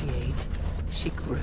she ate, she grew.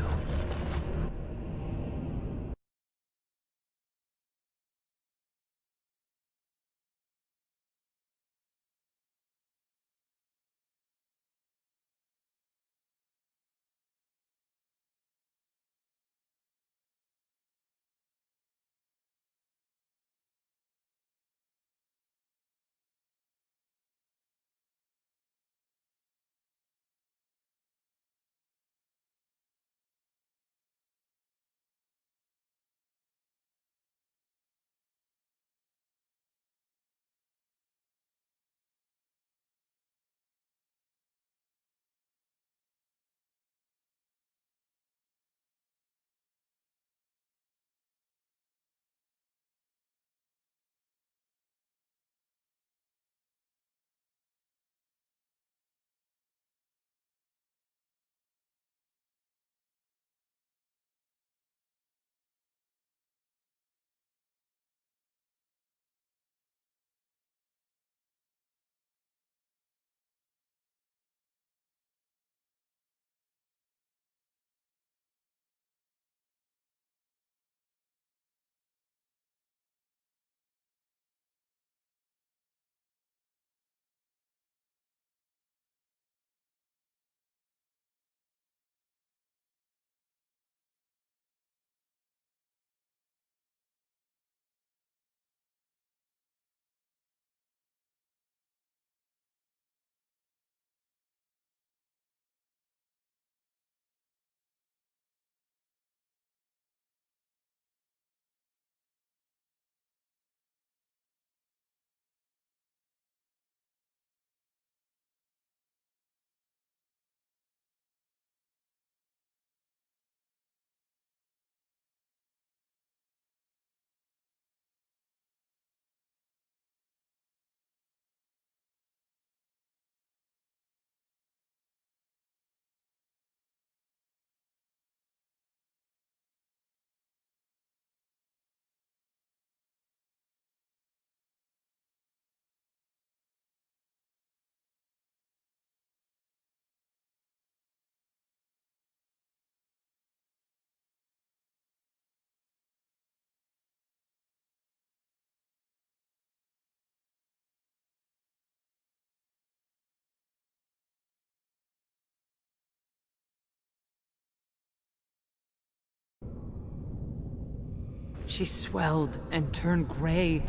She swelled and turned gray,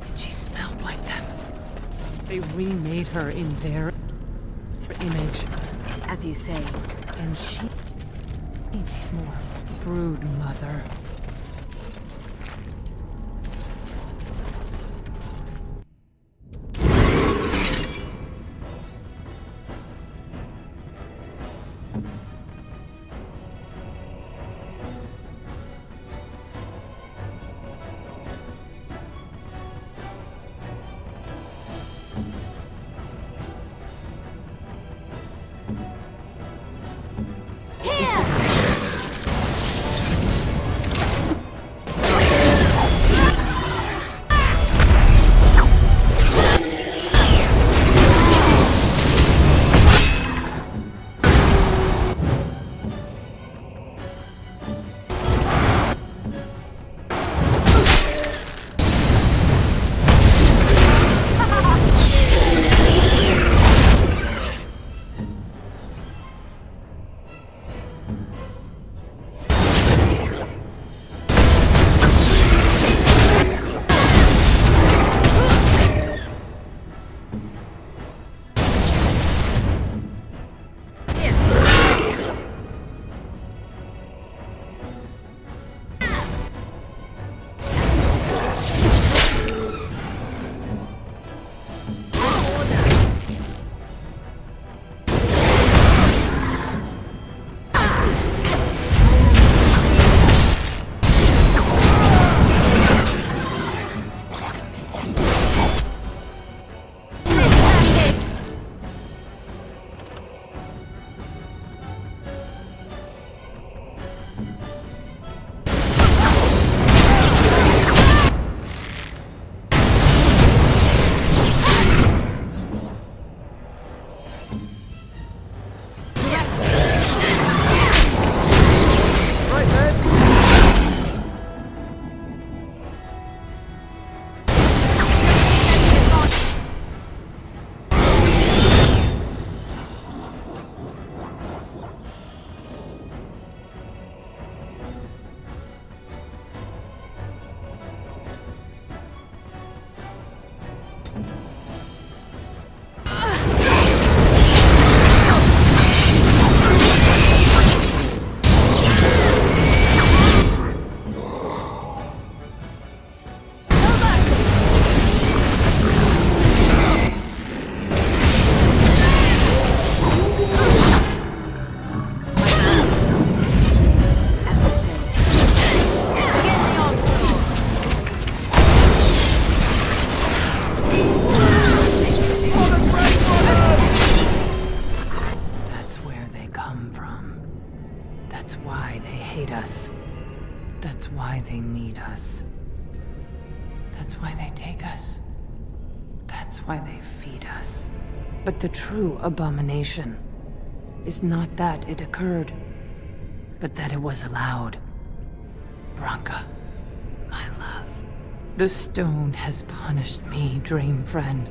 and she smelled like them. They remade her in their image. As you say. And she made more brood mother. That's why they feed us. But the true abomination is not that it occurred, but that it was allowed. Branka, my love. The stone has punished me, dream friend.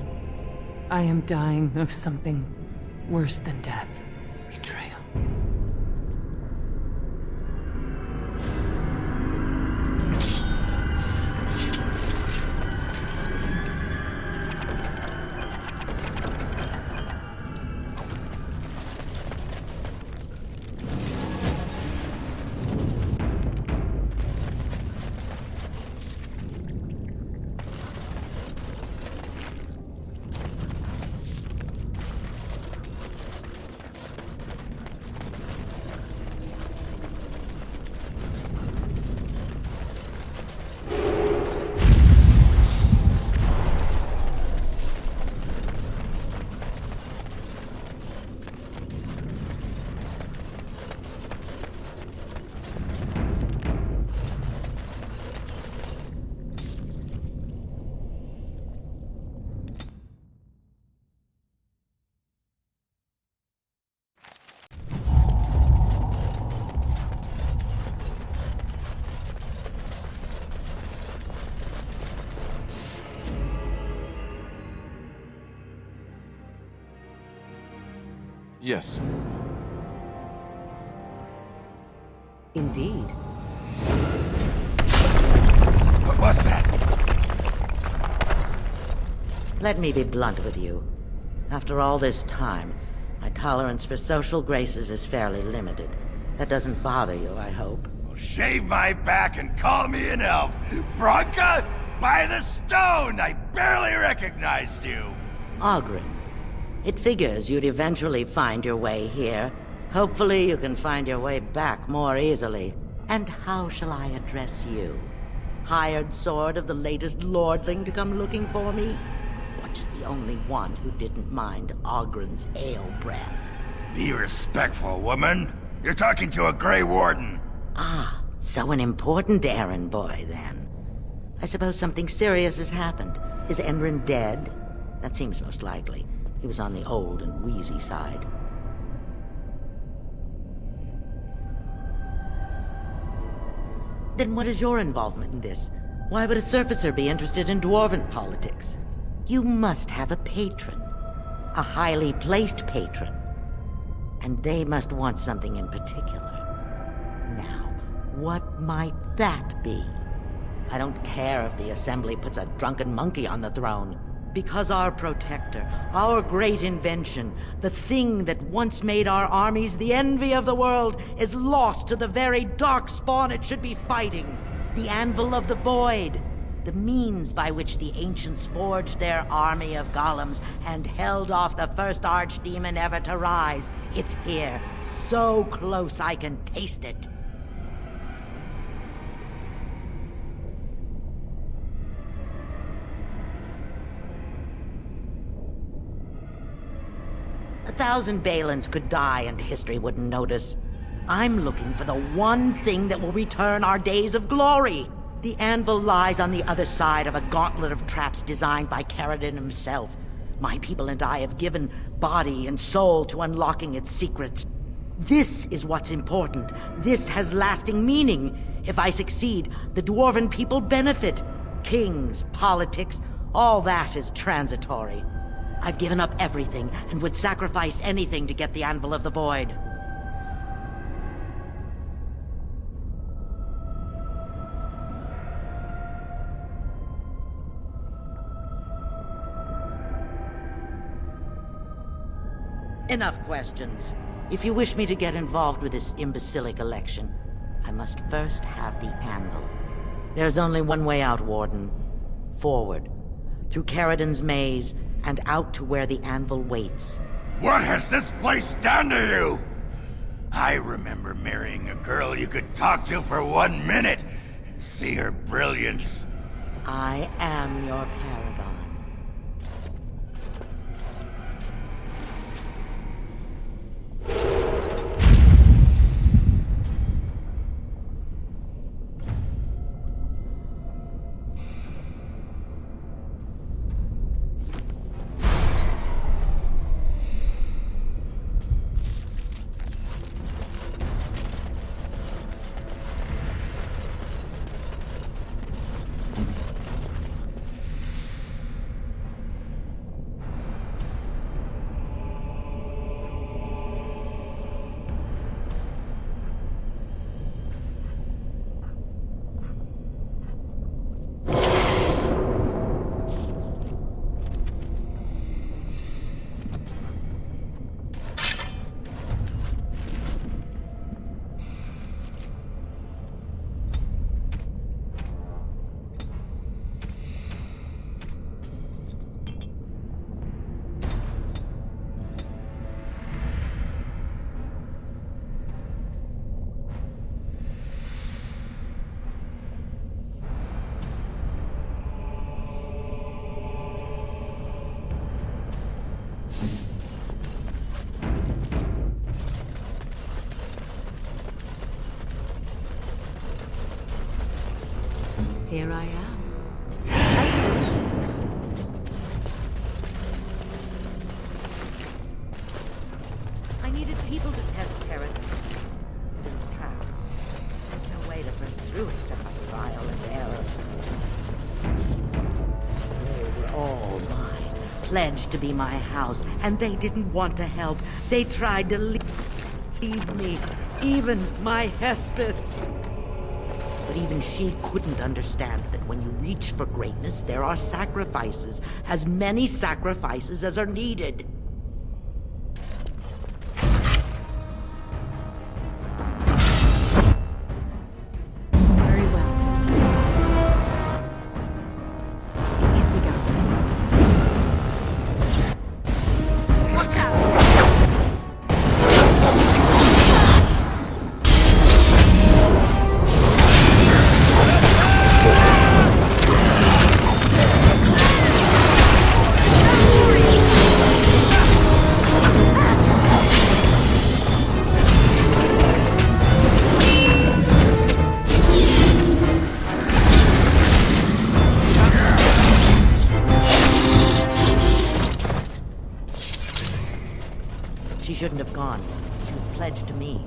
I am dying of something worse than death. Betrayal. Yes. Indeed. What was that? Let me be blunt with you. After all this time, my tolerance for social graces is fairly limited. That doesn't bother you, I hope. Well, shave my back and call me an elf. Branka, by the stone! I barely recognized you. Oghren. It figures you'd eventually find your way here. Hopefully you can find your way back more easily. And how shall I address you? Hired sword of the latest lordling to come looking for me? Or just the only one who didn't mind Oghren's ale breath? Be respectful, woman. You're talking to a Grey Warden. Ah, so an important errand boy, then. I suppose something serious has happened. Is Enrin dead? That seems most likely. He was on the old and wheezy side. Then what is your involvement in this? Why would a surfacer be interested in dwarven politics? You must have a patron. A highly placed patron. And they must want something in particular. Now, what might that be? I don't care if the Assembly puts a drunken monkey on the throne. Because our protector, our great invention, the thing that once made our armies the envy of the world, is lost to the very dark spawn it should be fighting. The Anvil of the Void. The means by which the ancients forged their army of golems and held off the first archdemon ever to rise. It's here, so close I can taste it. A thousand Balins could die and history wouldn't notice. I'm looking for the one thing that will return our days of glory. The anvil lies on the other side of a gauntlet of traps designed by Caridin himself. My people and I have given body and soul to unlocking its secrets. This is what's important. This has lasting meaning. If I succeed, the Dwarven people benefit. Kings, politics, all that is transitory. I've given up everything and would sacrifice anything to get the Anvil of the Void. Enough questions. If you wish me to get involved with this imbecilic election, I must first have the Anvil. There's only one way out, Warden. Forward. Through Caridin's maze, and out to where the Anvil waits. What has this place done to you? I remember marrying a girl you could talk to for 1 minute and see her brilliance. I am your paragon. pledged to be my house, and they didn't want to help. They tried to leave me, even my Hespeth. But even she couldn't understand that when you reach for greatness, there are sacrifices, as many sacrifices as are needed. Very well. It is begun. Watch out! She shouldn't have gone. She was pledged to me.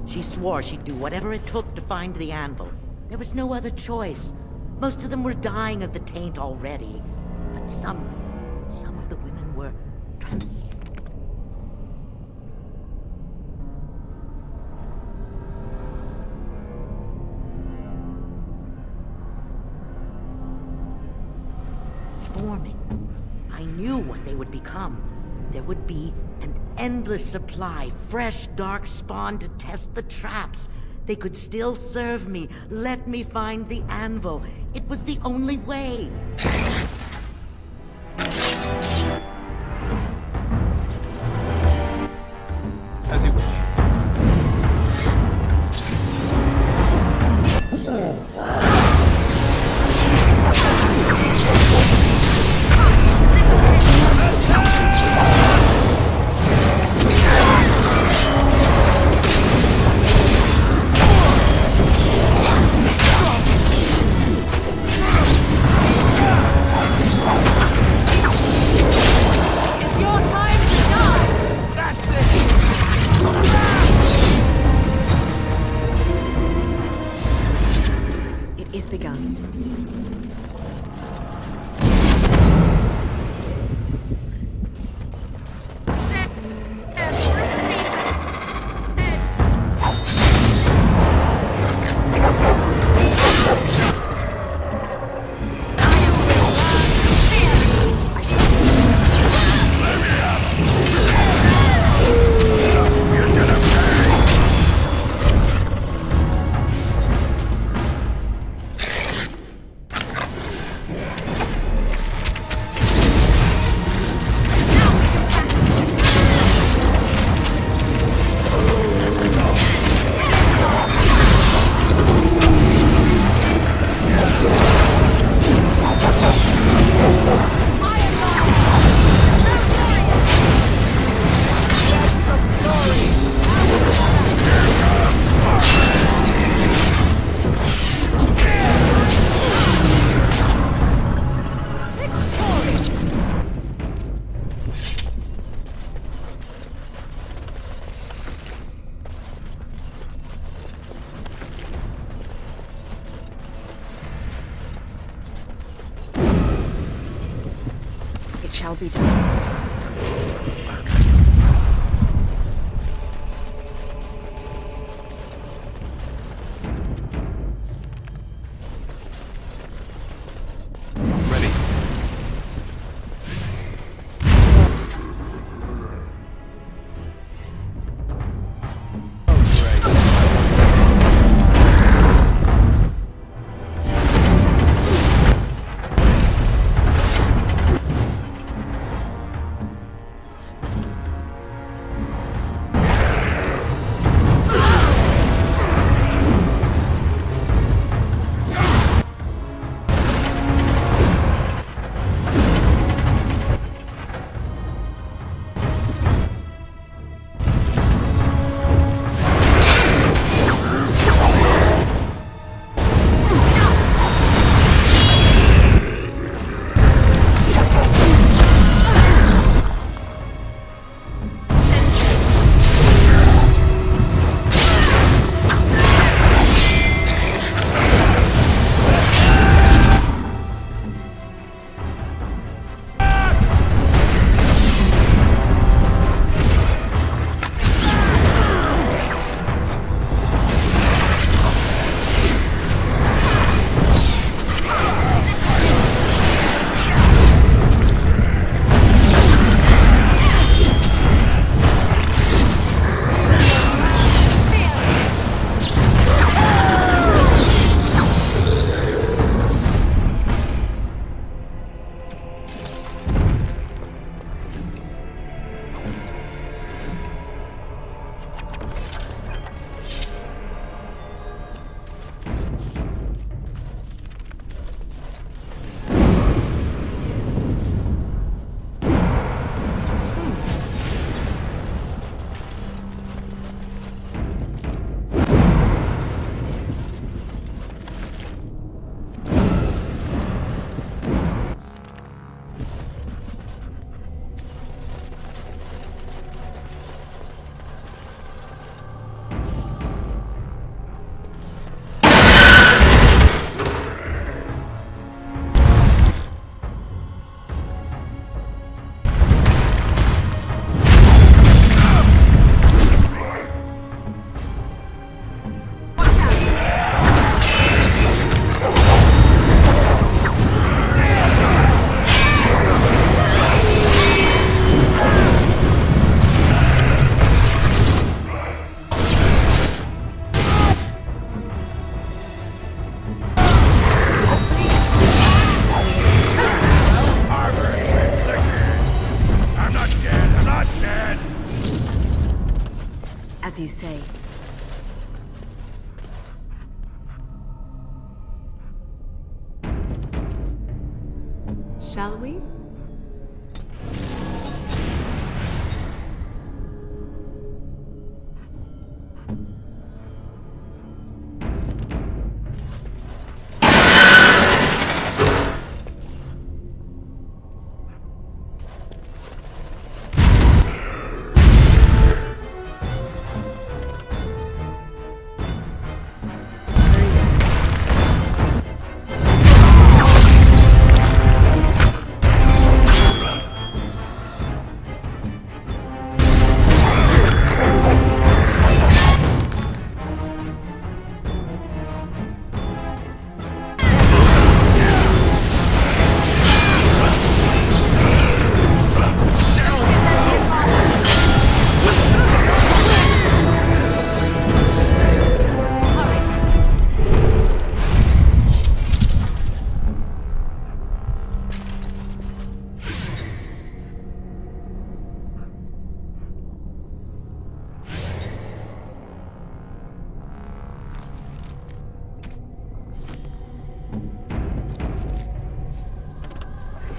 She swore she'd do whatever it took to find the anvil. There was no other choice. Most of them were dying of the taint already. But some of the women were transforming. I knew what they would become. There would be an endless supply, fresh, dark spawn to test the traps. They could still serve me, let me find the anvil. It was the only way. As you wish. It shall be done. Ready. As you say. Shall we?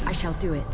I shall do it.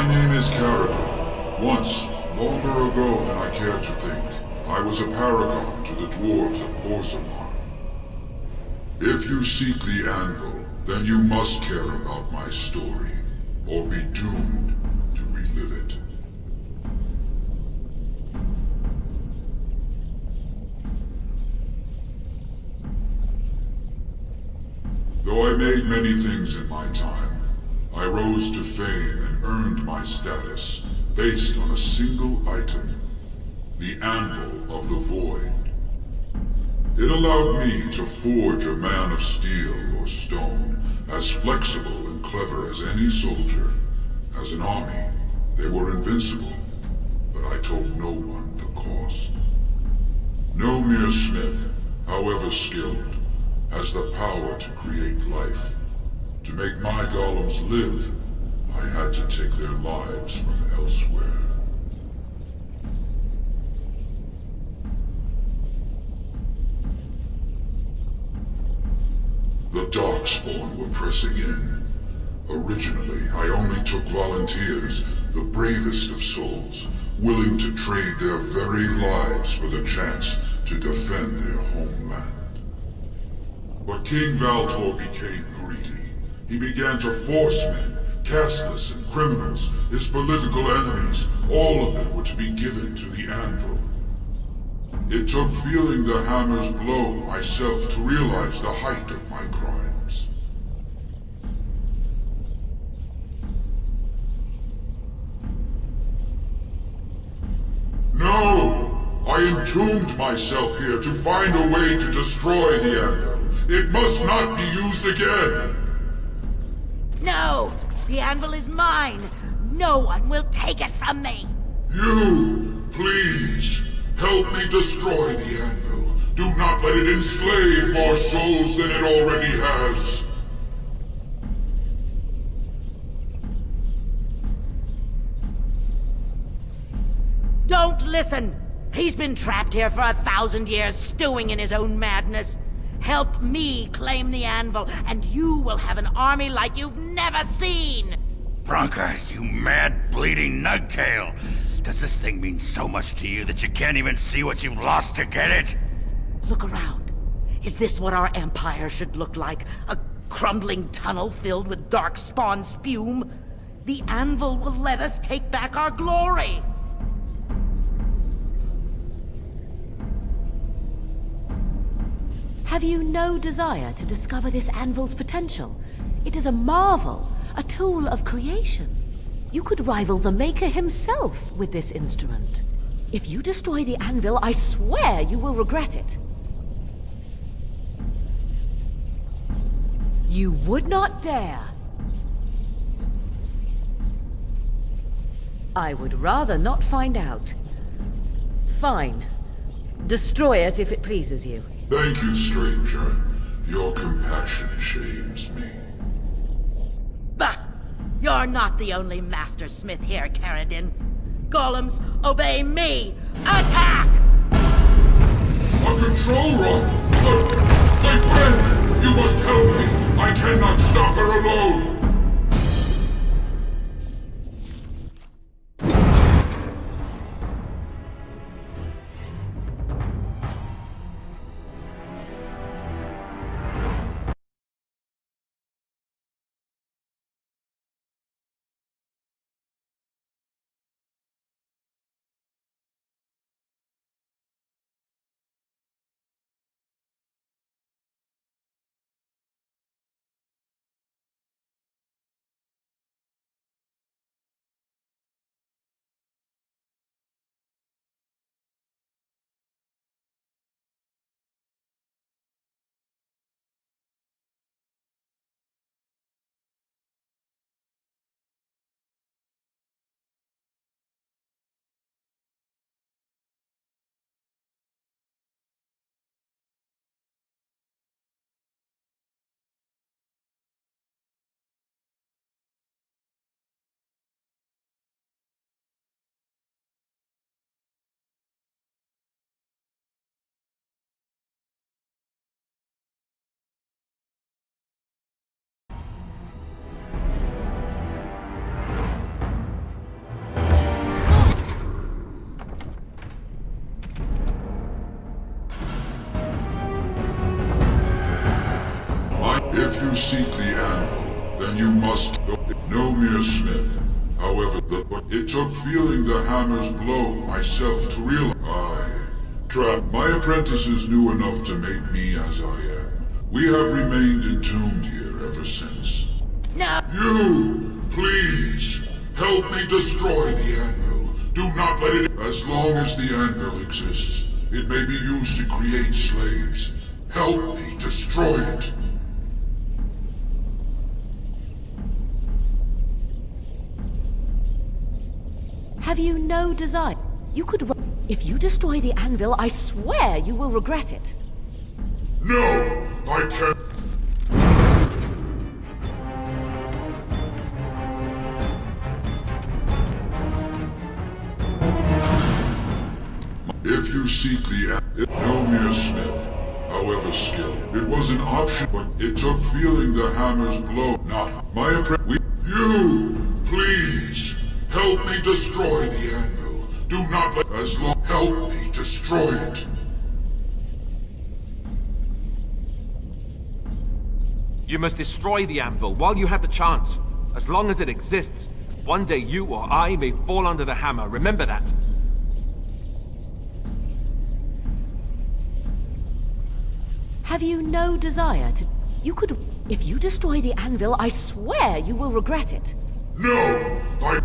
My name is Carrigan. Once, longer ago than I care to think, I was a paragon to the dwarves of Orzammar. If you seek the anvil, then you must care about my story, or be doomed to relive it. Though I made many things in my time, I rose to fame and earned my status based on a single item, the Anvil of the Void. It allowed me to forge a man of steel or stone, as flexible and clever as any soldier. As an army, they were invincible, but I told no one the cost. No mere smith, however skilled, has the power to create life. To make my golems live, I had to take their lives from elsewhere. The Darkspawn were pressing in. Originally, I only took volunteers, the bravest of souls, willing to trade their very lives for the chance to defend their homeland. But King Valtor became greedy. He began to force men, casteless and criminals, his political enemies. All of them were to be given to the Anvil. It took feeling the hammer's blow myself to realize the height of my crimes. No! I entombed myself here to find a way to destroy the Anvil. It must not be used again! No! The anvil is mine! No one will take it from me! You, please, help me destroy the Anvil. Do not let it enslave more souls than it already has. Don't listen! He's been trapped here for 1,000 years, stewing in his own madness. Help me claim the anvil, and you will have an army like you've never seen! Branka, you mad, bleeding nugtail! Does this thing mean so much to you that you can't even see what you've lost to get it? Look around. Is this what our empire should look like? A crumbling tunnel filled with darkspawn spume? The anvil will let us take back our glory! Have you no desire to discover this anvil's potential? It is a marvel, a tool of creation. You could rival the Maker himself with this instrument. If you destroy the anvil, I swear you will regret it. You would not dare. I would rather not find out. Fine. Destroy it if it pleases you. Thank you, stranger. Your compassion shames me. Bah! You're not the only master smith here, Carradine. Golems, obey me! Attack! A control rod! My friend! You must help me! I cannot stop her alone! you seek the anvil, then you must no mere smith. However, it took feeling the hammer's blow myself to realize my apprentices knew enough to make me as I am. We have remained entombed here ever since. No! You, please, help me destroy the anvil. Do not let it. As long as the anvil exists, it may be used to create slaves. Help me destroy it. Have you no desire? You could... If you destroy the anvil, I swear you will regret it. No, I can't. If you seek the no mere smith, however skilled, it was an option, but it took feeling the hammer's blow, not my apprentice. You, please, help me destroy the anvil. Do not let as long. Help me destroy it. You must destroy the anvil while you have the chance. As long as it exists, one day you or I may fall under the hammer. Remember that. Have you no desire to... You could... If you destroy the anvil, I swear you will regret it. No, I...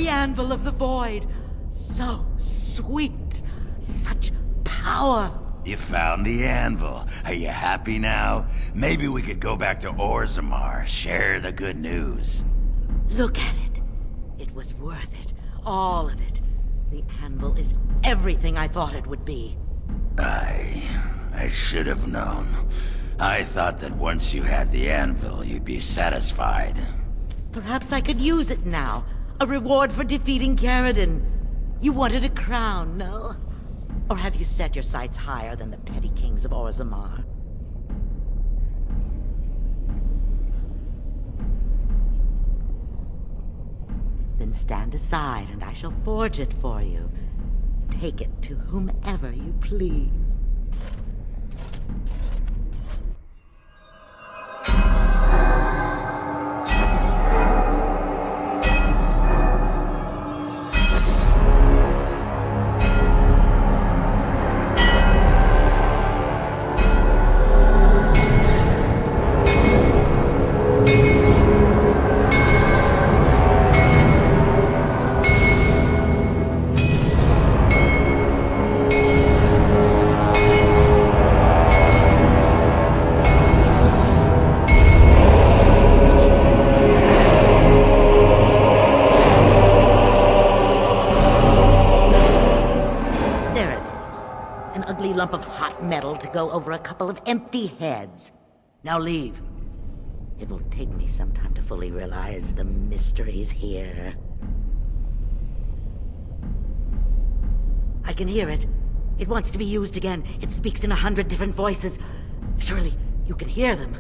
Anvil of the Void. So sweet. Such power. You found the anvil. Are you happy now? Maybe we could go back to Orzammar, share the good news. Look at it. It was worth it. All of it. The anvil is everything I thought it would be. I should have known. I thought that once you had the anvil, you'd be satisfied. Perhaps I could use it now. A reward for defeating Caradon. You wanted a crown, no? Or have you set your sights higher than the petty kings of Orzammar? Then stand aside and I shall forge it for you. Take it to whomever you please. Lump of hot metal to go over a couple of empty heads. Now leave. It will take me some time to fully realize the mysteries here. I can hear it. It wants to be used again. It speaks in 100 different voices. Surely you can hear them.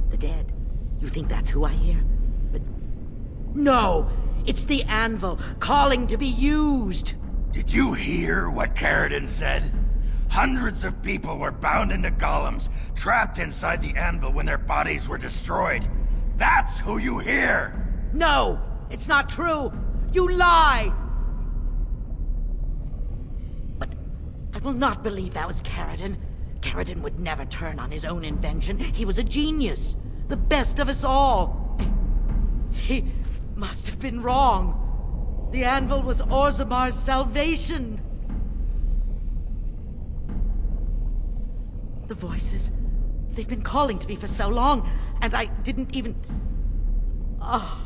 The dead. You think that's who I hear? But no! It's the anvil, calling to be used! Did you hear what Carradine said? Hundreds of people were bound into golems, trapped inside the anvil when their bodies were destroyed. That's who you hear! No! It's not true! You lie! But I will not believe that was Carradine. Carradine would never turn on his own invention. He was a genius. The best of us all. He must have been wrong. The anvil was Orzamar's salvation. The voices, they've been calling to me for so long, and I didn't even... Oh,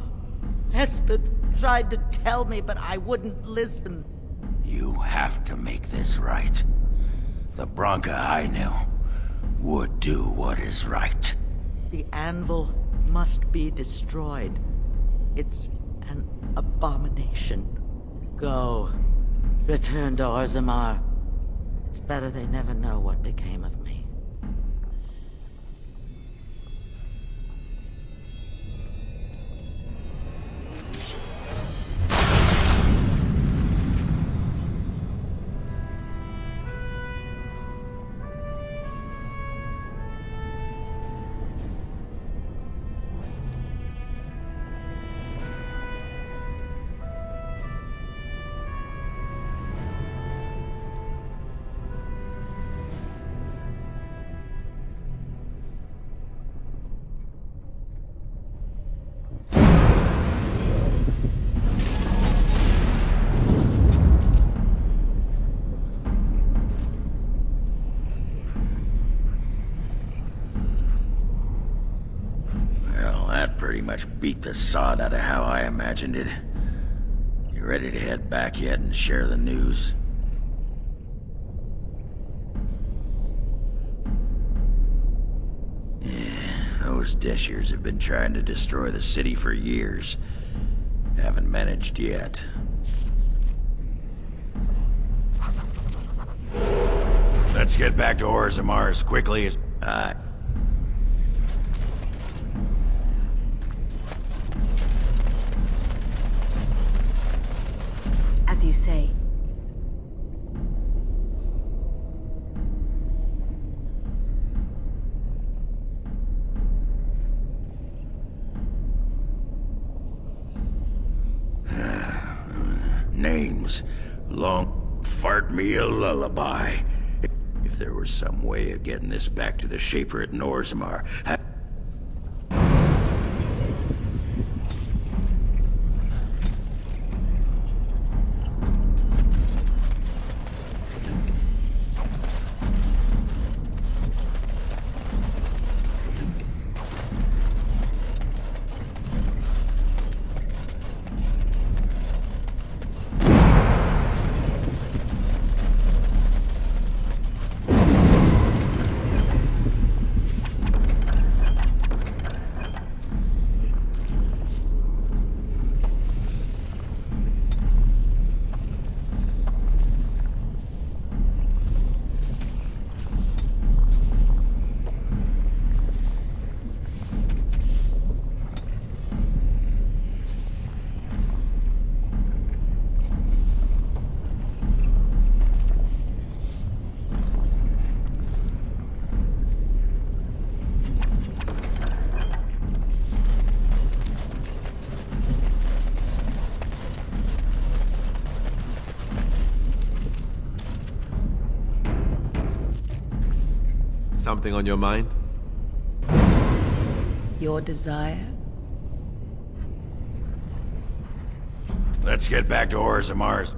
Hespeth tried to tell me, but I wouldn't listen. You have to make this right. The Branca I knew would do what is right. The anvil must be destroyed. It's an abomination. Go. Return to Orzamar. It's better they never know what became of me. Pretty much beat the sod out of how I imagined it. You ready to head back yet and share the news? Yeah, those Deshirs have been trying to destroy the city for years. Haven't managed yet. Let's get back to Orzammar as quickly as... As you say. Names. Long fart me a lullaby. If there was some way of getting this back to the Shaper at Orzammar... Something on your mind? Your desire? Let's get back to Orzammar's...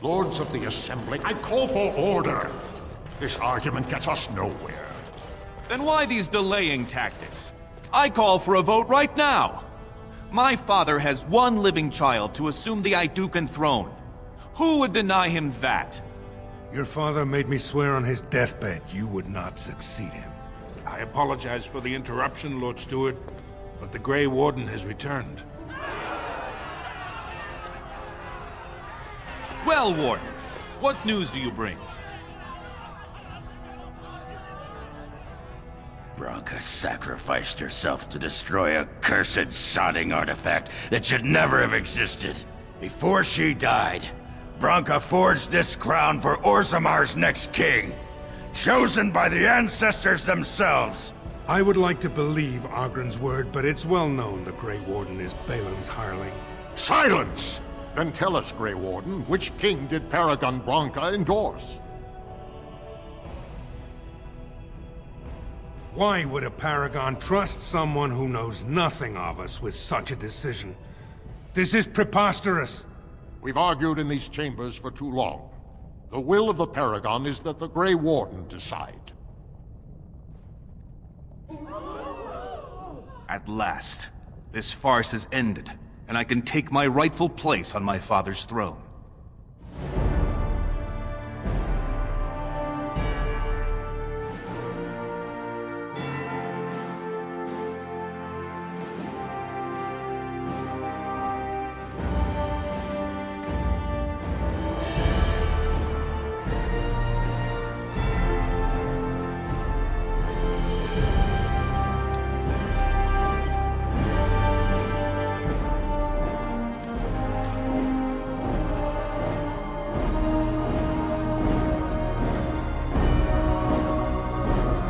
Lords of the Assembly, I call for order. This argument gets us nowhere. Then why these delaying tactics? I call for a vote right now. My father has one living child to assume the Idukan throne. Who would deny him that? Your father made me swear on his deathbed you would not succeed him. I apologize for the interruption, Lord Steward, but the Grey Warden has returned. Well, Warden, what news do you bring? Branka sacrificed herself to destroy a cursed sodding artifact that should never have existed. Before she died, Branka forged this crown for Orzamar's next king, chosen by the ancestors themselves. I would like to believe Ogren's word, but it's well known the Grey Warden is Balin's hireling. Silence! Then tell us, Grey Warden, which king did Paragon Branka endorse? Why would a Paragon trust someone who knows nothing of us with such a decision? This is preposterous! We've argued in these chambers for too long. The will of the Paragon is that the Grey Warden decide. At last, this farce has ended, and I can take my rightful place on my father's throne.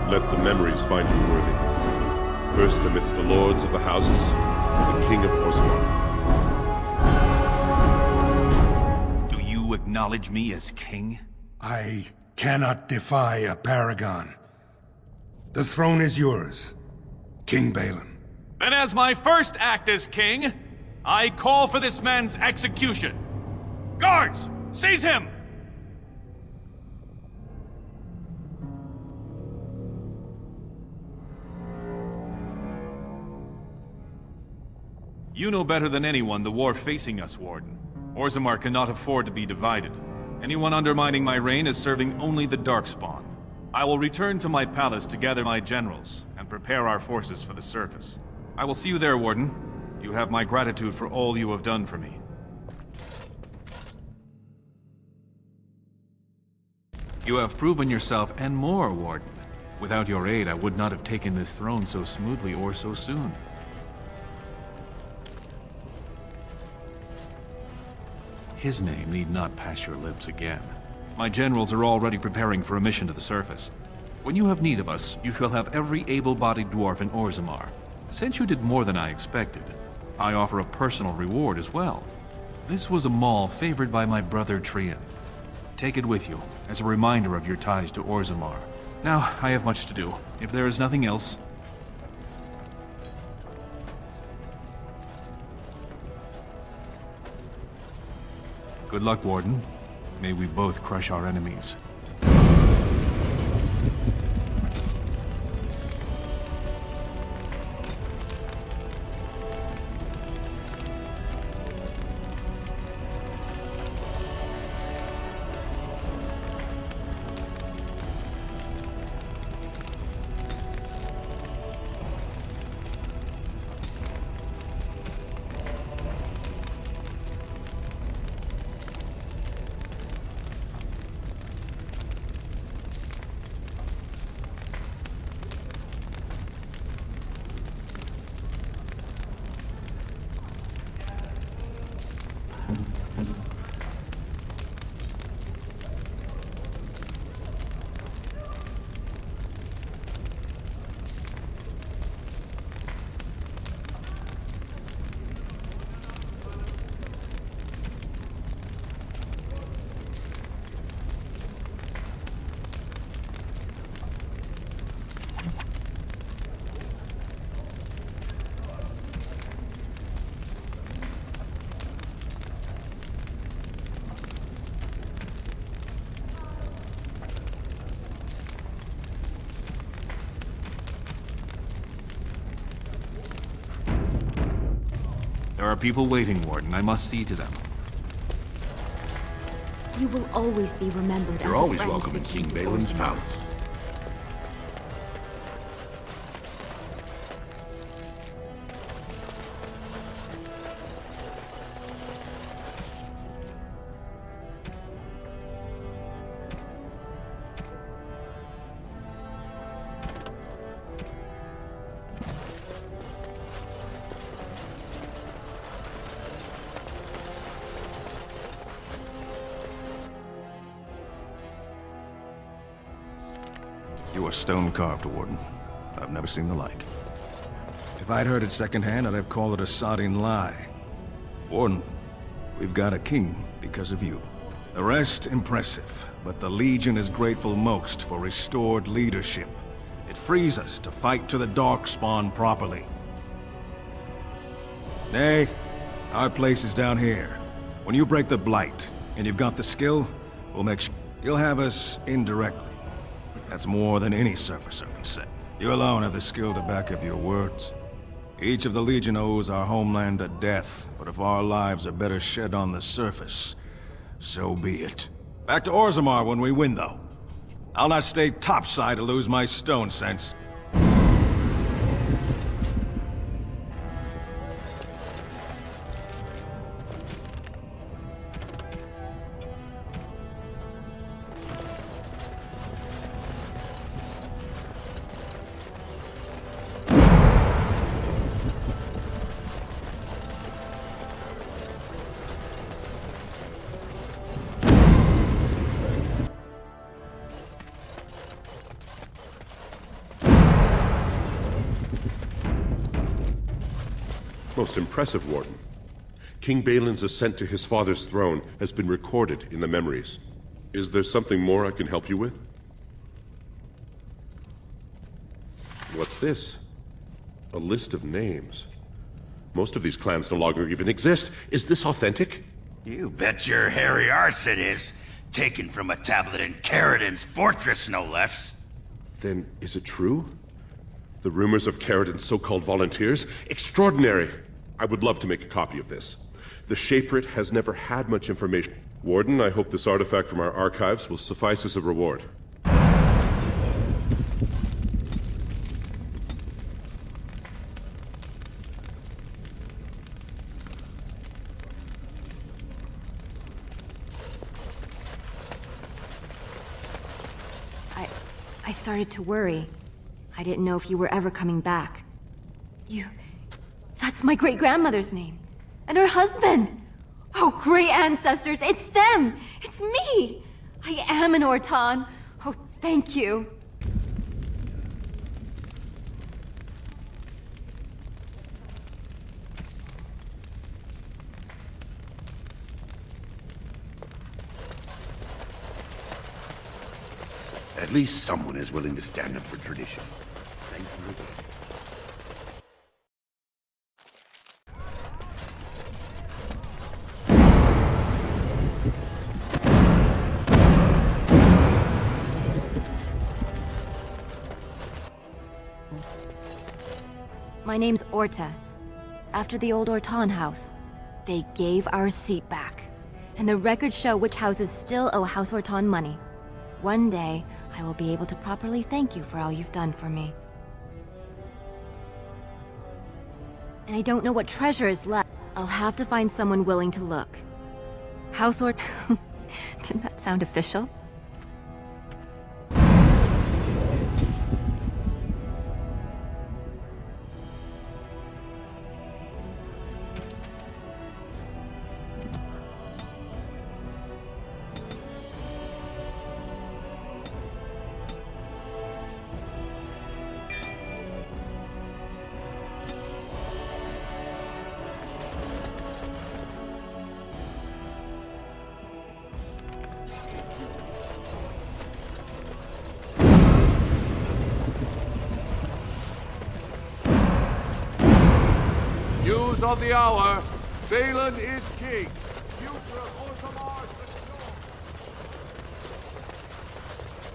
Let the memories find you worthy. First amidst the lords of the houses, the King of Orzammar. Do you acknowledge me as king? I cannot defy a Paragon. The throne is yours, King Balin. Then as my first act as king, I call for this man's execution. Guards, seize him! You know better than anyone the war facing us, Warden. Orzammar cannot afford to be divided. Anyone undermining my reign is serving only the Darkspawn. I will return to my palace to gather my generals and prepare our forces for the surface. I will see you there, Warden. You have my gratitude for all you have done for me. You have proven yourself and more, Warden. Without your aid, I would not have taken this throne so smoothly or so soon. His name need not pass your lips again. My generals are already preparing for a mission to the surface. When you have need of us, you shall have every able-bodied dwarf in Orzammar. Since you did more than I expected, I offer a personal reward as well. This was a mall favored by my brother Trian. Take it with you, as a reminder of your ties to Orzammar. Now, I have much to do. If there is nothing else... Good luck, Warden. May we both crush our enemies. are people waiting, Warden. I must see to them. You will always be remembered as You're a always friend welcome to in the King Kings of Balin's Orzammar. palace. You are stone-carved, Warden. I've never seen the like. If I'd heard it secondhand, I'd have called it a sodding lie. Warden, we've got a king because of you. The rest, impressive, but the Legion is grateful most for restored leadership. It frees us to fight to the Darkspawn properly. Nay, our place is down here. When you break the Blight, and you've got the skill, we'll make sure you'll have us indirectly. That's more than any surfacer can say. You alone have the skill to back up your words. Each of the Legion owes our homeland a death, but if our lives are better shed on the surface, so be it. Back to Orzammar when we win, though. I'll not stay topside to lose my stone sense. Most impressive, Warden. King Balin's ascent to his father's throne has been recorded in the memories. Is there something more I can help you with? What's this? A list of names. Most of these clans no longer even exist. Is this authentic? You bet your hairy arse it is. Taken from a tablet in Caridin's fortress, no less. Then is it true? The rumors of Caridin's so-called volunteers? Extraordinary! I would love to make a copy of this. The Shaperate has never had much information. Warden, I hope this artifact from our archives will suffice as a reward. I started to worry. I didn't know if you were ever coming back. That's my great-grandmother's name. And her husband! Oh, great ancestors, it's them! It's me! I am an Ortan. Oh, thank you. At least someone is willing to stand up for tradition. Thank you again. My name's Orta. After the old Ortan house, they gave our seat back. And the records show which houses still owe House Ortan money. One day, I will be able to properly thank you for all you've done for me. And I don't know what treasure is left. I'll have to find someone willing to look. House Ortan... Didn't that sound official? News of the hour. Balin is king. Future Orzammar restored.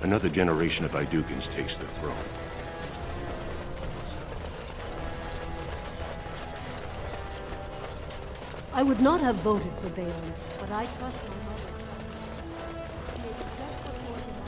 Another generation of Idukins takes the throne. I would not have voted for Balin, but I trust my mother. She is just before tomorrow.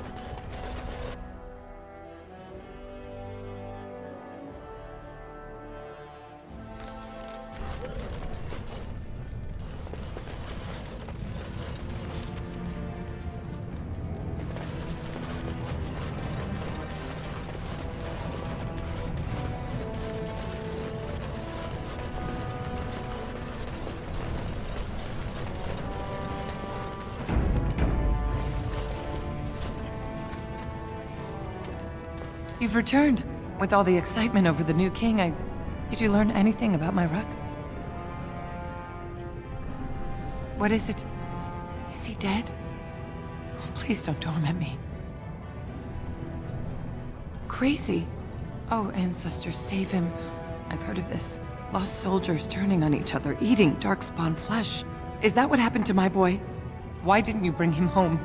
You've returned. With all the excitement over the new king, Did you learn anything about my ruck? What is it? Is he dead? Oh, please don't torment me. Crazy? Oh, ancestors, save him. I've heard of this. Lost soldiers turning on each other, eating darkspawn flesh. Is that what happened to my boy? Why didn't you bring him home?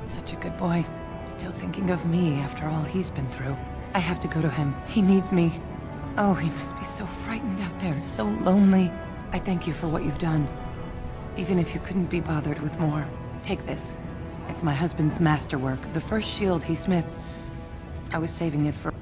Such a good boy. Still thinking of me after all he's been through. I have to go to him. He needs me. Oh, he must be so frightened out there, so lonely. I thank you for what you've done. Even if you couldn't be bothered with more. Take this. It's my husband's masterwork, the first shield he smithed. I was saving it for...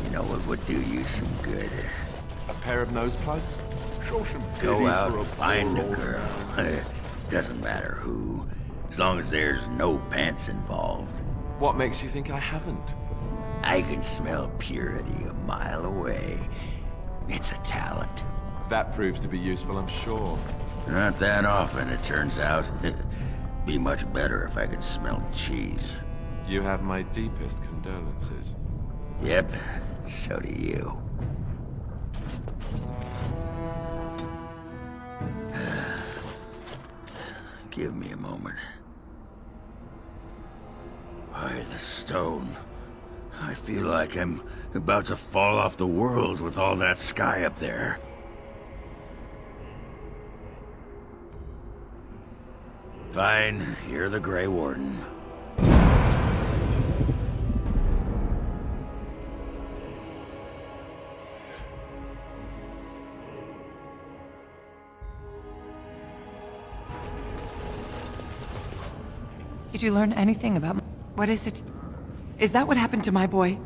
You know what would do you some good? A pair of nose plugs? Show some Go out and find a girl. Doesn't matter who, as long as there's no pants involved. What makes you think I haven't? I can smell purity a mile away. It's a talent. That proves to be useful, I'm sure. Not that often, it turns out. Be much better if I could smell cheese. You have my deepest condolences. Yep, so do you. Give me a moment. Why, the stone. I feel like I'm about to fall off the world with all that sky up there. Fine, you're the Grey Warden. Did you learn anything about... What is it? Is that what happened to my boy?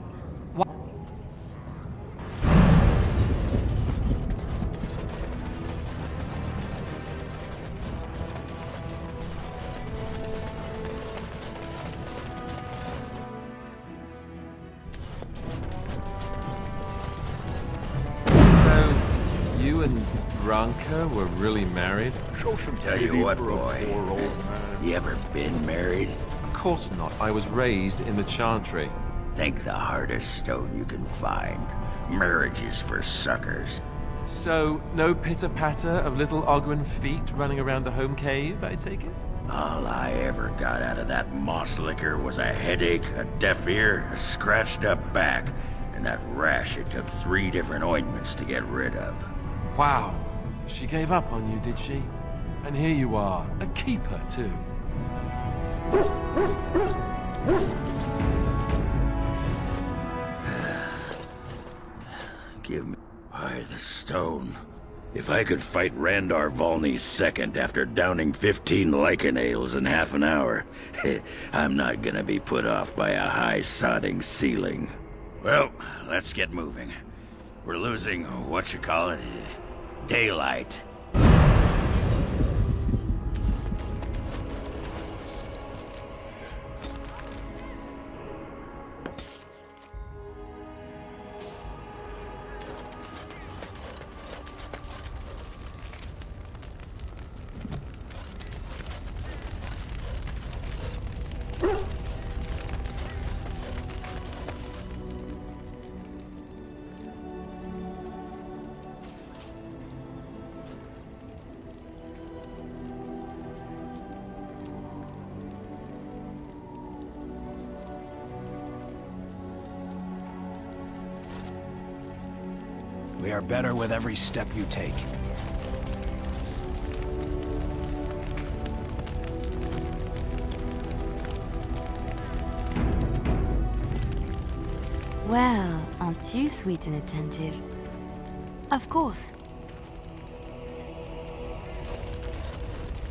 You and Branka were really married? Show some Tell you pity what, for a boy. poor old man. You ever been married? Of course not. I was raised in the Chantry. Think the hardest stone you can find. Marriage is for suckers. So, no pitter-patter of little Ogren feet running around the home cave, I take it? All I ever got out of that moss liquor was a headache, a deaf ear, a scratched up back, and that rash it took 3 different ointments to get rid of. Wow. She gave up on you, did she? And here you are, a keeper, too. Give me... Why, the stone. If I could fight Randar Volney's second after downing 15 lichen ales in half an hour, I'm not gonna be put off by a high sodding ceiling. Well, let's get moving. We're losing, daylight. We are better with every step you take. Well, aren't you sweet and attentive? Of course.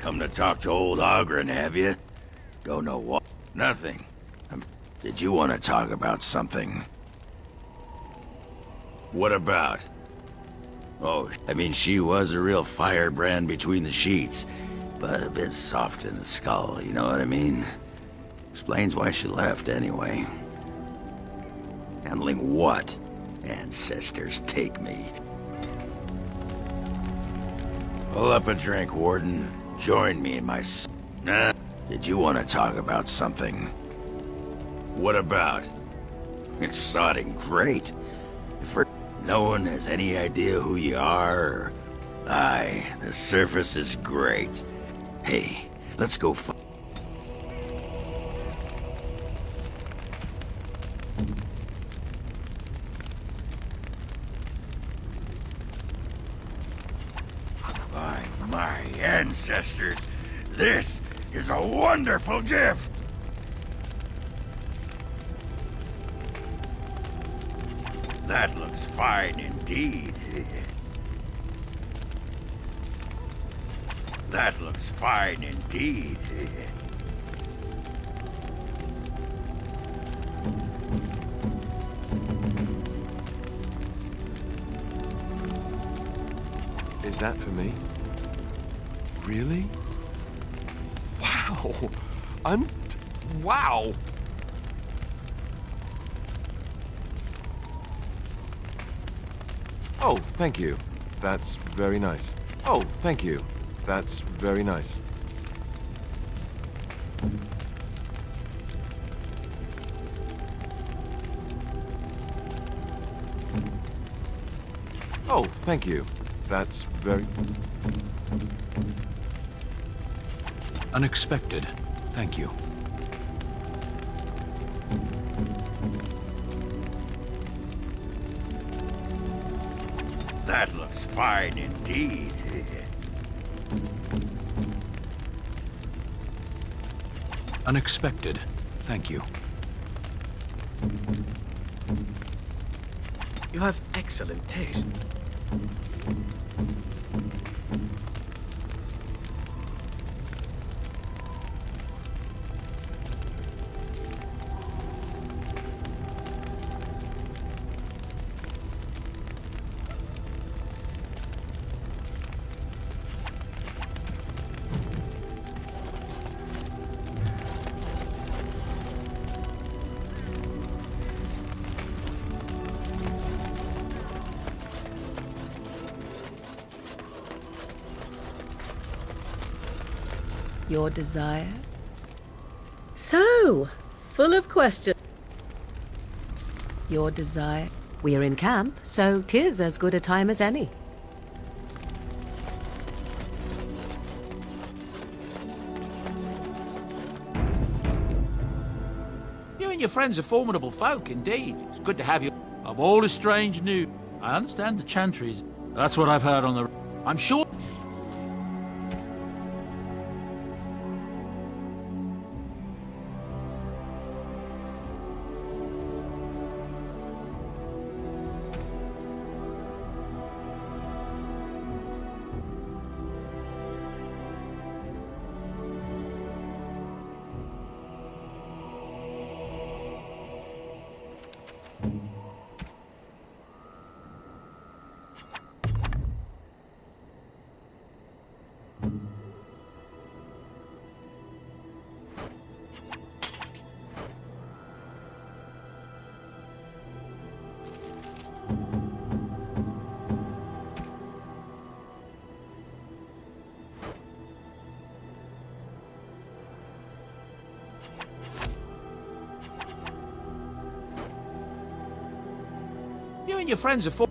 Come to talk to old Ogren, have you? Don't know what. Nothing. Did you want to talk about something? What about? Oh, I mean, she was a real firebrand between the sheets, but a bit soft in the skull, you know what I mean? Explains why she left, anyway. Handling what? Ancestors take me. Pull up a drink, Warden. Join me in my Nah. Did you want to talk about something? What about? It's sodding great. For no one has any idea who you are, or... Aye, the surface is great. Hey, let's go By my ancestors, this is a wonderful gift! That looks fine indeed. That looks fine indeed. Is that for me? Really? Wow! Wow! Oh, thank you. That's very nice. Oh, thank you. That's very nice. Oh, thank you. That's very... Unexpected. Thank you. That looks fine indeed. Unexpected. Thank you. You have excellent taste. Your desire? So, full of questions. Your desire? We're in camp, so 'tis as good a time as any. You and your friends are formidable folk, indeed. It's good to have you. Of all the strange news, I understand the Chantries. That's what I've heard on the... I'm sure... You and your friends are for...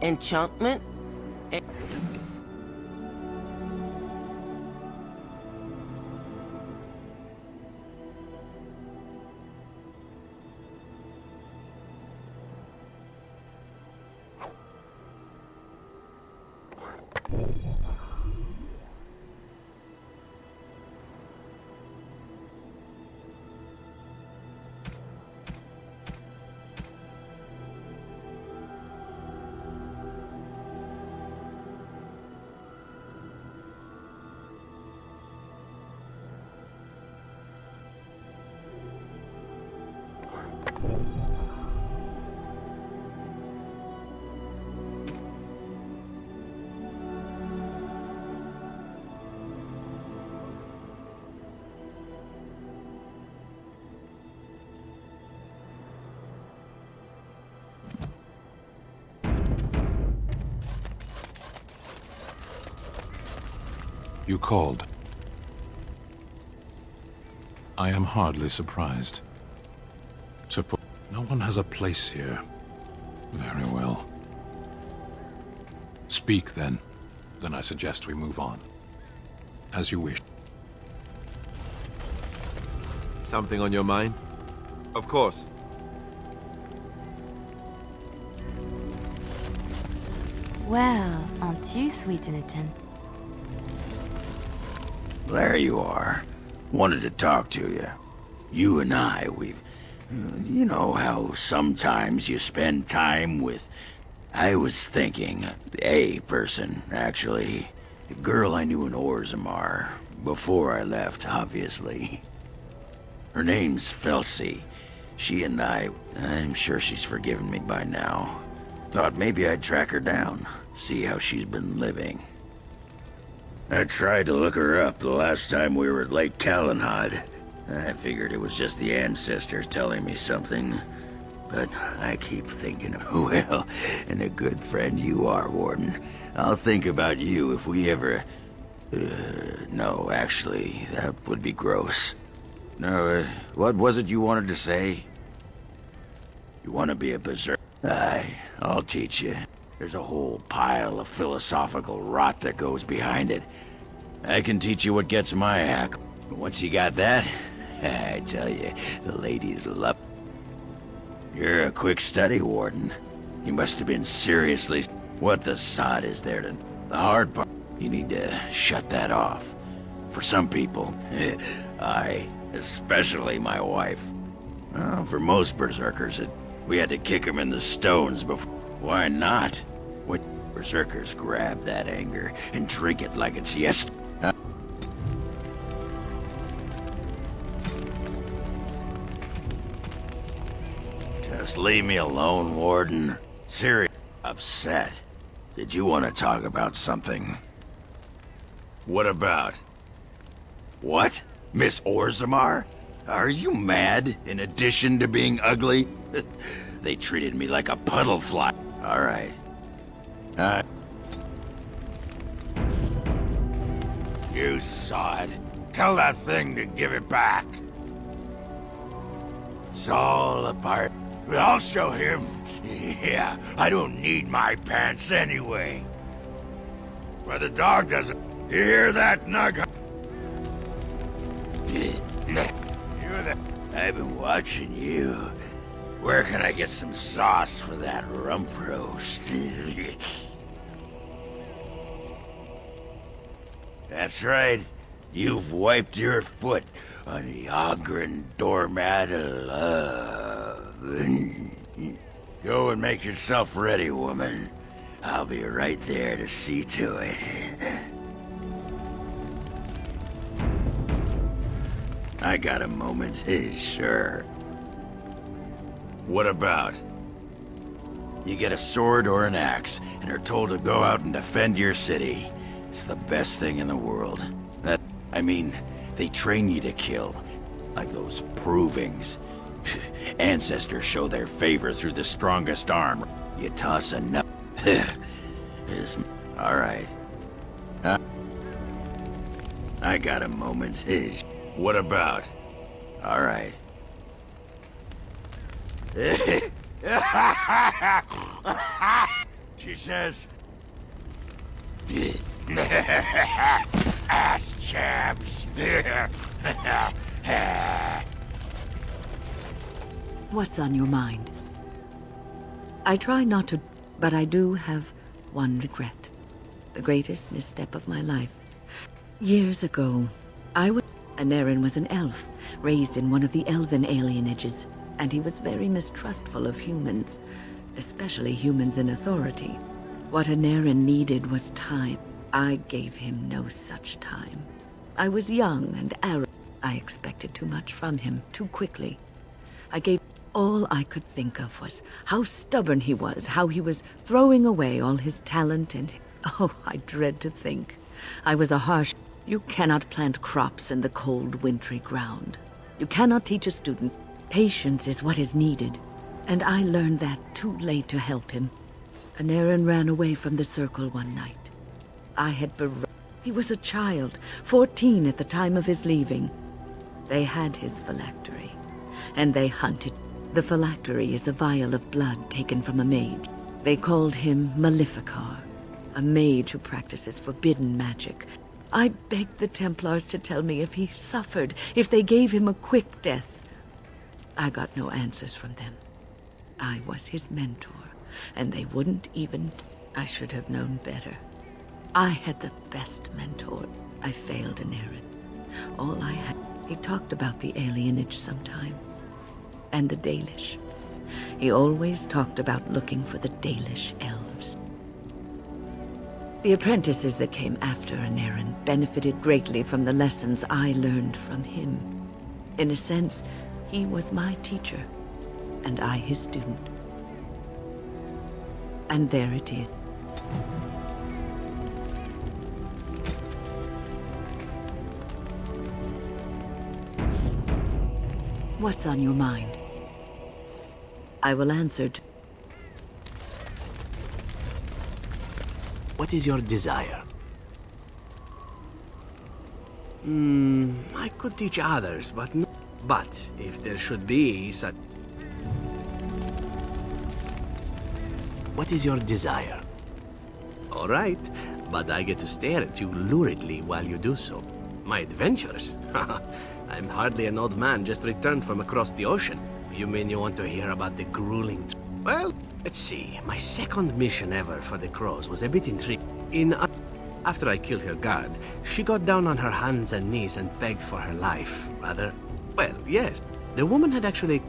Enchantment? You called. I am hardly surprised. No one has a place here. Very well. Speak, then. Then I suggest we move on. As you wish. Something on your mind? Of course. Well, aren't you sweet in a tin? There you are. Wanted to talk to you. You and I, you know how sometimes you spend time with... I was thinking, a person, actually. A girl I knew in Orzammar. Before I left, obviously. Her name's Felsi. She and I'm sure she's forgiven me by now. Thought maybe I'd track her down, see how she's been living. I tried to look her up the last time we were at Lake Calenhad. I figured it was just the ancestors telling me something. But I keep thinking, well, and a good friend you are, Warden. I'll think about you if we ever... no, actually, that would be gross. No, what was it you wanted to say? You want to be a berserker? Aye, I'll teach you. There's a whole pile of philosophical rot that goes behind it. I can teach you what gets my hack. Once you got that, I tell you, the ladies love... You're a quick study, Warden. You must have been seriously... What the sod is there to... The hard part, you need to shut that off. For some people, especially my wife. Well, for most berserkers, we had to kick them in the stones before... Why not? What berserkers grab that anger and drink it like it's yesterday. Just leave me alone, Warden. Serious. Upset. Did you want to talk about something? What about? What? Miss Orzammar? Are you mad, in addition to being ugly? They treated me like a puddle fly. All right. You saw it. Tell that thing to give it back. It's all a part. But I'll show him. Yeah, I don't need my pants anyway. But the dog doesn't. You hear that, Nug? I've been watching you. Where can I get some sauce for that rump roast? That's right. You've wiped your foot on the Ogren doormat of love. Go and make yourself ready, woman. I'll be right there to see to it. I got a moment, sure. What about? You get a sword or an axe, and are told to go out and defend your city. It's the best thing in the world. I mean, they train you to kill, like those provings. Ancestors show their favor through the strongest arm. You toss a nut. All right. I got a moment. What about? All right. She says... Ass chaps. What's on your mind? I try not to, but I do have one regret. The greatest misstep of my life. Years ago, Anarin was an elf, raised in one of the elven alienages, and he was very mistrustful of humans, especially humans in authority. What Anarin needed was time. I gave him no such time. I was young and arrogant. I expected too much from him, too quickly. All I could think of was how stubborn he was, how he was throwing away all his talent and... Oh, I dread to think. I was a harsh... You cannot plant crops in the cold, wintry ground. You cannot teach a student. Patience is what is needed. And I learned that too late to help him. Anarin ran away from the circle one night. He was a child, 14 at the time of his leaving. They had his phylactery, and they hunted. The phylactery is a vial of blood taken from a mage. They called him Maleficar, a mage who practices forbidden magic. I begged the Templars to tell me if he suffered, if they gave him a quick death. I got no answers from them. I was his mentor, and they wouldn't even... I should have known better. I had the best mentor. I failed Anarin. All I had... He talked about the alienage sometimes. And the Dalish. He always talked about looking for the Dalish elves. The apprentices that came after Anarin benefited greatly from the lessons I learned from him. In a sense, he was my teacher, and I his student. And there it is. What's on your mind? I will answer to... What is your desire? I could teach others, but no. But if there should be such... What is your desire? All right, but I get to stare at you luridly while you do so. My adventures? I'm hardly an old man just returned from across the ocean. You mean you want to hear about the grueling... Well, let's see. My second mission ever for the Crows was a bit intriguing. After I killed her guard, she got down on her hands and knees and begged for her life, rather. Well, yes. The woman had actually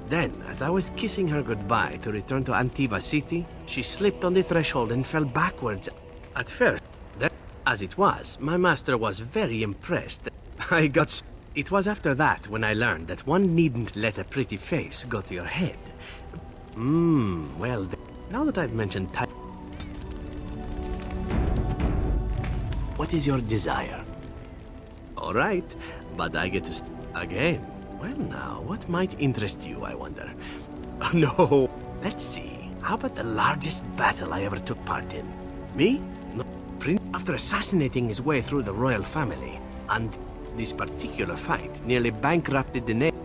Then, as I was kissing her goodbye to return to Antiva City, she slipped on the threshold and fell backwards. At first, as it was, my master was very impressed. It was after that when I learned that one needn't let a pretty face go to your head. Well, now that I've mentioned what is your desire? All right, but I get to again. Well now, what might interest you, I wonder? Oh no, let's see. How about the largest battle I ever took part in? Me? No. After assassinating his way through the royal family, and this particular fight nearly bankrupted the nation.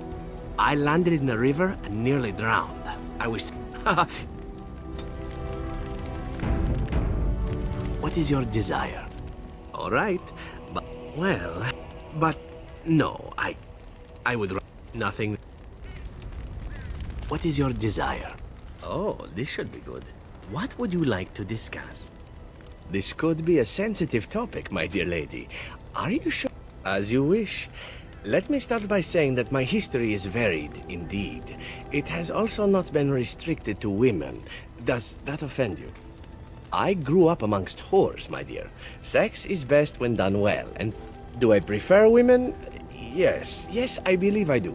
I landed in a river and nearly drowned. I was... What is your desire? All right, but... Well... But... No, I would... Nothing... What is your desire? Oh, this should be good. What would you like to discuss? This could be a sensitive topic, my dear lady. Are you sure? As you wish. Let me start by saying that my history is varied, indeed. It has also not been restricted to women. Does that offend you? I grew up amongst whores, my dear. Sex is best when done well, and do I prefer women? Yes, I believe I do.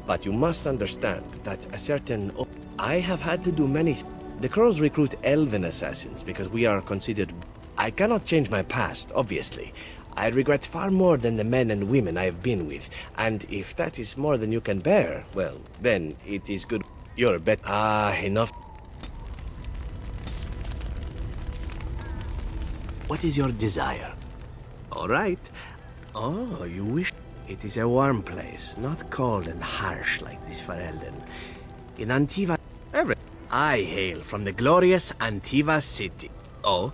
But you must understand that a certain... I have had to do many... The Crows recruit elven assassins because we are considered... I cannot change my past, obviously. I regret far more than the men and women I have been with, and if that is more than you can bear, well, then it is good. You're better. Enough. What is your desire? All right. Oh, you wish... It is a warm place, not cold and harsh like this for Elden. In Antiva... I hail from the glorious Antiva city. Oh,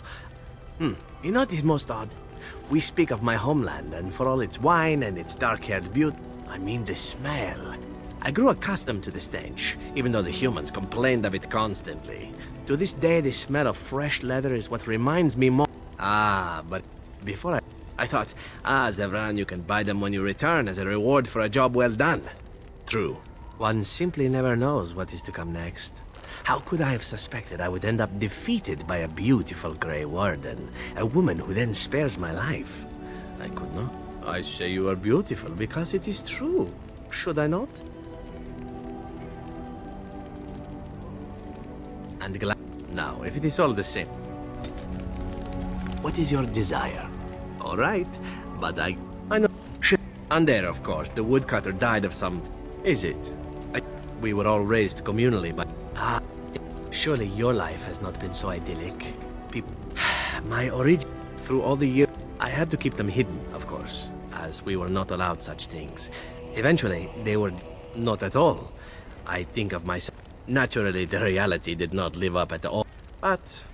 you know what is most odd? We speak of my homeland, and for all its wine and its dark-haired beauty, I mean the smell. I grew accustomed to the stench, even though the humans complained of it constantly. To this day, the smell of fresh leather is what reminds me more. But before I thought, Zevran, you can buy them when you return as a reward for a job well done. True. One simply never knows what is to come next. How could I have suspected I would end up defeated by a beautiful Grey Warden, a woman who then spares my life? I could not. I say you are beautiful because it is true. Should I not? And glad. Now, if it is all the same, what is your desire? All right, but I know. And there, of course, the woodcutter died of some. Is it? We were all raised communally, but surely your life has not been so idyllic. My origin, through all the years, I had to keep them hidden, of course, as we were not allowed such things. Eventually, they were not at all. I think of myself. Naturally, the reality did not live up at all. But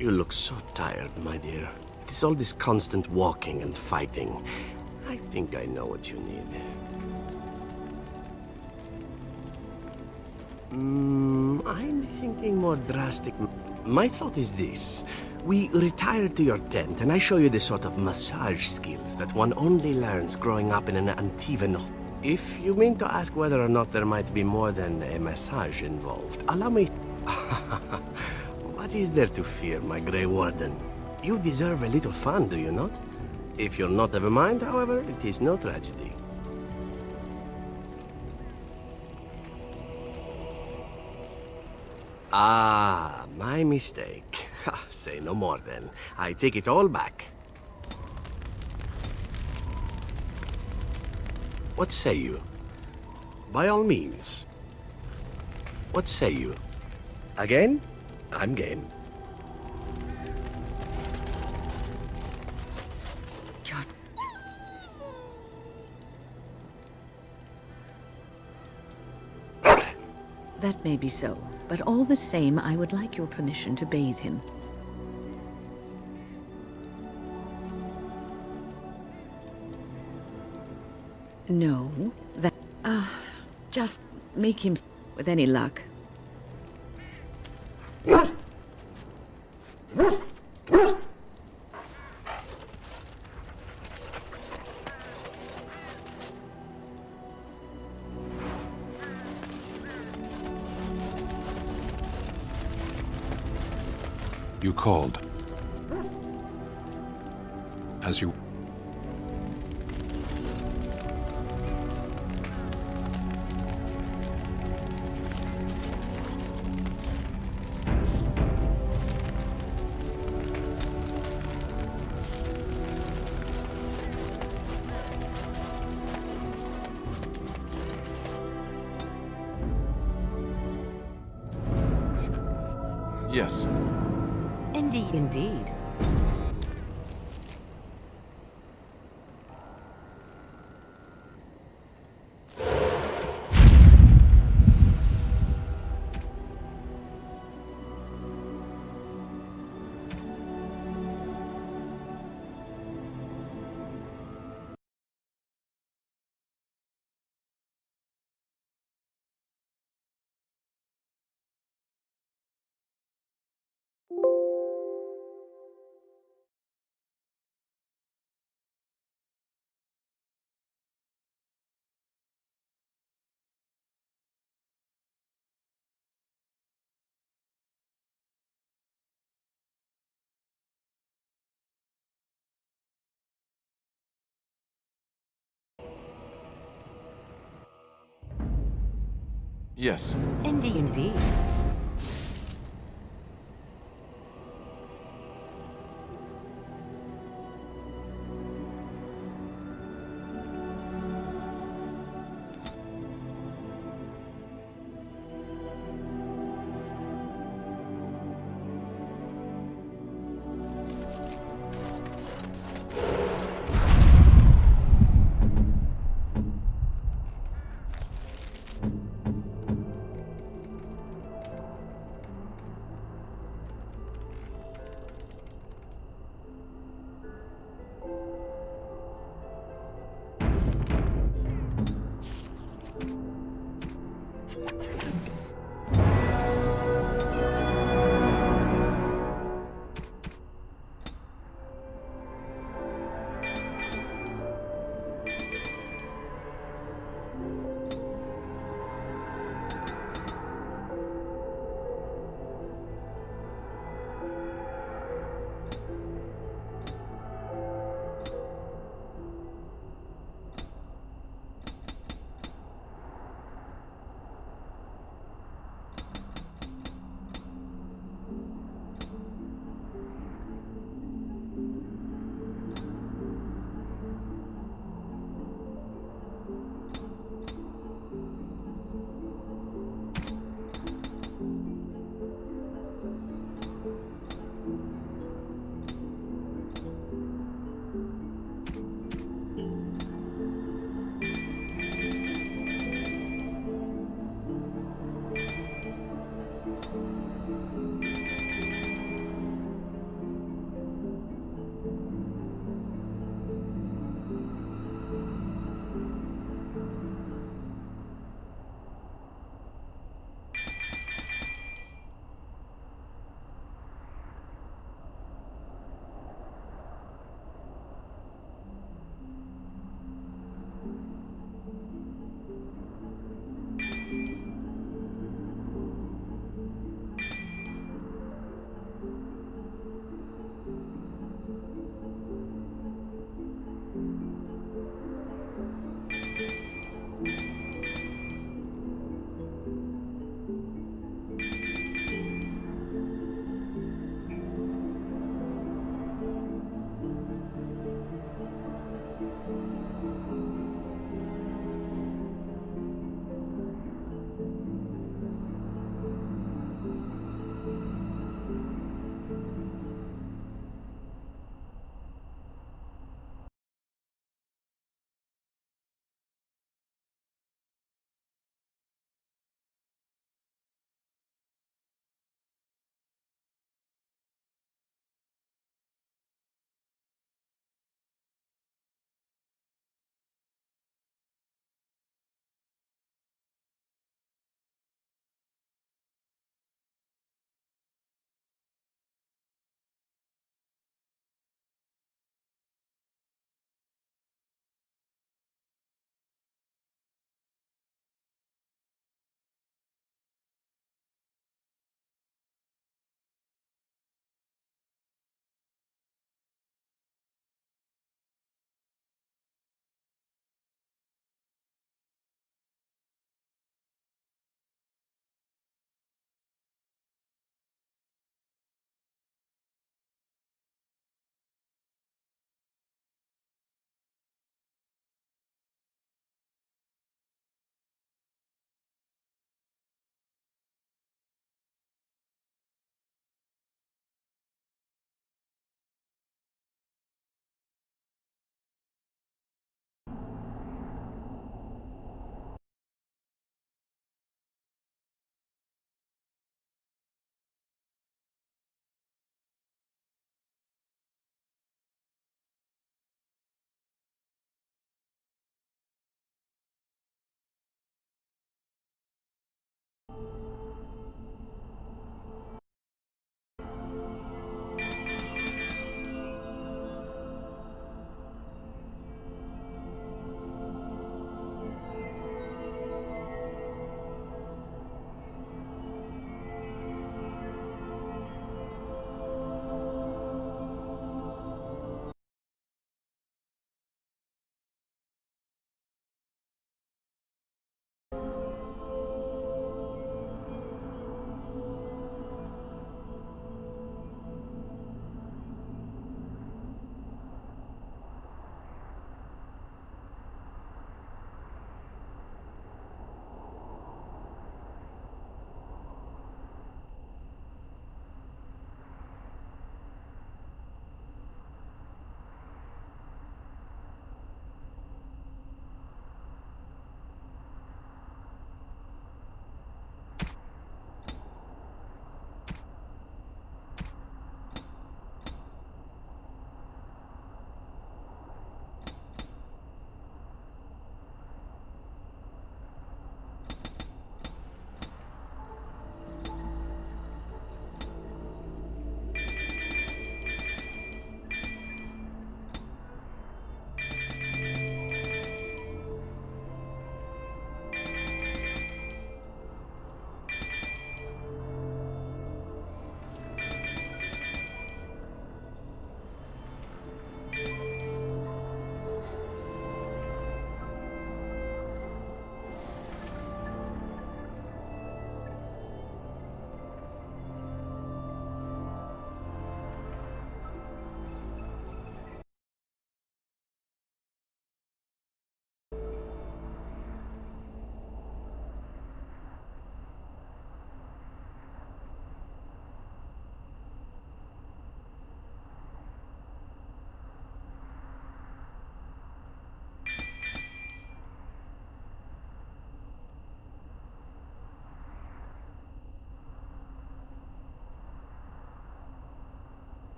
you look so tired, my dear. It is all this constant walking and fighting. I think I know what you need. I'm thinking more drastic. My thought is this. We retire to your tent, and I show you the sort of massage skills that one only learns growing up in an Antivan. If you mean to ask whether or not there might be more than a massage involved, allow me... What is there to fear, my Grey Warden? You deserve a little fun, do you not? If you're not of a mind, however, it is no tragedy. My mistake. Say no more then. I take it all back. What say you? By all means. What say you? Again? I'm game. That may be so, but all the same, I would like your permission to bathe him. No, that... just make him... with any luck. You called. As you... Yes. Indeed. Indeed. Yes. Indeed. Indeed.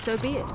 So be it.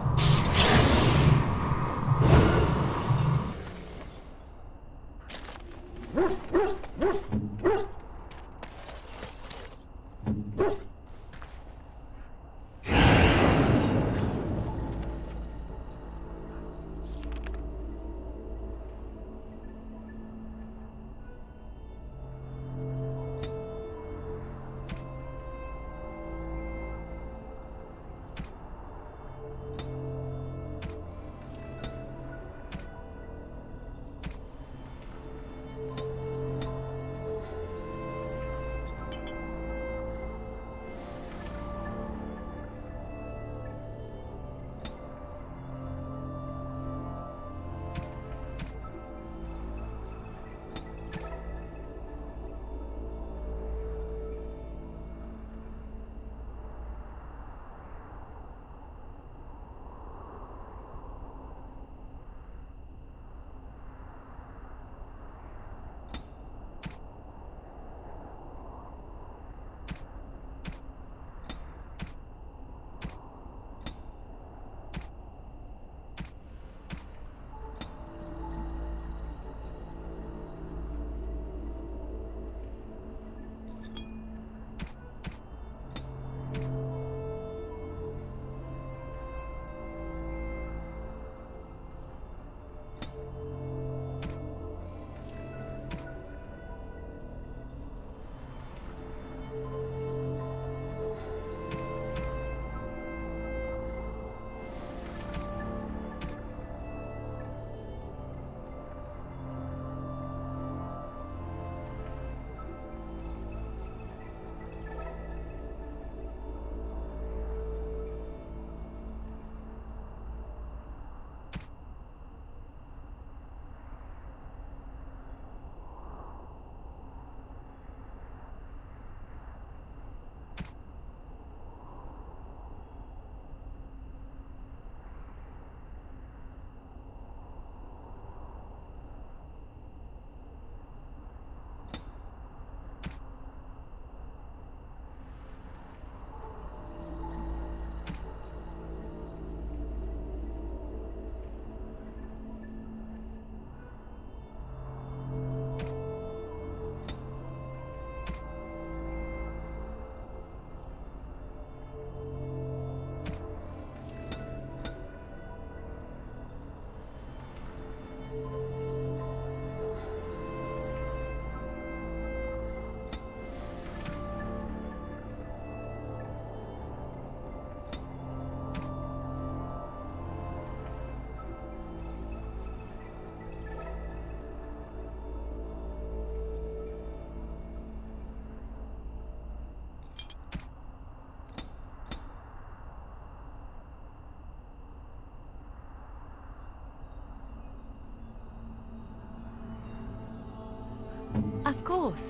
Of course.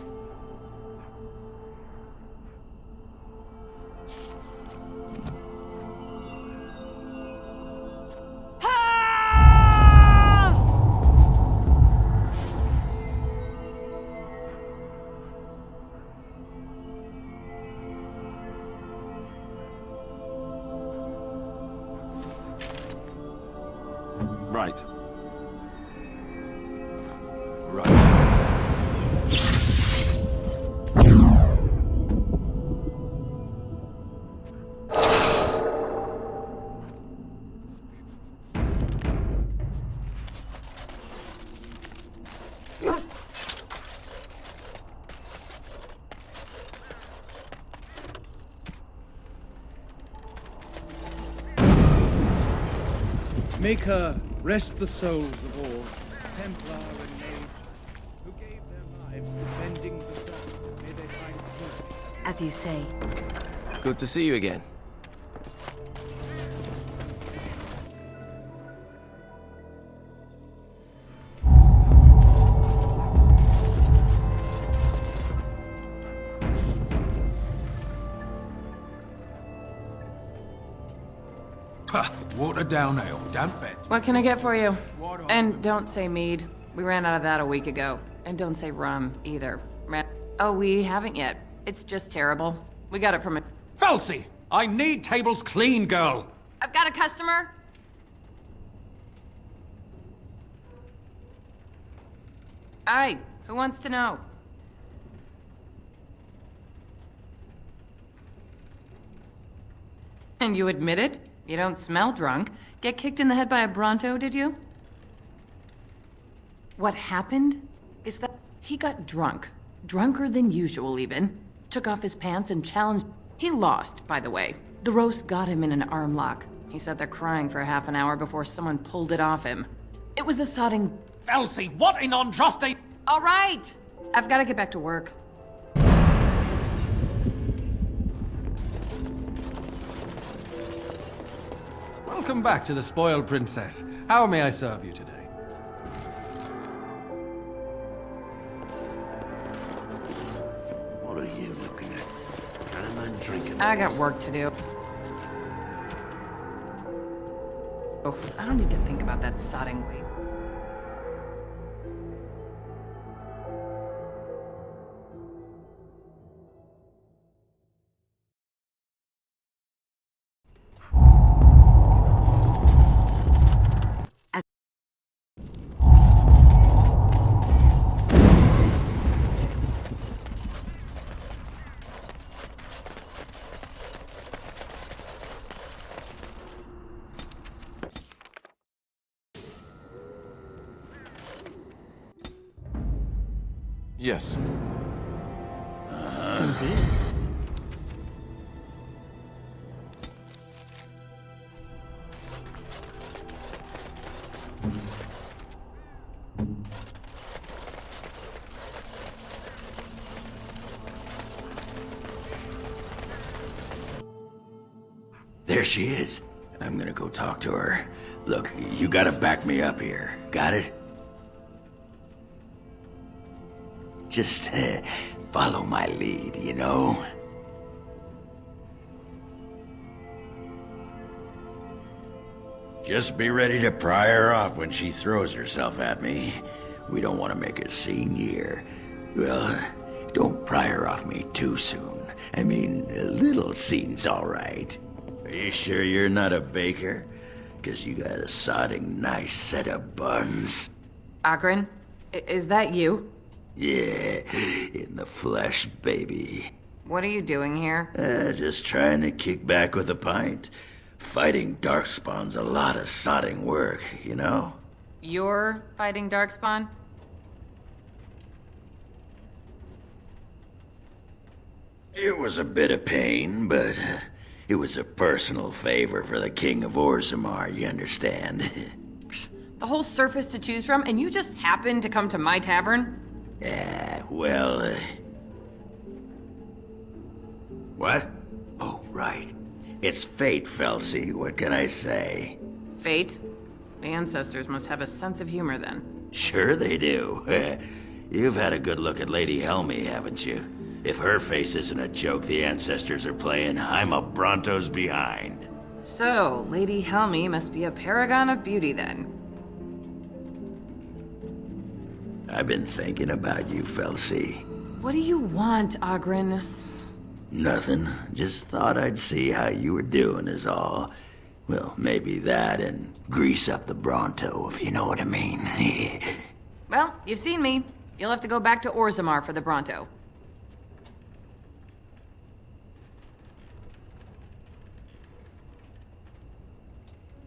Right. Make her rest the souls of all, Templar and Mage, who gave their lives defending the sun. May they find peace. As you say. Good to see you again. Water down ale, damp bed. What can I get for you? And don't say mead. We ran out of that a week ago. And don't say rum, either. Oh, we haven't yet. It's just terrible. We got it from a... Felsi! I need tables clean, girl! I've got a customer. Alright, who wants to know? And you admit it? You don't smell drunk. Get kicked in the head by a Bronto, did you? What happened is that he got drunk. Drunker than usual, even. Took off his pants and challenged. He lost, by the way. The roast got him in an arm lock. He sat there crying for half an hour before someone pulled it off him. It was a sodding... Felsi, what in Andraste? All right! I've got to get back to work. Welcome back to the Spoiled Princess. How may I serve you today? What are you looking at? What am I drinking? I got work to do. Oh, I don't need to think about that sodding weight. Yes. There she is. I'm gonna go talk to her. Look, you gotta back me up here. Got it? Just follow my lead, you know? Just be ready to pry her off when she throws herself at me. We don't want to make a scene here. Well, don't pry her off me too soon. I mean, a little scene's all right. Are you sure you're not a baker? 'Cause you got a sodding nice set of buns. Akron, is that you? Yeah, in the flesh, baby. What are you doing here? Just trying to kick back with a pint. Fighting Darkspawn's a lot of sodding work, you know? You're fighting Darkspawn? It was a bit of pain, but it was a personal favor for the King of Orzammar, you understand? The whole surface to choose from, and you just happened to come to my tavern? Well, What? Oh, right. It's fate, Felsi. What can I say? Fate? The ancestors must have a sense of humor then. Sure they do. You've had a good look at Lady Helmy, haven't you? If her face isn't a joke the ancestors are playing, I'm a Bronto's behind. So, Lady Helmy must be a paragon of beauty then. I've been thinking about you, Felsi. What do you want, Ogren? Nothing. Just thought I'd see how you were doing is all. Well, maybe that and grease up the Bronto, if you know what I mean. Well, you've seen me. You'll have to go back to Orzammar for the Bronto.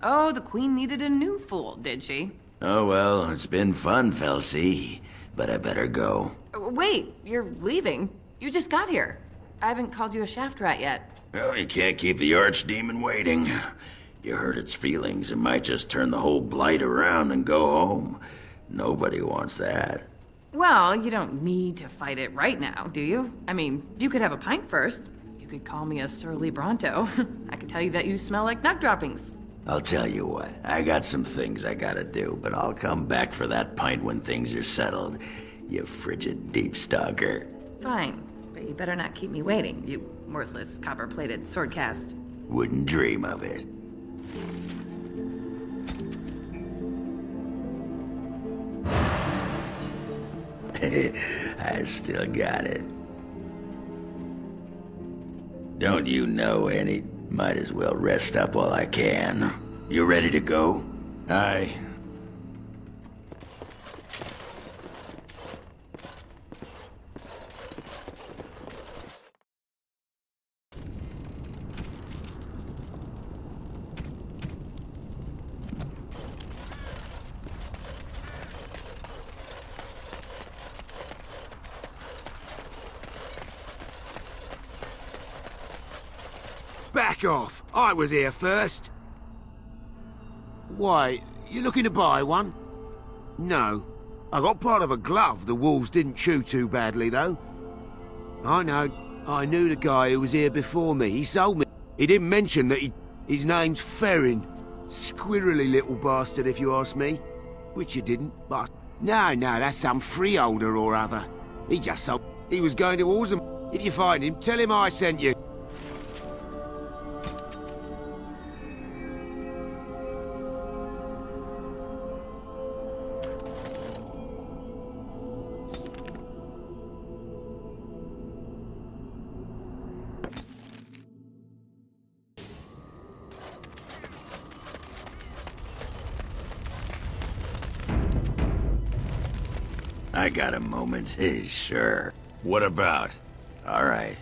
Oh, the Queen needed a new fool, did she? Oh well, it's been fun, Felsi. But I better go. Wait, you're leaving? You just got here. I haven't called you a shaft rat yet. Well, you can't keep the archdemon waiting. You hurt its feelings, it might just turn the whole blight around and go home. Nobody wants that. Well, you don't need to fight it right now, do you? I mean, you could have a pint first. You could call me a surly Bronto. I could tell you that you smell like nut droppings. I'll tell you what, I got some things I gotta do, but I'll come back for that pint when things are settled, you frigid deep stalker. Fine, but you better not keep me waiting, you worthless copper-plated swordcast. Wouldn't dream of it. I still got it. Don't you know any Might as well rest up while I can. You ready to go? Aye. Back off! I was here first. Why, you looking to buy one? No. I got part of a glove the wolves didn't chew too badly, though. I know. I knew the guy who was here before me. He sold me. He didn't mention that his name's Ferrin. Squirrely little bastard, if you ask me. Which you didn't, but... No, that's some freeholder or other. He just sold... He was going to Orzum. If you find him, tell him I sent you. I got a moment, sure. What about? All right.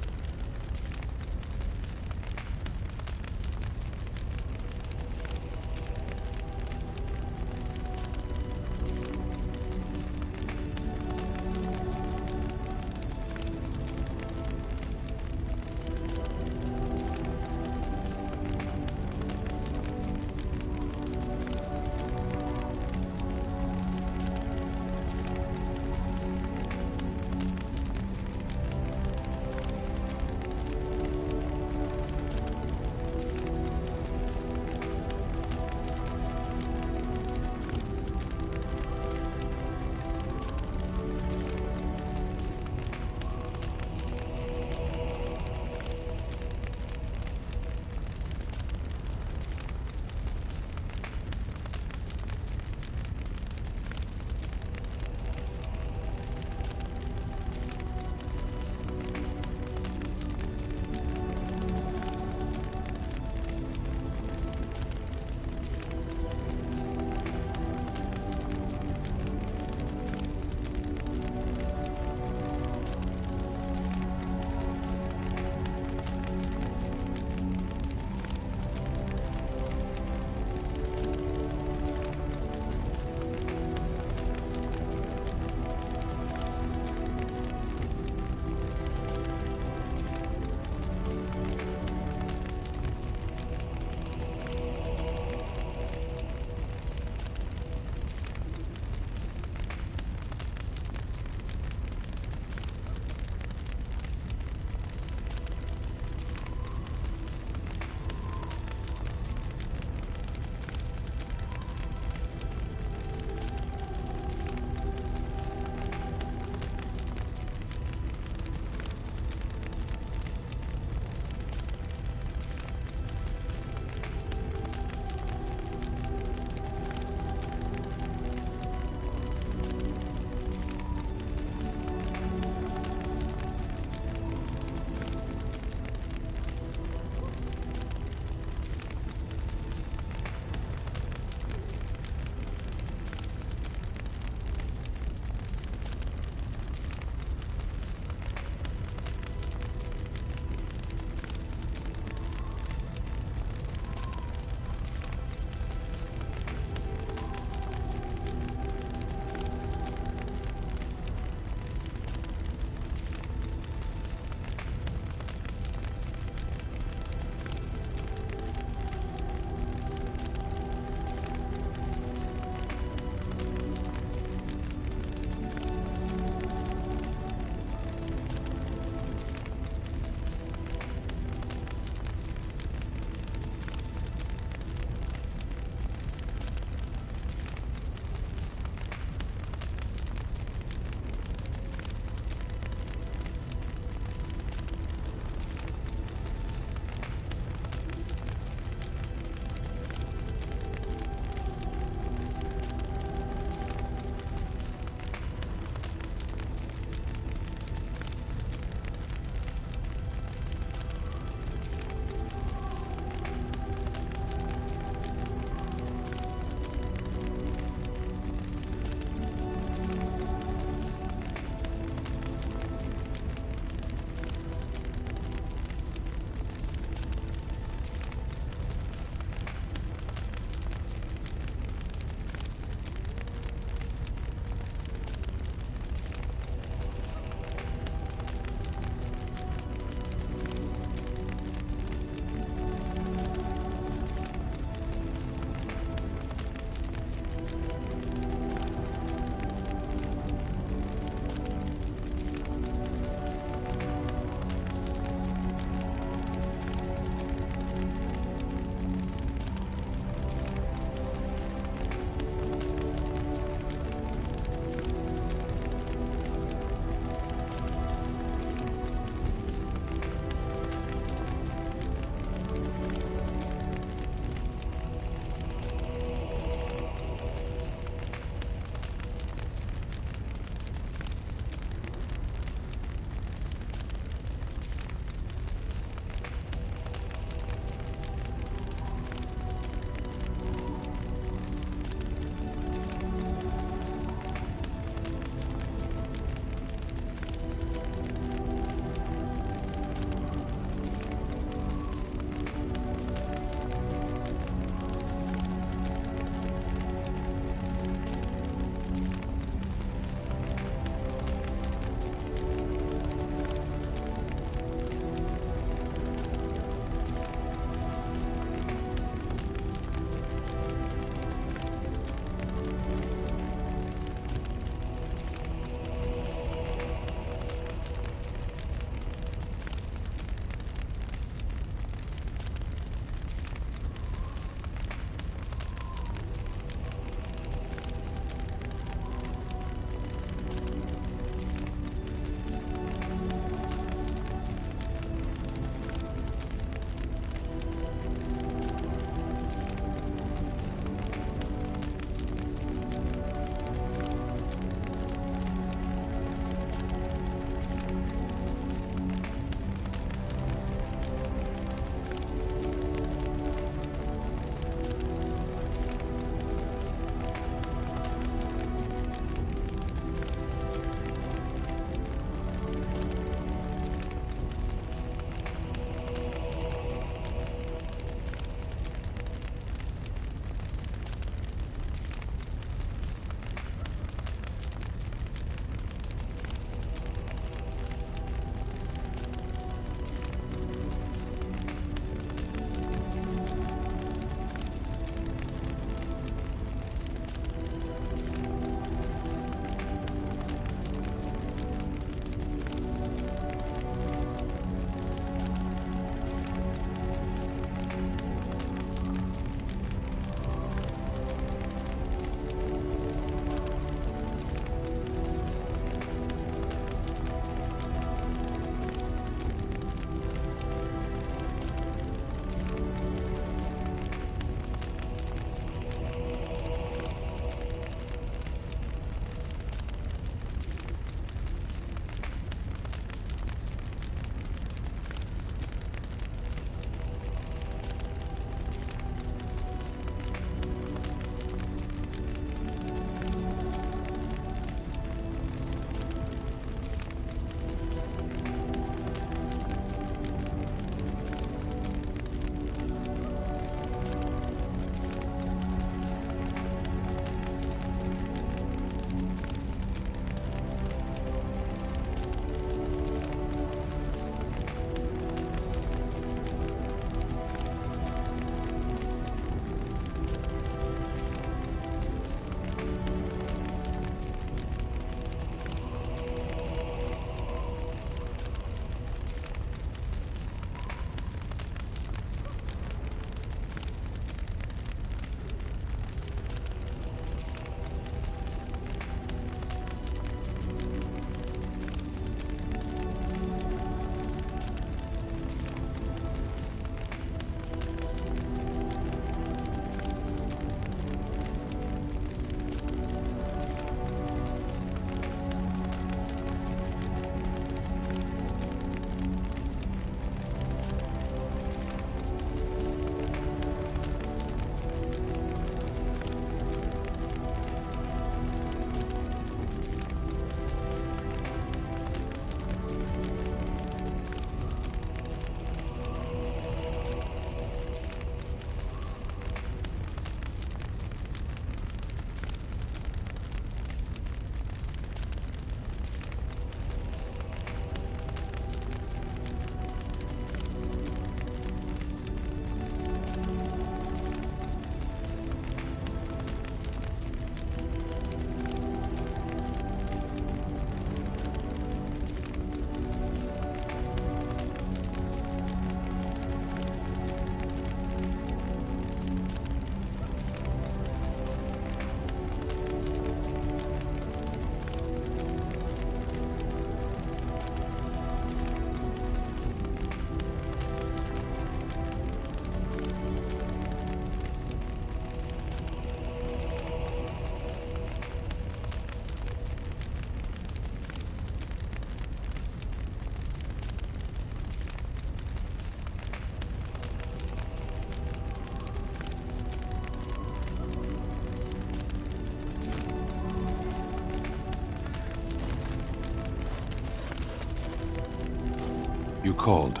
You called.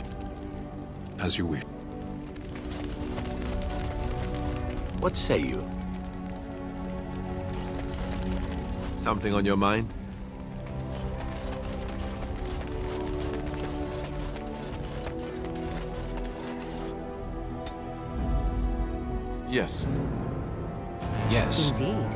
As you wish. What say you? Something on your mind? Yes. Yes. Indeed.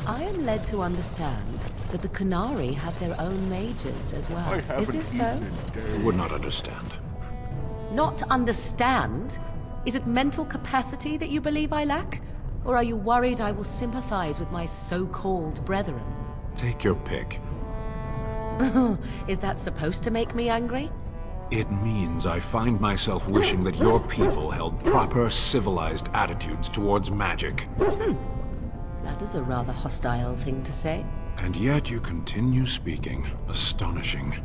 I am led to understand that the Canary have their own mages as well. Is this so? You would not understand. Not understand? Is it mental capacity that you believe I lack? Or are you worried I will sympathize with my so-called brethren? Take your pick. Is that supposed to make me angry? It means I find myself wishing that your people held proper, civilized attitudes towards magic. That is a rather hostile thing to say. And yet you continue speaking. Astonishing.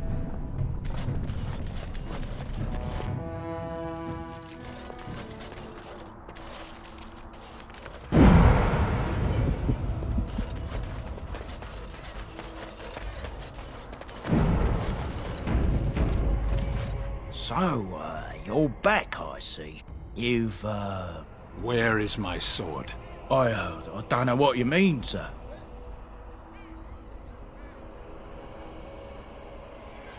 So, you're back, I see. You've, Where is my sword? I don't know what you mean, sir.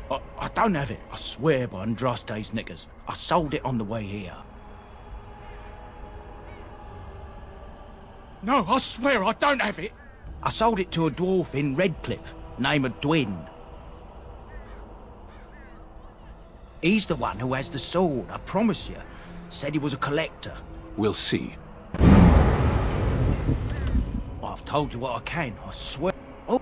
I don't have it. I swear by Andraste's knickers. I sold it on the way here. No, I swear I don't have it. I sold it to a dwarf in Redcliffe, name of Dwin. He's the one who has the sword, I promise you. Said he was a collector. We'll see. I've told you what I can, I swear. Oh!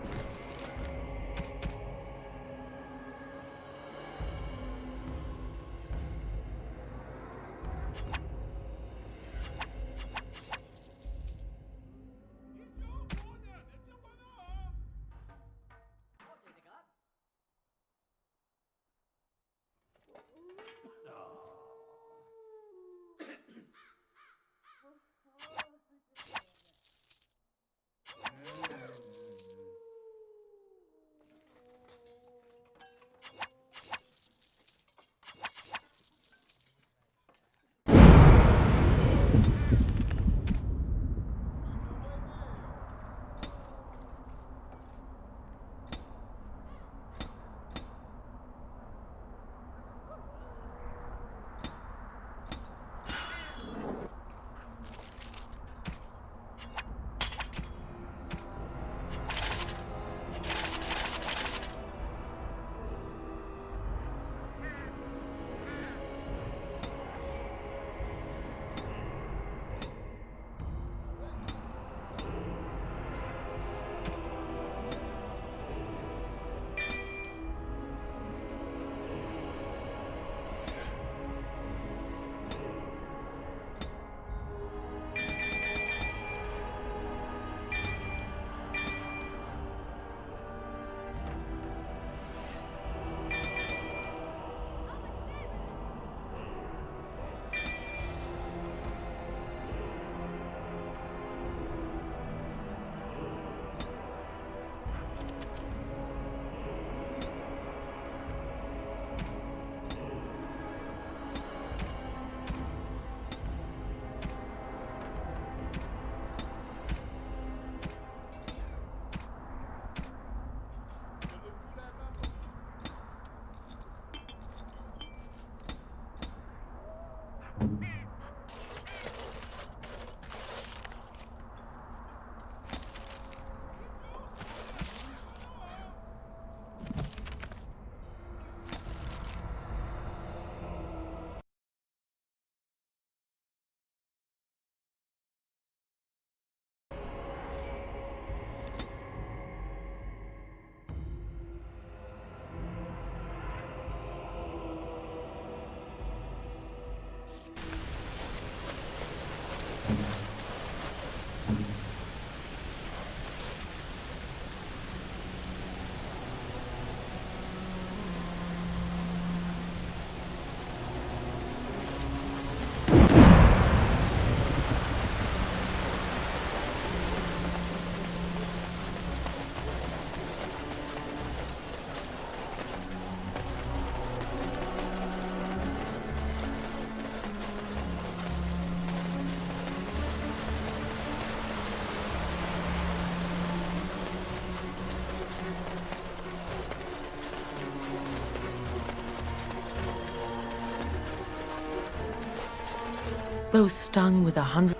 Though stung with 100...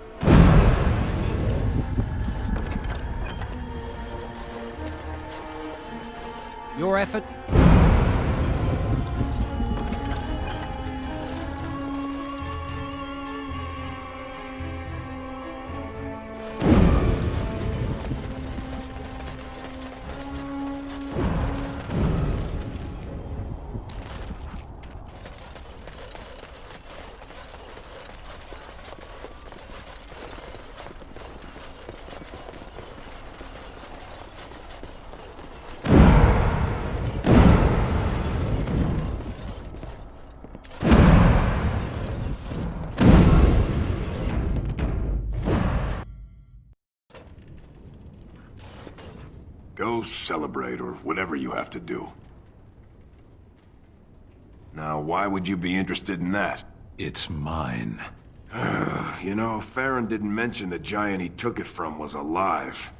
Your effort? Go celebrate, or whatever you have to do. Now, why would you be interested in that? It's mine. You know, Farron didn't mention the giant he took it from was alive.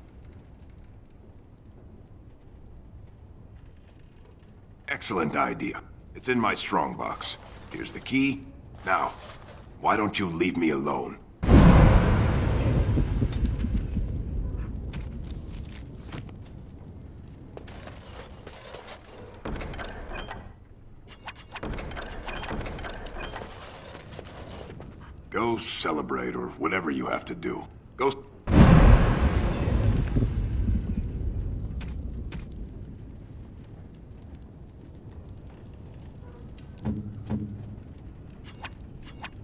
Excellent idea. It's in my strongbox. Here's the key. Now, why don't you leave me alone? Go celebrate, or whatever you have to do. Go...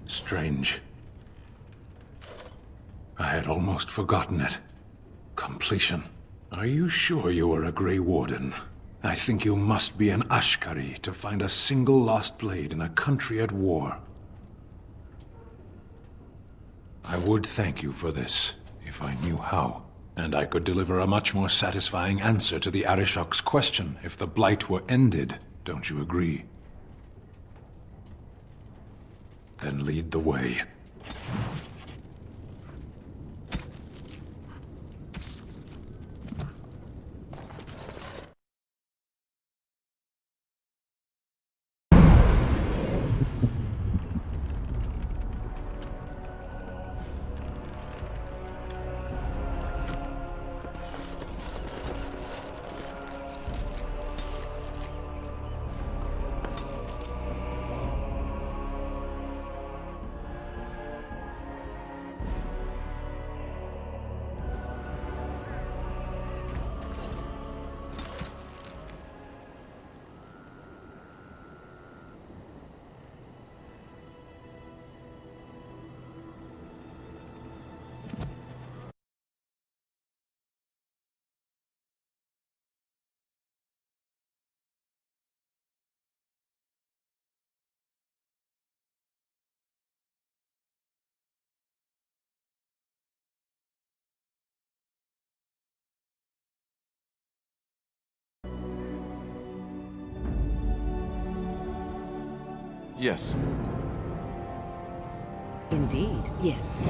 Strange. I had almost forgotten it. Completion. Are you sure you are a Grey Warden? I think you must be an Ashkari to find a single lost blade in a country at war. I would thank you for this, if I knew how. And I could deliver a much more satisfying answer to the Arishok's question if the Blight were ended. Don't you agree? Then lead the way. Yes. Indeed, yes.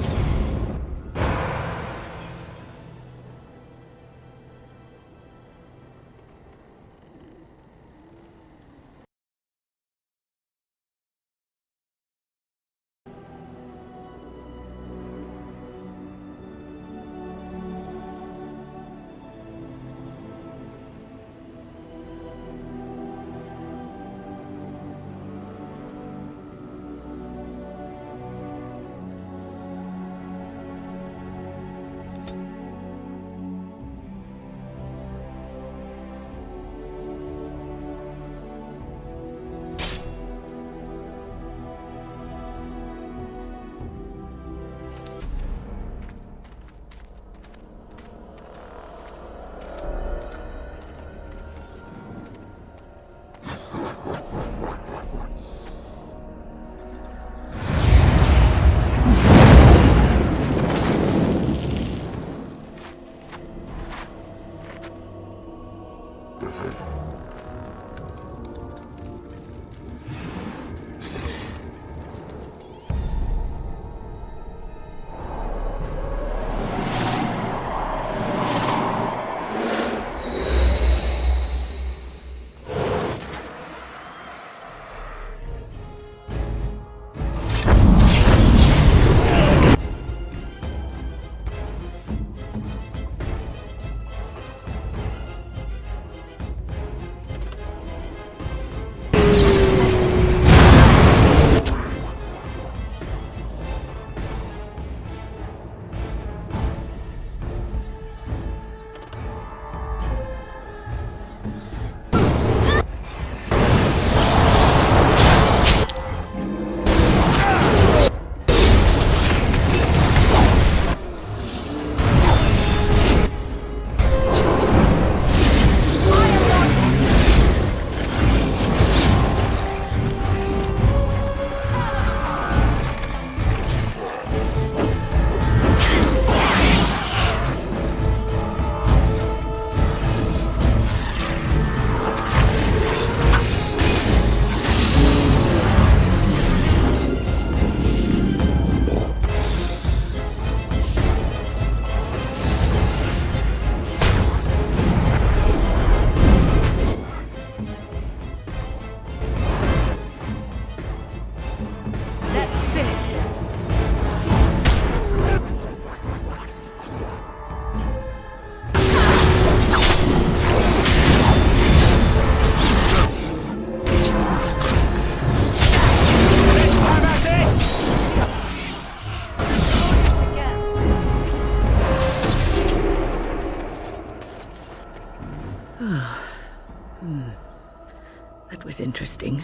interesting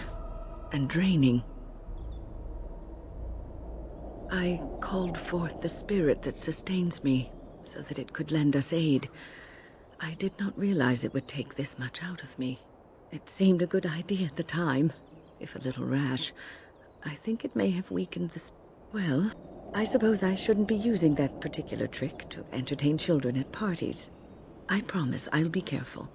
and draining. I called forth the spirit that sustains me so that it could lend us aid. I did not realize it would take this much out of me. It seemed a good idea at the time, if a little rash. I think it may have weakened the... Well, I suppose I shouldn't be using that particular trick to entertain children at parties. I promise I'll be careful.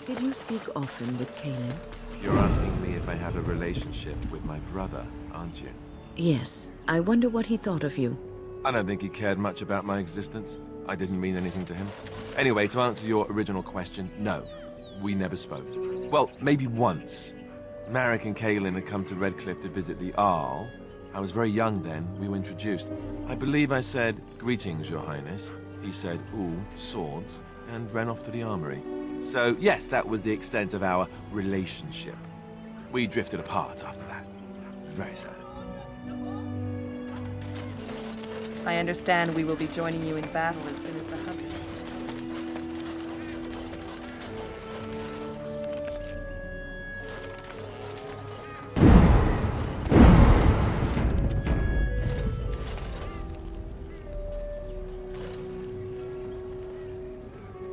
Did you speak often with Caleb? You're asking me if I have a relationship with my brother, aren't you? Yes. I wonder what he thought of you. I don't think he cared much about my existence. I didn't mean anything to him. Anyway, to answer your original question, no. We never spoke. Well, maybe once. Marek and Kaelin had come to Redcliffe to visit the Arl. I was very young then. We were introduced. I believe I said, "Greetings, Your Highness." He said, "Ooh, swords," and ran off to the armory. So, yes, that was the extent of our relationship. We drifted apart after that. Very sad. I understand we will be joining you in battle as soon as the hunt.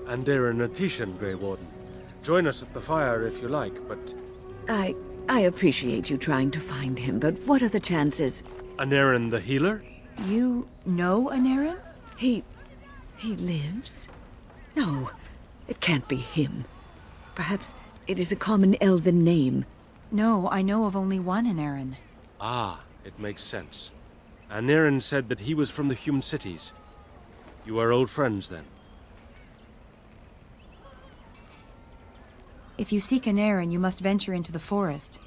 Andir and Atishan, Grey Warden. Join us at the fire if you like, but... I appreciate you trying to find him, but what are the chances? Aniran the healer? You know Aniran? He lives? No, it can't be him. Perhaps it is a common elven name. No, I know of only one Aniran. Ah, it makes sense. Aniran said that he was from the human cities. You are old friends, then? If you seek Aniran, you must venture into the forest.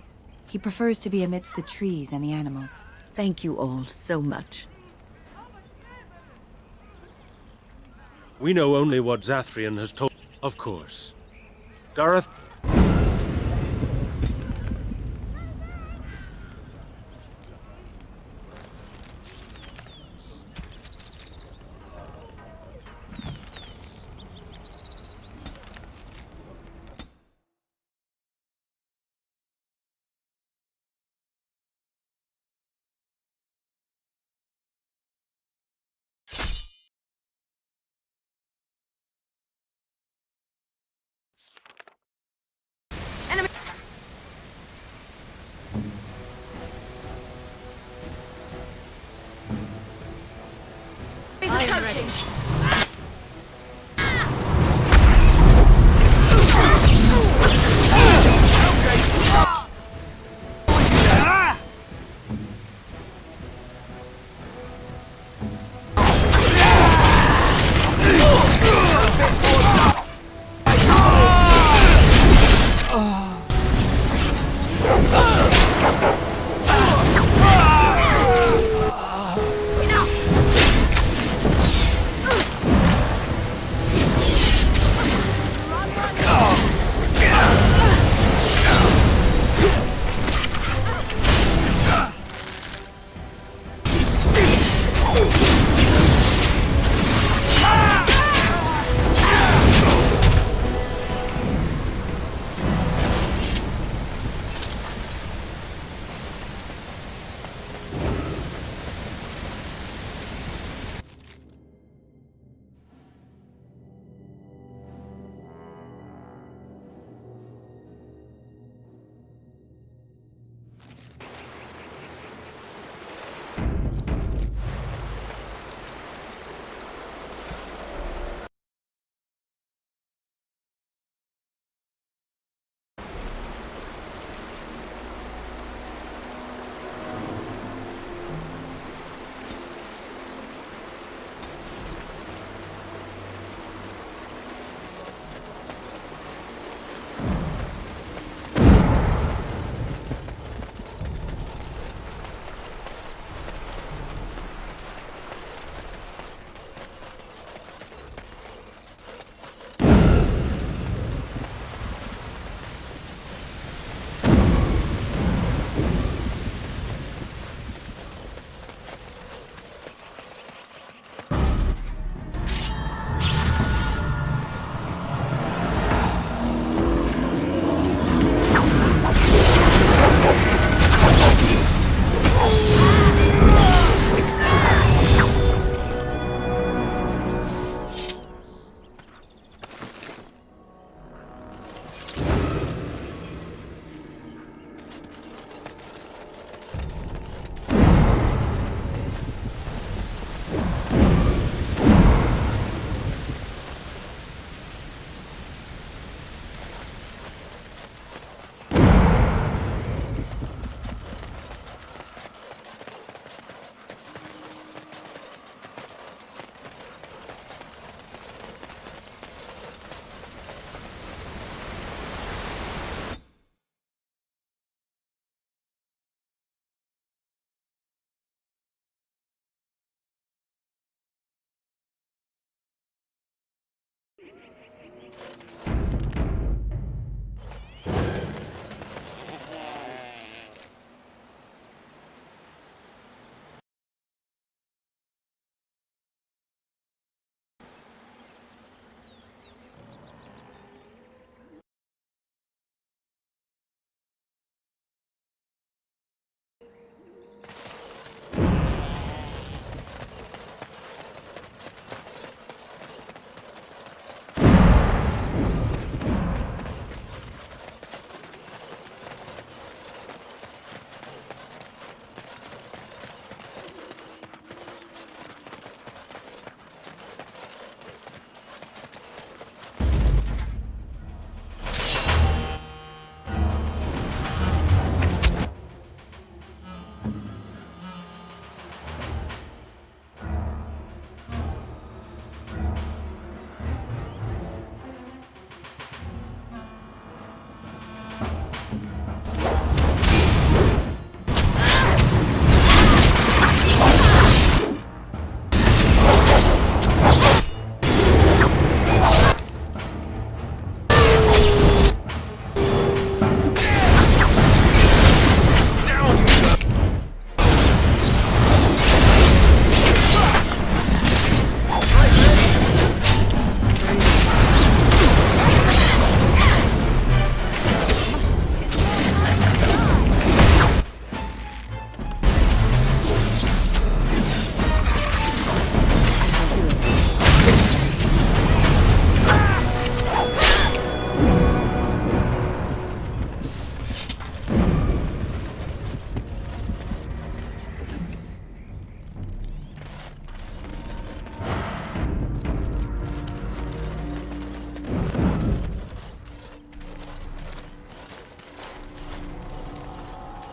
He prefers to be amidst the trees and the animals. Thank you all so much. We know only what Zathrian has told. Of course. Dareth...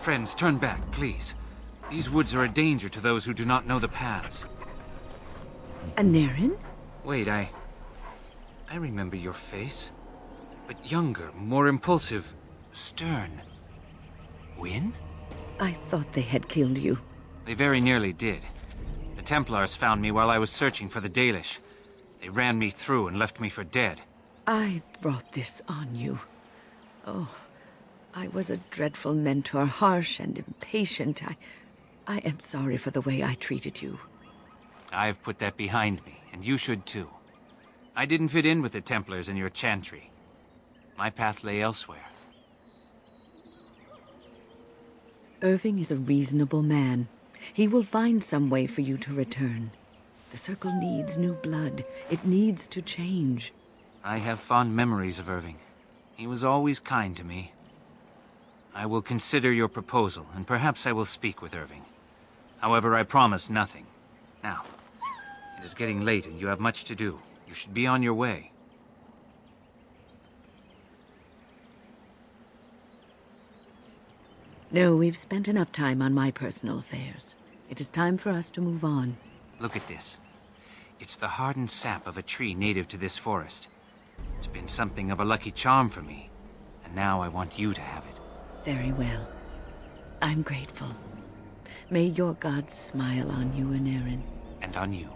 Friends, turn back, please. These woods are a danger to those who do not know the paths. Anaren? Wait, I remember your face. But younger, more impulsive, stern. Wynn? I thought they had killed you. They very nearly did. The Templars found me while I was searching for the Dalish. They ran me through and left me for dead. I brought this on you. Oh, I was a dreadful mentor, harsh and impatient. I am sorry for the way I treated you. I've put that behind me, and you should too. I didn't fit in with the Templars in your chantry. My path lay elsewhere. Irving is a reasonable man. He will find some way for you to return. The Circle needs new blood. It needs to change. I have fond memories of Irving. He was always kind to me. I will consider your proposal, and perhaps I will speak with Irving. However, I promise nothing. Now, it is getting late and you have much to do. You should be on your way. No, we've spent enough time on my personal affairs. It is time for us to move on. Look at this. It's the hardened sap of a tree native to this forest. It's been something of a lucky charm for me, and now I want you to have it. Very well. I'm grateful. May your gods smile on you, Anaren. And on you.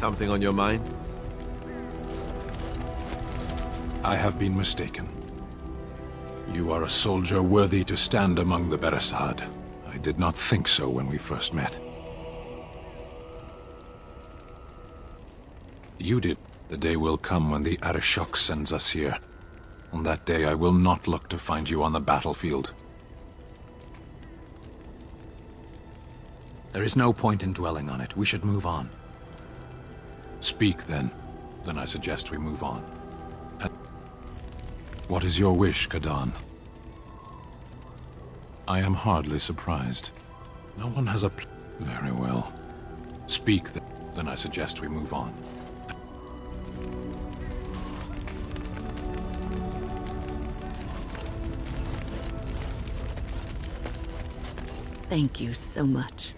Something on your mind? I have been mistaken. You are a soldier worthy to stand among the Beresad. I did not think so when we first met. You did. The day will come when the Arishok sends us here. On that day, I will not look to find you on the battlefield. There is no point in dwelling on it. We should move on. Speak, then. Then I suggest we move on. What is your wish, Kadan? I am hardly surprised. No one has a Very well. Speak, then I suggest we move on. Thank you so much.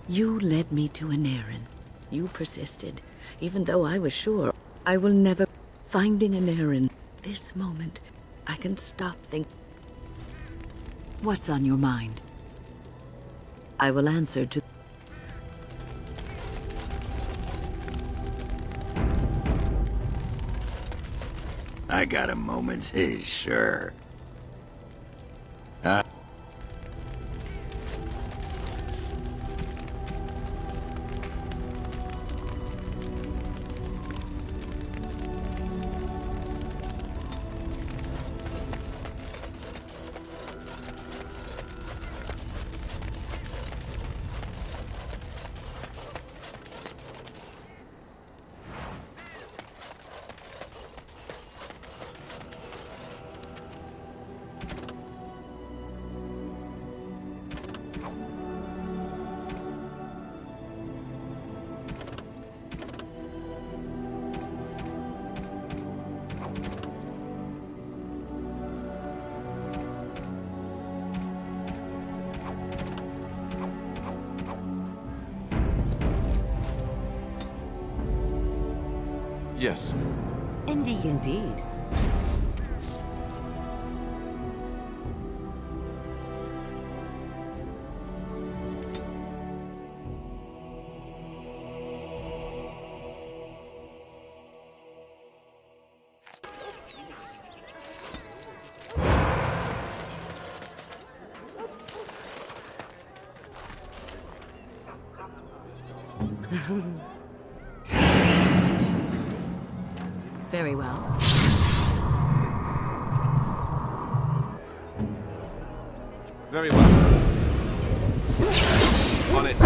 You led me to an errand. You persisted, even though I was sure I will never... Finding an errand. This moment, I can stop thinking. What's on your mind? I will answer to... I got a moment, sure. Yes. Indeed. Indeed. Very well. Very well. On it.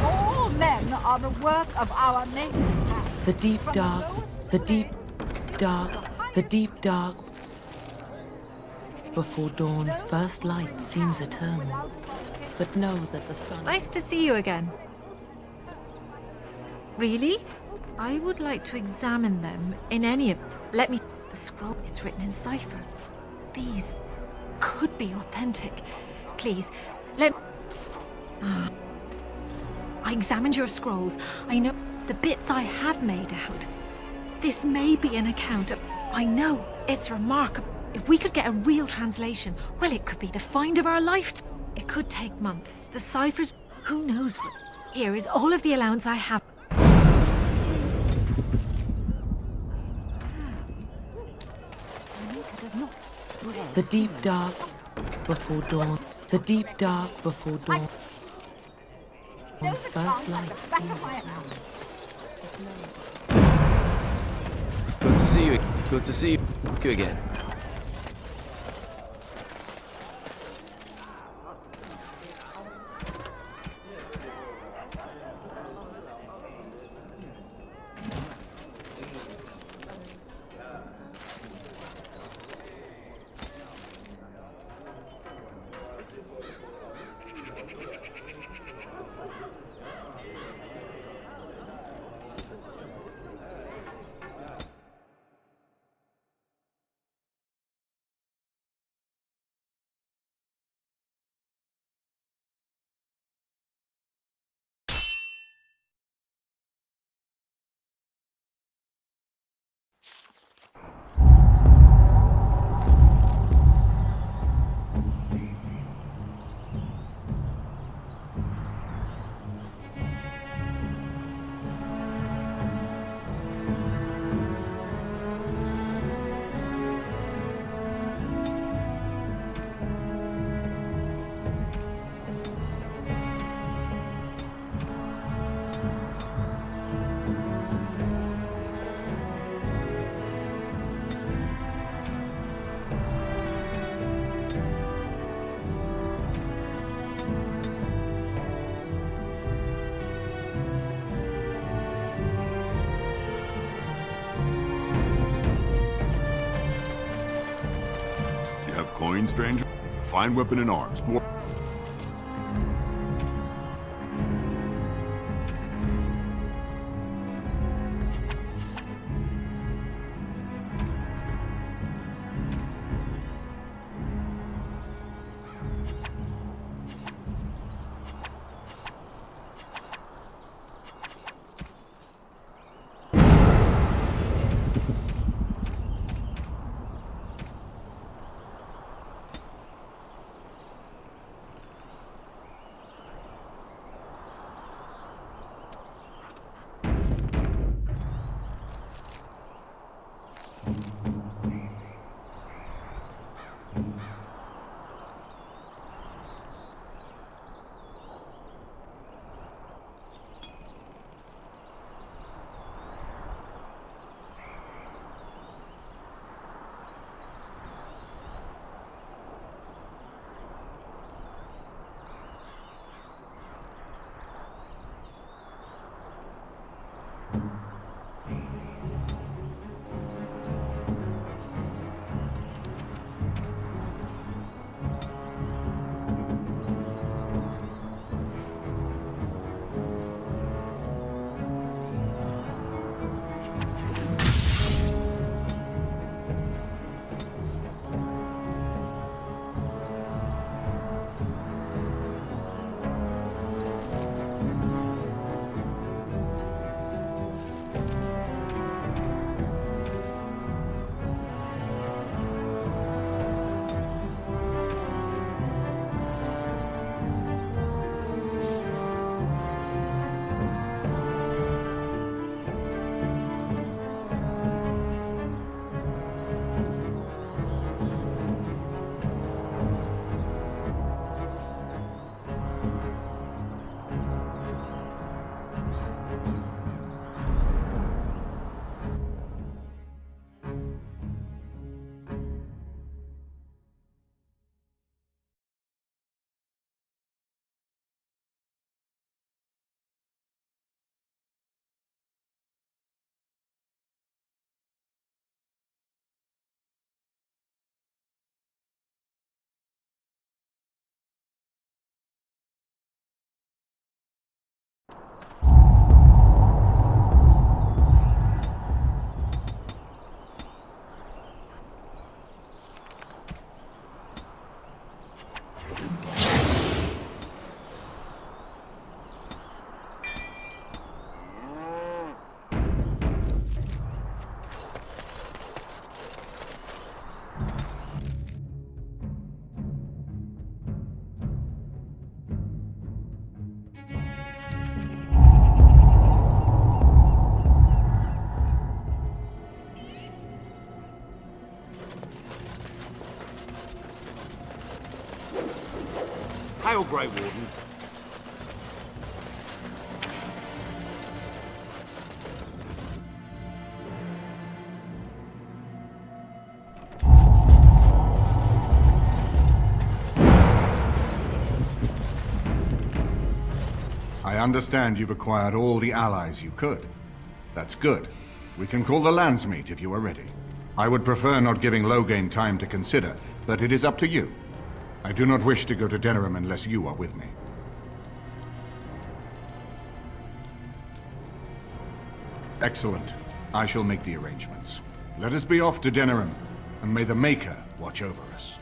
All men are the work of our native path. The deep dark, the deep dark, the deep dark. Before dawn's first light seems eternal. But know that the sun... Nice to see you again. Really? I would like to examine them in any of... Let me... The scroll, it's written in cipher. These could be authentic. Please, let... I examined your scrolls. I know the bits I have made out. This may be an account of... I know, it's remarkable. If we could get a real translation, well, it could be the find of our lifetime. It could take months. The ciphers... Who knows what's... Here is all of the allowance I have. The deep dark before dawn. The deep dark before dawn. Dawn's first light seems eternal. Good to see you. Good to see you again. Coin, stranger? Fine weapon and arms. More. Hail, Grey Warden. I understand you've acquired all the allies you could. That's good. We can call the Landsmeet if you are ready. I would prefer not giving Loghain time to consider, but it is up to you. I do not wish to go to Denerim unless you are with me. Excellent. I shall make the arrangements. Let us be off to Denerim, and may the Maker watch over us.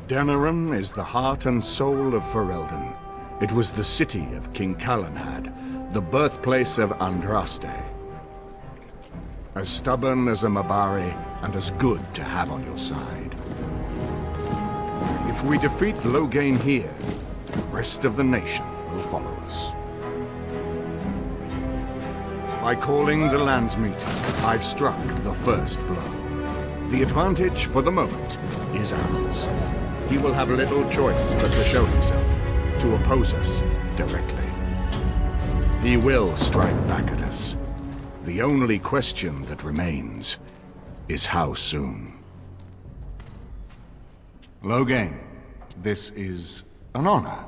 Denerim is the heart and soul of Ferelden. It was the city of King Calenhad, the birthplace of Andraste. As stubborn as a Mabari, and as good to have on your side. If we defeat Loghain here, the rest of the nation will follow us. By calling the Landsmeet, I've struck the first blow. The advantage, for the moment, is ours. He will have little choice but to show himself, to oppose us directly. He will strike back at us. The only question that remains is how soon. Loghain, this is an honor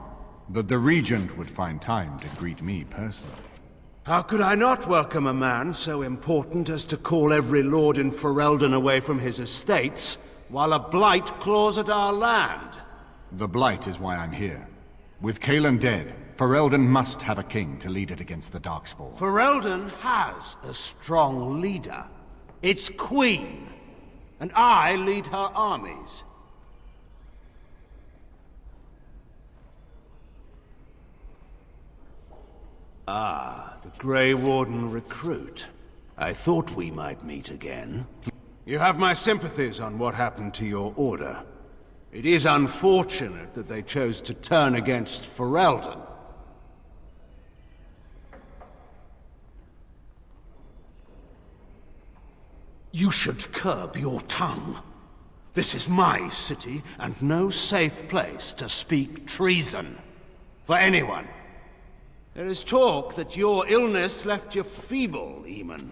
that the Regent would find time to greet me personally. How could I not welcome a man so important as to call every lord in Ferelden away from his estates, while a blight claws at our land? The blight is why I'm here. With Cailan dead, Ferelden must have a king to lead it against the Darkspawn. Ferelden has a strong leader. Its queen. And I lead her armies. Ah, the Grey Warden recruit. I thought we might meet again. You have my sympathies on what happened to your order. It is unfortunate that they chose to turn against Ferelden. You should curb your tongue. This is my city, and no safe place to speak treason. For anyone. There is talk that your illness left you feeble, Eamon.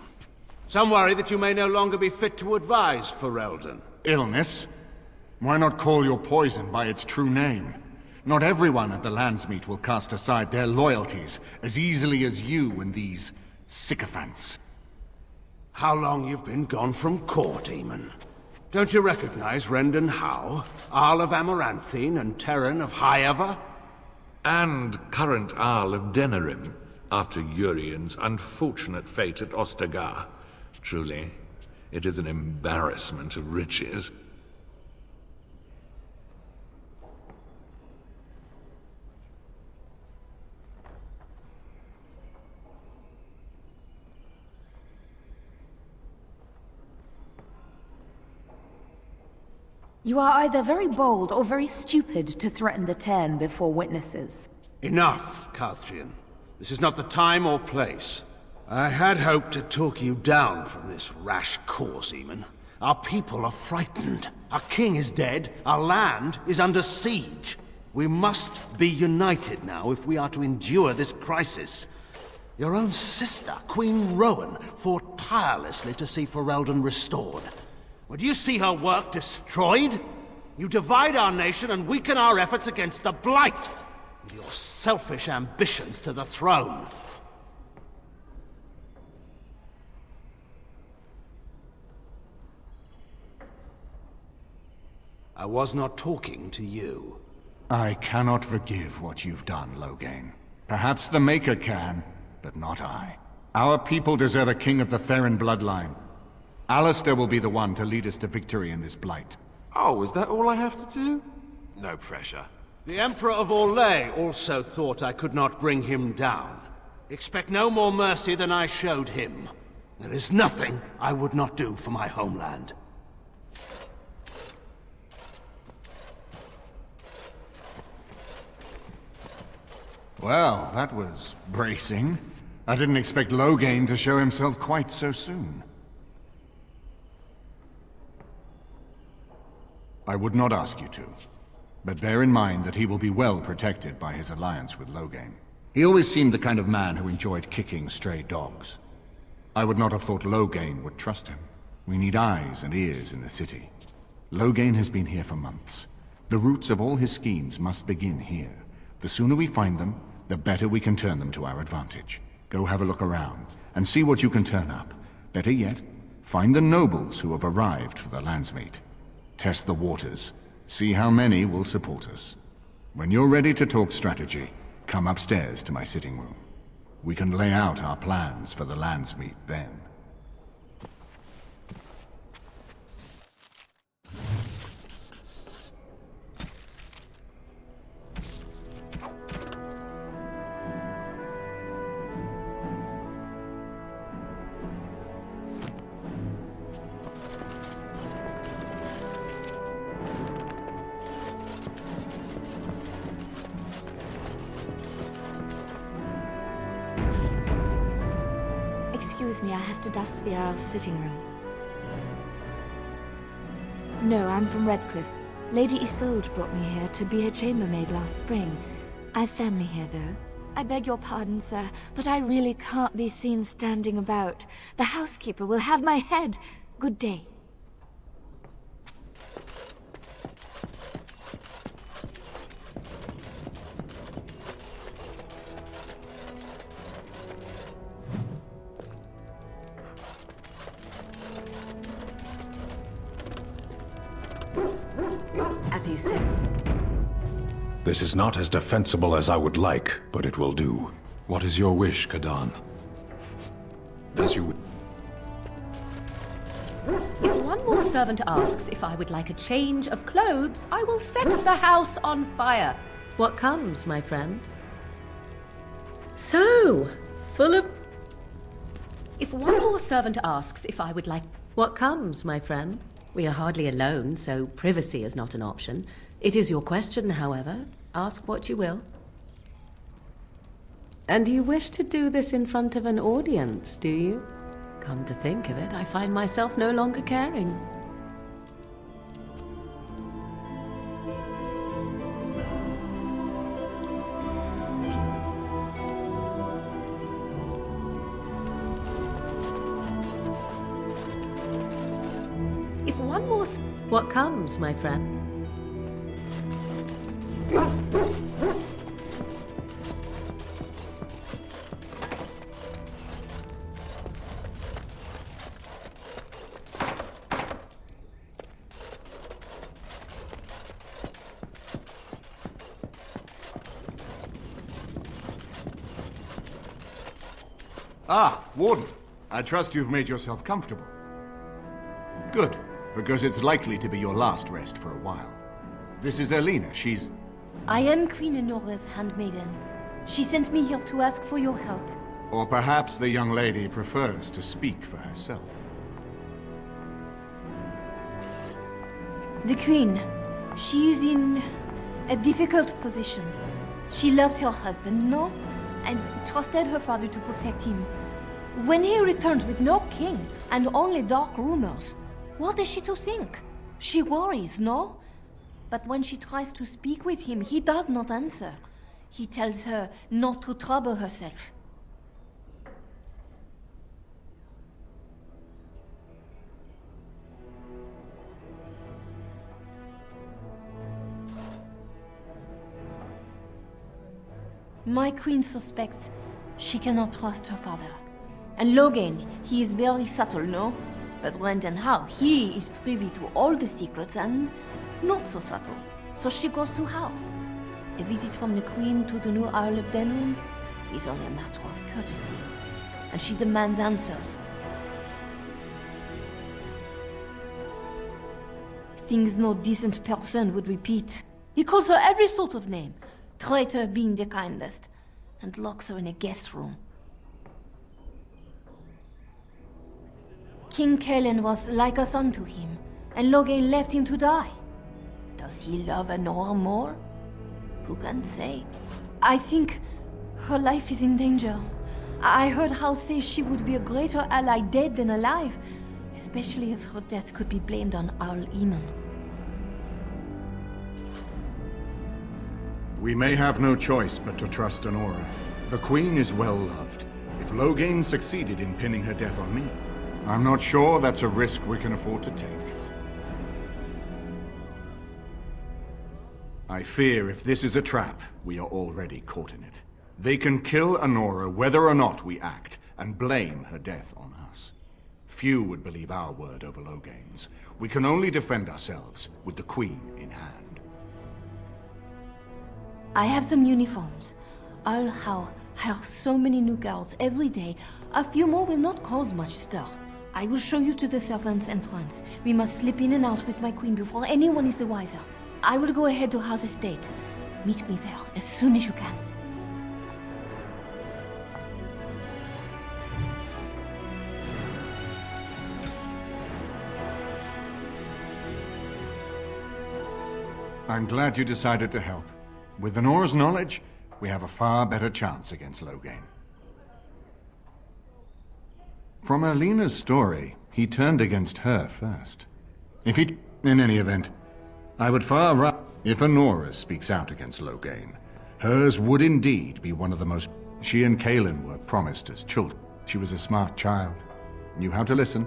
Some worry that you may no longer be fit to advise Ferelden. Illness? Why not call your poison by its true name? Not everyone at the Landsmeet will cast aside their loyalties as easily as you and these sycophants. How long you've been gone from court, Eamon? Don't you recognize Rendon Howe, Arl of Amaranthine and Terran of Highever? And current Arl of Denerim, after Urien's unfortunate fate at Ostagar. Truly, it is an embarrassment of riches. You are either very bold or very stupid to threaten the Ten before witnesses. Enough, Carthrian. This is not the time or place. I had hoped to talk you down from this rash course, Eamon. Our people are frightened. Our king is dead. Our land is under siege. We must be united now if we are to endure this crisis. Your own sister, Queen Rowan, fought tirelessly to see Ferelden restored. Would you see her work destroyed? You divide our nation and weaken our efforts against the Blight, with your selfish ambitions to the throne. I was not talking to you. I cannot forgive what you've done, Loghain. Perhaps the Maker can, but not I. Our people deserve a king of the Theron bloodline. Alistair will be the one to lead us to victory in this blight. Oh, is that all I have to do? No pressure. The Emperor of Orlais also thought I could not bring him down. Expect no more mercy than I showed him. There is nothing I would not do for my homeland. Well, that was bracing. I didn't expect Loghain to show himself quite so soon. I would not ask you to, but bear in mind that he will be well protected by his alliance with Loghain. He always seemed the kind of man who enjoyed kicking stray dogs. I would not have thought Loghain would trust him. We need eyes and ears in the city. Loghain has been here for months. The roots of all his schemes must begin here. The sooner we find them, the better we can turn them to our advantage. Go have a look around, and see what you can turn up. Better yet, find the nobles who have arrived for the Landsmeet. Test the waters. See how many will support us. When you're ready to talk strategy, come upstairs to my sitting room. We can lay out our plans for the Landsmeet then. Excuse me, I have to dust the Earl's sitting room. No, I'm from Redcliffe. Lady Isolde brought me here to be her chambermaid last spring. I've family here, though. I beg your pardon, sir, but I really can't be seen standing about. The housekeeper will have my head. Good day. As you said. This is not as defensible as I would like, but it will do. What is your wish, Kadan? As you... If one more servant asks if I would like a change of clothes, I will set the house on fire. What comes, my friend? So, full of... If one more servant asks if I would like... What comes, my friend? We are hardly alone, so privacy is not an option. It is your question, however. Ask what you will. And you wish to do this in front of an audience, do you? Come to think of it, I find myself no longer caring. If one more... What comes, my friend? Ah, Warden. I trust you've made yourself comfortable. Good, because it's likely to be your last rest for a while. This is Elena. She's... I am Queen Honora's handmaiden. She sent me here to ask for your help. Or perhaps the young lady prefers to speak for herself. The Queen. She is in a difficult position. She loved her husband, no? And trusted her father to protect him. When he returns with no king and only dark rumors, what is she to think? She worries, no? But when she tries to speak with him, he does not answer. He tells her not to trouble herself. My queen suspects she cannot trust her father. And Loghain, he is very subtle, no? But when and how, he is privy to all the secrets and not so subtle. So she goes to how? A visit from the queen to the new Earl of Denham is only a matter of courtesy. And she demands answers. Things no decent person would repeat. He calls her every sort of name, traitor being the kindest, and locks her in a guest room. King Kalen was like a son to him, and Logain left him to die. Does he love Anora more? Who can say? I think her life is in danger. I heard Hal say she would be a greater ally dead than alive, especially if her death could be blamed on Arl Eamon. We may have no choice but to trust Anora. The Queen is well loved. If Logain succeeded in pinning her death on me, I'm not sure that's a risk we can afford to take. I fear if this is a trap, we are already caught in it. They can kill Anora whether or not we act, and blame her death on us. Few would believe our word over Logain's. We can only defend ourselves with the Queen in hand. I have some uniforms. I'll hire so many new guards every day. A few more will not cause much stir. I will show you to the servants' entrance. We must slip in and out with my queen before anyone is the wiser. I will go ahead to House Estate. Meet me there as soon as you can. I'm glad you decided to help. With Anora's knowledge, we have a far better chance against Logain. From Erlena's story, he turned against her first. In any event, I would far rather, if Anora speaks out against Logain, hers would indeed be one of the most... She and Kalen were promised as children. She was a smart child, knew how to listen,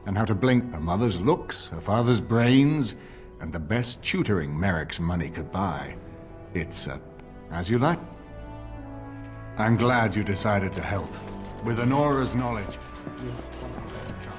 and how to blink. Her mother's looks, her father's brains, and the best tutoring Merrick's money could buy. It's, as you like. I'm glad you decided to help. With Anora's knowledge, you'll have a better chance.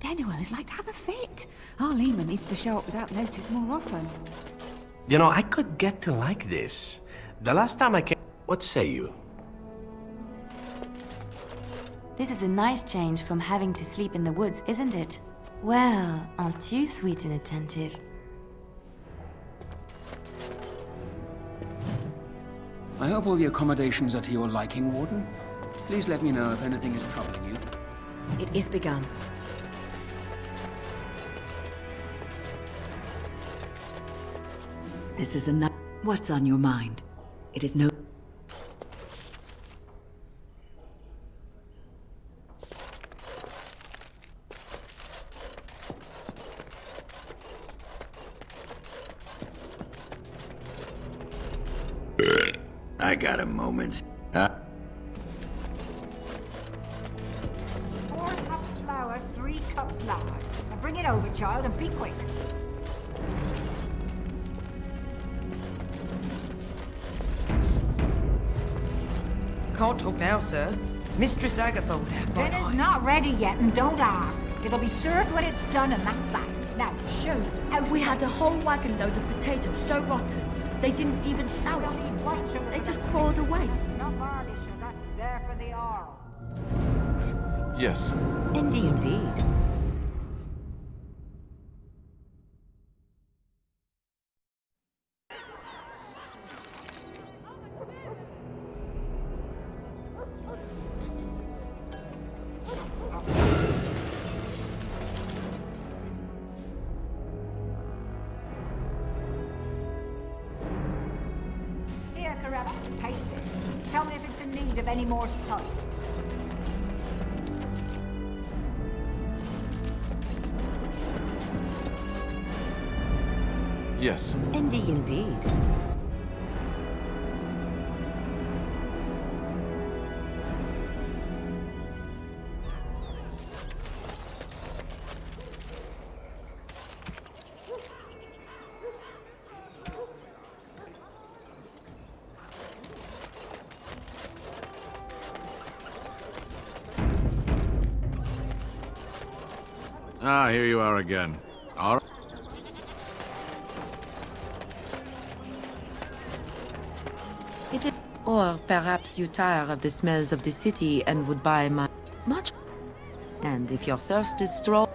Anyone is like to have a fit. Arl Eamon needs to show up without notice more often. You know, I could get to like this. The last time I came... What say you? This is a nice change from having to sleep in the woods, isn't it? Well, aren't you sweet and attentive? I hope all the accommodations are to your liking, Warden. Please let me know if anything is troubling you. It is begun. This is enough. What's on your mind? It is no... I got a moment. 4 cups flour, 3 cups lard. Now bring it over, child, and be quick. Can't talk now, sir. Mistress Agatha would have my Dinner's eye. not ready yet, and don't ask. It'll be served when it's done, and that's that. Now, show me. Out We had a whole wagon load of potatoes so rotten, they didn't even sour. They just crawled away. Not barley sugar. There for the Arl. Yes. Indeed. Here, Corella, taste this. Tell me if it's in need of any more spice. Yes. Indeed. Ah, here you are again. All right. Or perhaps you tire of the smells of the city and would buy much. And if your thirst is strong,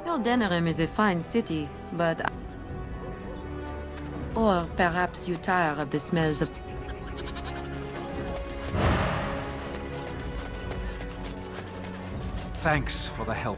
your Denerim is a fine city, but... Or perhaps you tire of the smells of... Thanks for the help.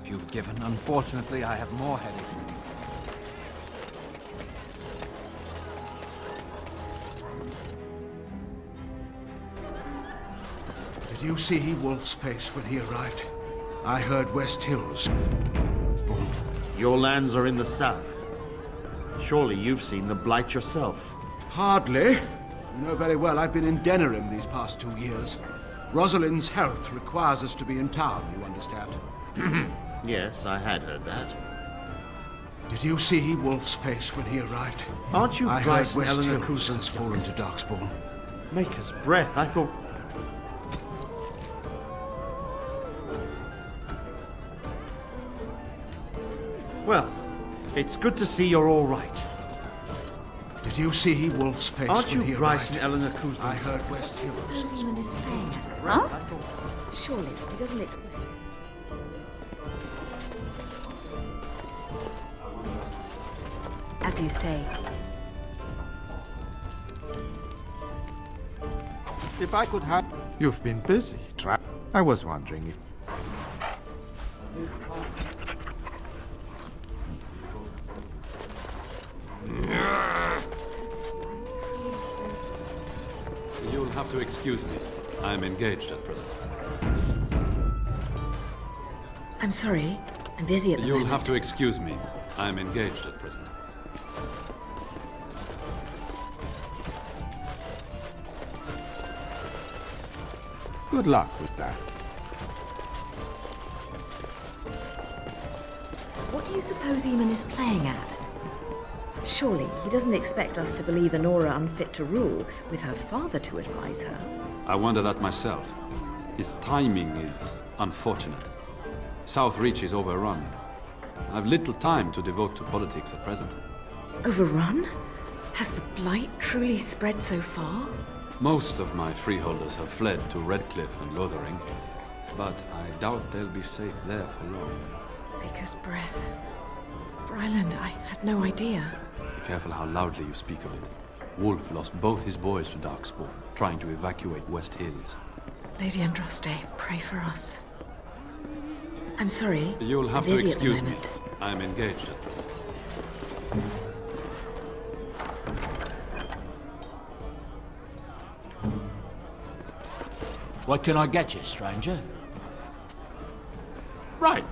You've given. Unfortunately, I have more headaches. Did you see Wolf's face when he arrived? I heard West Hills. Your lands are in the south. Surely you've seen the Blight yourself. Hardly. You know very well I've been in Denerim these past 2 years. Rosalind's health requires us to be in town, you understand. Yes, I had heard that. Did you see Wolf's face when he arrived? Aren't you I heard Bryce and West Eleanor Hills Cruzen's has fallen to Darkspawn. Maker's breath, I thought... Well, it's good to see you're all right. Did you see Wolf's face Aren't when you he Bryce arrived? and Eleanor Cruzen? I heard West Hills. Huh? Surely he doesn't expect... As you say. If I could have... You've been busy, I was wondering if... You'll have to excuse me. I'm engaged at present. I'm sorry. I'm busy at the You'll moment. have to excuse me. I'm engaged at present. Good luck with that. What do you suppose Eamon is playing at? Surely he doesn't expect us to believe Anora unfit to rule, with her father to advise her. I wonder that myself. His timing is unfortunate. South Reach is overrun. I've little time to devote to politics at present. Overrun? Has the Blight truly spread so far? Most of my freeholders have fled to Redcliffe and Lothering, but I doubt they'll be safe there for long. Maker's breath. Ryland, I had no idea. Be careful how loudly you speak of it. Wolf lost both his boys to Darkspawn, trying to evacuate West Hills. Lady Andraste, pray for us. I'm sorry. You'll have I'm to busy excuse at the me. moment. I'm engaged at present. What can I get you, stranger? Right.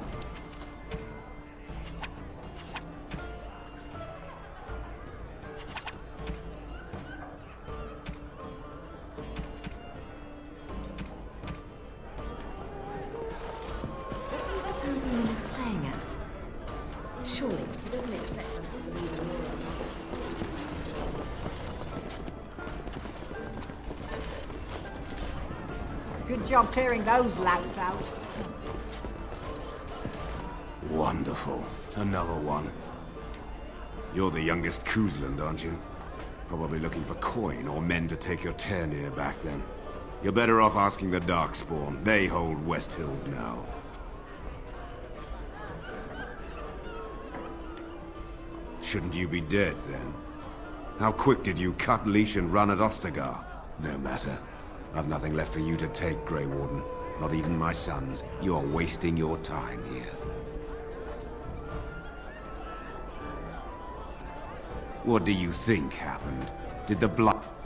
What do you suppose Eamon is playing at? Surely he doesn't expect us to believe in Anora. Good job clearing those louts out. Wonderful. Another one. You're the youngest Kuzland, aren't you? Probably looking for coin or men to take your Ternir back then. You're better off asking the Darkspawn. They hold West Hills now. Shouldn't you be dead, then? How quick did you cut leash and run at Ostagar? No matter. I've nothing left for you to take, Grey Warden. Not even my sons. You're wasting your time here. What do you think happened? Did the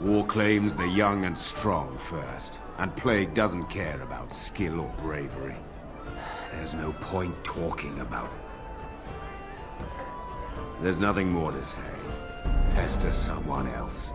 War claims the young and strong first, and Plague doesn't care about skill or bravery. There's no point talking about it. There's nothing more to say. Pester someone else.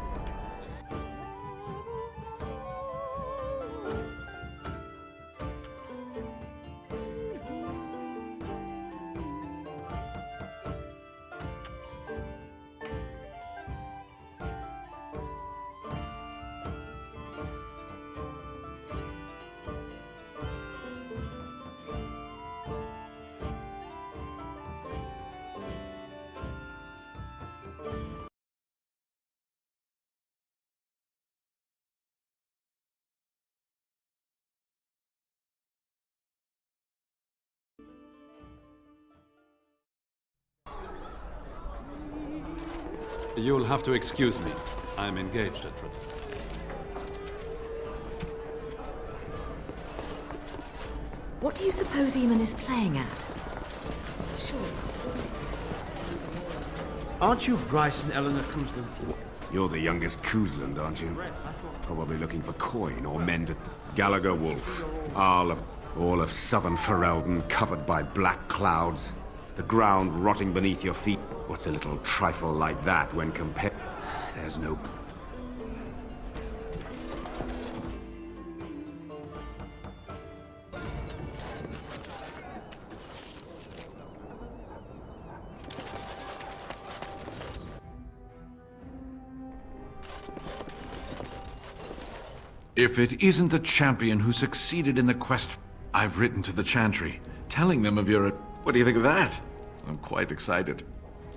You'll have to excuse me. I'm engaged at present. What do you suppose Eamon is playing at? Aren't you Bryce and Eleanor Cousland's? You're the youngest Cousland, aren't you? Probably looking for coin or men to... Gallagher Wolf. All of southern Ferelden covered by black clouds. The ground rotting beneath your feet. What's a little trifle like that when compared... There's no... If it isn't the champion who succeeded in the quest, I've written to the Chantry, telling them of your... What do you think of that? I'm quite excited.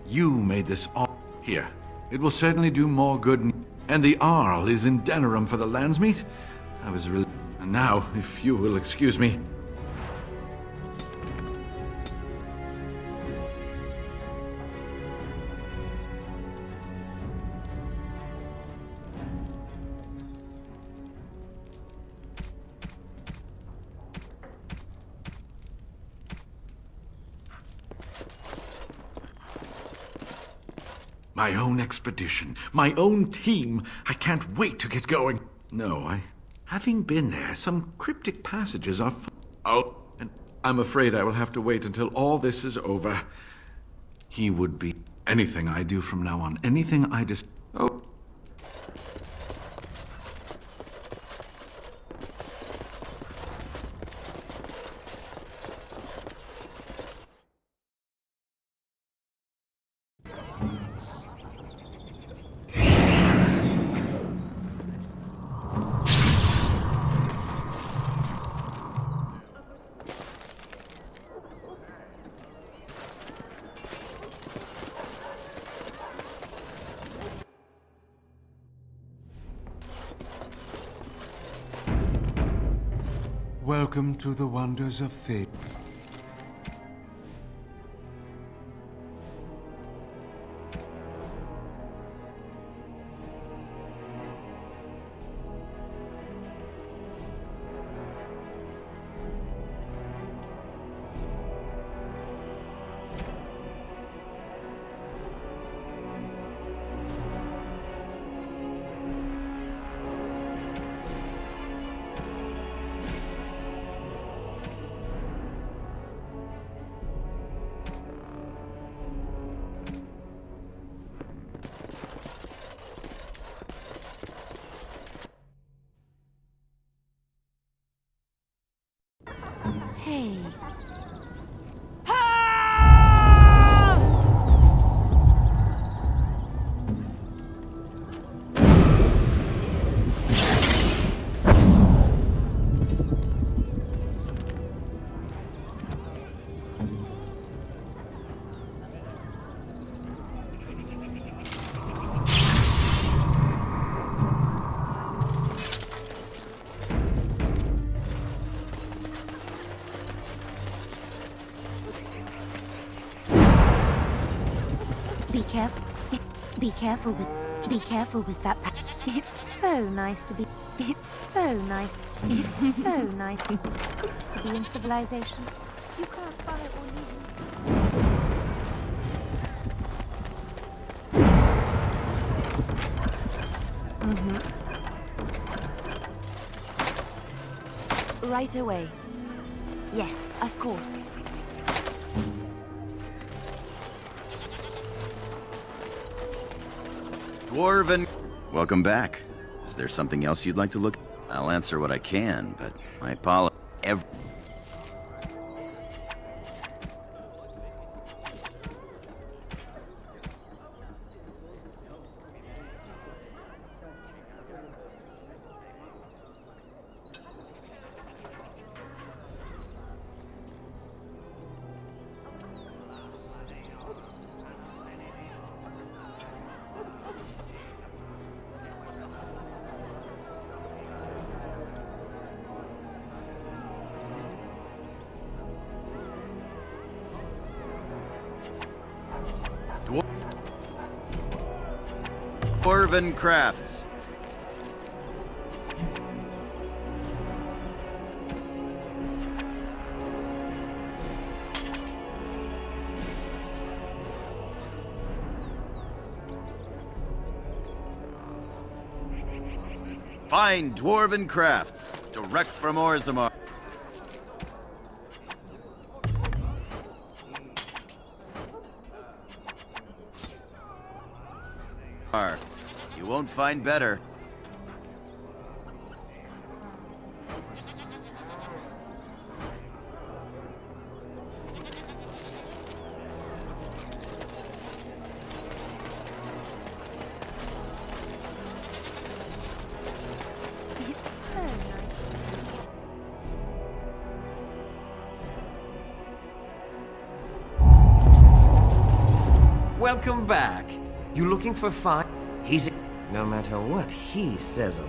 You made this all... Here. It will certainly do more good... And the Arl is in Denerim for the Landsmeet? I was really... And now, if you will excuse me... My own expedition, my own team. I can't wait to get going. No, having been there, some cryptic passages are... Oh, and I'm afraid I will have to wait until all this is over. He would be... Anything I do from now on, anything I just... Oh. Welcome to the wonders of Thebes. Hey. Be careful with that. It's so nice to be. It's so nice. It's so nice to be in civilization. You can't buy or leave. Right away. Yes, of course. Dwarven... Welcome back. Is there something else you'd like to look... I'll answer what I can, but I apologize. Dwarven crafts. Fine Dwarven crafts, direct from Orzammar. You won't find better. Welcome back. You looking for fun? He's... No matter what he says of...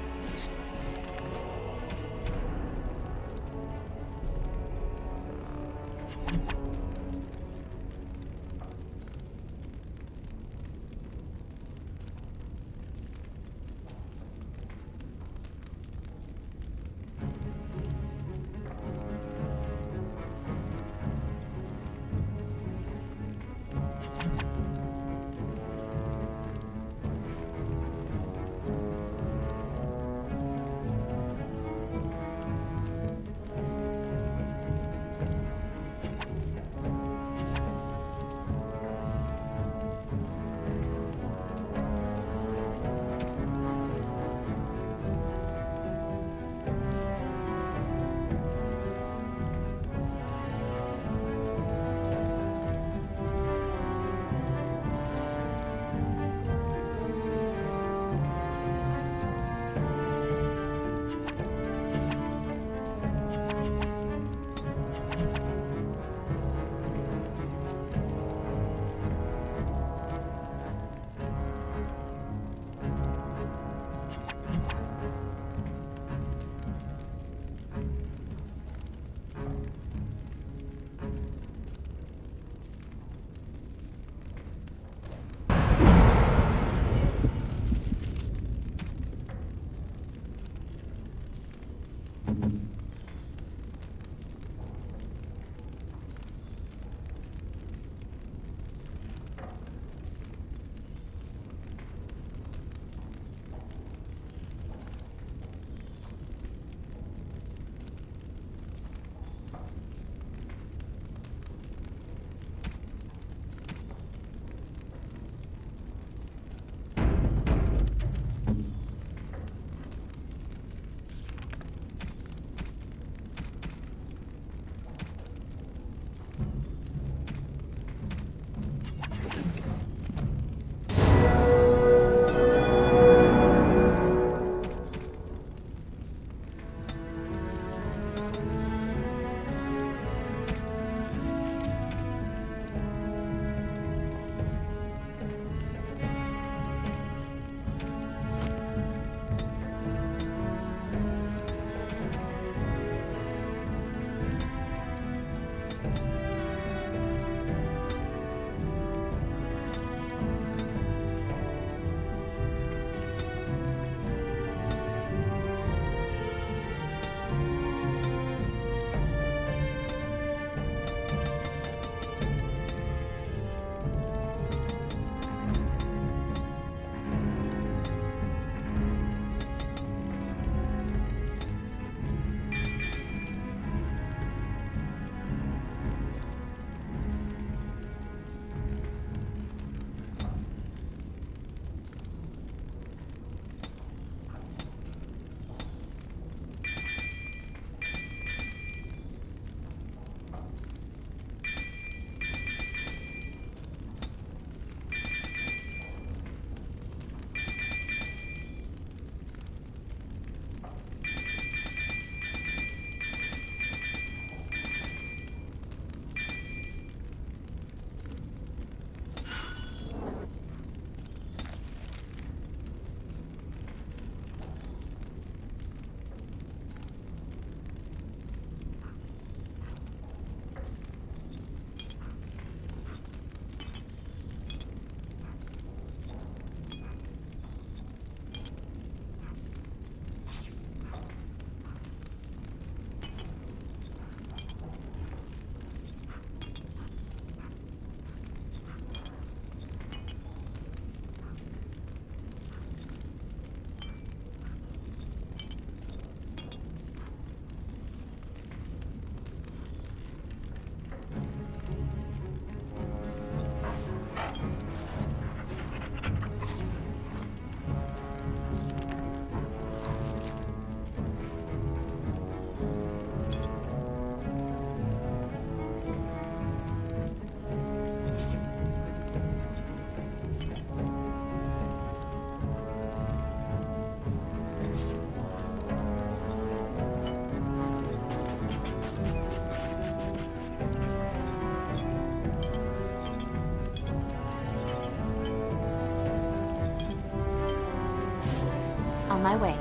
On my way.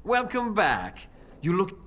Welcome back. You look...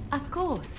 Of course.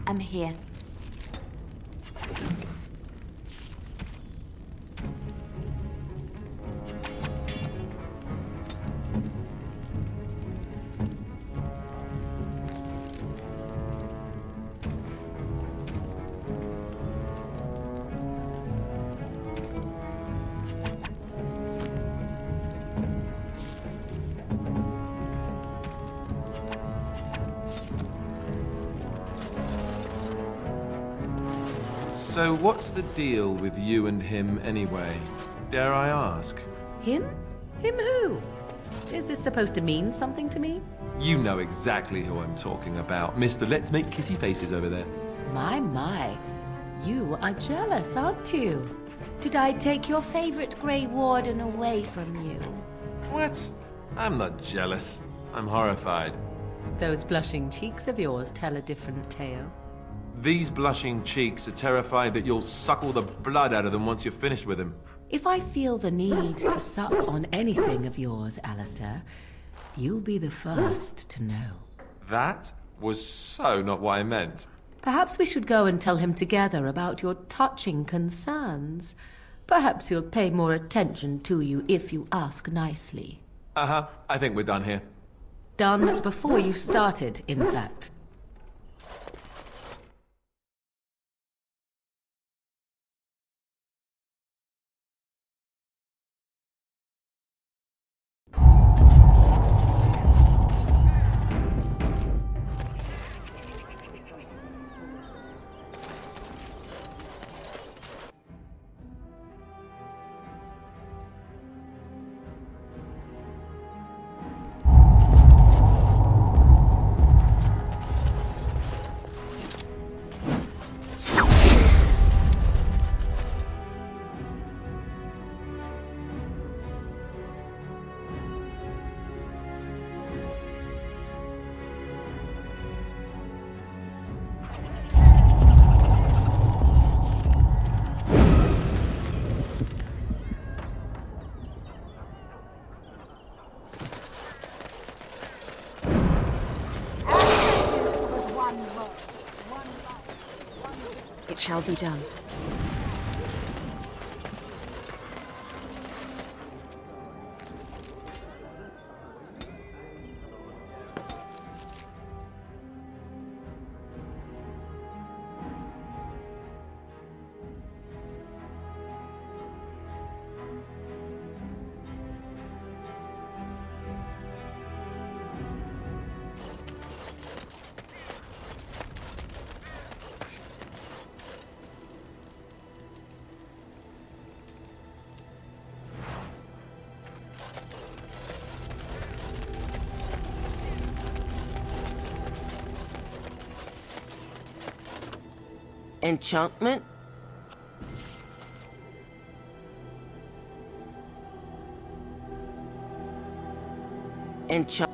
I'm here. So what's the deal with you and him anyway? Dare I ask? Him? Him who? Is this supposed to mean something to me? You know exactly who I'm talking about, Mr. Let's Make Kissy Faces over there. My. You are jealous, aren't you? Did I take your favorite Grey Warden away from you? What? I'm not jealous. I'm horrified. Those blushing cheeks of yours tell a different tale. These blushing cheeks are terrified that you'll suck all the blood out of them once you're finished with him. If I feel the need to suck on anything of yours, Alistair, you'll be the first to know. That was so not what I meant. Perhaps we should go and tell him together about your touching concerns. Perhaps he'll pay more attention to you if you ask nicely. I think we're done here. Done before you started, in fact. It shall be done. Enchantment? Enchant!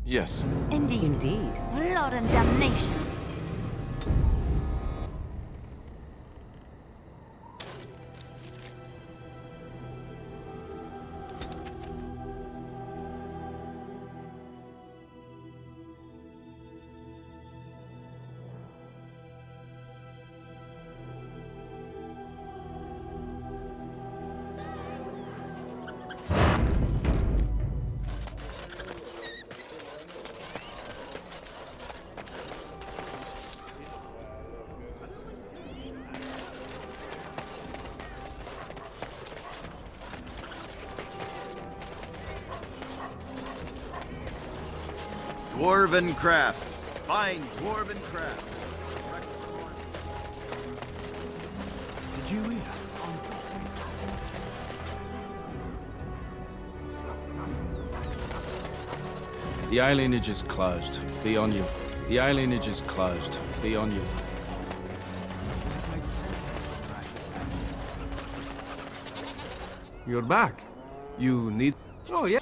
Yes. Indeed. Blood and damnation. Dwarven crafts. Fine dwarven crafts. Did you read? The alienage is closed. Be on you. The alienage is closed. Be on you. You're back. You need... Oh, yeah.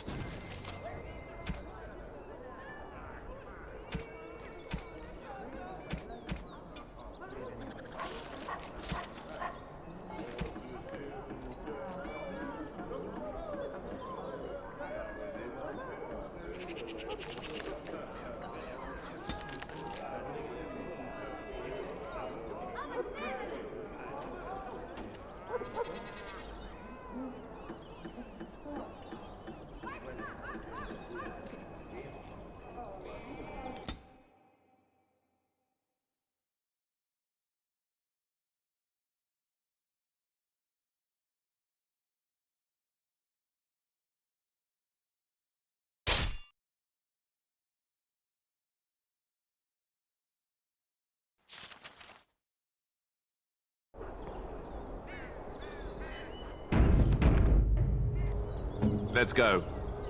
Let's go.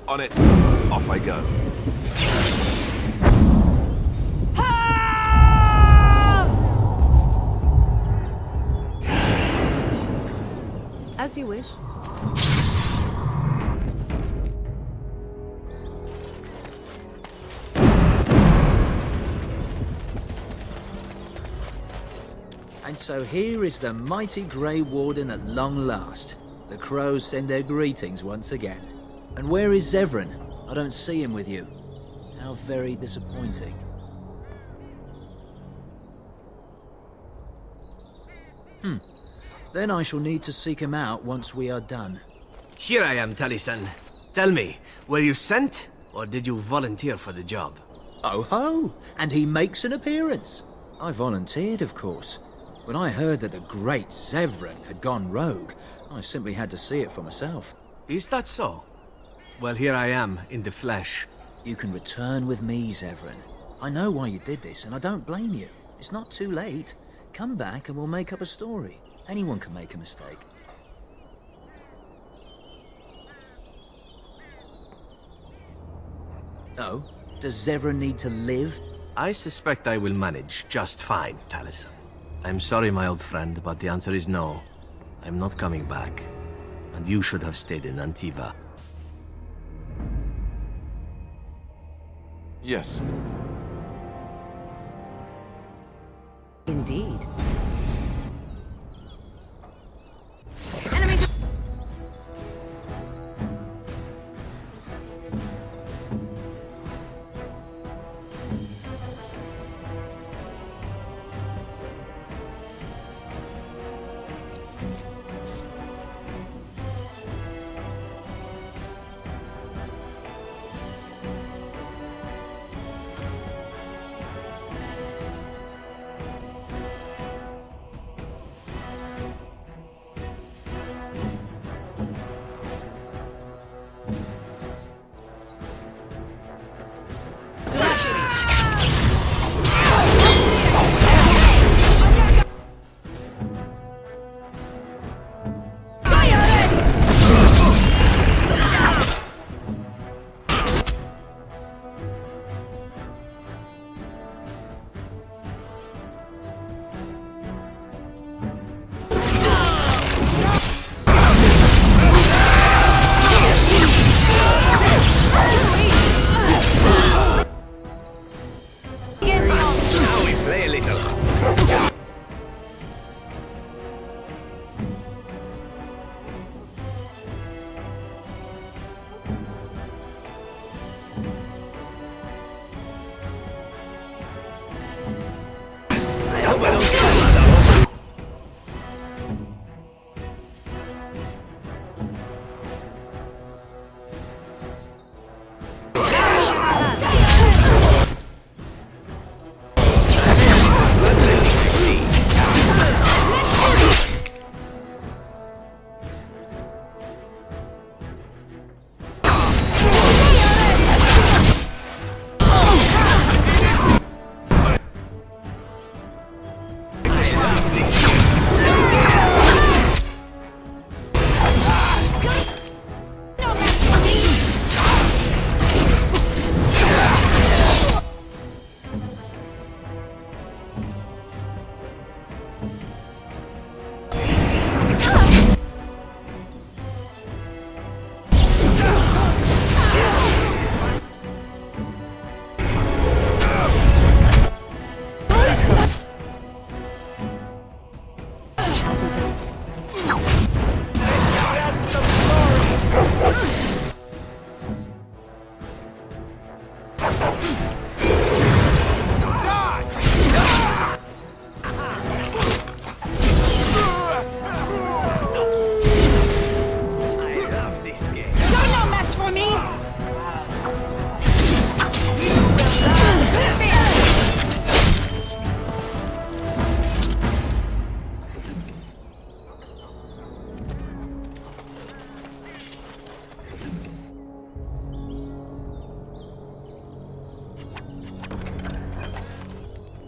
On it. Off I go. As you wish. And so here is the mighty Grey Warden at long last. The crows send their greetings once again. And where is Zevran? I don't see him with you. How very disappointing. Then I shall need to seek him out once we are done. Here I am, Taliesin. Tell me, were you sent, or did you volunteer for the job? Oh ho! And he makes an appearance. I volunteered, of course. When I heard that the great Zevran had gone rogue, I simply had to see it for myself. Is that so? Well, here I am, in the flesh. You can return with me, Zevran. I know why you did this, and I don't blame you. It's not too late. Come back and we'll make up a story. Anyone can make a mistake. Oh? Does Zevran need to live? I suspect I will manage just fine, Taliesin. I'm sorry, my old friend, but the answer is no. I'm not coming back. And you should have stayed in Antiva. Yes. Indeed.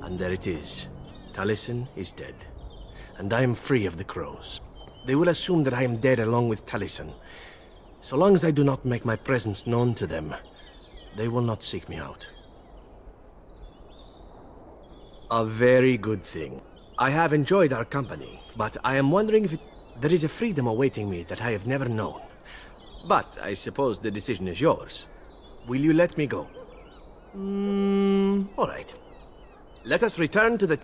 And there it is. Taliesin is dead. And I am free of the crows. They will assume that I am dead along with Taliesin. So long as I do not make my presence known to them, they will not seek me out. A very good thing. I have enjoyed our company, but I am wondering if there is a freedom awaiting me that I have never known. But I suppose the decision is yours. Will you let me go? All right. Let us return to the...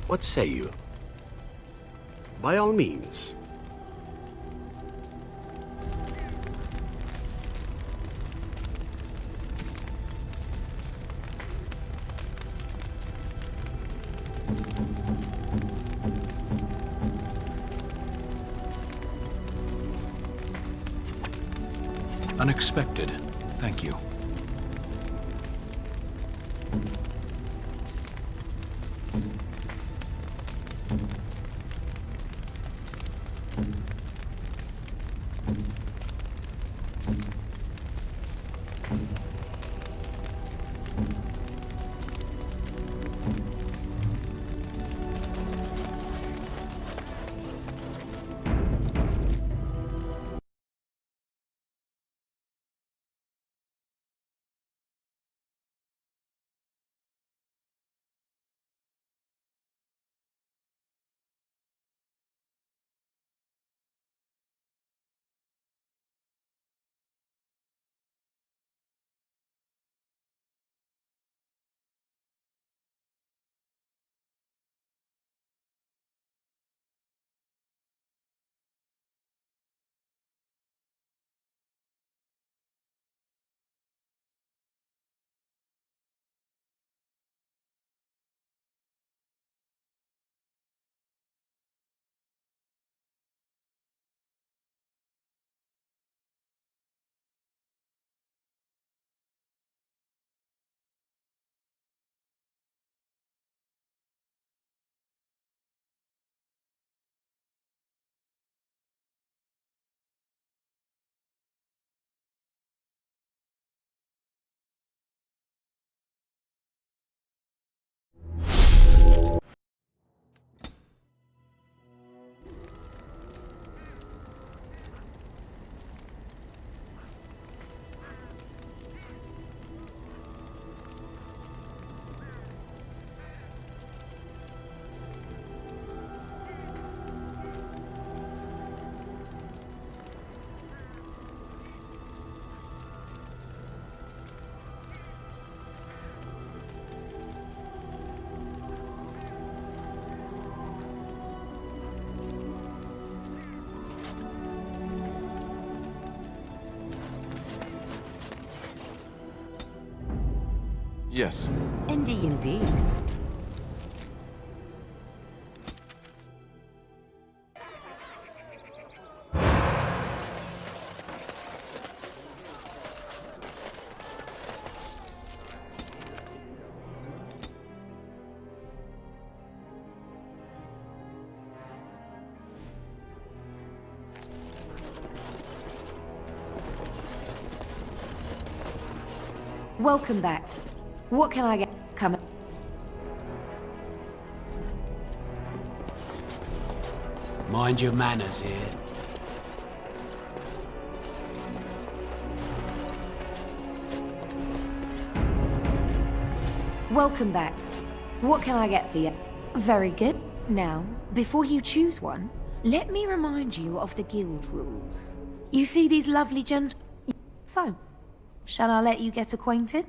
What say you? By all means. Unexpected. Thank you. Yes. Indeed. Welcome back. What can I get? Come. Mind your manners here. Welcome back. What can I get for you? Very good. Now, before you choose one, let me remind you of the guild rules. You see these lovely So, shall I let you get acquainted?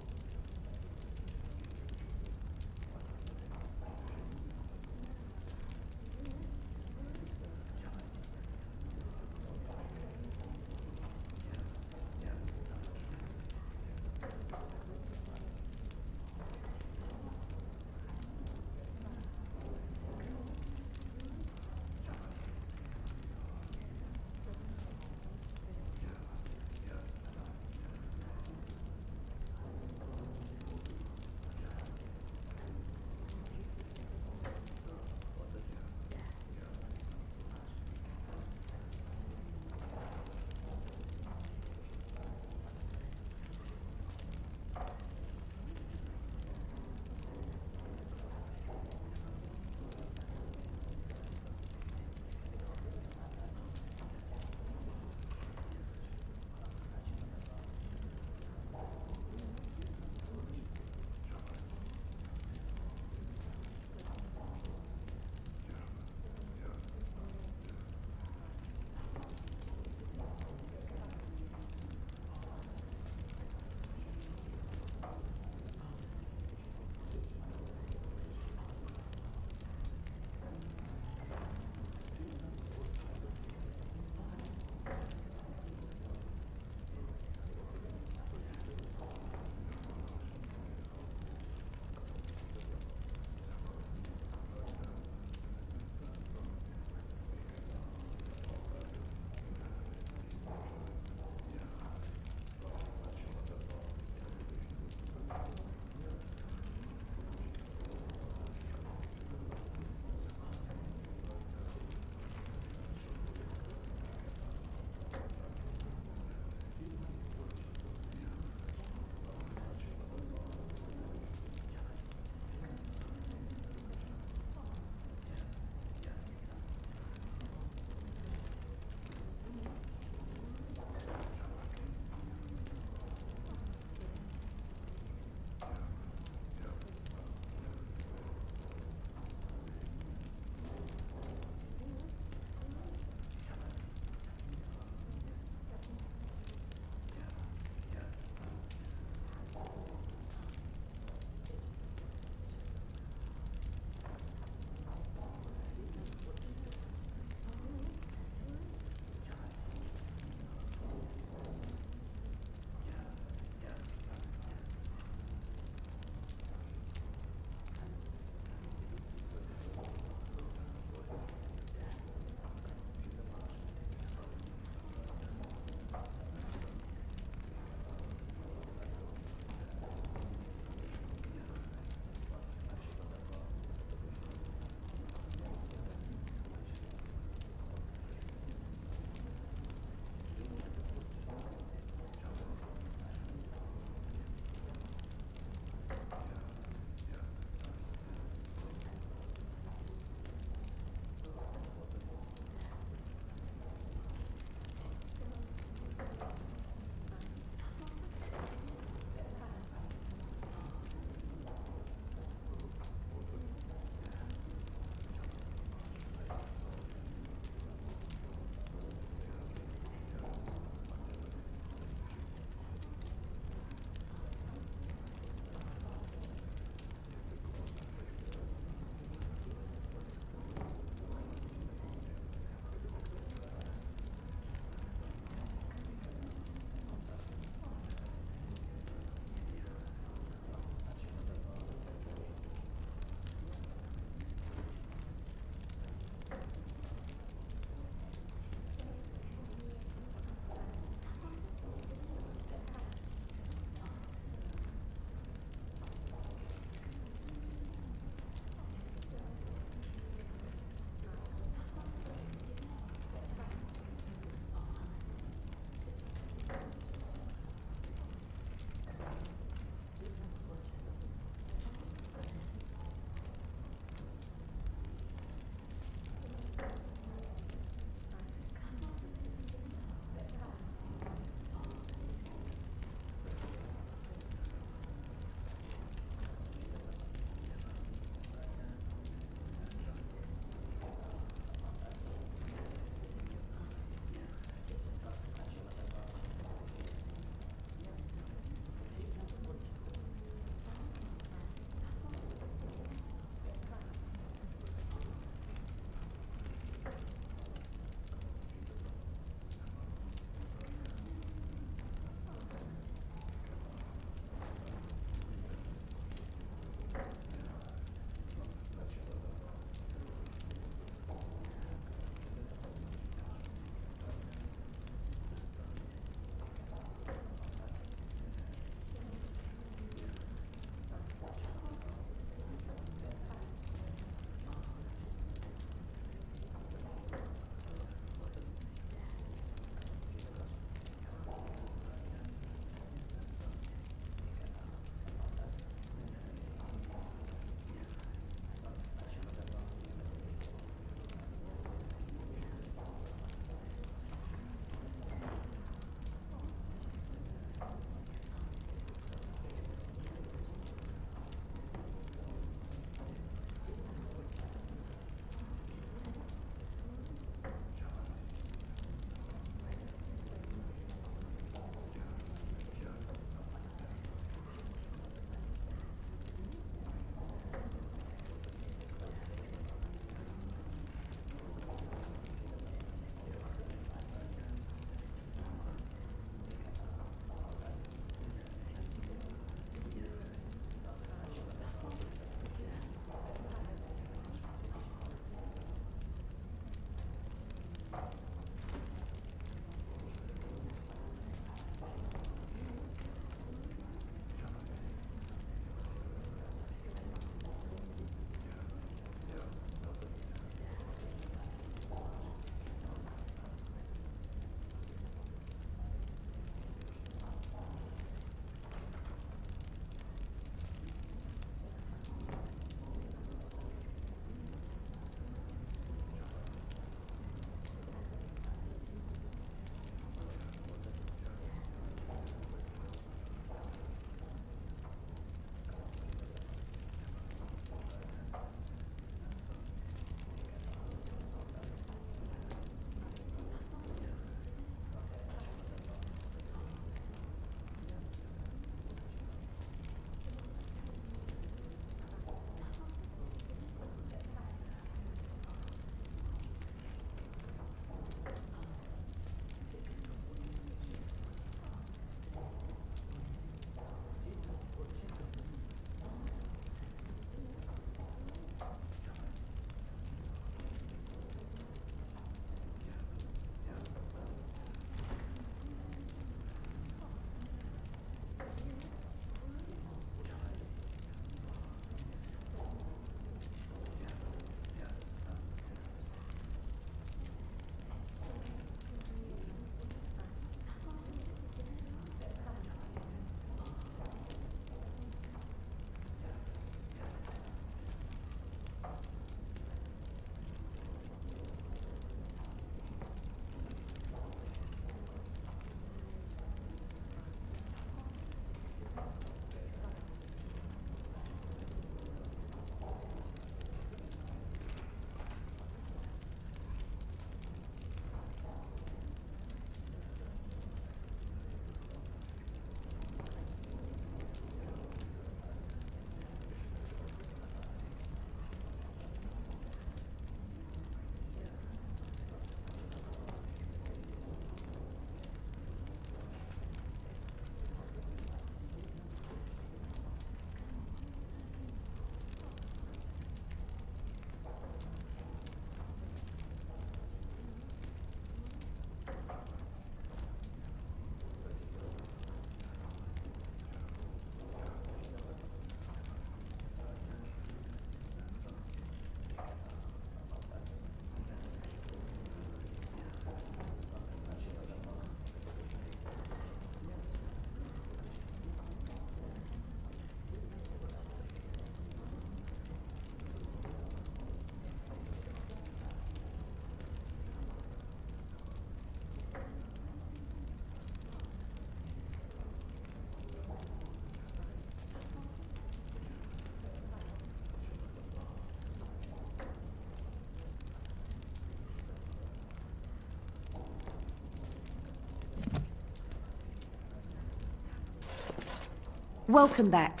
Welcome back.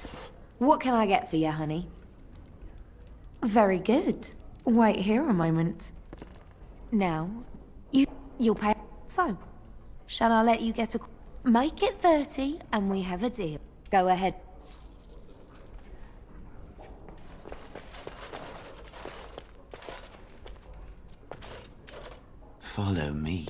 What can I get for you, honey? Very good. Wait here a moment. Now, you'll pay. So, shall I let you get a... Make it 30 and we have a deal. Go ahead. Follow me.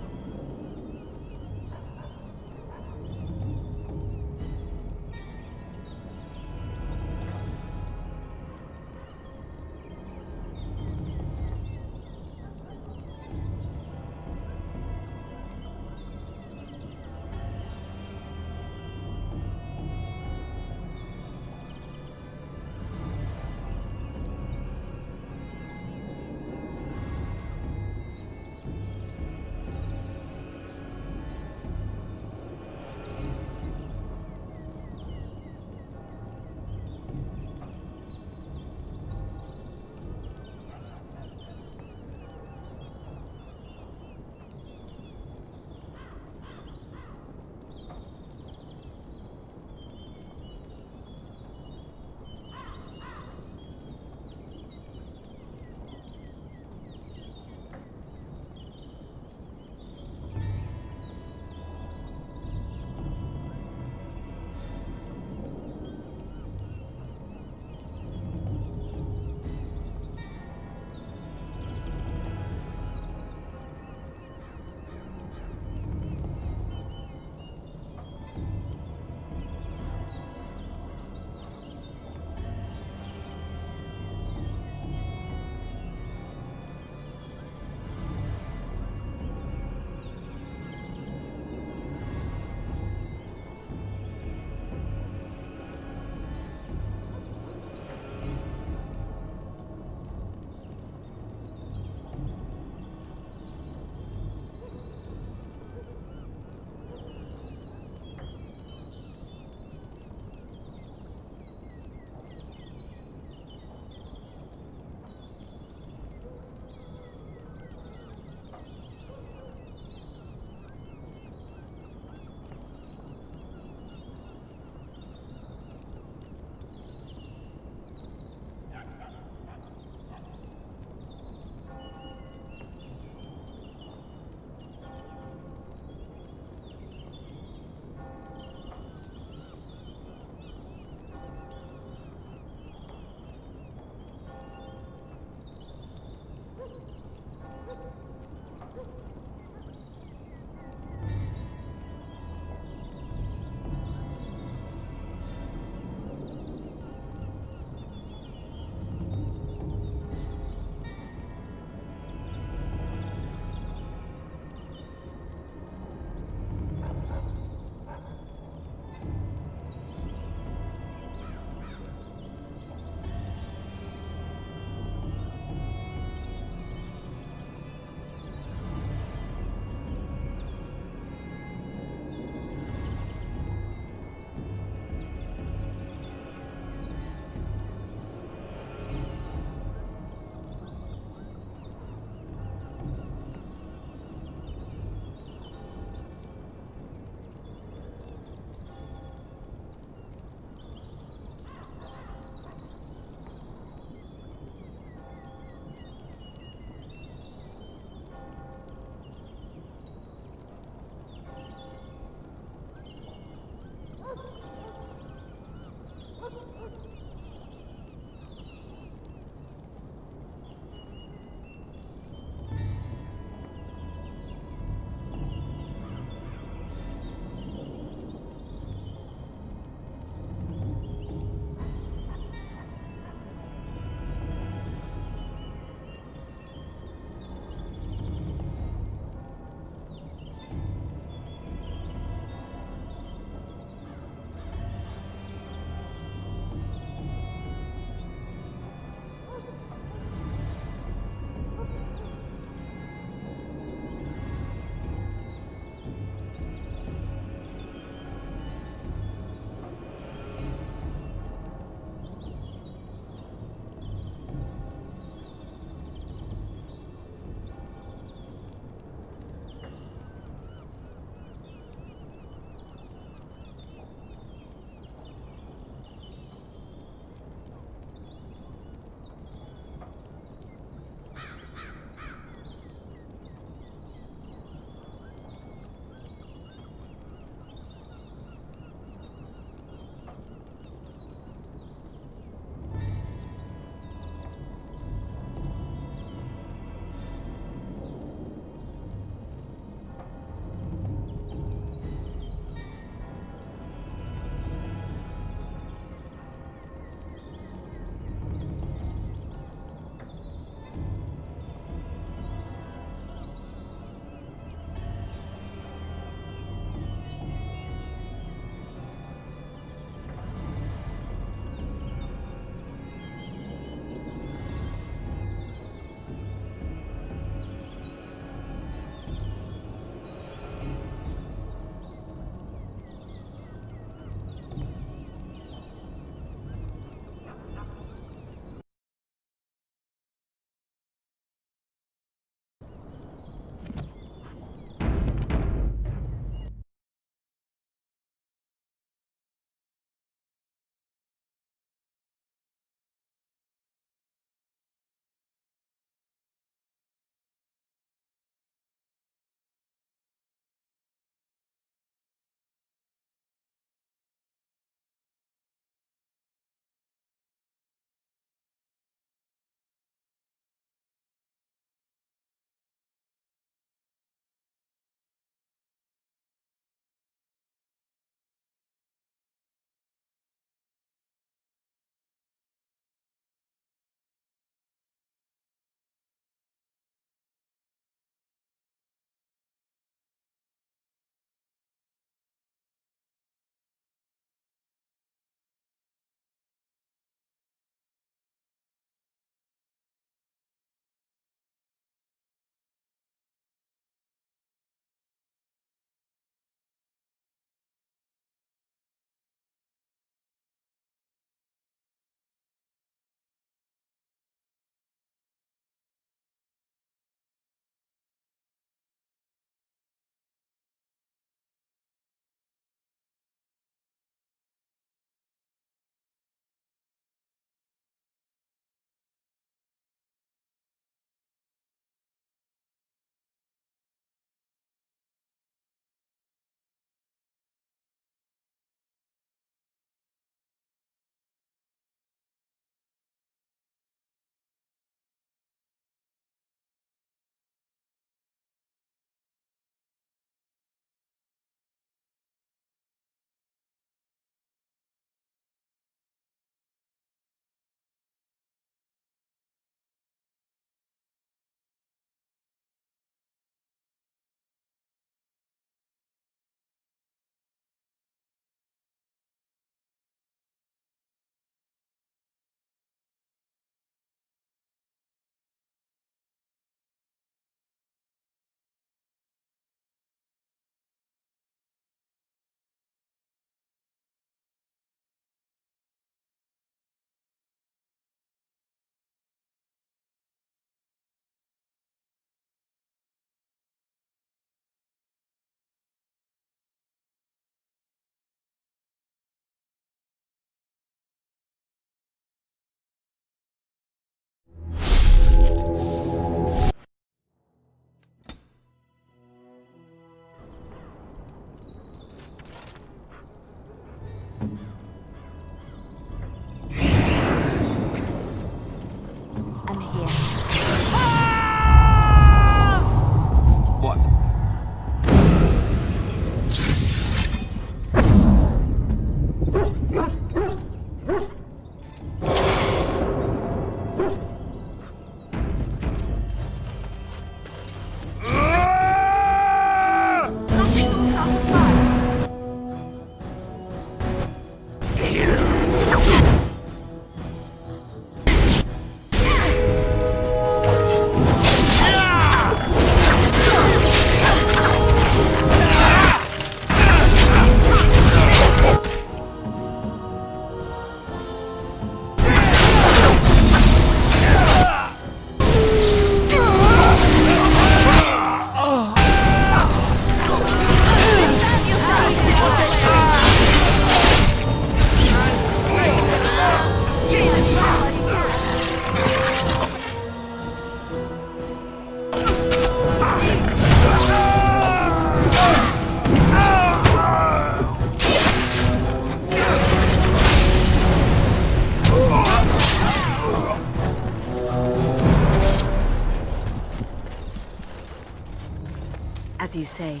As you say.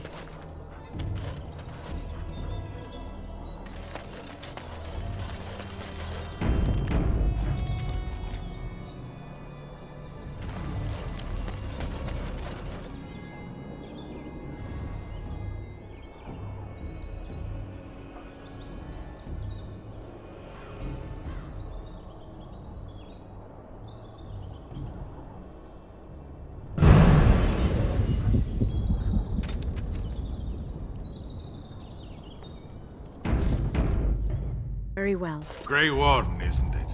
Very well. Grey Warden, isn't it?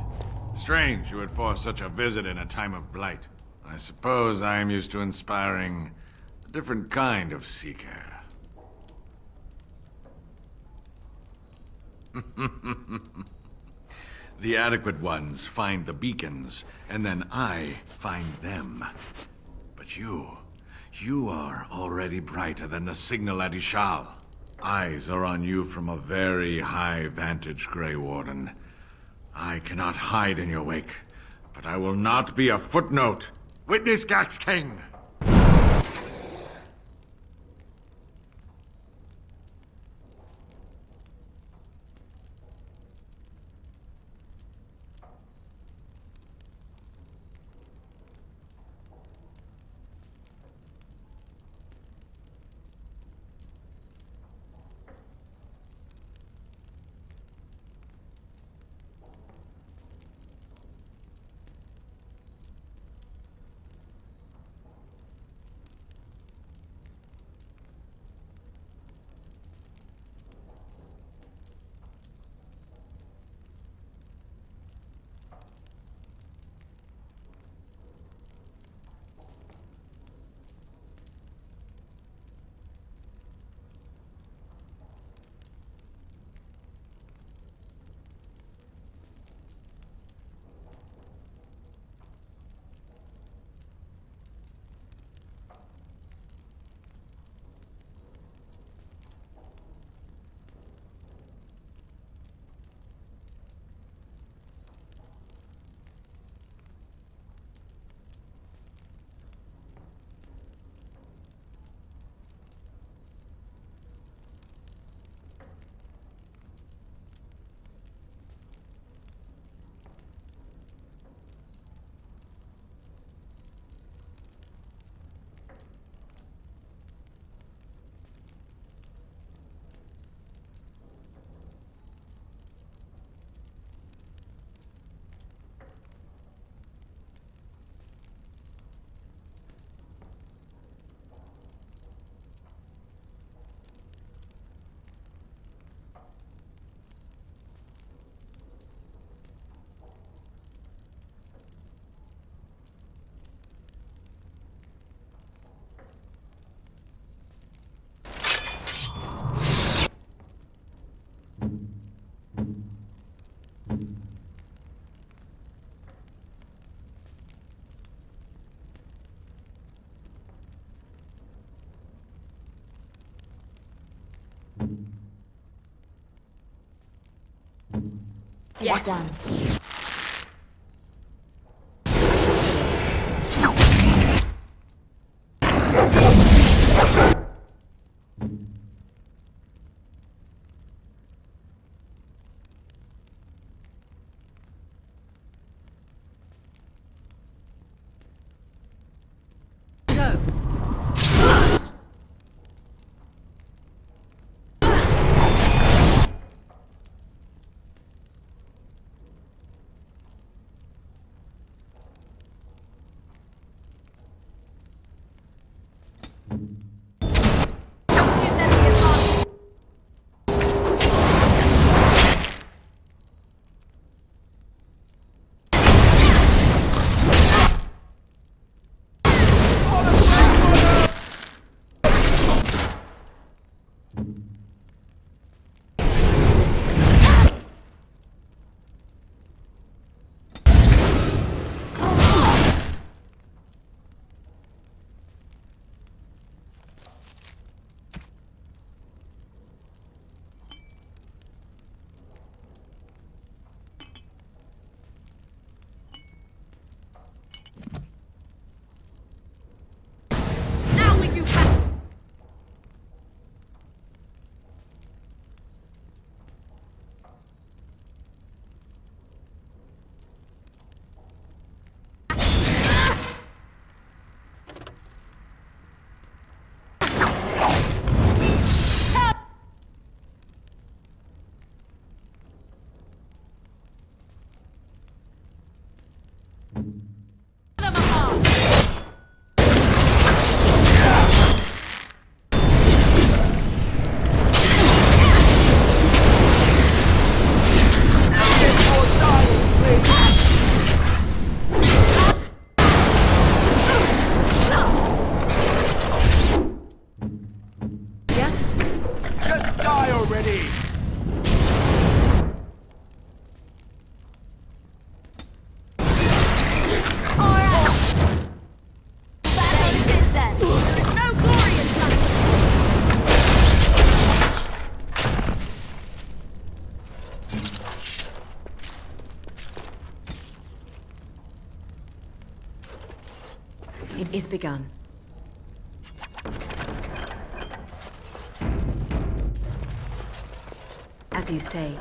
Strange you would force such a visit in a time of blight. I suppose I am used to inspiring a different kind of seeker. The adequate ones find the beacons, and then I find them. But you are already brighter than the signal at Ishal. Eyes are on you from a very high vantage, Grey Warden. I cannot hide in your wake, but I will not be a footnote. Witness Gax King! Yes. Done. It is begun. As you say.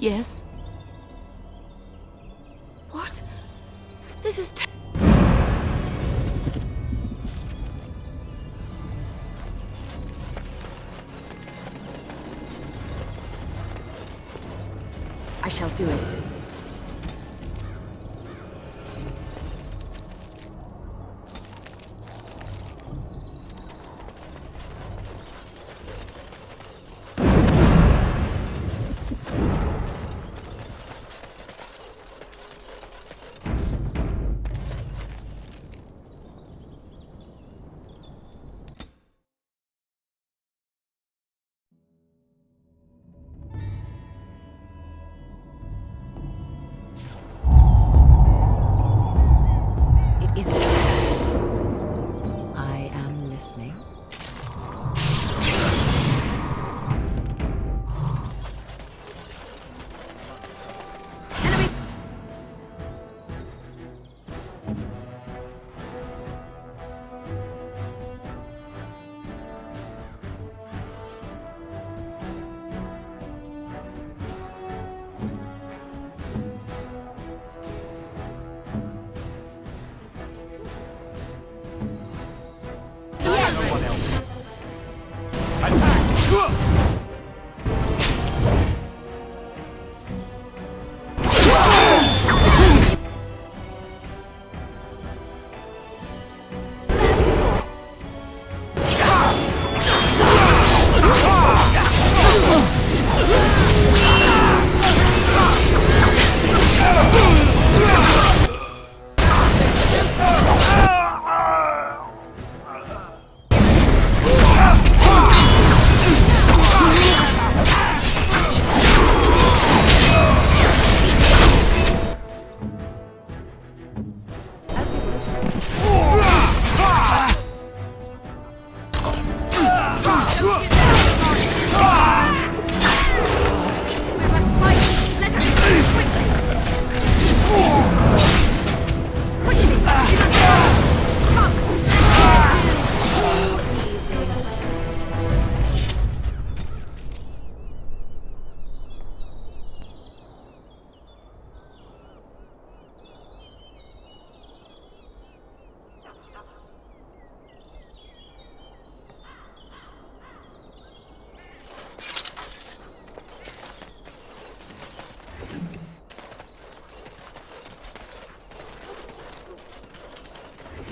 Yes? What? This is I shall do it. I am listening.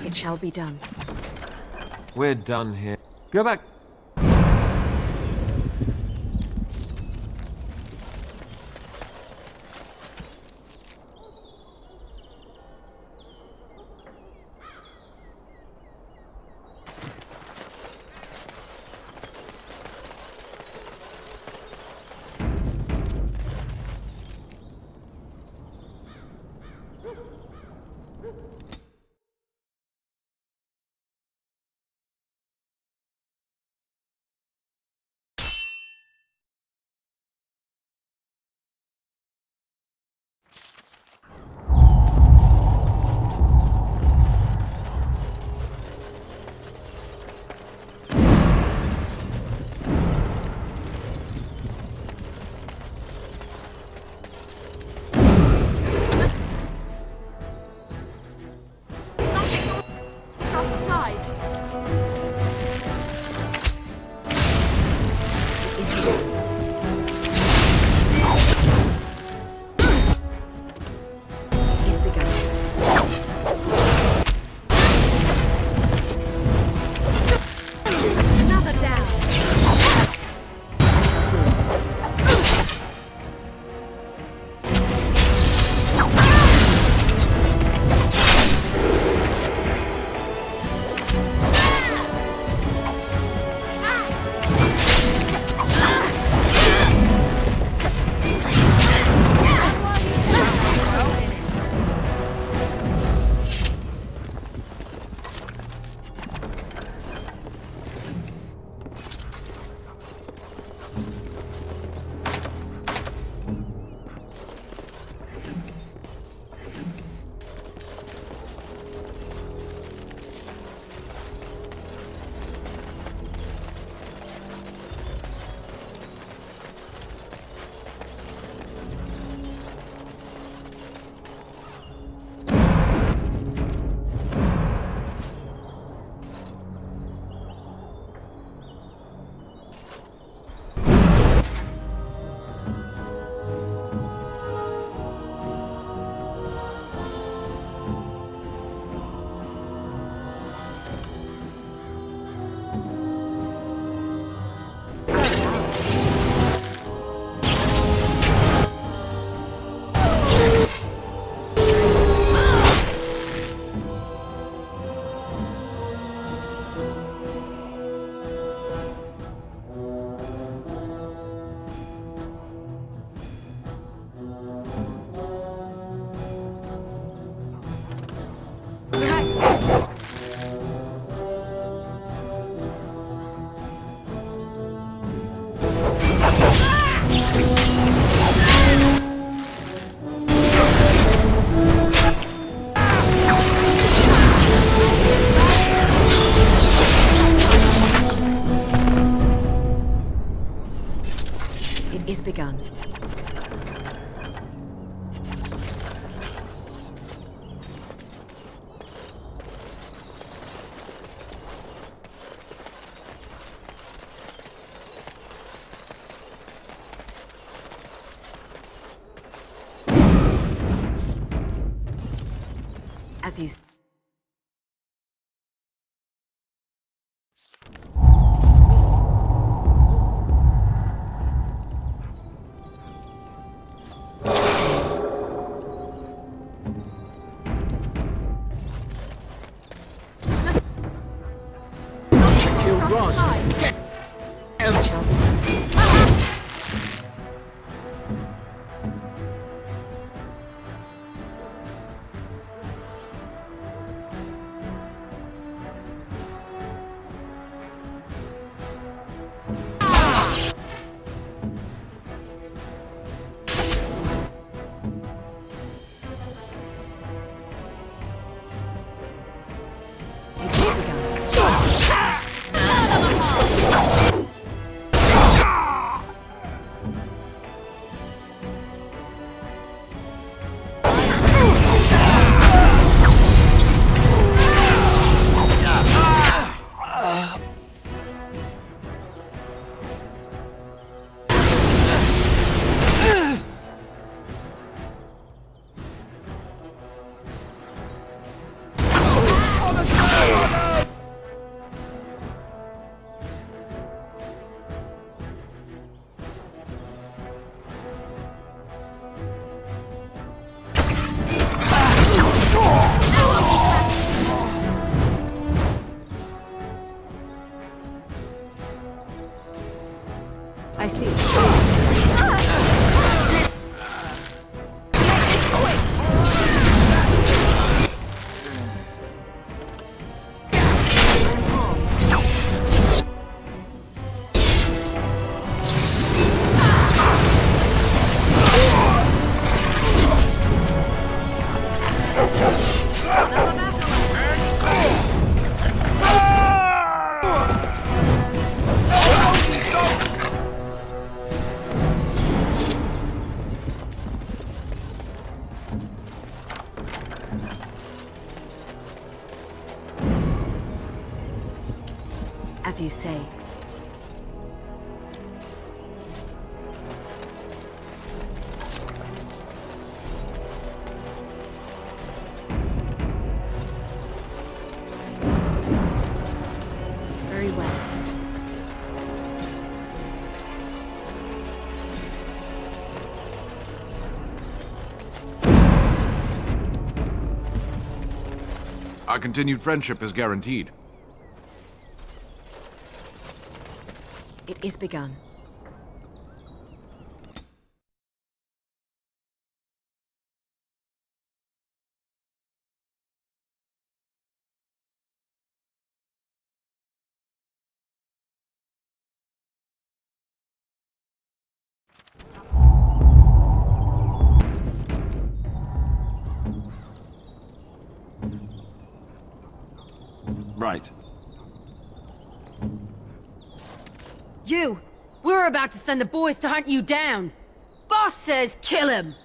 It shall be done. We're done here. Go back. As you... Kill Ross. Get out. I see. As you say. Very well. Our continued friendship is guaranteed. It is begun. Right. You! We're about to send the boys to hunt you down! Boss says kill him!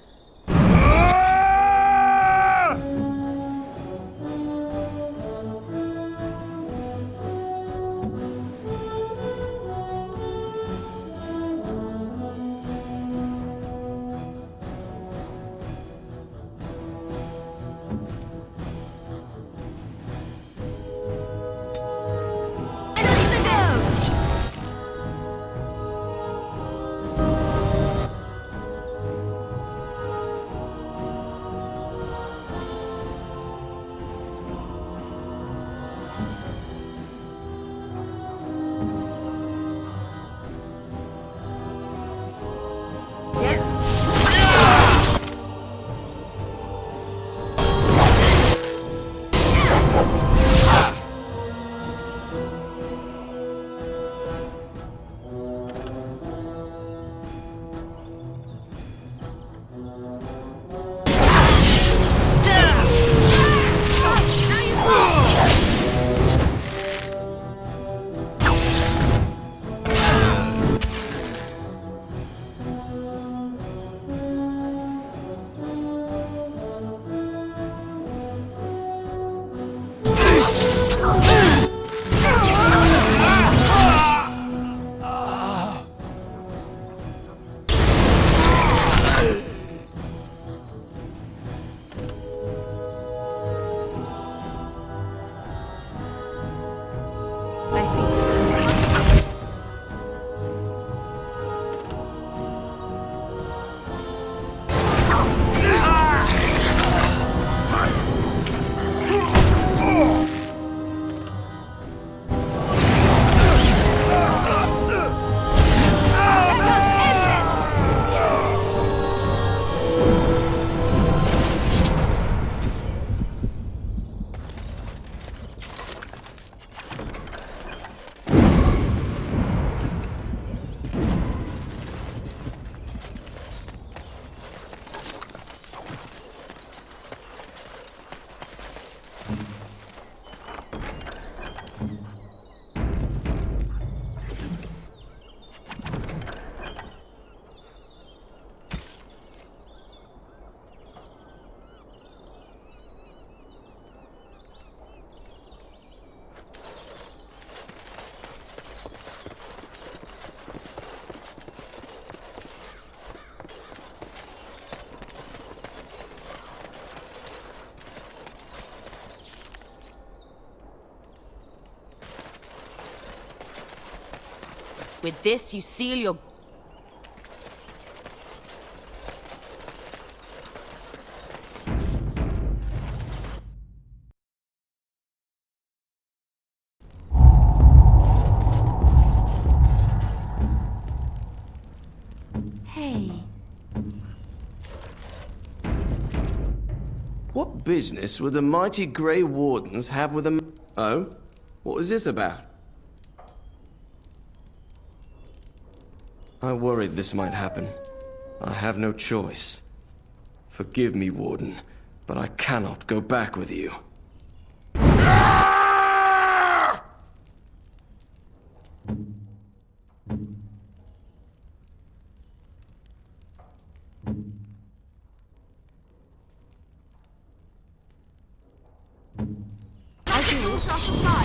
With this, you seal your... Hey. What business would the mighty Grey Wardens have with a... Oh? What was this about? I worried this might happen. I have no choice. Forgive me, Warden, but I cannot go back with you. As you wish, I'll supply.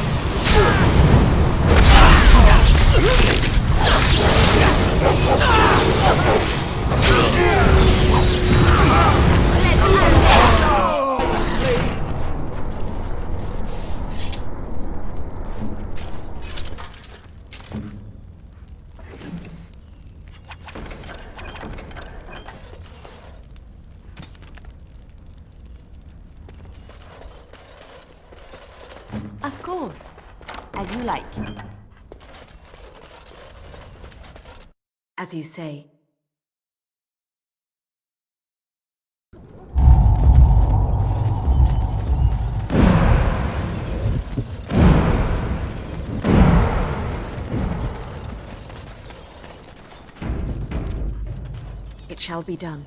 Of course. As you like. As you say. It shall be done.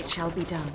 Shall be done.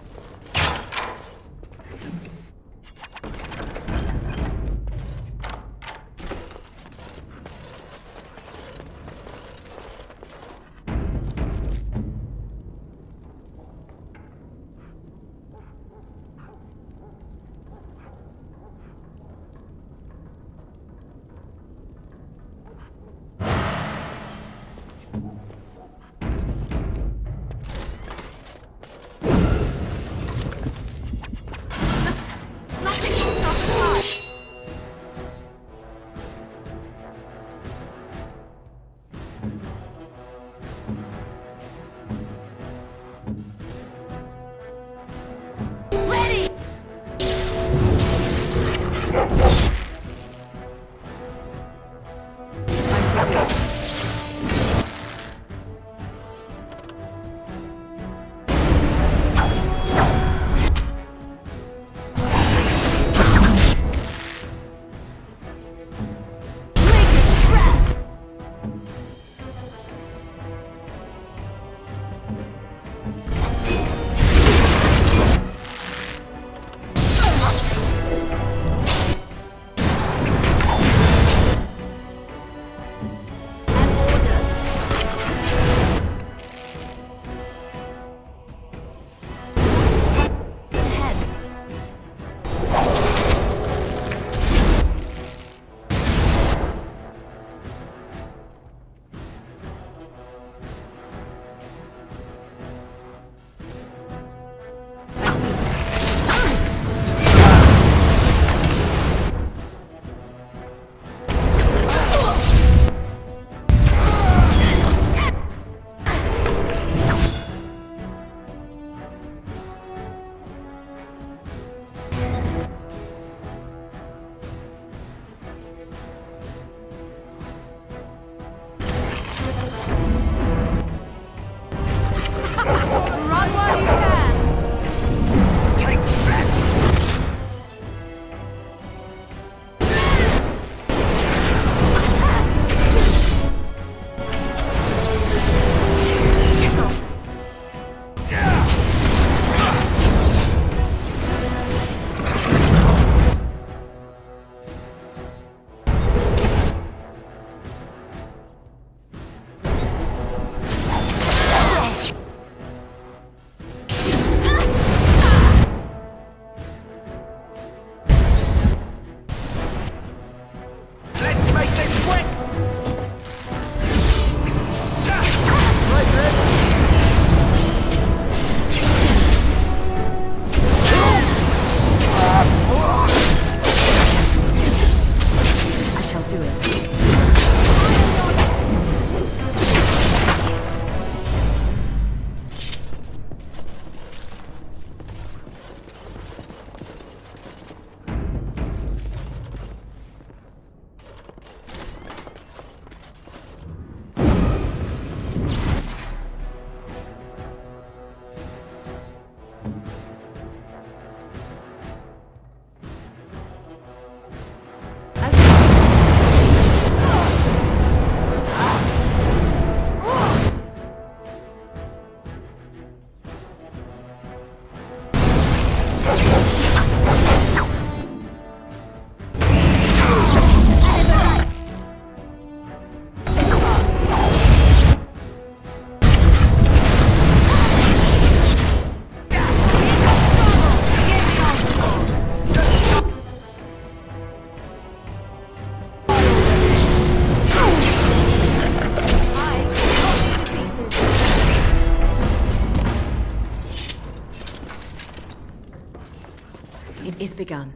just begun.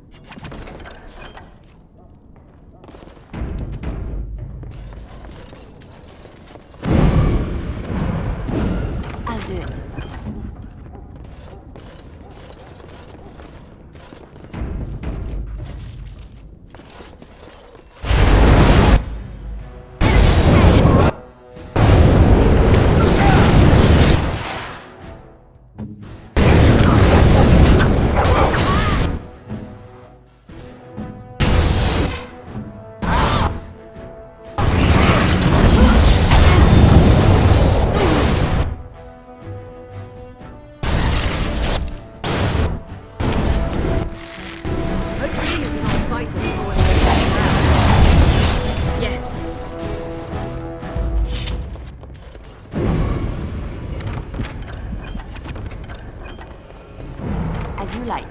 I'll do it. As you like.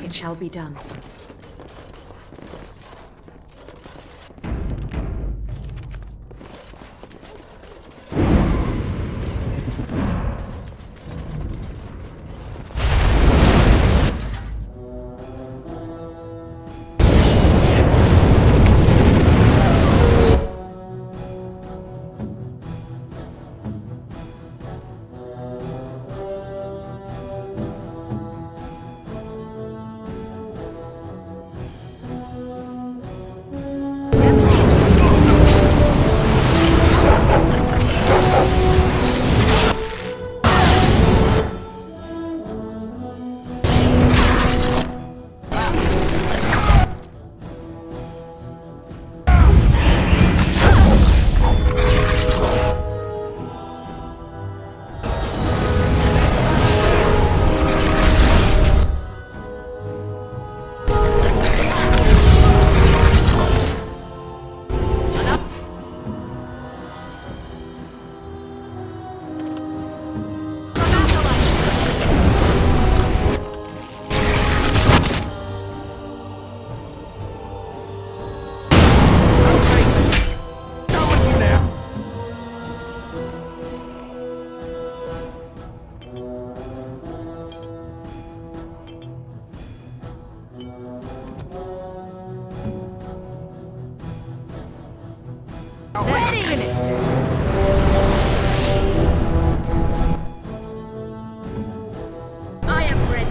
It shall be done. I am ready.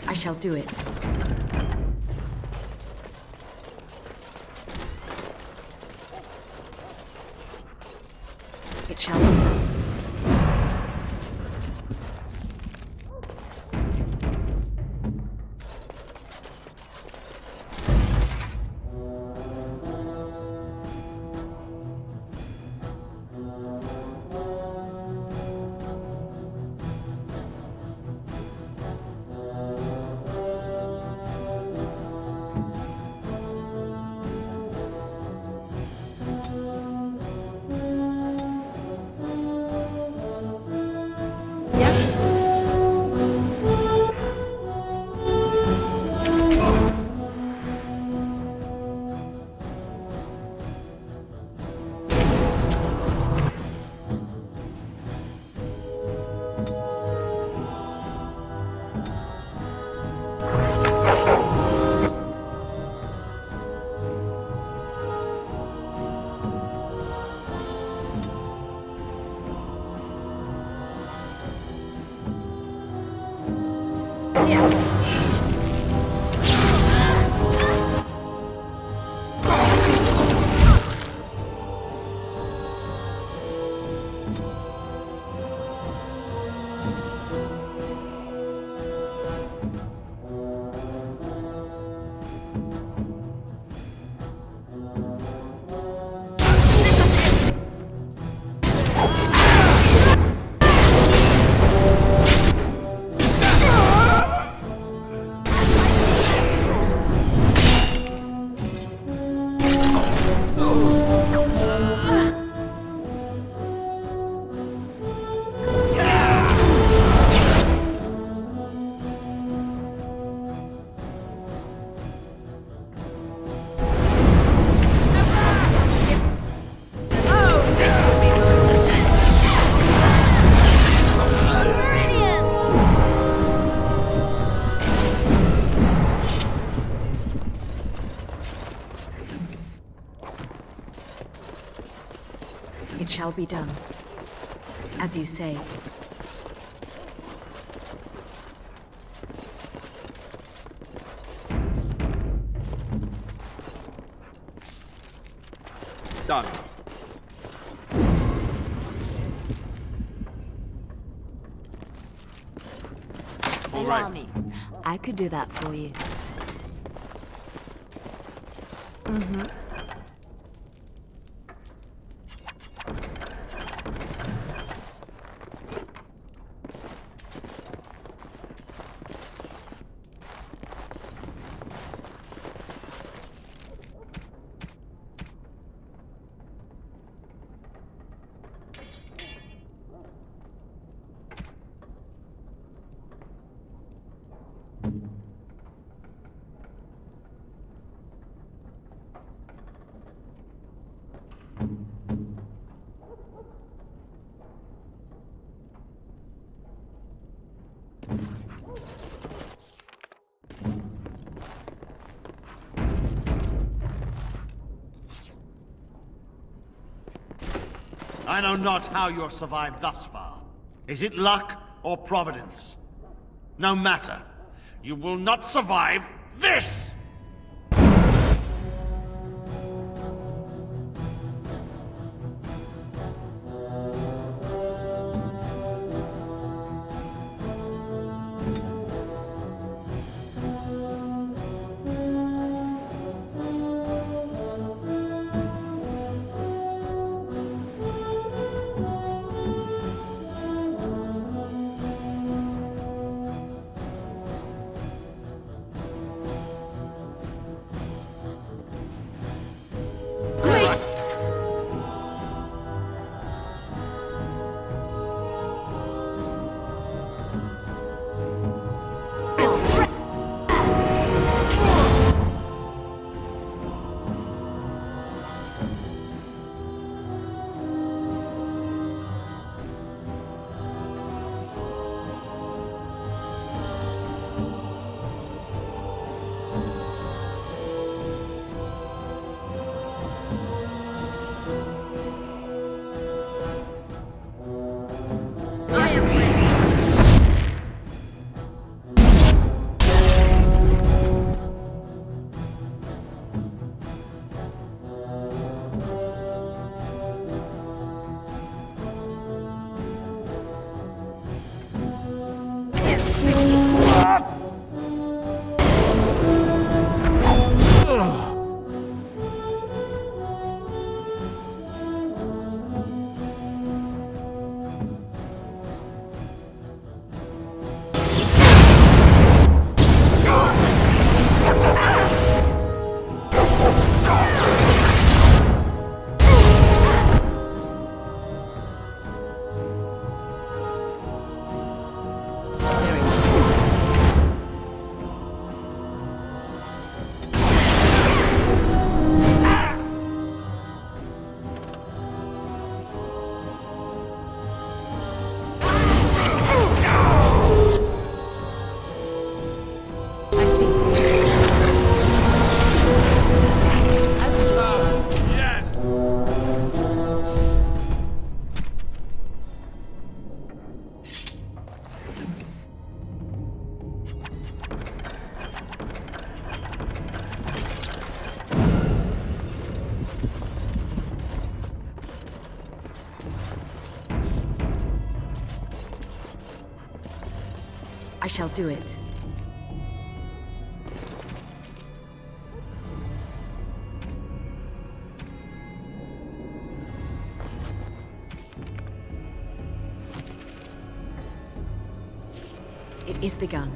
I shall do it. It shall be done. It shall be done. As you say. Done. Allow me. I could do that for you. Mm-hmm. I know not how you have survived thus far. Is it luck or providence? No matter. You will not survive this! I shall do it. It is begun.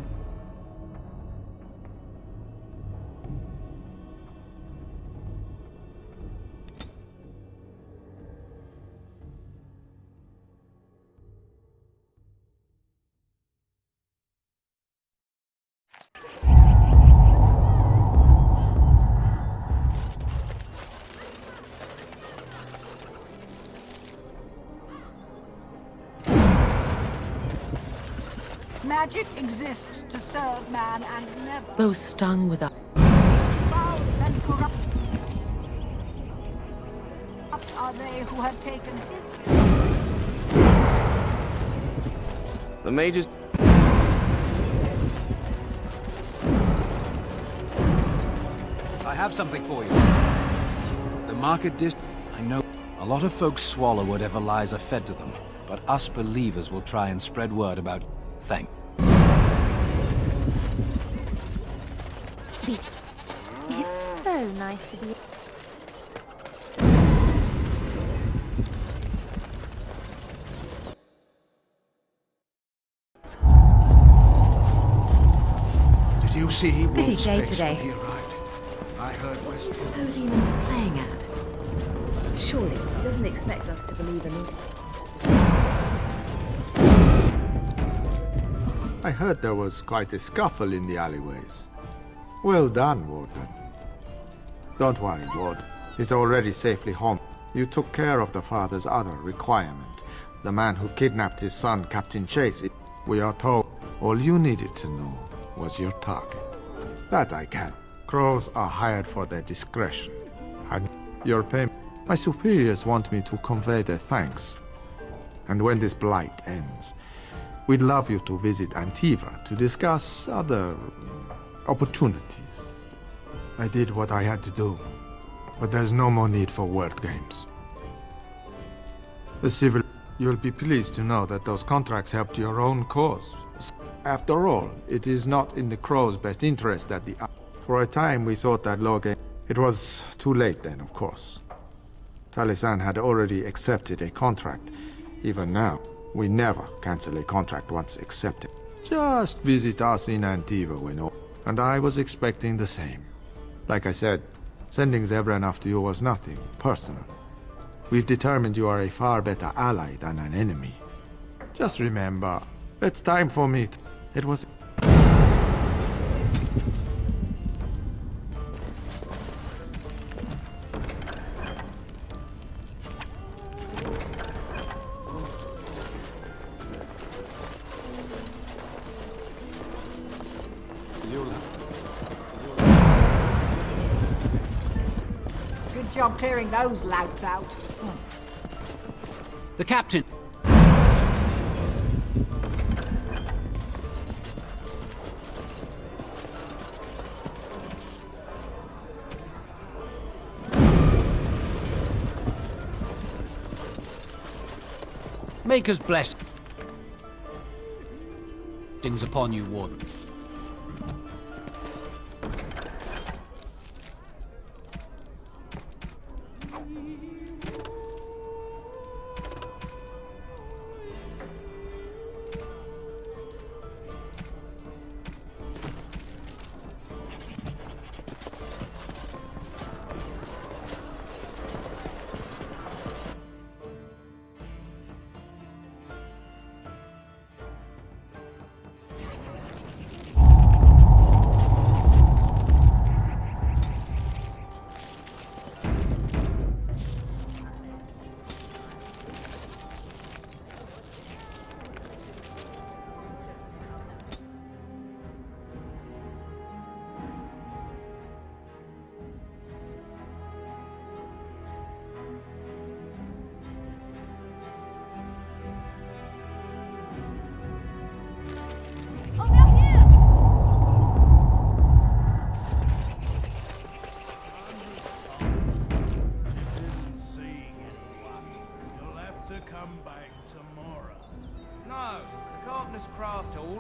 Magic exists to serve man and never. Those stung with a Foul and corrupt are are they who have taken his... The Major's... I have something for you. The market I know a lot of folks swallow whatever lies are fed to them, but us believers will try and spread word about... Thank. It's so nice to be... Did you see... Busy Wolf's day face today. when he arrived? I heard What do you suppose Eamon is playing at? Surely he doesn't expect us to believe in him. I heard there was quite a scuffle in the alleyways. Well done, Warden. Don't worry, Ward. He's already safely home. You took care of the father's other requirement. The man who kidnapped his son, Captain Chase. We are told all you needed to know was your target. That I can. Crows are hired for their discretion. And your payment. My superiors want me to convey their thanks. And when this blight ends, we'd love you to visit Antiva to discuss other opportunities. I did what I had to do, but there's no more need for word games. The civil... You'll be pleased to know that those contracts helped your own cause. After all, it is not in the Crow's best interest that the... For a time we thought that Logan... It was too late then, of course. Talisan had already accepted a contract. Even now, we never cancel a contract once accepted. Just visit us in Antiva when all... And I was expecting the same. Like I said, sending Zebran after you was nothing personal. We've determined you are a far better ally than an enemy. Just remember, it's time for me to... It was... Good job clearing those louts out. The captain. Maker's blessings upon you, Warden.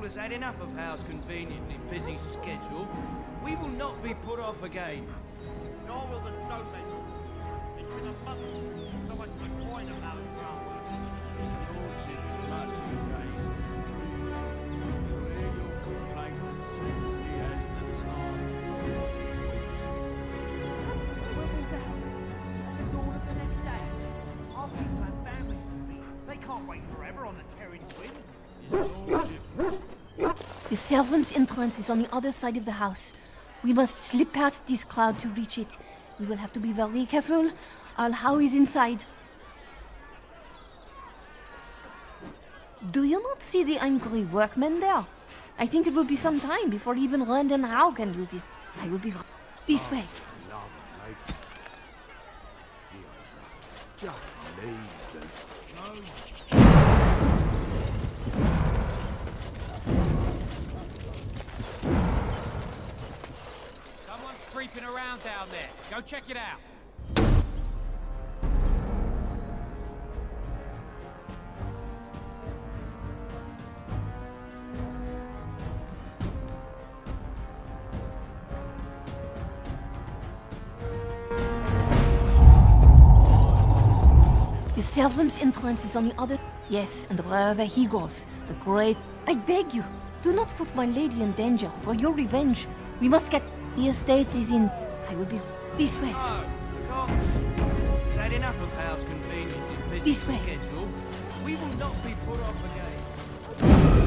Has had enough of Hal's conveniently busy schedule. We will not be put off again. Nor will the stonemasons. It's been a month since so much as a coin of Hal's craft. Lordship is much engaged. We'll hear your complaints as soon as he has the time. When will that happen? At the dawn of the next day? Our people have families to feed. They can't wait forever on the Terran's wind. The servants' entrance is on the other side of the house. We must slip past this crowd to reach it. We will have to be very careful. Al-How is inside. Do you not see the angry workmen there? I think it will be some time before even Rand and How can use this. I will be this way. Just leave them. Someone's creeping around down there. Go check it out. The Servant's entrance is on the other... Yes, and wherever he goes, the great... I beg you, do not put my lady in danger for your revenge. We must get... The estate is in... I will be... This way. Is that enough of Hal's convenient and busy This way. schedule? We will not be put off again.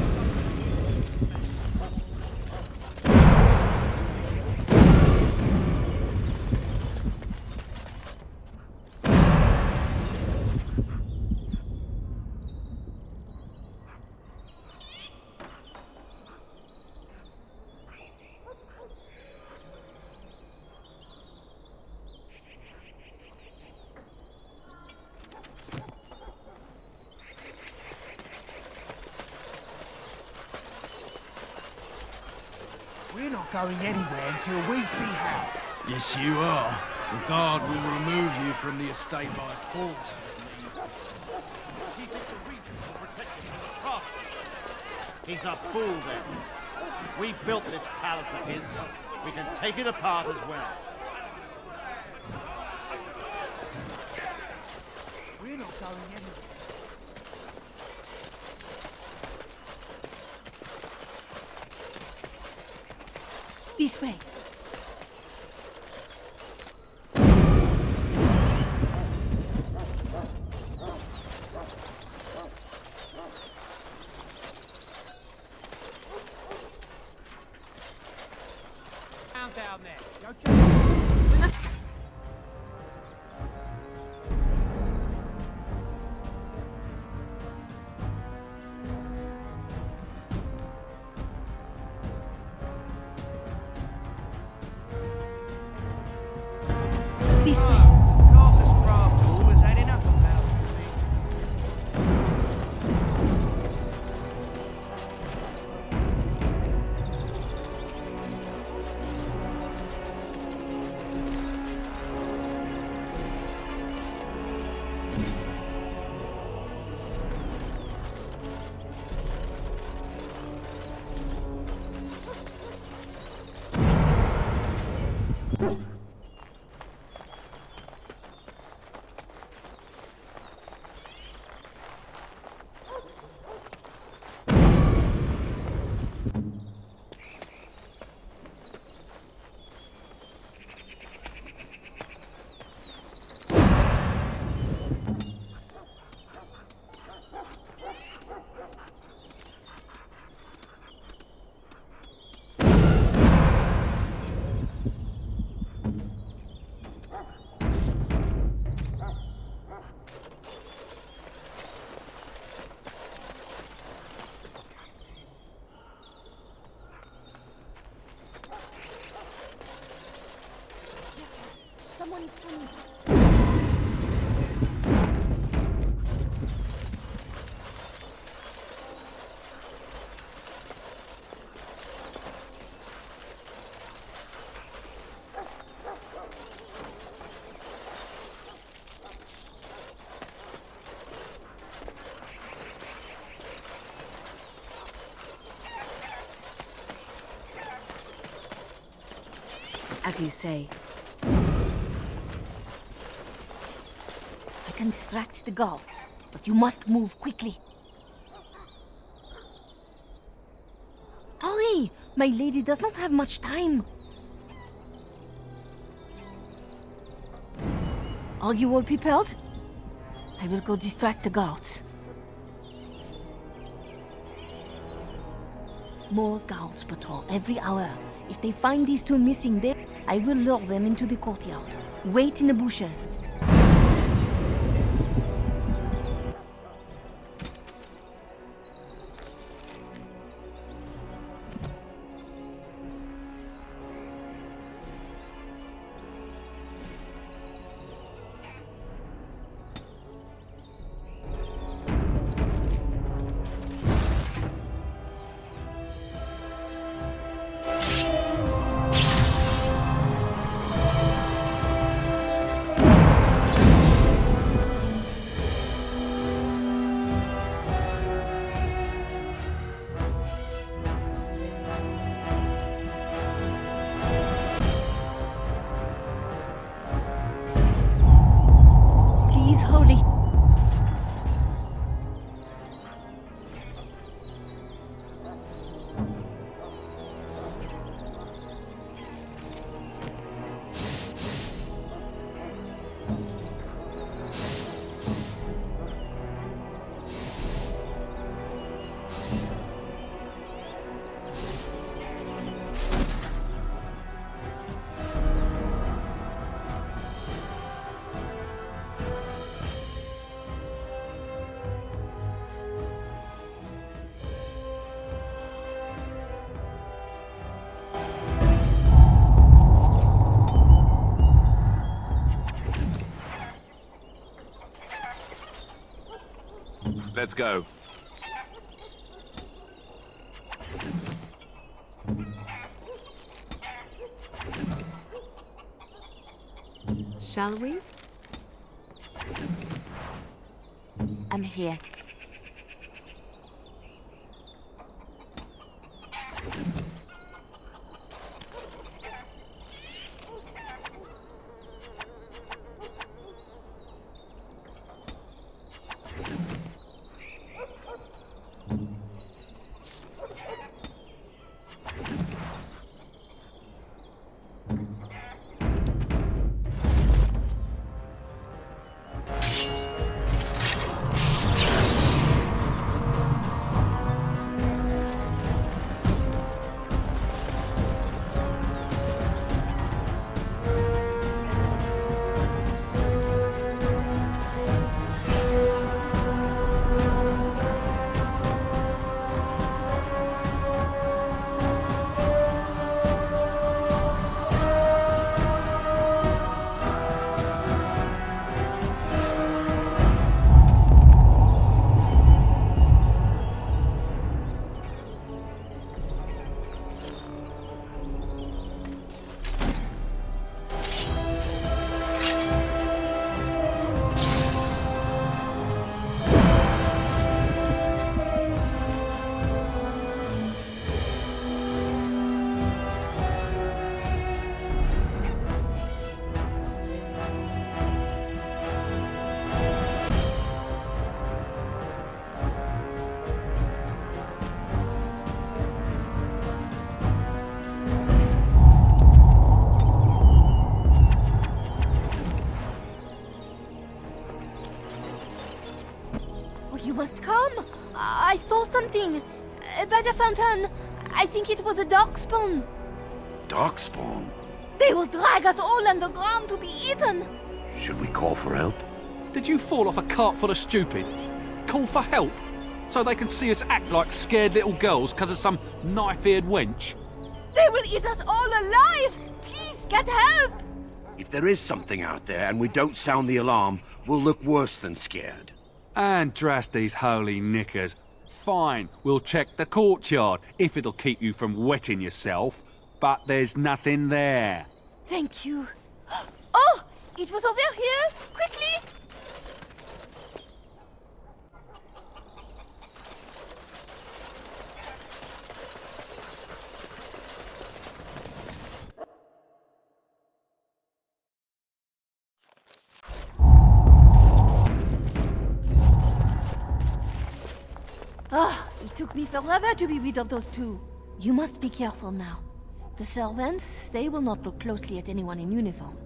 We're not going anywhere until we see Hal. Yes, you are. The guard will remove you from the estate by force. He thinks the Regent will protect him from the trust. He's a fool then. We built this palace of his. We can take it apart as well. We're not going anywhere. This way. Down there. Go check it out. We must... This way. Carter's craft tool, is that enough of Hal's convenience? Someone is coming. As you say. I can distract the guards, but you must move quickly. Hurry! My lady does not have much time. Are you all prepared? I will go distract the guards. More guards patrol every hour. If they find these two missing there, I will lure them into the courtyard. Wait in the bushes. holy. Let's go. Shall we? I'm here. You must come. I saw something by the fountain. I think it was a darkspawn. Darkspawn? They will drag us all underground to be eaten. Should we call for help? Did you fall off a cart full of stupid? Call for help? So they can see us act like scared little girls because of some knife-eared wench? They will eat us all alive. Please get help. If there is something out there and we don't sound the alarm, we'll look worse than scared. And drast these holy knickers. Fine, we'll check the courtyard, if it'll keep you from wetting yourself. But there's nothing there. Thank you. Oh, it was over here. Quickly. Ah, it took me forever to be rid of those two. You must be careful now. The servants, they will not look closely at anyone in uniform.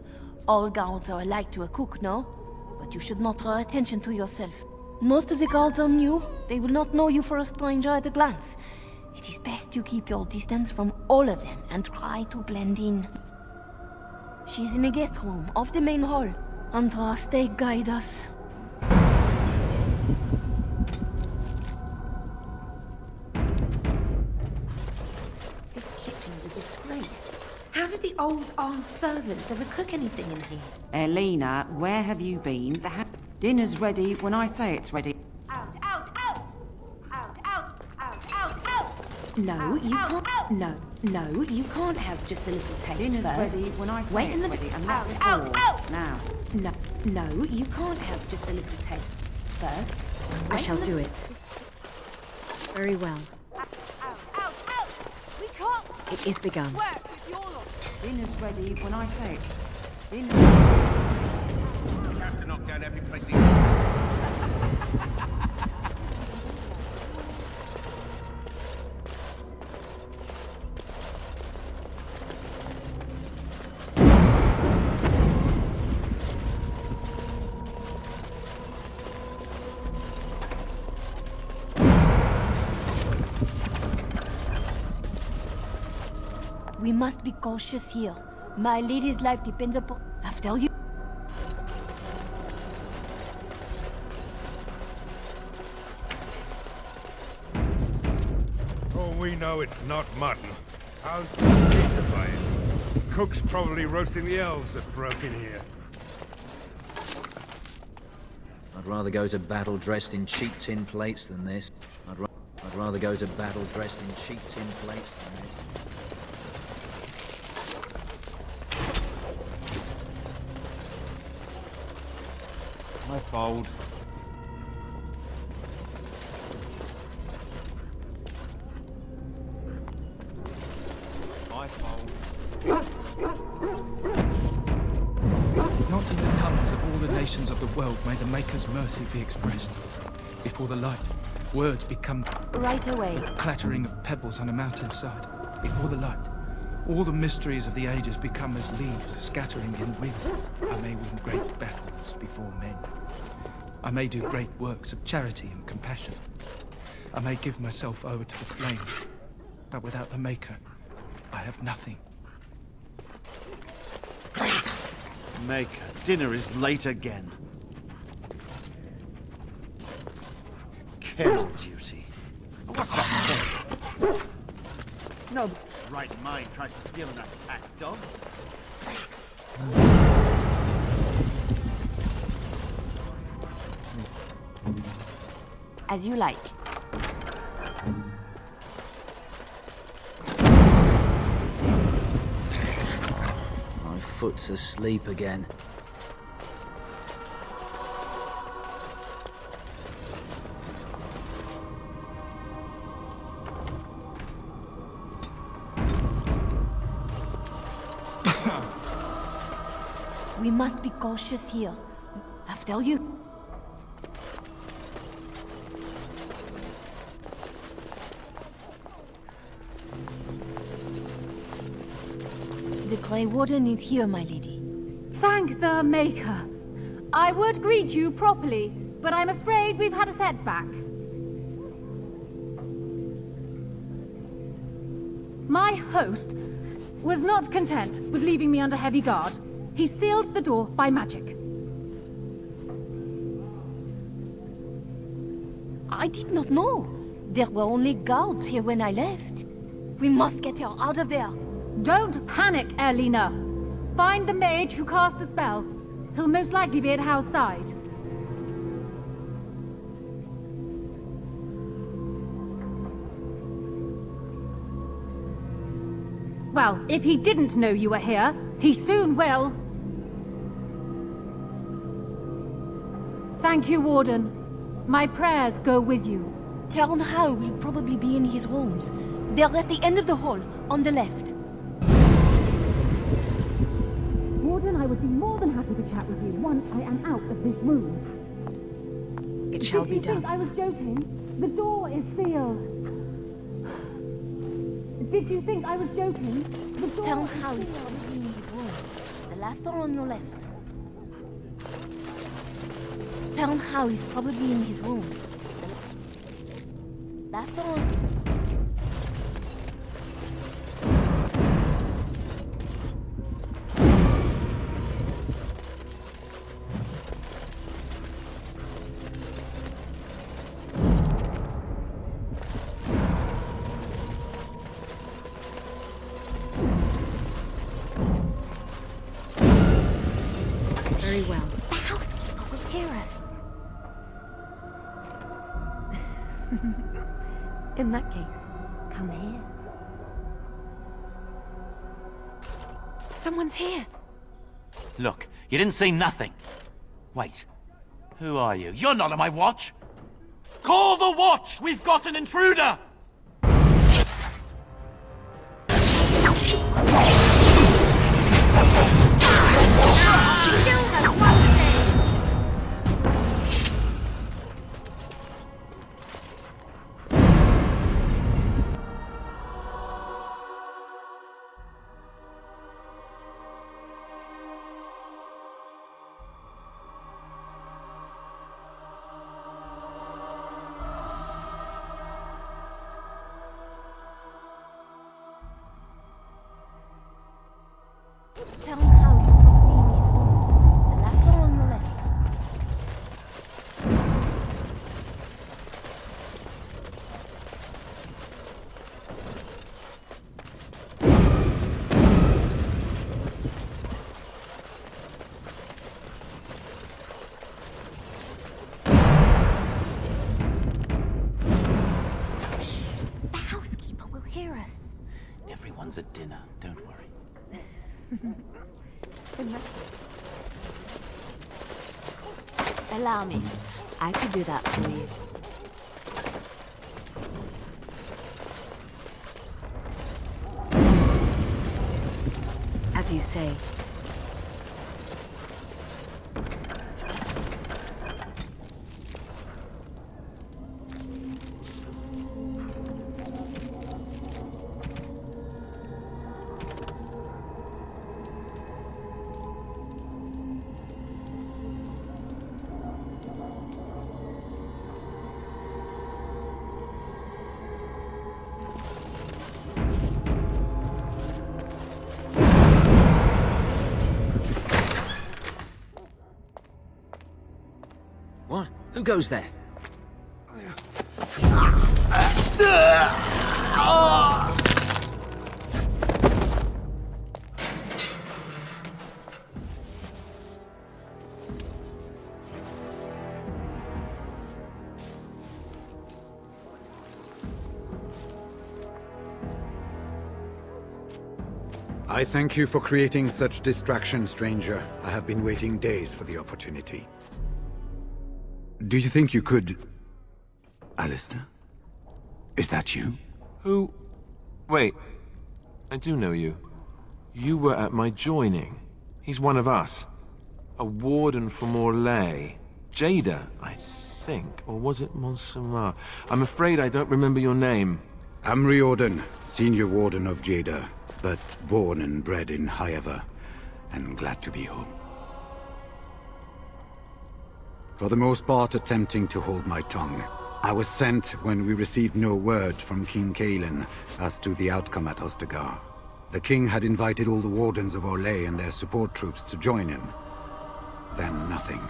All guards are alike to a cook, no? But you should not draw attention to yourself. Most of the guards are new. They will not know you for a stranger at a glance. It is best to keep your distance from all of them and try to blend in. She's in the guest room of the main hall. Andras, they guide us. How did the old servants ever cook anything in here? Elena, where have you been? Dinner's ready when I say it's ready. Out, out, out! Out, out, out, out, out! No, you can't. No, you can't have just a little taste. Dinner's first. ready when I say Wait it's in the ready, and not out, before. out! Now. No, you can't have just a little taste first. I shall do it. Very well. Out, out, out! We can't It is begun. work with your lot. Dinner's ready when I say it. Dinner's You have to knock down every every place he We must be cautious here. My lady's life depends upon... After you... Oh, we know it's not mutton. How's pizza buying? Cook's probably roasting the elves that broke in here. I'd rather go to battle dressed in cheap tin plates than this. I'd rather go to battle dressed in cheap tin plates than this. I fold. I fold. Not in the tongues of all the nations of the world may the Maker's mercy be expressed. Before the light, words become... Right away. Clattering of pebbles on a mountainside. Before the light, all the mysteries of the ages become as leaves scattering in wind. I may win great battles before men. I may do great works of charity and compassion. I may give myself over to the flames. But without the Maker, I have nothing. Maker, dinner is late again. Care duty. What's that? No right mind tried to steal an attack dog. As you like. My foot's asleep again. We must be cautious here. After you. The Grey Warden is here, my lady. Thank the Maker. I would greet you properly, but I'm afraid we've had a setback. My host was not content with leaving me under heavy guard. He sealed the door by magic. I did not know. There were only guards here when I left. We must get her out of there. Don't panic, Erlina. Find the mage who cast the spell. He'll most likely be at Hal's side. Well, if he didn't know you were here, he soon will. Thank you, Warden. My prayers go with you. Tern Hao will probably be in his rooms. They're at the end of the hall, on the left. Warden, I would be more than happy to chat with you once I am out of this room. It shall be done. Did you think I was joking? The door is sealed. Did you think I was joking? The door Tern is Hao is sealed. probably in his room. The last door on your left. Tern Hao is probably in his room. Last door on... Very well. The housekeeper will hear us. In that case, come here. Someone's here. Look, you didn't say nothing. Wait. Who are you? You're not on my watch! Call the watch! We've got an intruder! plans at dinner, don't worry. Allow me. I could do that for you. As you say. What? Who goes there? I thank you for creating such distraction, stranger. I have been waiting days for the opportunity. Do you think you could... Alistair? Is that you? Who? Wait. I do know you. You were at my joining. He's one of us. A warden from Orlais. Jada, I think. Or was it Montsemar? I'm afraid I don't remember your name. I'm Riordan, senior warden of Jada, but born and bred in Highever, and glad to be home. For the most part, attempting to hold my tongue. I was sent when we received no word from King Kaelin as to the outcome at Ostagar. The king had invited all the wardens of Orlais and their support troops to join him. Then nothing.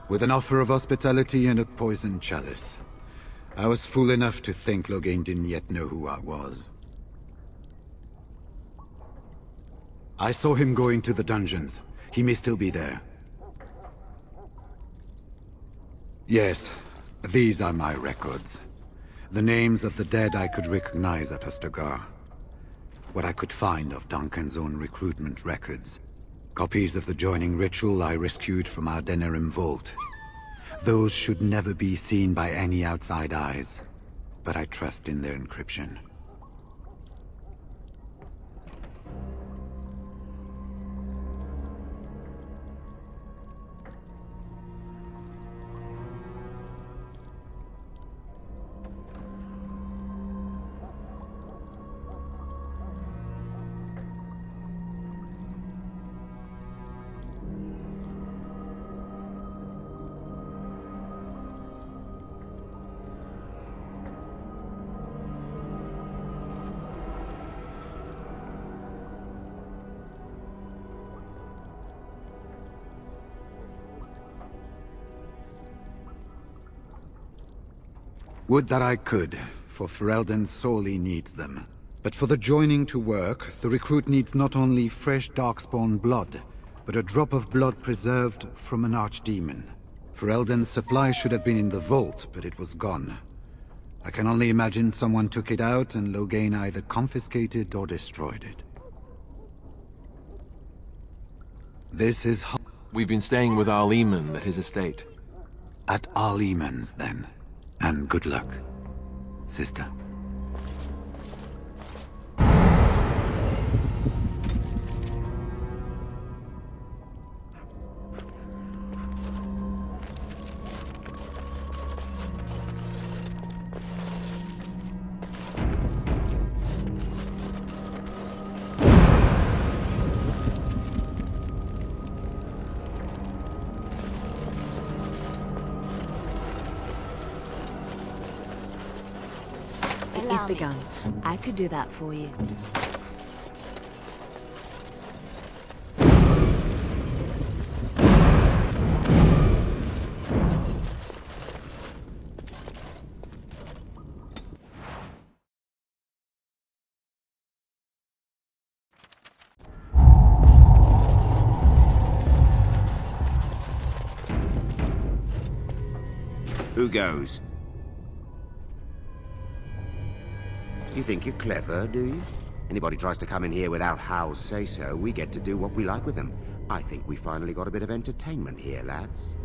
With an offer of hospitality and a poisoned chalice. I was fool enough to think Loghain didn't yet know who I was. I saw him go into the dungeons. He may still be there. Yes, these are my records. The names of the dead I could recognize at Ostagar. What I could find of Duncan's own recruitment records. Copies of the joining ritual I rescued from our Denerim vault. Those should never be seen by any outside eyes, but I trust in their encryption. Would that I could, for Ferelden sorely needs them. But for the joining to work, the recruit needs not only fresh Darkspawn blood, but a drop of blood preserved from an archdemon. Ferelden's supply should have been in the vault, but it was gone. I can only imagine someone took it out and Loghain either confiscated or destroyed it. This is... We've been staying with Arl Eamon at his estate. At Arl Eamon's, then. And good luck, sister. It is begun. I could do that for you. Who goes? You think you're clever, do you? Anybody tries to come in here without Hal's say-so, we get to do what we like with them. I think we finally got a bit of entertainment here, lads.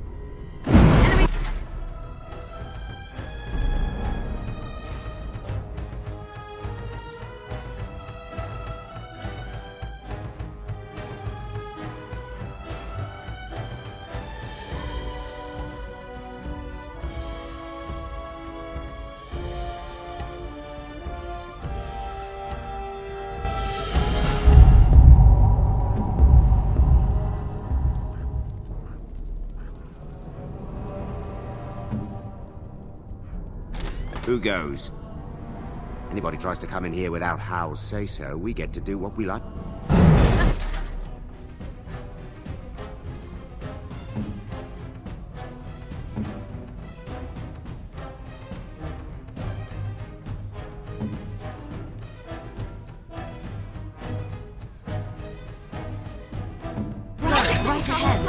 Who goes? Anybody tries to come in here without Hal's say-so, we get to do what we like. Right ahead.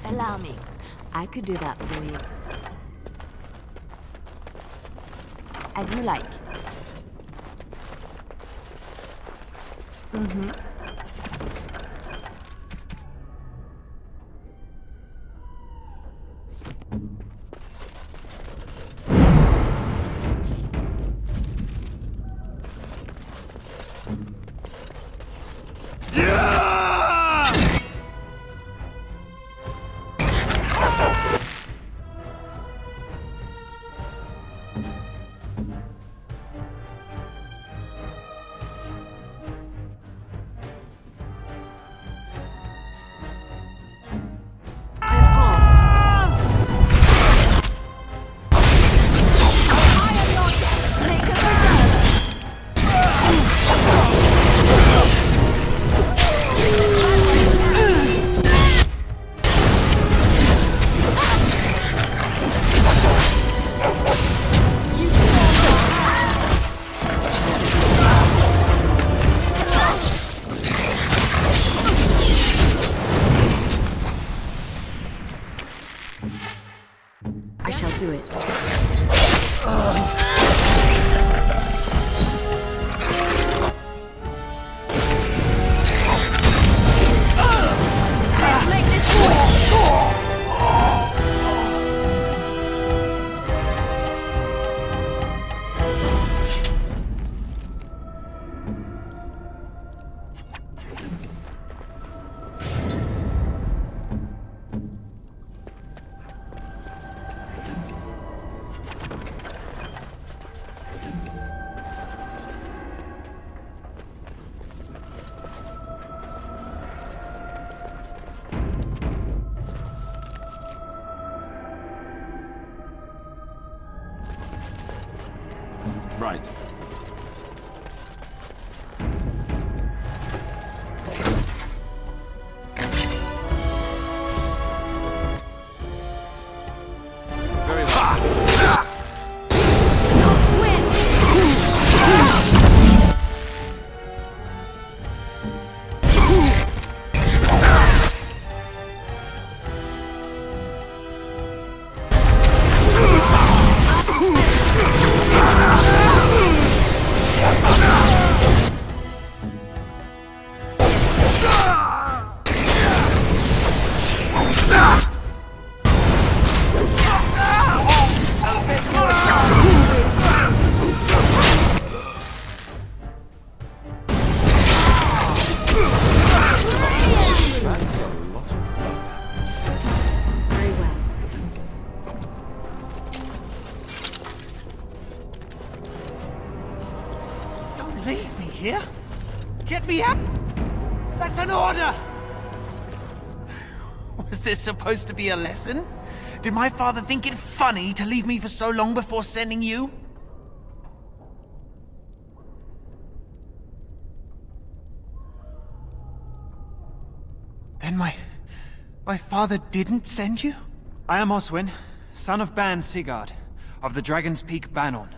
Allow me. I could do that for you. As you like. Mm-hmm. Right. Very well. Leave me here? Get me out! That's an order! Was this supposed to be a lesson? Did my father think it funny to leave me for so long before sending you? Then my father didn't send you? I am Oswin, son of Ban Sigurd, of the Dragon's Peak Banon.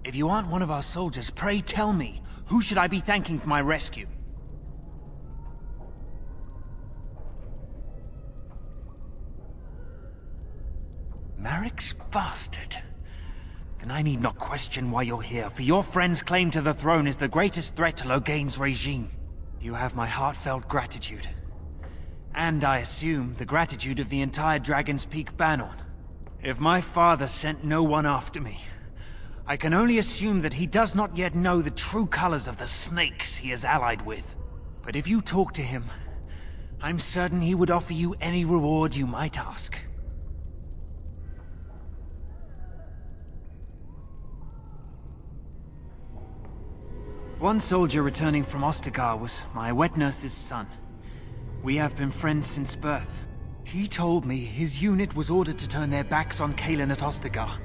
If you aren't one of our soldiers, pray tell me, who should I be thanking for my rescue? Marik's bastard. Then I need not question why you're here, for your friend's claim to the throne is the greatest threat to Loghain's regime. You have my heartfelt gratitude. And I assume the gratitude of the entire Dragon's Peak Banon. If my father sent no one after me, I can only assume that he does not yet know the true colors of the snakes he is allied with. But if you talk to him, I'm certain he would offer you any reward you might ask. One soldier returning from Ostagar was my wet nurse's son. We have been friends since birth. He told me his unit was ordered to turn their backs on Kaelin at Ostagar,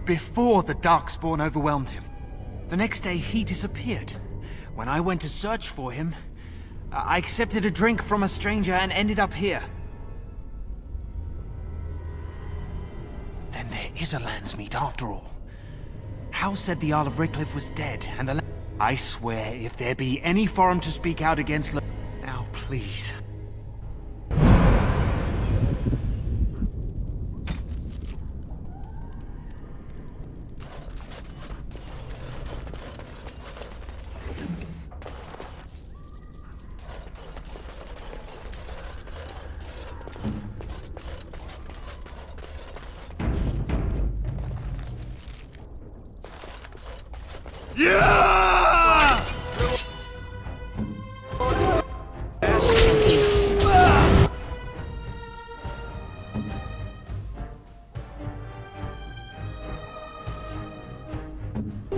before the Darkspawn overwhelmed him. The next day, he disappeared. When I went to search for him, I accepted a drink from a stranger and ended up here. is a landsmeet after all. Hal said the Earl of Rickliff was dead, and the I swear, if there be any forum to speak out against now, please.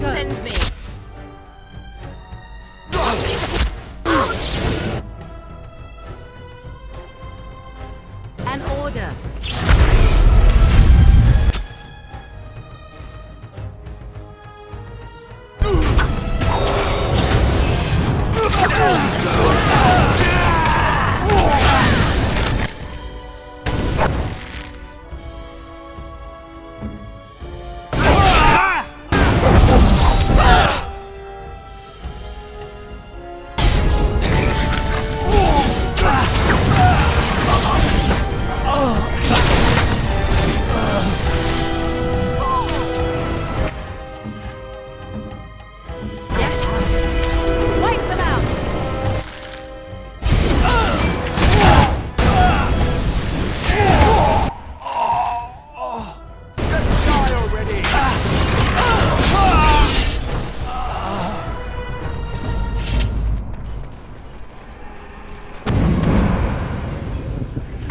Send me. An order.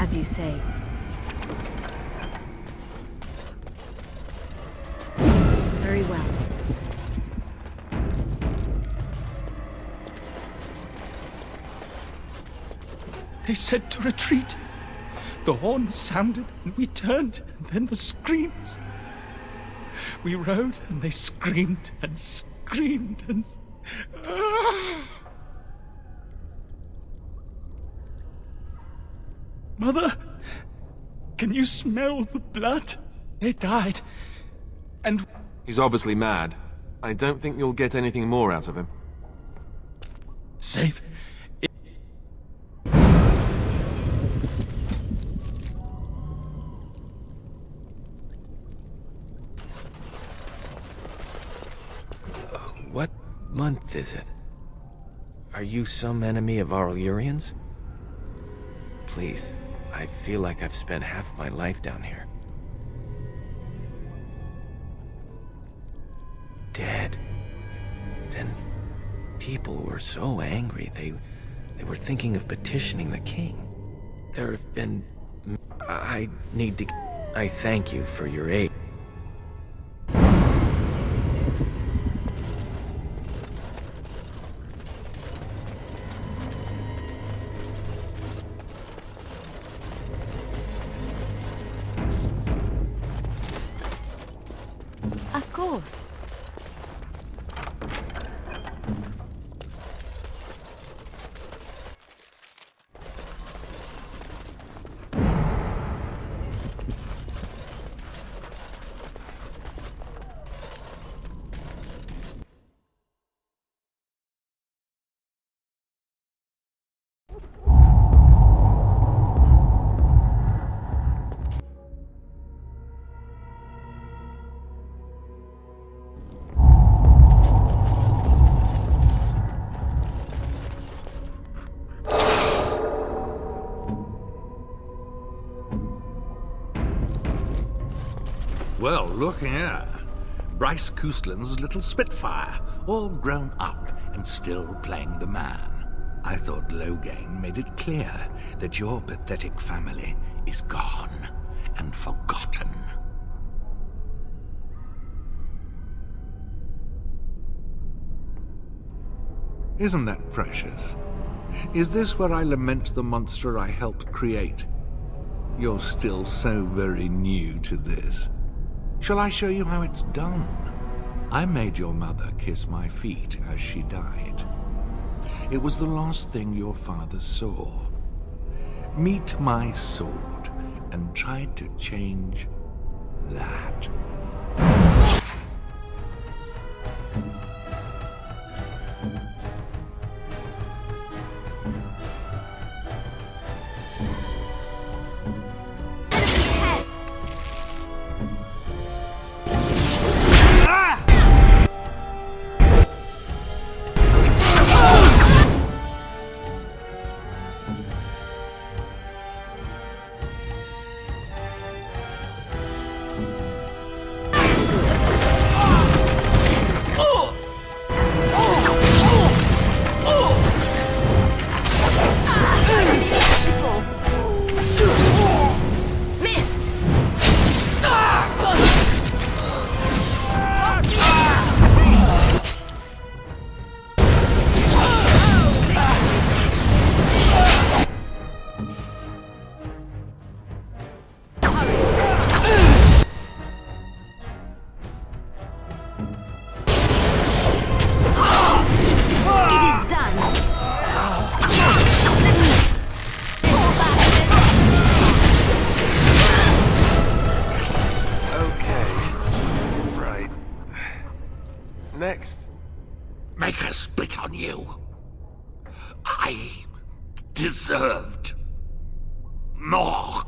As you say. Very well. They said to retreat. The horn sounded, and we turned, and then the screams. We rode, and they screamed, and screamed, and... Mother, can you smell the blood? They died, and... He's obviously mad. I don't think you'll get anything more out of him. Save... What month is it? Are you some enemy of Aurelians? Please, I feel like I've spent half my life down here. Dead. Then people were so angry they were thinking of petitioning the king. There have been... I thank you for your aid. Of course. Well, look here. Bryce Coustland's little Spitfire, all grown up and still playing the man. I thought Loghain made it clear that your pathetic family is gone and forgotten. Isn't that precious? Is this where I lament the monster I helped create? You're still so very new to this. Shall I show you how it's done? I made your mother kiss my feet as she died. It was the last thing your father saw. Meet my sword and try to change that. Next. Make us spit on you. I deserved more.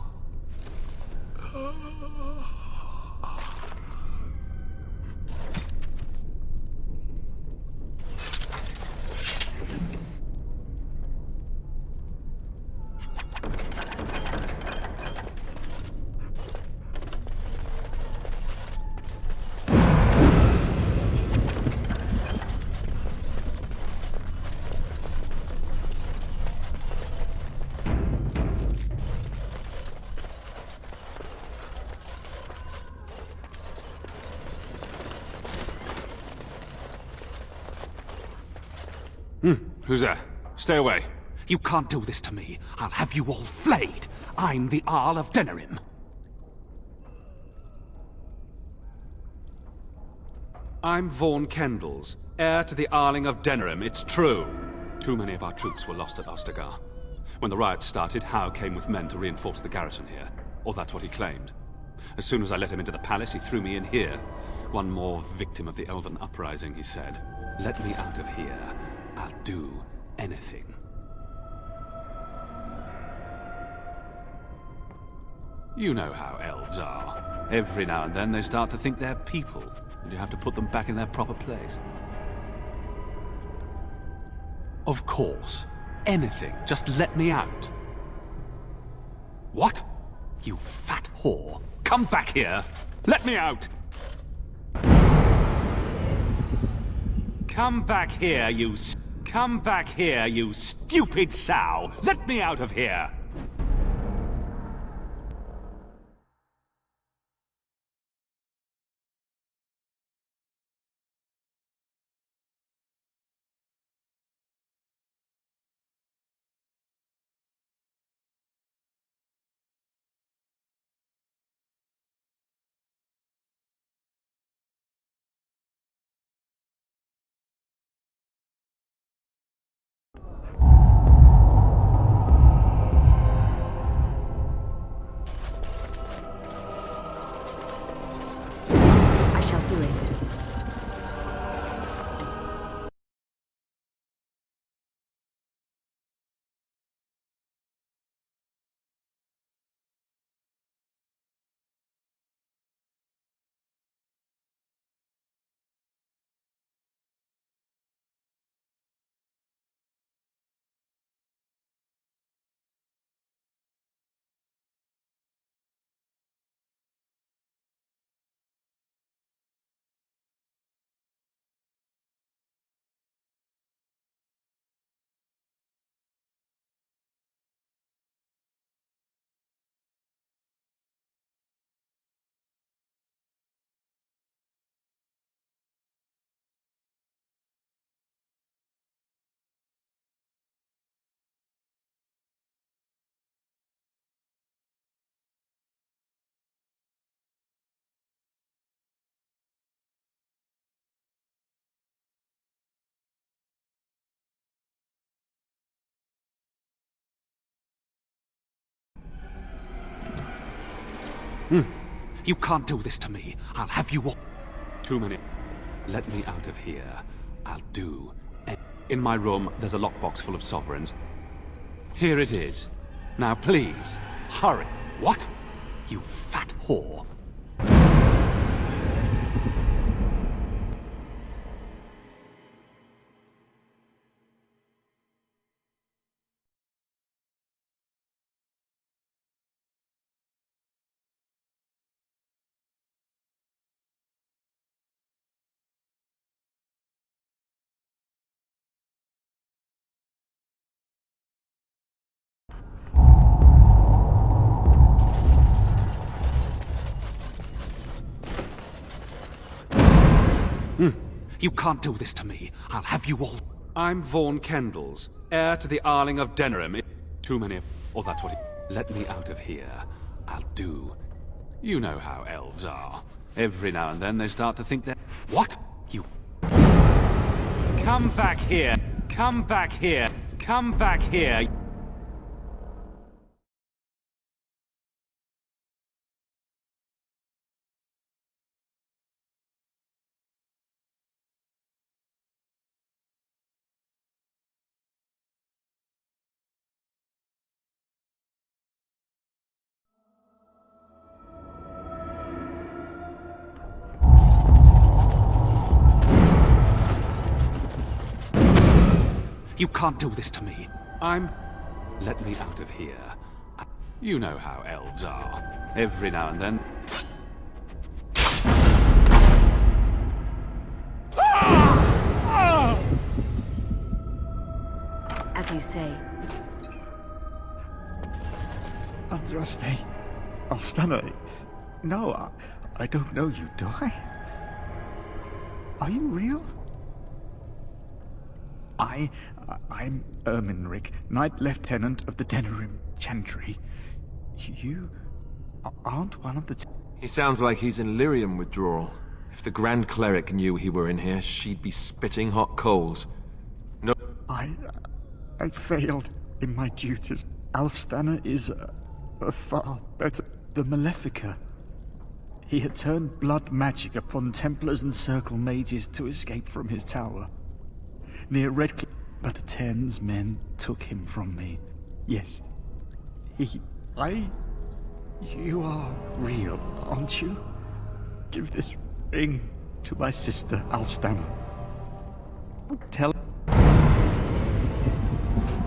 Who's there? Stay away. You can't do this to me. I'll have you all flayed. I'm the Arl of Denerim. I'm Vaughan Kendalls, heir to the Arling of Denerim. It's true. Too many of our troops were lost at Ostagar. When the riots started, Howe came with men to reinforce the garrison here. Or that's what he claimed. As soon as I let him into the palace, he threw me in here. One more victim of the Elven uprising, he said. Let me out of here. I'll do anything. You know how elves are. Every now and then they start to think they're people, and you have to put them back in their proper place. Of course. Anything. Just let me out. What? You fat whore. Come back here. Let me out. Come back here, you stupid sow! Let me out of here! You can't do this to me. I'll have you all. Too many. Let me out of here. I'll do. In my room, there's a lockbox full of sovereigns. Here it is. Now, please, hurry. What? You fat whore. You can't do this to me. I'll have you all. I'm Vaughan Kendalls, heir to the Arling of Denerim. Too many. Oh, that's what Let me out of here. I'll do. You know how elves are. Every now and then they start to think that. What? You. Come back here. Come back here. Come back here. You can't do this to me. Let me out of here. You know how elves are. Every now and then. As you say. Andraste. Alstana. No, I don't know you, do I? Are you real? I'm Erminric, Knight Lieutenant of the Denerim Chantry. You aren't one of the... He sounds like he's in lyrium withdrawal. If the Grand Cleric knew he were in here, she'd be spitting hot coals. No... I failed in my duties. Alfstana is a far better... The Malefica. He had turned blood magic upon Templars and Circle Mages to escape from his tower. Near Redcliffe, but the Ten's men took him from me. Yes, you are real, aren't you? Give this ring to my sister, Alfstana. Tell...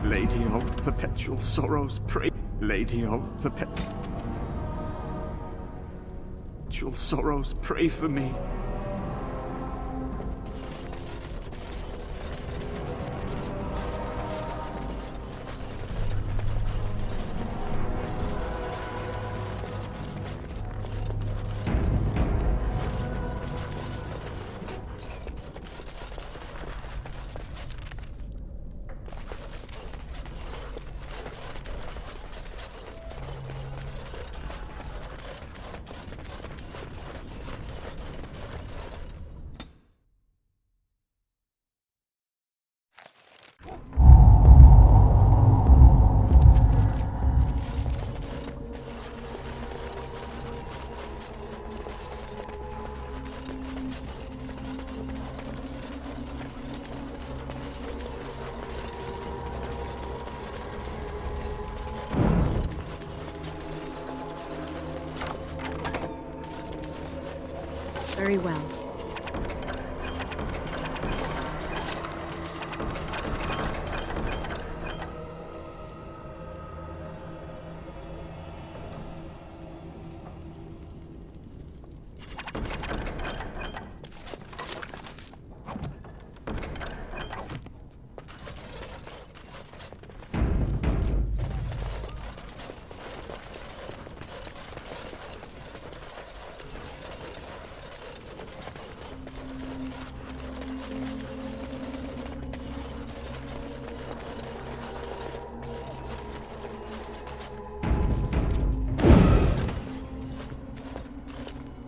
Lady of Perpetual Sorrows, pray. Lady of Perpetual Sorrows, pray for me. Very well.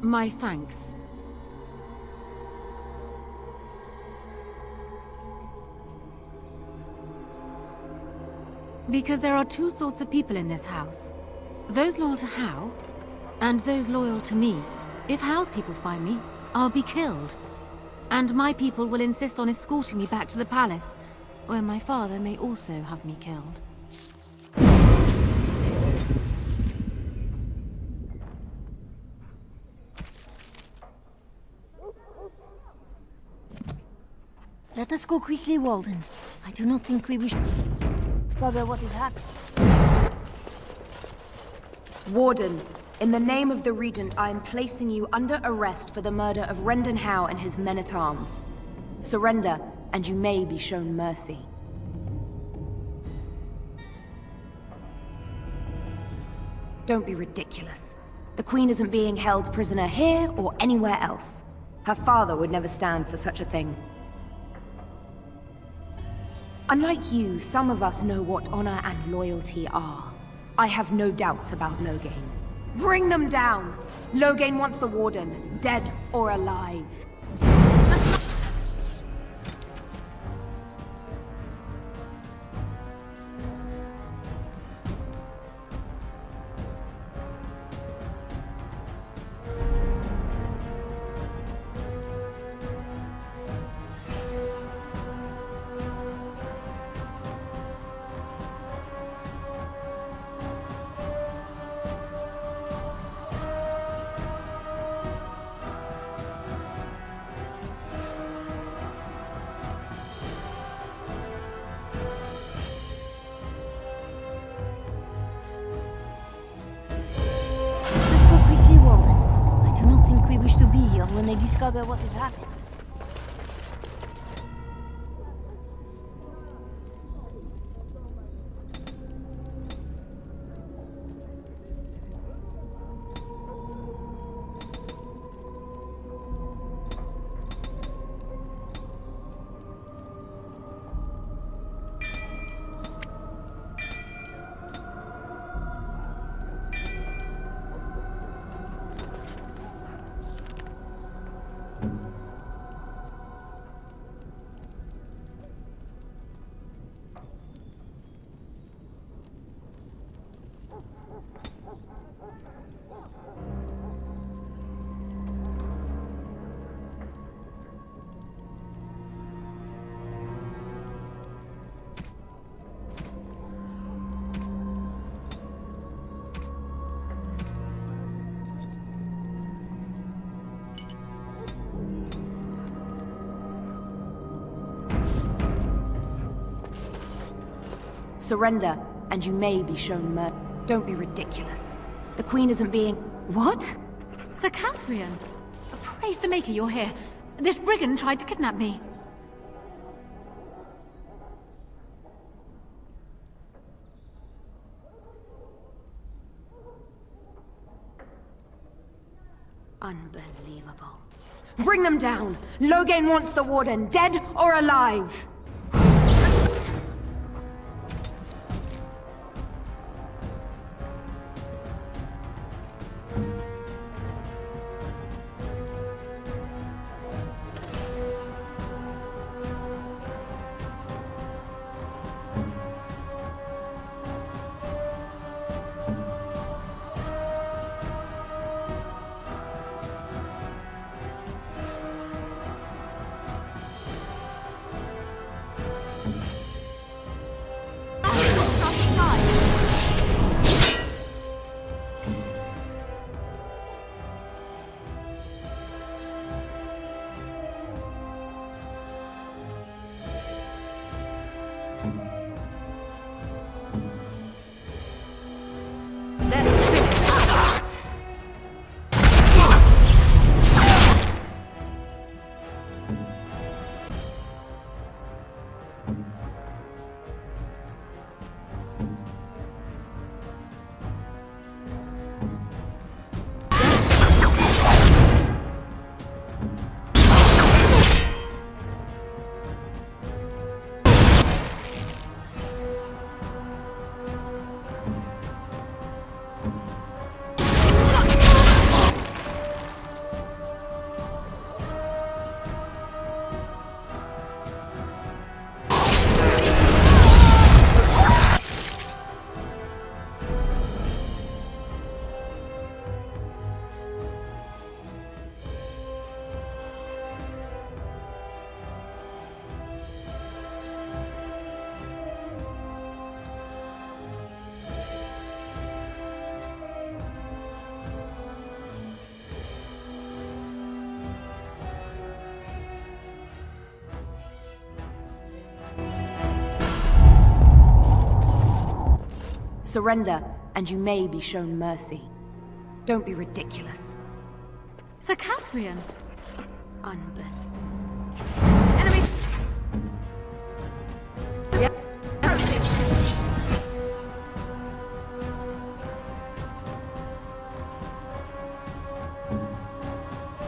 My thanks. Because there are two sorts of people in this house. Those loyal to Hal, And those loyal to me. If Howe's people find me, I'll be killed. And my people will insist on escorting me back to the palace, where my father may also have me killed. Let us go quickly, Walden. I do not think we wish... Discover what is happening. Warden, in the name of the Regent, I am placing you under arrest for the murder of Rendon Howe and his men-at-arms. Surrender, and you may be shown mercy. Don't be ridiculous. The Queen isn't being held prisoner here or anywhere else. Her father would never stand for such a thing. Unlike you, some of us know what honor and loyalty are. I have no doubts about Loghain. Bring them down! Loghain wants the Warden, dead or alive. When they discover what has happened. Surrender, and you may be shown mercy. Don't be ridiculous. The Queen isn't being... What? Sir Catherine! Praise the Maker you're here. This brigand tried to kidnap me. Unbelievable. Bring them down! Loghain wants the Warden, dead or alive! Surrender, and you may be shown mercy. Don't be ridiculous. Sir Catherine! Unbelievable. Enemy!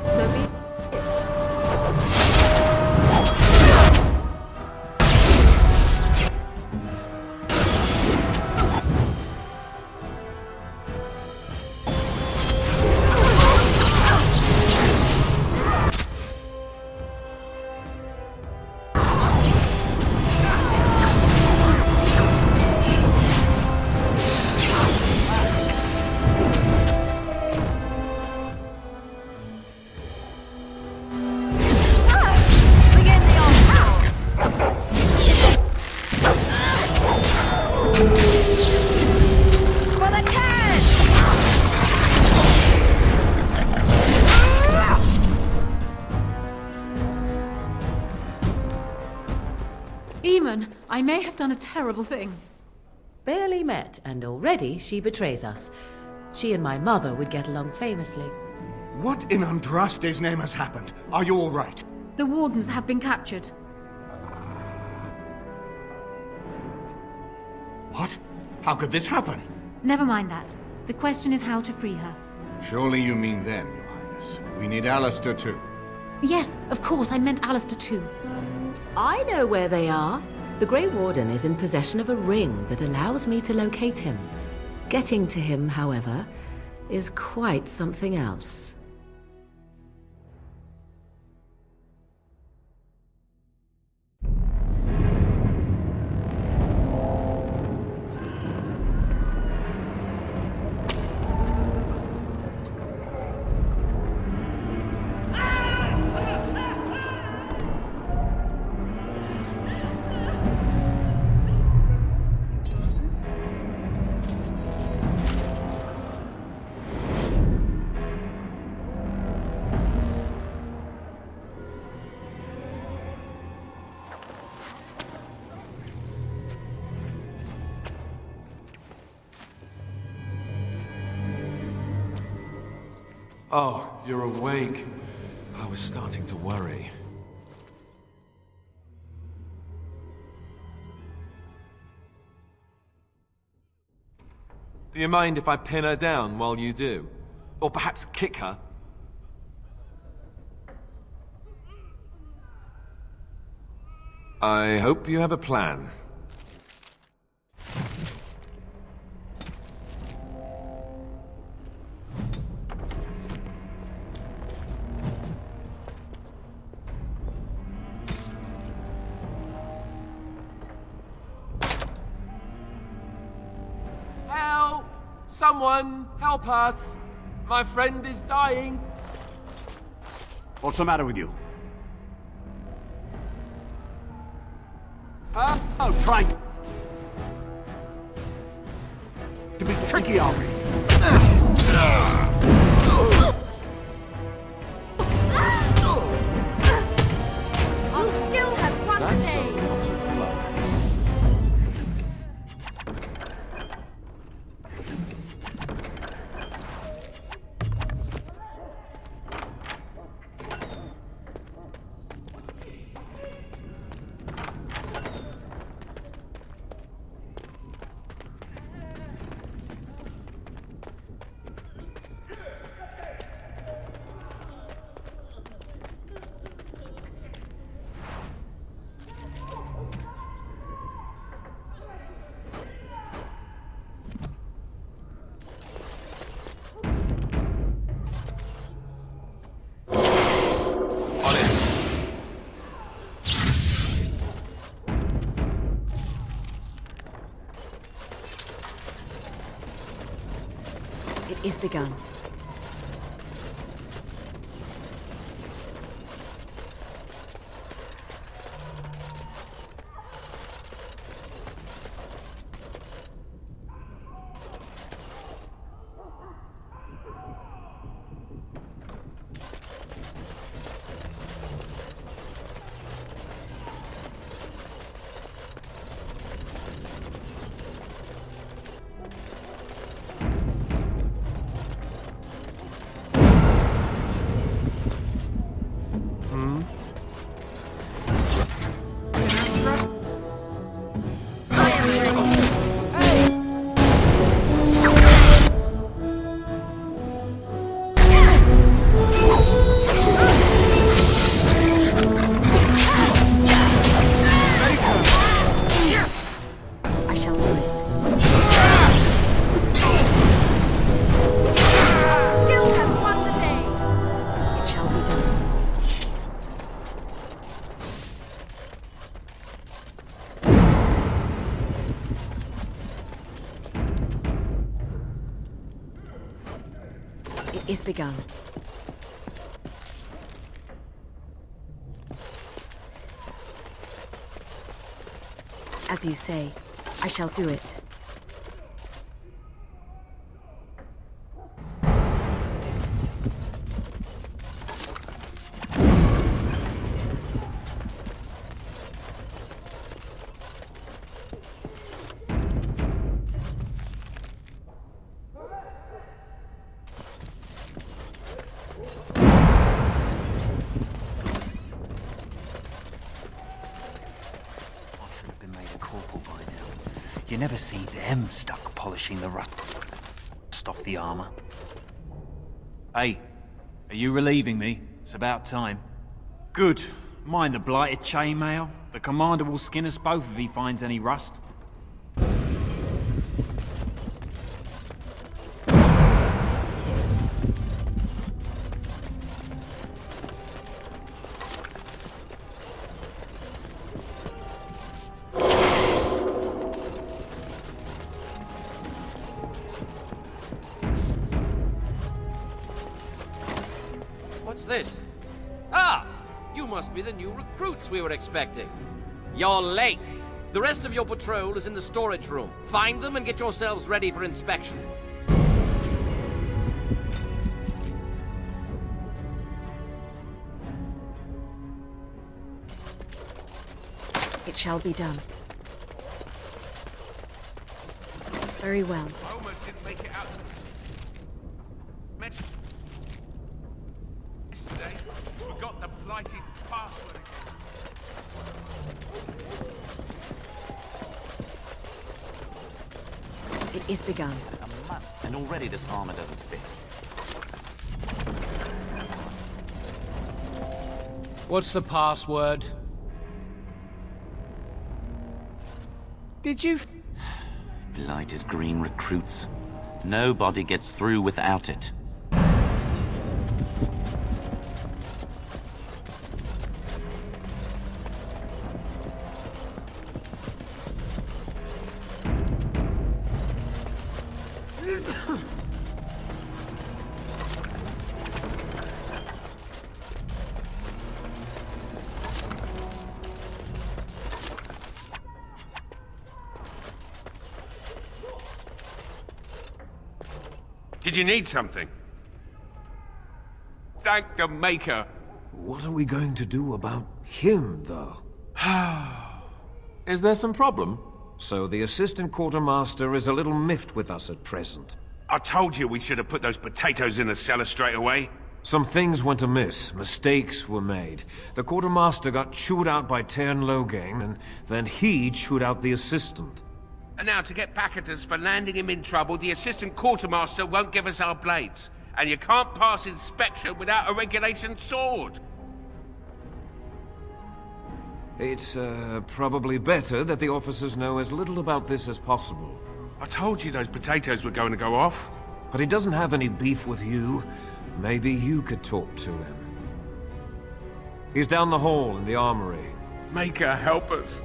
So be Eamon, I may have done a terrible thing. barely met, and already she betrays us. She and my mother would get along famously. What in Andraste's name has happened? Are you all right? The wardens have been captured. What? How could this happen? Never mind that. The question is how to free her. Surely you mean them, Your Highness. We need Alistair too. Yes, of course, I meant Alistair too. I know where they are. The Grey Warden is in possession of a ring that allows me to locate him. Getting to him, however, is quite something else. Oh, you're awake. I was starting to worry. Do you mind if I pin her down while you do? Or perhaps kick her? I hope you have a plan. Help! Someone, help us! My friend is dying. What's the matter with you? Oh, trying to be tricky, are we? Our skill has won the day! It is begun. I shall do it. Skill has won the day. It shall be done. It is begun. As you say, I shall do it. You never see them stuck polishing the rust off the armor. Hey, are you relieving me? It's about time. Good. Mind the blighted chainmail. The commander will skin us both if he finds any rust. What's this? Ah! You must be the new recruits we were expecting. You're late. The rest of your patrol is in the storage room. Find them and get yourselves ready for inspection. It shall be done. Very well. Almost didn't make it out. Yesterday, we got the blighted password. It is begun. A month, and already this armor doesn't fit. What's the password? Did you... Blighted green recruits. Nobody gets through without it. Did you need something? Thank the Maker. What are we going to do about him, though? Is there some problem? So the assistant quartermaster is a little miffed with us at present. I told you we should have put those potatoes in the cellar straight away. Some things went amiss. Mistakes were made. The quartermaster got chewed out by Tern Loghain, and then he chewed out the assistant. And now, to get back at us for landing him in trouble, the assistant quartermaster won't give us our blades. And you can't pass inspection without a regulation sword. It's probably better that the officers know as little about this as possible. I told you those potatoes were going to go off. But he doesn't have any beef with you. Maybe you could talk to him. He's down the hall in the armory. Maker, help us.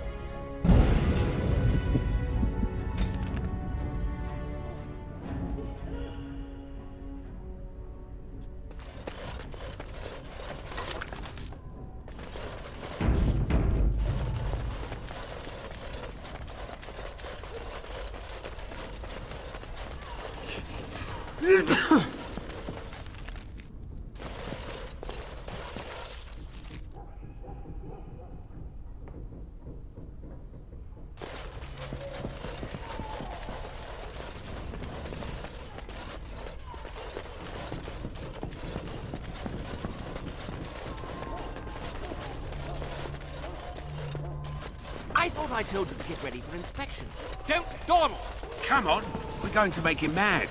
I thought thought I told you to get ready for inspection. Don't dawdle! Come on, we're going to make him mad.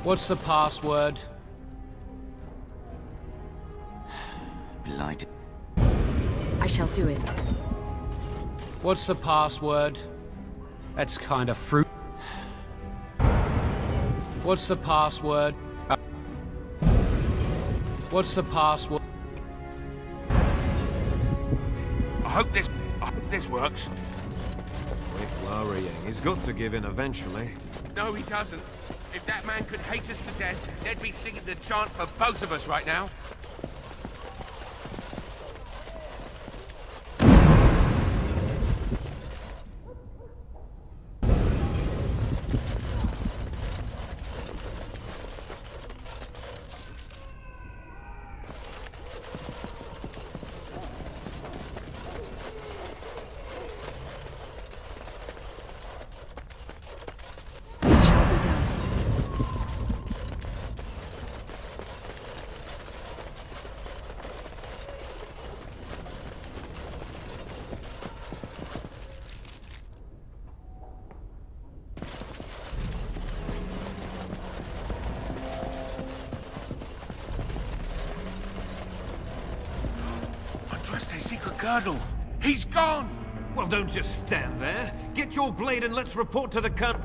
What's the password? Blight. I shall do it. What's the password? That's kind of fruit. What's the password? What's the password? I hope this works. Quit worrying. He's got to give in eventually. No, he doesn't. If that man could hate us to death, they'd be singing the chant for both of us right now. Secret girdle. He's gone! Well, don't just stand there. Get your blade and let's report to the Colonel.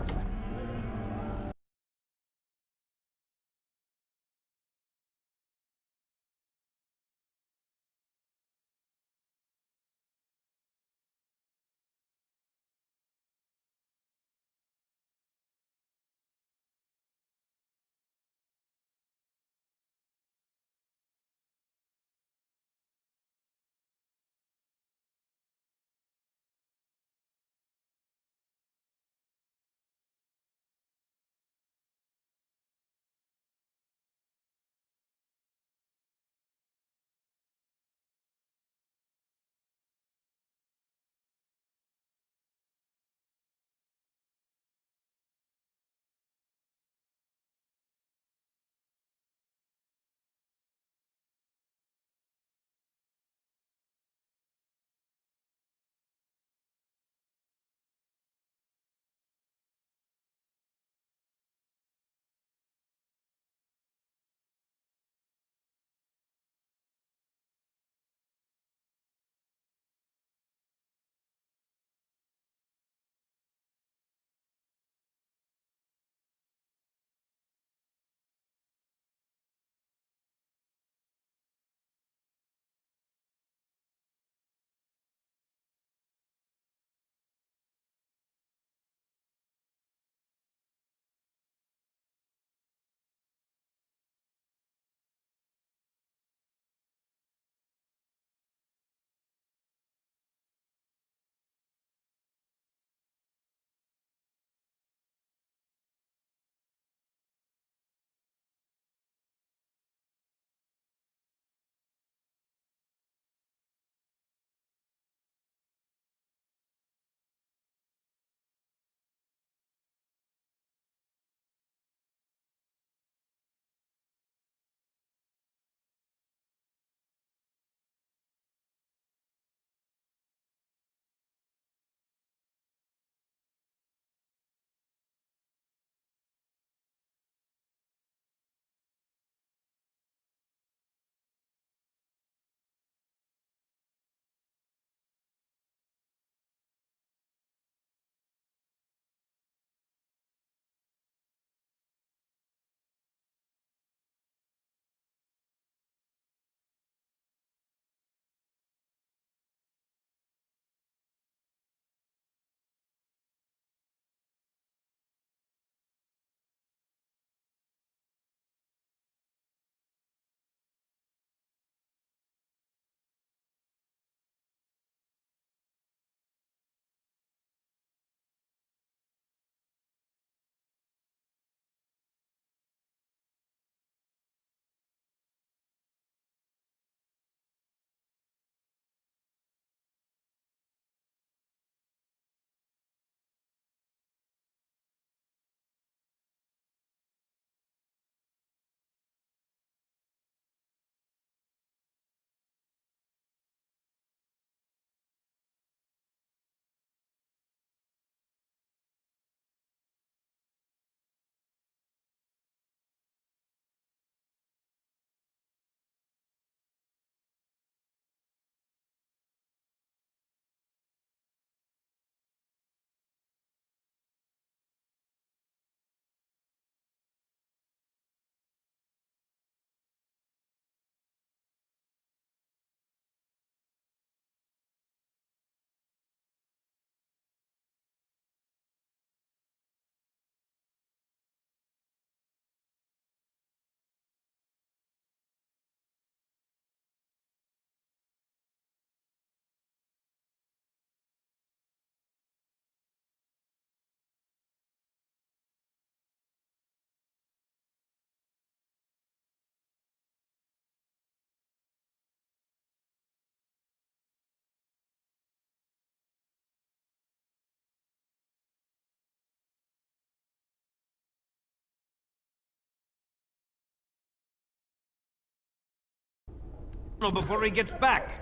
before he gets back.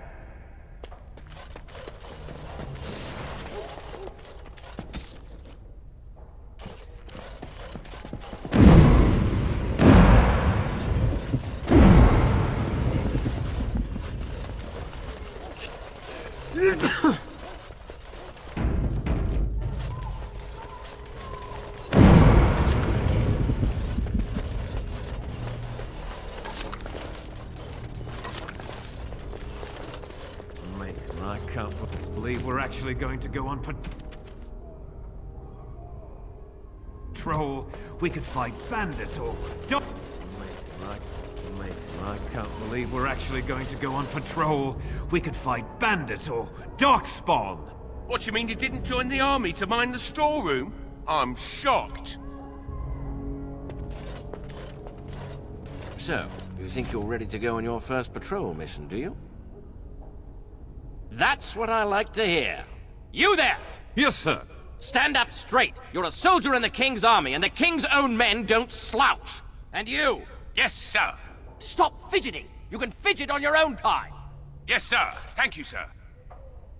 I can't believe we're actually going to go on patrol. We could fight bandits or... I can't believe we're actually going to go on patrol. We could fight bandits or darkspawn. What, you mean you didn't join the army to mine the storeroom? I'm shocked. So, you think you're ready to go on your first patrol mission, do you? That's what I like to hear. You there! Yes, sir. Stand up straight. You're a soldier in the King's army, and the King's own men don't slouch. And you! Yes, sir. Stop fidgeting. You can fidget on your own time. Yes, sir. Thank you, sir.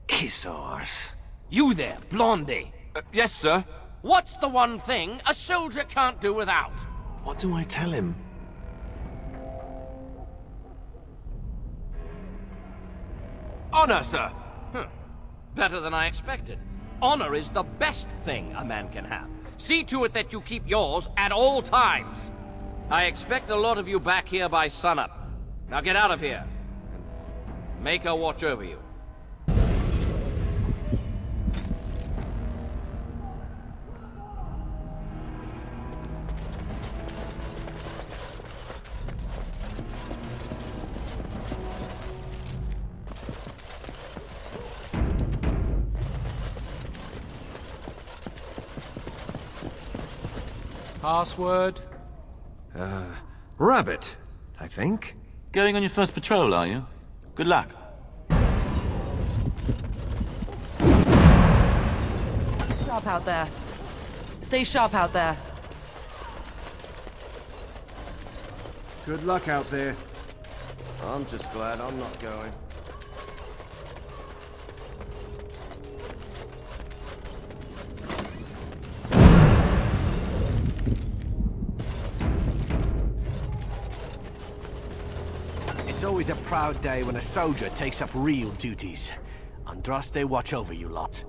Kiss arse. You there, Blondie. Yes, sir. What's the one thing a soldier can't do without? What do I tell him? Honor, sir! Better than I expected. Honor is the best thing a man can have. See to it that you keep yours at all times. I expect a lot of you back here by sunup. Now get out of here. And make her watch over you. Password? Rabbit, I think. Going on your first patrol, are you? Good luck. Sharp out there. Stay sharp out there. Good luck out there. I'm just glad I'm not going. It's always a proud day when a soldier takes up real duties. Andraste, watch over you lot.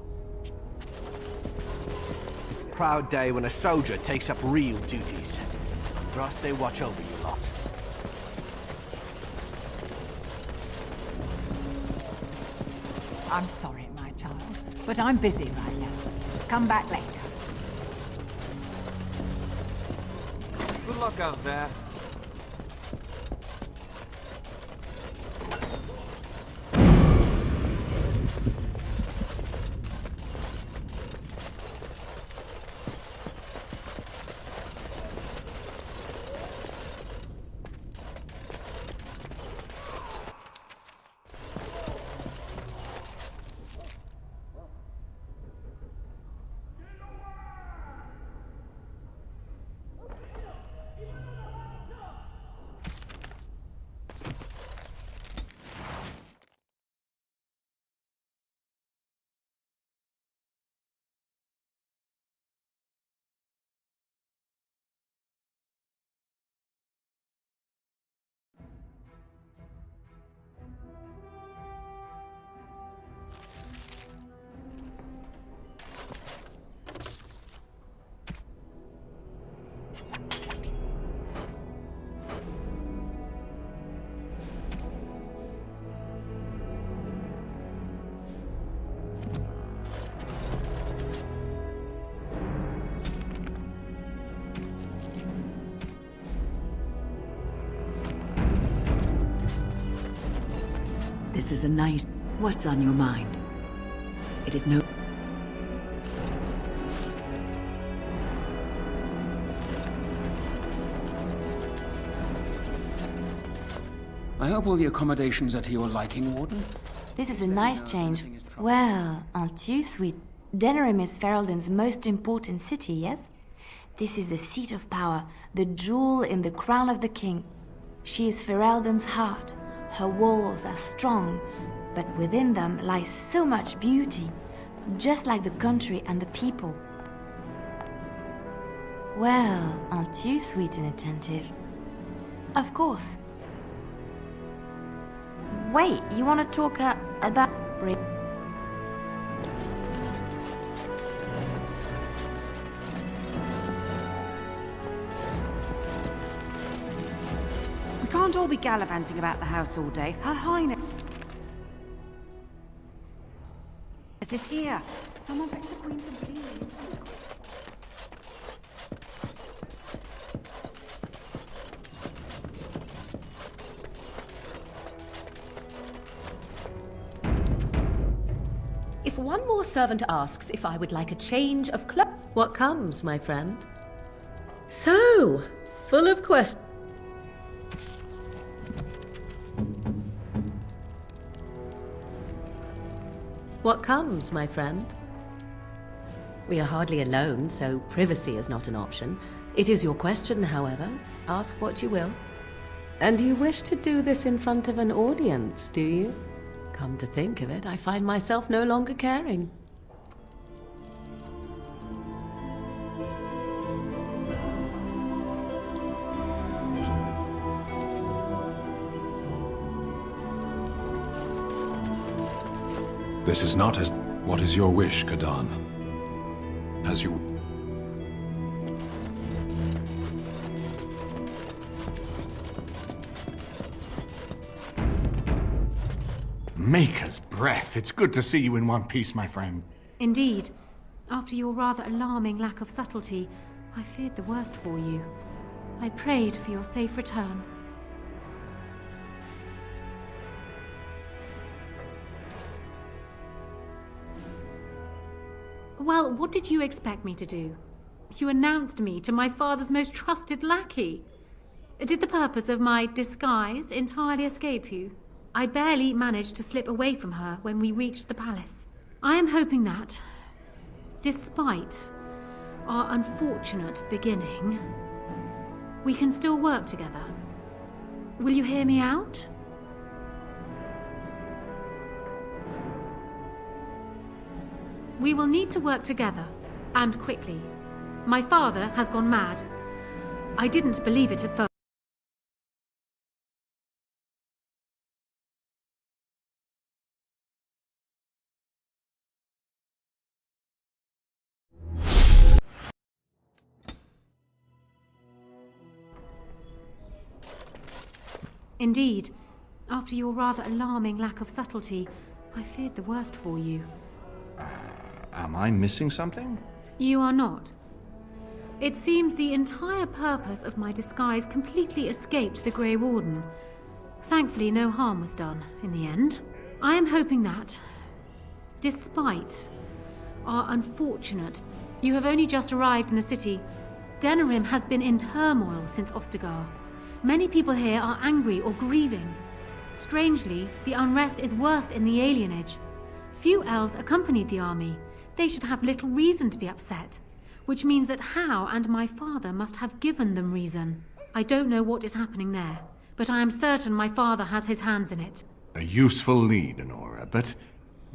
Proud day when a soldier takes up real duties. Andraste, watch over you lot. I'm sorry, my child, but I'm busy right now. Come back later. Good luck out there. This is a nice... What's on your mind? It is no... I hope all the accommodations are to your liking, Warden. This is a nice change. Well, aren't you sweet? Denerim is Ferelden's most important city, yes? This is the seat of power, the jewel in the crown of the king. She is Ferelden's heart, Her walls are strong, but within them lies so much beauty, just like the country and the people. Well, aren't you sweet and attentive? Of course. Wait, you want to talk about... We can't all be gallivanting about the house all day. Her Highness is here. Someone fetch the Queen some tea. If one more servant asks if I would like a change of clothes, what comes, my friend? So, full of questions. What comes, my friend? We are hardly alone, so privacy is not an option. It is your question, however. Ask what you will. And you wish to do this in front of an audience, do you? Come to think of it, I find myself no longer caring. This is not as... What is your wish, Kadan? As you... Maker's breath. It's good to see you in one piece, my friend. Indeed. After your rather alarming lack of subtlety, I feared the worst for you. I prayed for your safe return. Well, what did you expect me to do? You announced me to my father's most trusted lackey. Did the purpose of my disguise entirely escape you? I barely managed to slip away from her when we reached the palace. I am hoping that, despite our unfortunate beginning, we can still work together. Will you hear me out? We will need to work together, and quickly. My father has gone mad. I didn't believe it at first. Indeed, after your rather alarming lack of subtlety, I feared the worst for you. Am I missing something? You are not. It seems the entire purpose of my disguise completely escaped the Grey Warden. Thankfully, no harm was done in the end. I am hoping that, despite our unfortunate... You have only just arrived in the city. Denerim has been in turmoil since Ostagar. Many people here are angry or grieving. Strangely, the unrest is worst in the alienage. Few elves accompanied the army. They should have little reason to be upset, which means that Hao and my father must have given them reason. I don't know what is happening there, but I am certain my father has his hands in it. A useful lead, Honora, but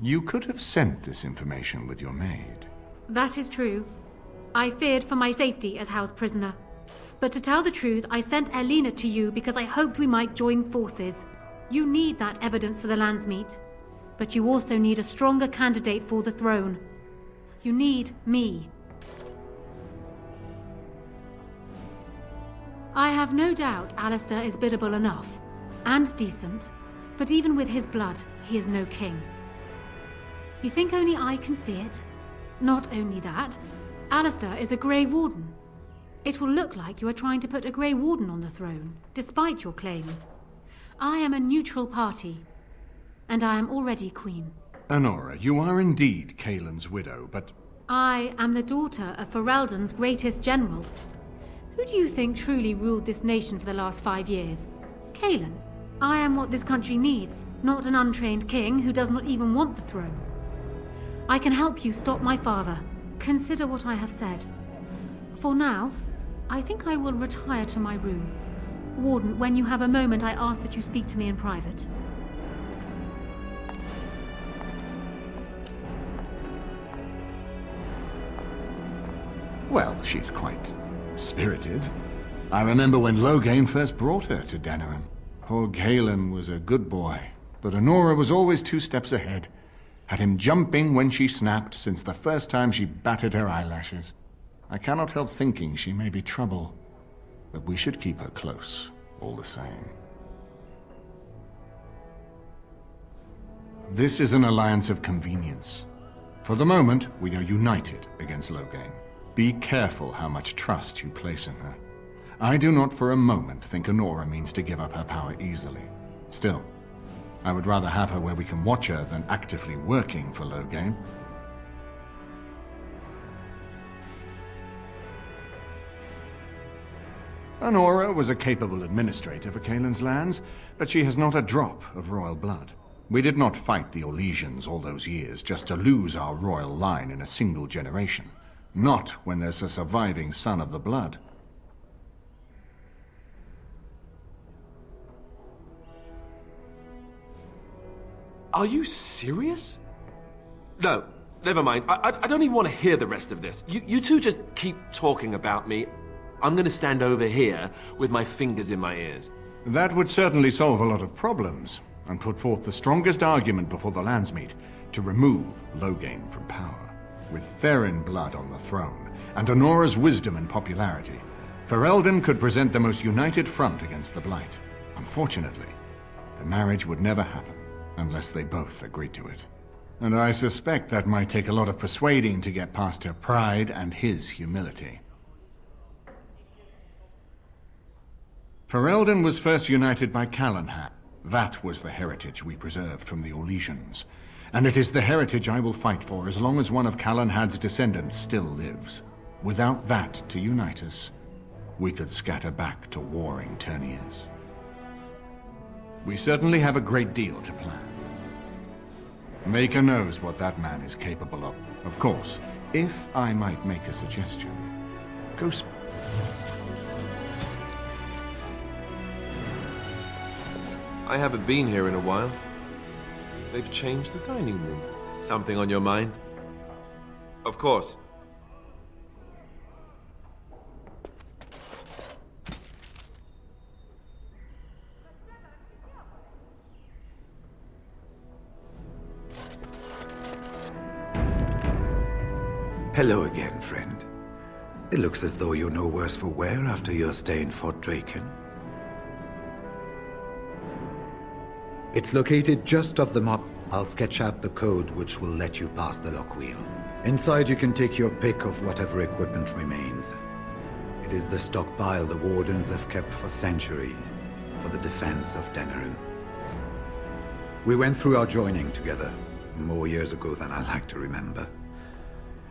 you could have sent this information with your maid. That is true. I feared for my safety as Hao's prisoner. But to tell the truth, I sent Erlina to you because I hoped we might join forces. You need that evidence for the Landsmeet. But you also need a stronger candidate for the throne. You need me. I have no doubt Alistair is biddable enough, and decent, but even with his blood, he is no king. You think only I can see it? Not only that, Alistair is a Grey Warden. It will look like you are trying to put a Grey Warden on the throne, despite your claims. I am a neutral party, and I am already queen. Honora, you are indeed Kaelin's widow, but... I am the daughter of Ferelden's greatest general. Who do you think truly ruled this nation for the last 5 years? Kaelin. I am what this country needs, not an untrained king who does not even want the throne. I can help you stop my father. Consider what I have said. For now, I think I will retire to my room. Warden, when you have a moment, I ask that you speak to me in private. Well, she's quite spirited. I remember when Loghain first brought her to Denerim. Poor Galen was a good boy, but Honora was always 2 steps ahead. Had him jumping when she snapped since the first time she batted her eyelashes. I cannot help thinking she may be trouble, but we should keep her close, all the same. This is an alliance of convenience. For the moment, we are united against Loghain. Be careful how much trust you place in her. I do not for a moment think Honora means to give up her power easily. Still, I would rather have her where we can watch her than actively working for Loghain. Honora was a capable administrator for Kaelin's lands, but she has not a drop of royal blood. We did not fight the Orlesians all those years just to lose our royal line in a single generation. Not when there's a surviving son of the blood. Are you serious? No, never mind. I don't even want to hear the rest of this. You two just keep talking about me. I'm gonna stand over here with my fingers in my ears. That would certainly solve a lot of problems, and put forth the strongest argument before the lands meet to remove Loghain from power. With Therin blood on the throne, and Honora's wisdom and popularity, Ferelden could present the most united front against the Blight. Unfortunately, the marriage would never happen unless they both agreed to it. And I suspect that might take a lot of persuading to get past her pride and his humility. Ferelden was first united by Calenhad. That was the heritage we preserved from the Orlesians. And it is the heritage I will fight for as long as one of Calenhad's descendants still lives. Without that to unite us, we could scatter back to warring Terniers. We certainly have a great deal to plan. Maker knows what that man is capable of. Of course, if I might make a suggestion, go I haven't been here in a while. They've changed the dining room. Something on your mind? Of course. Hello again, friend. It looks as though you're no worse for wear after your stay in Fort Draken. It's located just off the map. I'll sketch out the code which will let you pass the lock wheel. Inside you can take your pick of whatever equipment remains. It is the stockpile the Wardens have kept for centuries for the defense of Denerim. We went through our joining together, more years ago than I like to remember.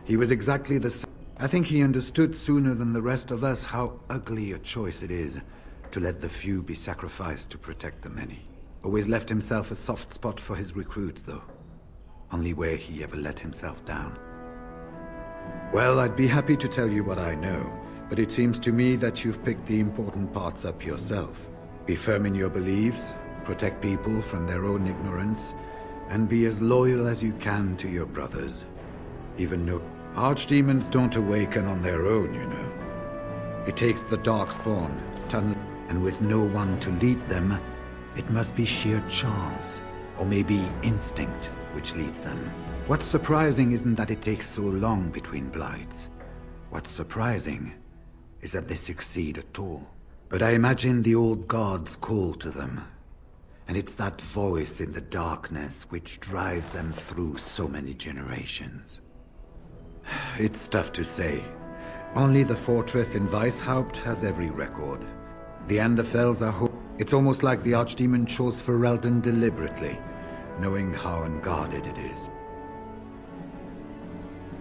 He was exactly the same. I think he understood sooner than the rest of us how ugly a choice it is to let the few be sacrificed to protect the many. Always left himself a soft spot for his recruits, though. Only where he ever let himself down. Well, I'd be happy to tell you what I know, but it seems to me that you've picked the important parts up yourself. Be firm in your beliefs, protect people from their own ignorance, and be as loyal as you can to your brothers. Even though archdemons don't awaken on their own, you know. It takes the Darkspawn, and with no one to lead them, it must be sheer chance, or maybe instinct, which leads them. What's surprising isn't that it takes so long between Blights. What's surprising is that they succeed at all. But I imagine the old gods call to them, and it's that voice in the darkness which drives them through so many generations. It's tough to say. Only the fortress in Weishaupt has every record. The Anderfells are It's almost like the Archdemon chose Ferelden deliberately, knowing how unguarded it is.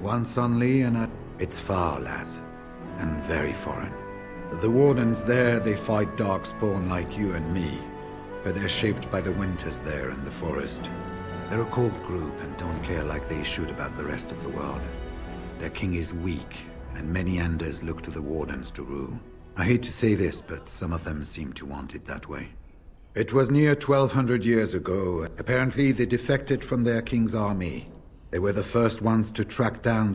Once only, and it's far, lass, and very foreign. The Wardens there, they fight Darkspawn like you and me, but they're shaped by the winters there in the forest. They're a cold group and don't care like they should about the rest of the world. Their king is weak, and many Anders look to the Wardens to rule. I hate to say this, but some of them seem to want it that way. It was near 1200 years ago. Apparently, they defected from their king's army. They were the first ones to track down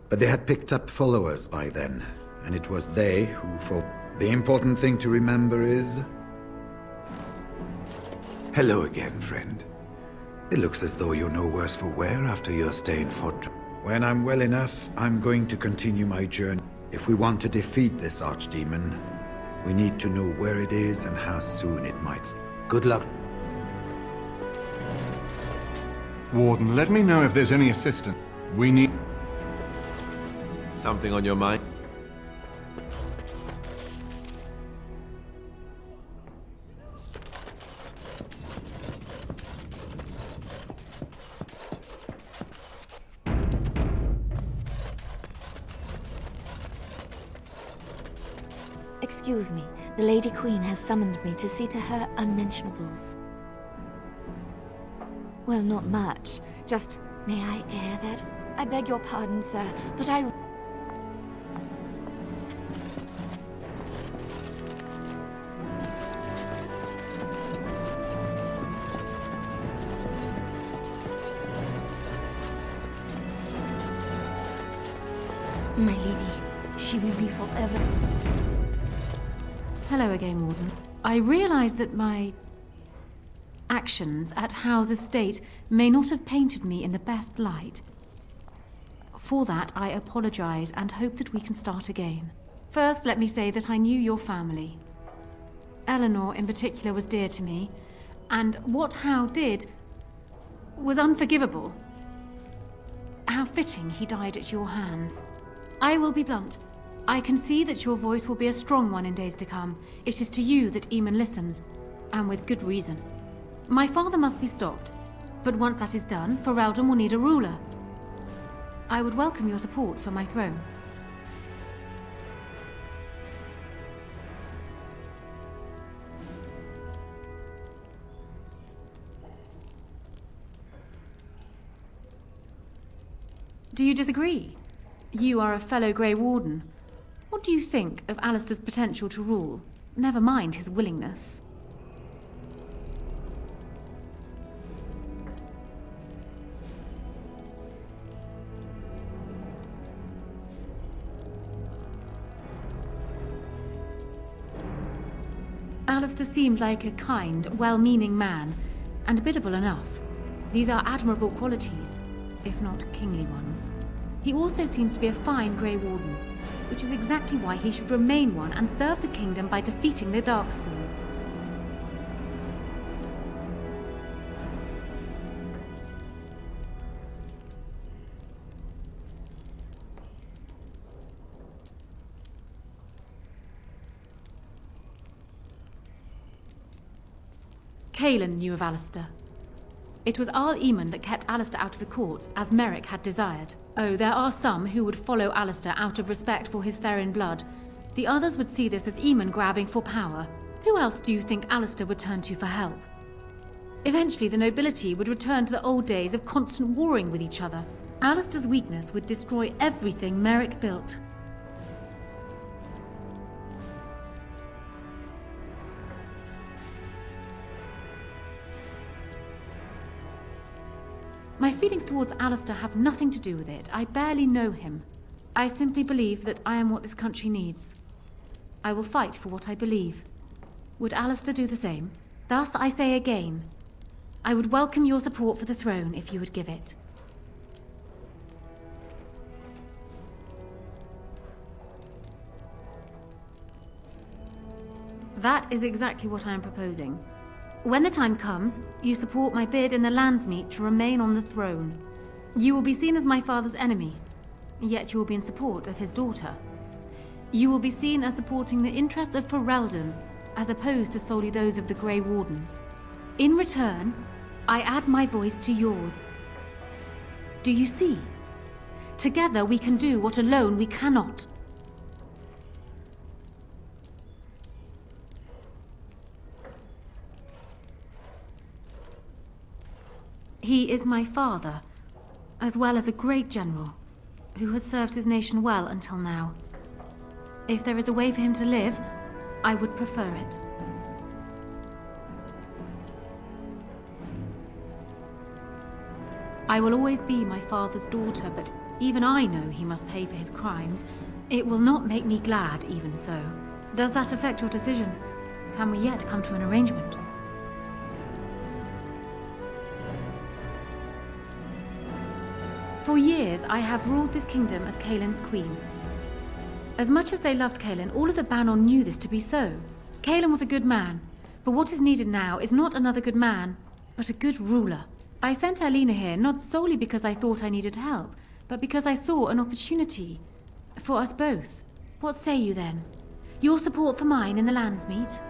but they had picked up followers by then, and it was they who fought. The important thing to remember is... Hello again, friend. It looks as though you're no worse for wear after your stay in Fort. When I'm well enough, I'm going to continue my journey. If we want to defeat this archdemon, we need to know where it is and how soon it might. Good luck. Warden, let me know if there's any assistance. We need... Something on your mind? Excuse me, the Lady Queen has summoned me to see to her unmentionables. Well, not much. Just, may I air that? I beg your pardon, sir, but I... My lady, she will be forever. Hello again, Warden. I realize that my actions at Howe's estate may not have painted me in the best light. For that, I apologize and hope that we can start again. First, let me say that I knew your family. Eleanor, in particular, was dear to me, and what Howe did was unforgivable. How fitting he died at your hands. I will be blunt. I can see that your voice will be a strong one in days to come. It is to you that Eamon listens, and with good reason. My father must be stopped, but once that is done, Ferelden will need a ruler. I would welcome your support for my throne. Do you disagree? You are a fellow Grey Warden. What do you think of Alistair's potential to rule? Never mind his willingness. Alistair seems like a kind, well-meaning man, and biddable enough. These are admirable qualities, if not kingly ones. He also seems to be a fine Grey Warden, which is exactly why he should remain one and serve the kingdom by defeating the Darkspawn. Cailan knew of Alistair. It was Arl Eamon that kept Alistair out of the courts, as Merrick had desired. Oh, there are some who would follow Alistair out of respect for his Therin blood. The others would see this as Eamon grabbing for power. Who else do you think Alistair would turn to for help? Eventually, the nobility would return to the old days of constant warring with each other. Alistair's weakness would destroy everything Merrick built. My feelings towards Alistair have nothing to do with it. I barely know him. I simply believe that I am what this country needs. I will fight for what I believe. Would Alistair do the same? Thus, I say again, I would welcome your support for the throne if you would give it. That is exactly what I am proposing. When the time comes, you support my bid in the Landsmeet to remain on the throne. You will be seen as my father's enemy, yet you will be in support of his daughter. You will be seen as supporting the interests of Ferelden, as opposed to solely those of the Grey Wardens. In return, I add my voice to yours. Do you see? Together we can do what alone we cannot. He is my father, as well as a great general, who has served his nation well until now. If there is a way for him to live, I would prefer it. I will always be my father's daughter, but even I know he must pay for his crimes. It will not make me glad, even so. Does that affect your decision? Can we yet come to an arrangement? For years, I have ruled this kingdom as Kaelin's queen. As much as they loved Kaelin, all of the Banon knew this to be so. Kaelin was a good man, but what is needed now is not another good man, but a good ruler. I sent Alina here not solely because I thought I needed help, but because I saw an opportunity for us both. What say you then? Your support for mine in the Landsmeet?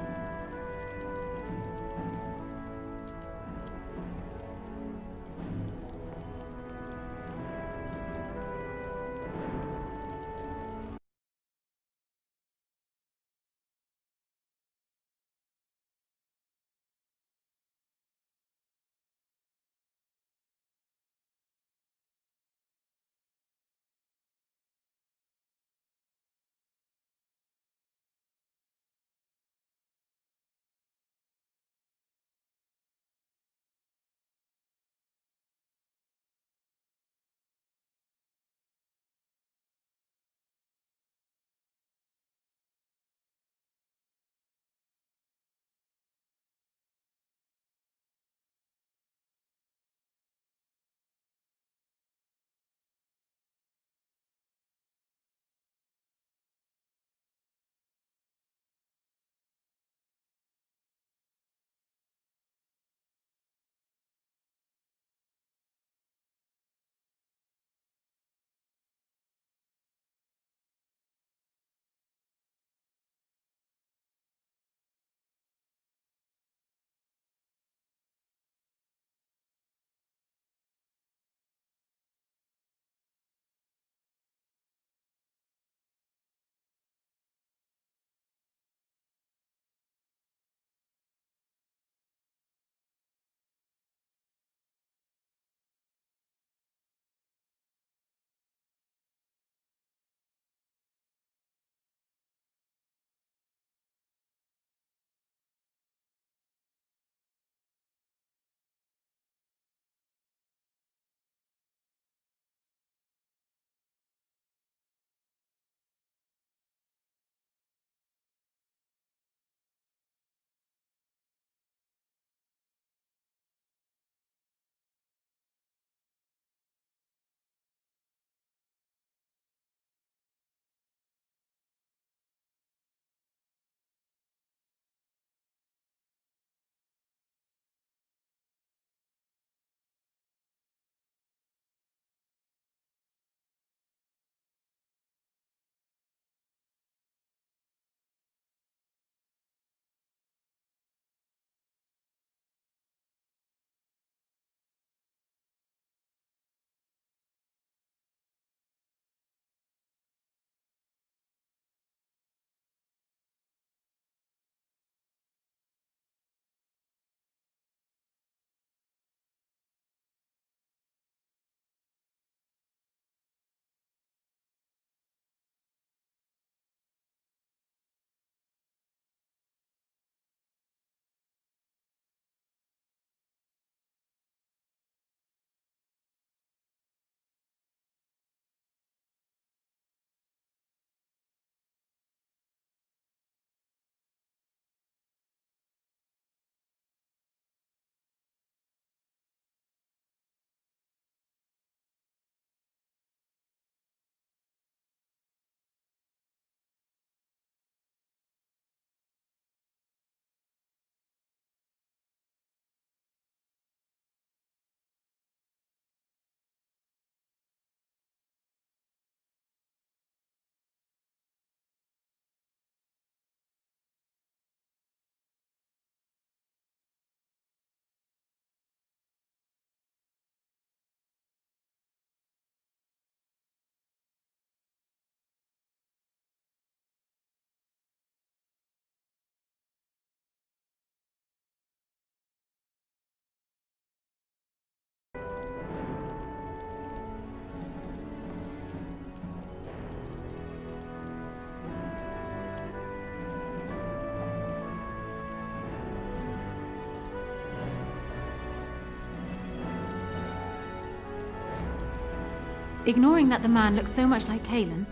Ignoring that the man looks so much like Kalen,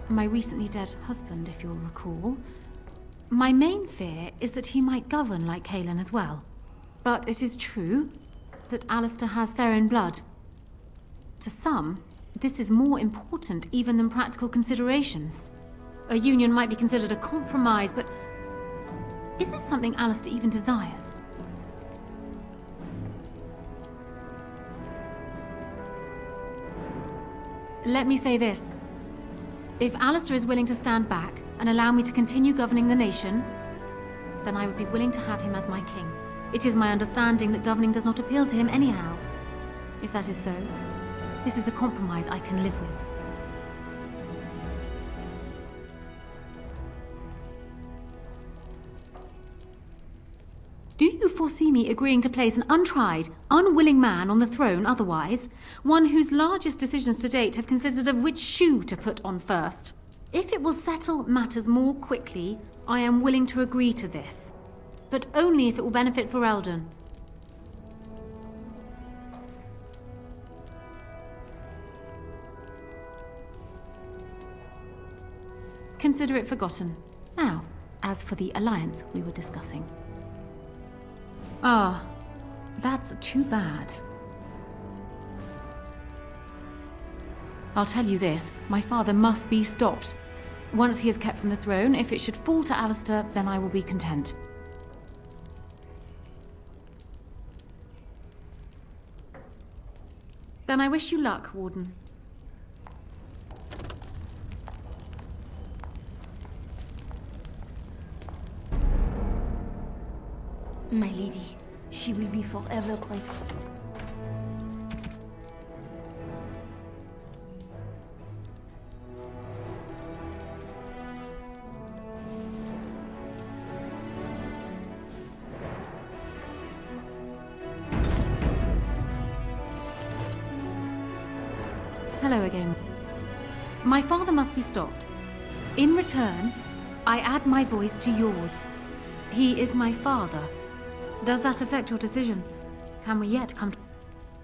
my recently dead husband, if you'll recall, my main fear is that he might govern like Kalen as well. But it is true that Alistair has Theron blood. To some, this is more important even than practical considerations. A union might be considered a compromise, but is this something Alistair even desires? Let me say this. If Alistair is willing to stand back and allow me to continue governing the nation, then I would be willing to have him as my king. It is my understanding that governing does not appeal to him anyhow. If that is so, this is a compromise I can live with. Do you foresee me agreeing to place an untried, unwilling man on the throne otherwise? One whose largest decisions to date have consisted of which shoe to put on first? If it will settle matters more quickly, I am willing to agree to this. But only if it will benefit Ferelden. Consider it forgotten. Now, as for the alliance we were discussing. Ah, that's too bad. I'll tell you this, my father must be stopped. Once he is kept from the throne, if it should fall to Alistair, then I will be content. Then I wish you luck, Warden. My lady, she will be forever grateful. Hello again. My father must be stopped. In return, I add my voice to yours. He is my father. Does that affect your decision? Can we yet come to...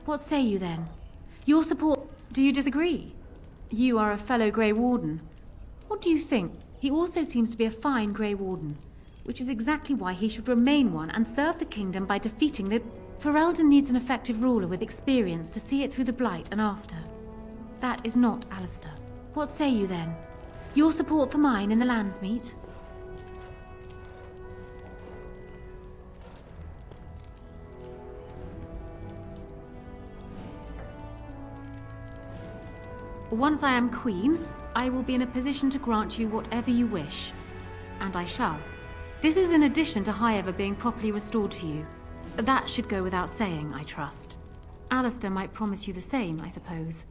What say you then? Your support... Do you disagree? You are a fellow Grey Warden. What do you think? He also seems to be a fine Grey Warden, which is exactly why he should remain one and serve the kingdom by defeating the... Ferelden needs an effective ruler with experience to see it through the Blight and after. That is not Alistair. What say you then? Your support for mine in the Landsmeet? Once I am queen, I will be in a position to grant you whatever you wish. And I shall. This is in addition to Highever being properly restored to you. That should go without saying, I trust. Alistair might promise you the same, I suppose.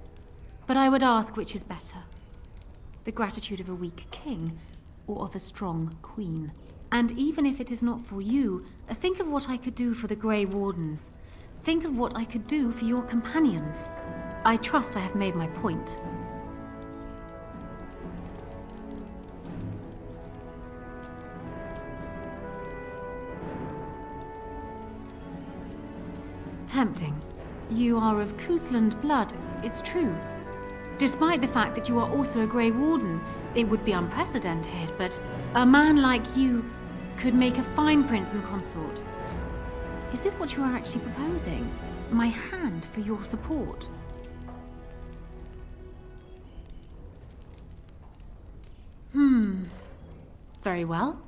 But I would ask which is better. The gratitude of a weak king, or of a strong queen. And even if it is not for you, think of what I could do for the Grey Wardens. Think of what I could do for your companions. I trust I have made my point. Tempting. You are of Cousland blood, it's true. Despite the fact that you are also a Grey Warden, it would be unprecedented, but a man like you could make a fine prince and consort. Is this what you are actually proposing? My hand for your support? Very well.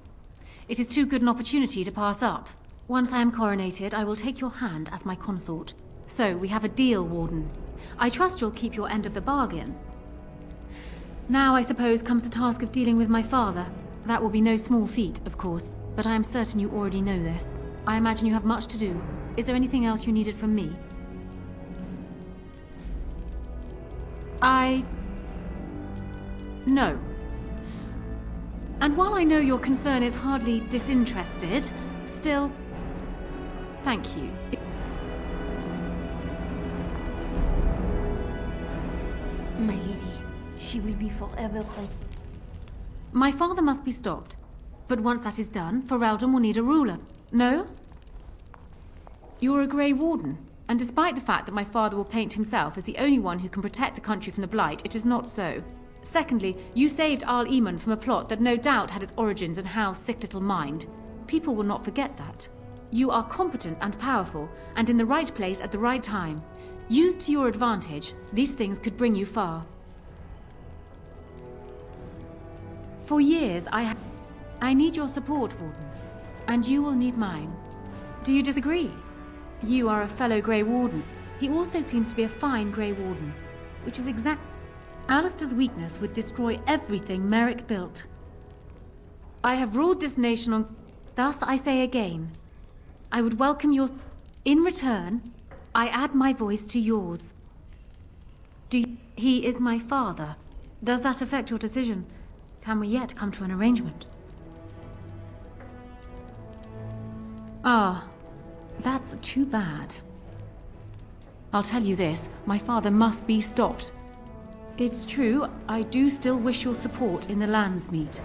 It is too good an opportunity to pass up. Once I am coronated, I will take your hand as my consort. So, we have a deal, Warden. I trust you'll keep your end of the bargain. Now, I suppose, comes the task of dealing with my father. That will be no small feat, of course, but I am certain you already know this. I imagine you have much to do. Is there anything else you needed from me? No. And while I know your concern is hardly disinterested, still, thank you. My lady, she will be forever grateful. My father must be stopped. But once that is done, Ferelden will need a ruler. No? You're a Grey Warden. And despite the fact that my father will paint himself as the only one who can protect the country from the Blight, it is not so. Secondly, you saved Al Eamon from a plot that no doubt had its origins in Hal's sick little mind. People will not forget that. You are competent and powerful, and in the right place at the right time. Used to your advantage, these things could bring you far. For years, I need your support, Warden. And you will need mine. Do you disagree? You are a fellow Grey Warden. He also seems to be a fine Grey Warden, which is exact. Alistair's weakness would destroy everything Merrick built. I have ruled this nation on... Thus I say again, I would welcome your... In return, I add my voice to yours. He is my father. Does that affect your decision? Can we yet come to an arrangement? Ah, that's too bad. I'll tell you this, my father must be stopped. It's true, I do still wish your support in the Landsmeet.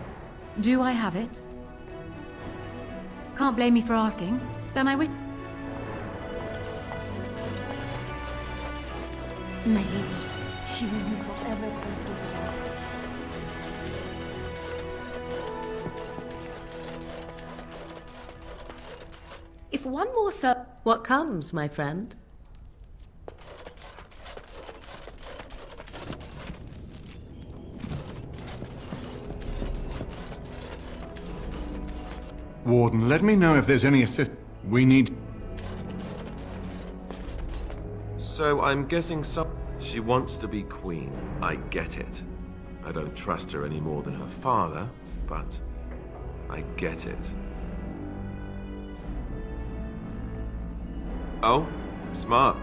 Do I have it? Can't blame me for asking. Then I wish... My lady, she will be forever grateful. If one more what comes, my friend? Warden, let me know if there's any assist... We need... So I'm guessing she wants to be queen. I get it. I don't trust her any more than her father, but I get it. Oh, smart.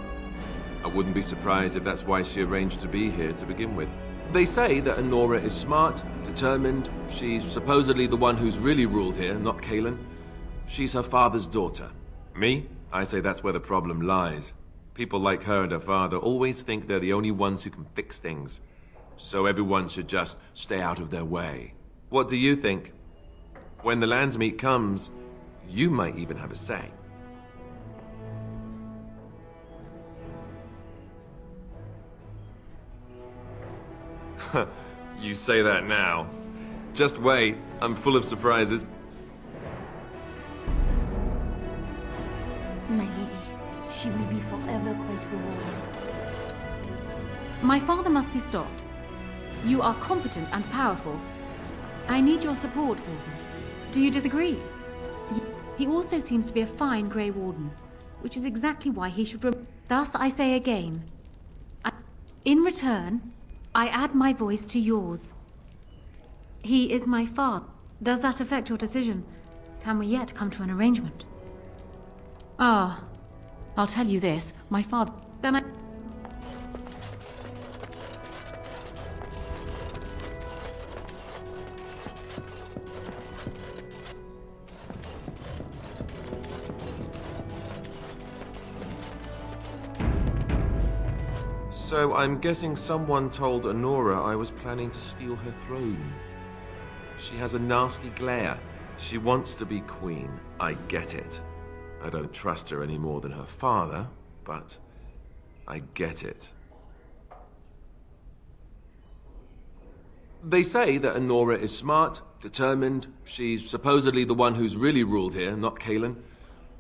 I wouldn't be surprised if that's why she arranged to be here to begin with. They say that Honora is smart, determined. She's supposedly the one who's really ruled here, not Kaelin. She's her father's daughter. Me? I say that's where the problem lies. People like her and her father always think they're the only ones who can fix things. So everyone should just stay out of their way. What do you think? When the Landsmeet comes, you might even have a say. You say that now. Just wait, I'm full of surprises. My lady, she will be forever grateful. My father must be stopped. You are competent and powerful. I need your support, Warden. Do you disagree? He also seems to be a fine Grey Warden, which is exactly why he should Thus I say again, in return, I add my voice to yours. He is my father. Does that affect your decision? Can we yet come to an arrangement? Ah, I'll tell you this, my father... Then I... So I'm guessing someone told Honora I was planning to steal her throne. She has a nasty glare. She wants to be queen. I get it. I don't trust her any more than her father, but I get it. They say that Honora is smart, determined. She's supposedly the one who's really ruled here, not Kaelin.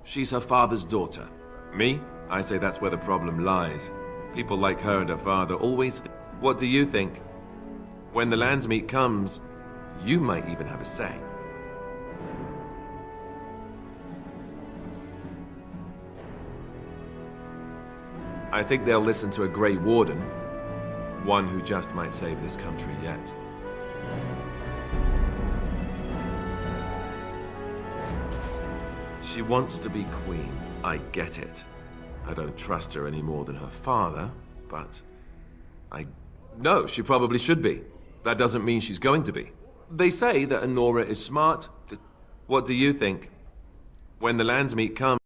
She's her father's daughter. Me? I say that's where the problem lies. People like her and her father always What do you think? When the Landsmeet comes, you might even have a say. I think they'll listen to a Grey Warden. One who just might save this country yet. She wants to be queen. I get it. I don't trust her any more than her father, but No, she probably should be. That doesn't mean she's going to be. They say that Honora is smart. What do you think? When the Landsmeet comes...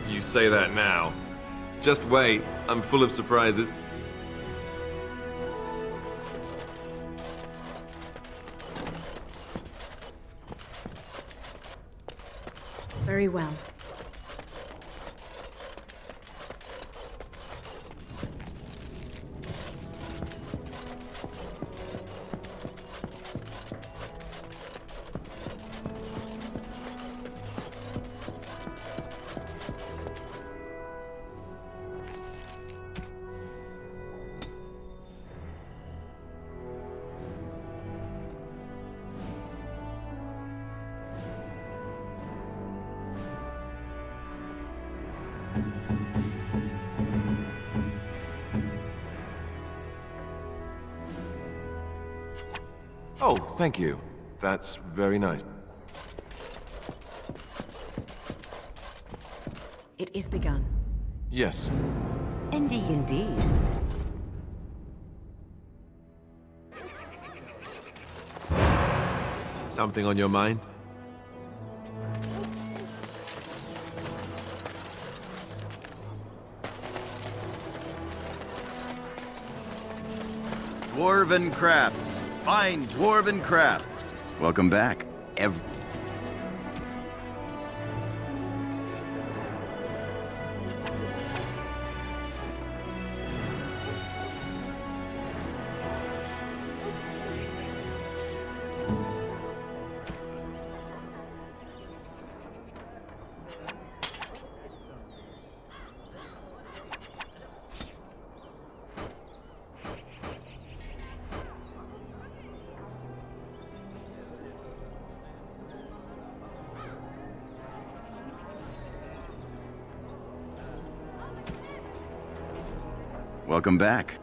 You say that now. Just wait, I'm full of surprises. Very well. Oh, thank you. That's very nice. It is begun. Yes. Indeed. Indeed. Something on your mind? Dwarven crafts. Fine dwarven crafts. Welcome back. Welcome back.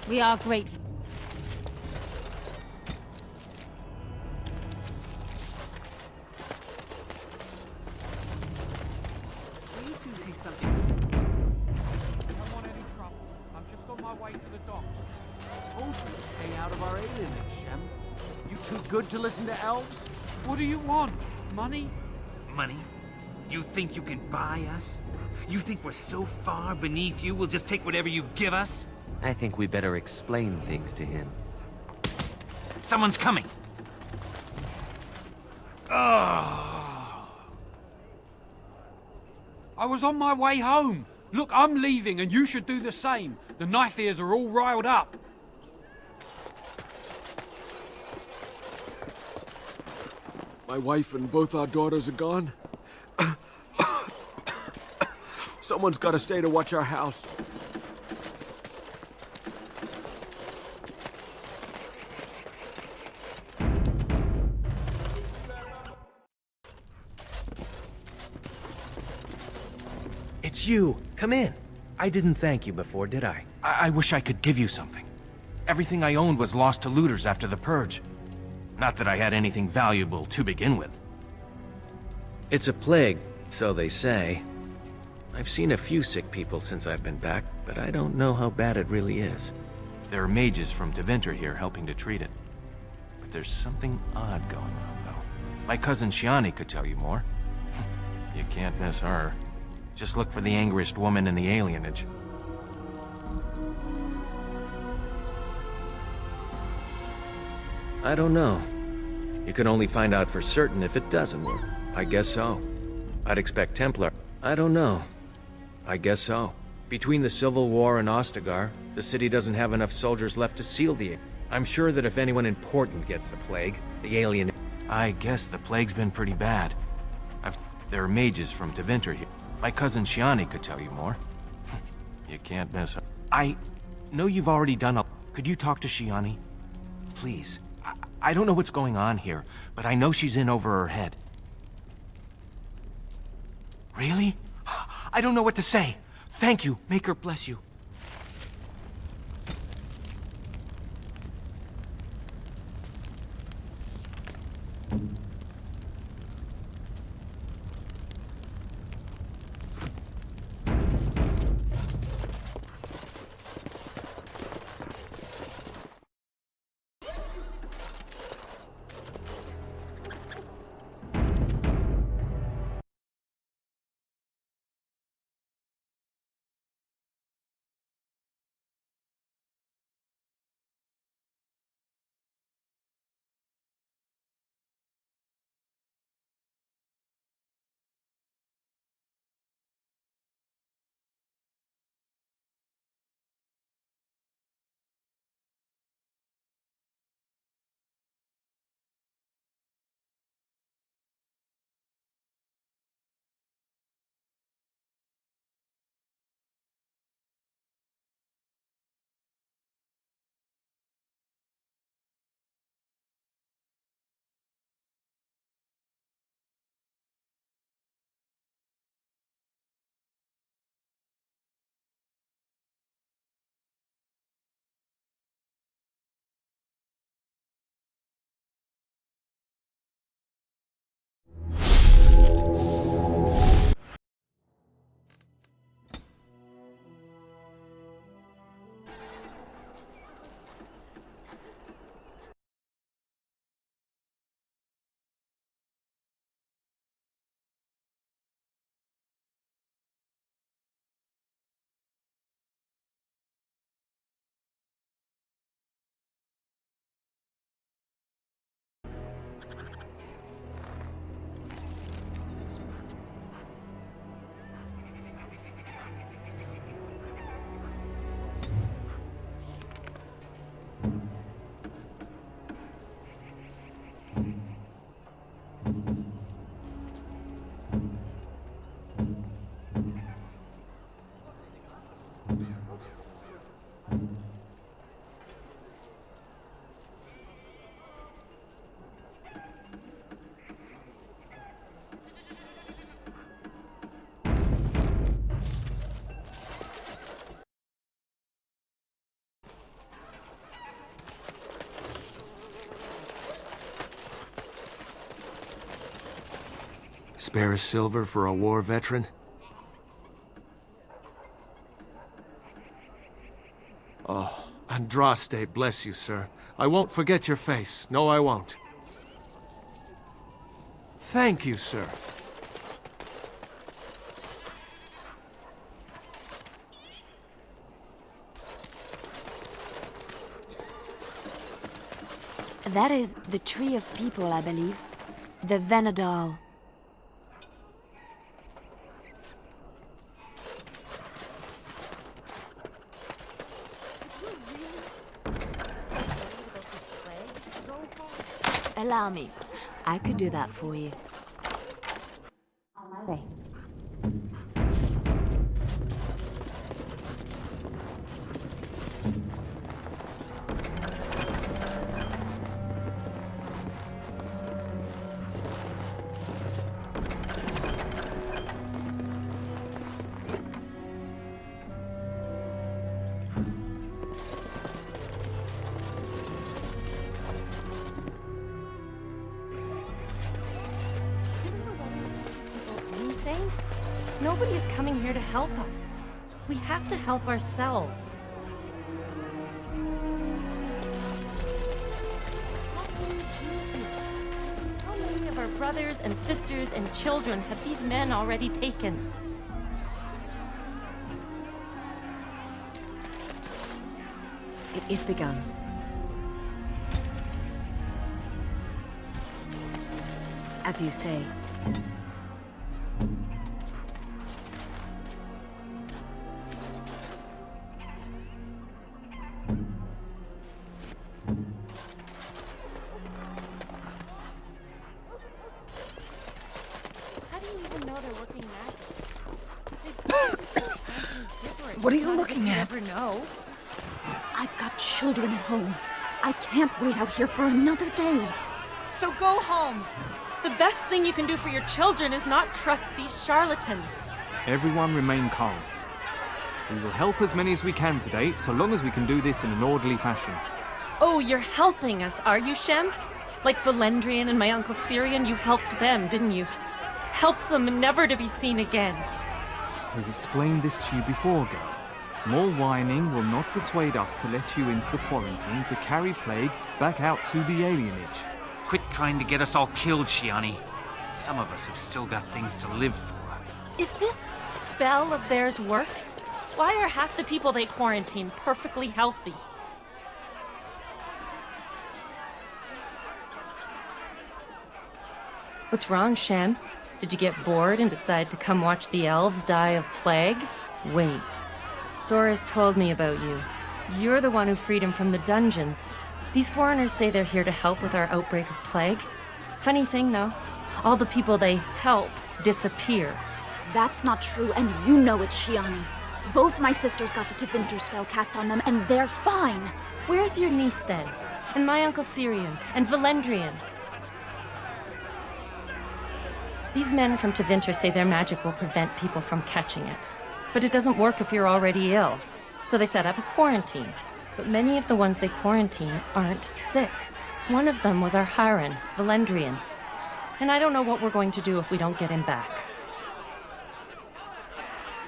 We are grateful. Please do say something. I don't want any trouble. I'm just on my way to the docks. Told you to stay out of our alienage, Shem. You too good to listen to elves? What do you want? Money? Money? You think you can buy us? You think we're so far beneath you, we'll just take whatever you give us? I think we better explain things to him. Someone's coming! I was on my way home. Look, I'm leaving and you should do the same. The knife ears are all riled up. My wife and both our daughters are gone. Someone's got to stay to watch our house. It's you! Come in! I didn't thank you before, did I? I wish I could give you something. Everything I owned was lost to looters after the Purge. Not that I had anything valuable to begin with. It's a plague, so they say. I've seen a few sick people since I've been back, but I don't know how bad it really is. There are mages from Deventer here helping to treat it. But there's something odd going on, though. My cousin Shiani could tell you more. You can't miss her. Just look for the angriest woman in the alienage. I don't know. You can only find out for certain if it doesn't work. I guess so. I'd expect Templar. I don't know. I guess so. Between the Civil War and Ostagar, the city doesn't have enough soldiers left to seal the... I'm sure that if anyone important gets the plague, the alien... I guess the plague's been pretty bad. There are mages from Deventer here. My cousin Shiani could tell you more. You can't miss her. I know you've already done a... Could you talk to Shiani? Please. I don't know what's going on here, but I know she's in over her head. Really? I don't know what to say. Thank you. Maker bless you. Spare a silver for a war veteran? Oh, Andraste, bless you, sir. I won't forget your face. No, I won't. Thank you, sir. That is the Tree of People, I believe. The Venadal. Allow me. I could do that for you. On my way. Nobody is coming here to help us. We have to help ourselves. How many of our brothers and sisters and children have these men already taken? It is begun. As you say. How do you even What are you looking at? You never know. I've got children at home. I can't wait out here for another day. So go home. The best thing you can do for your children is not trust these charlatans. Everyone remain calm. We will help as many as we can today, so long as we can do this in an orderly fashion. Oh, you're helping us, are you, Shem? Like Valendrian and my Uncle Syrian, you helped them, didn't you? Help them never to be seen again. We've explained this to you before, girl. More whining will not persuade us to let you into the quarantine to carry plague back out to the alienage. Quit trying to get us all killed, Shiani. Some of us have still got things to live for. If this spell of theirs works, why are half the people they quarantine perfectly healthy? What's wrong, Shem? Did you get bored and decide to come watch the elves die of plague? Wait. Sora's told me about you. You're the one who freed him from the dungeons. These foreigners say they're here to help with our outbreak of plague. Funny thing, though, all the people they help disappear. That's not true, and you know it, Shiani. Both my sisters got the Tevinter spell cast on them, and they're fine. Where's your niece, then? And my Uncle Syrian? And Valendrian? These men from Tevinter say their magic will prevent people from catching it. But it doesn't work if you're already ill. So they set up a quarantine. But many of the ones they quarantine aren't sick. One of them was our Hiren, Valendrian. And I don't know what we're going to do if we don't get him back.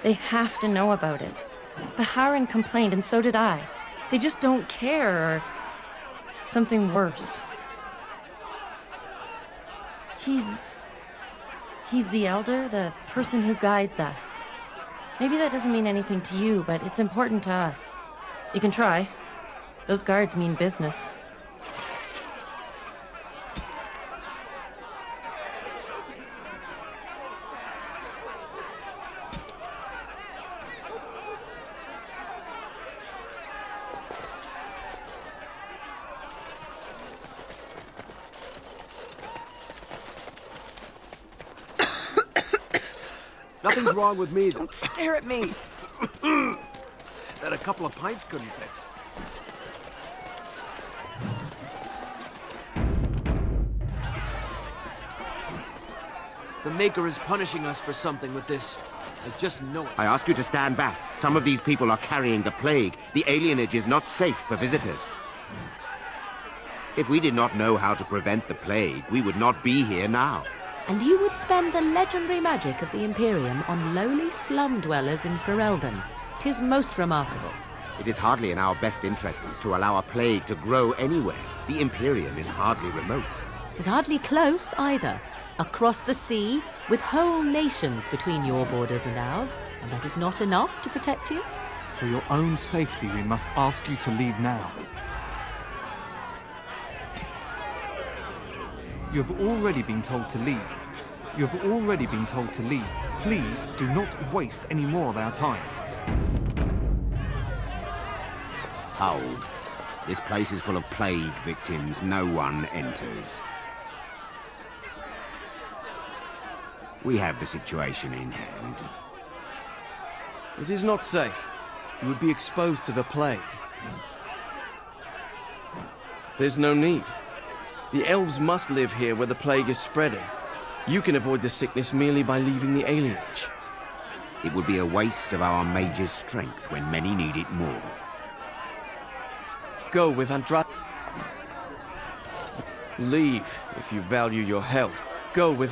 They have to know about it. The Hiren complained, and so did I. They just don't care, or something worse. He's the elder, the person who guides us. Maybe that doesn't mean anything to you, but it's important to us. You can try. Those guards mean business. Nothing's wrong with me. Don't stare at me. That a couple of pints couldn't fix. The Maker is punishing us for something with this. I just know it. I ask you to stand back. Some of these people are carrying the plague. The alienage is not safe for visitors. If we did not know how to prevent the plague, we would not be here now. And you would spend the legendary magic of the Imperium on lowly slum dwellers in Ferelden. 'Tis most remarkable. It is hardly in our best interests to allow a plague to grow anywhere. The Imperium is hardly remote. 'Tis hardly close, either. Across the sea, with whole nations between your borders and ours, and that is not enough to protect you? For your own safety, we must ask you to leave now. You have already been told to leave. You have already been told to leave. Please do not waste any more of our time. Hold. This place is full of plague victims. No one enters. We have the situation in hand. It is not safe. You would be exposed to the plague. There's no need. The elves must live here where the plague is spreading. You can avoid the sickness merely by leaving the alienage. It would be a waste of our mage's strength when many need it more. Go with Andra. Leave if you value your health. Go with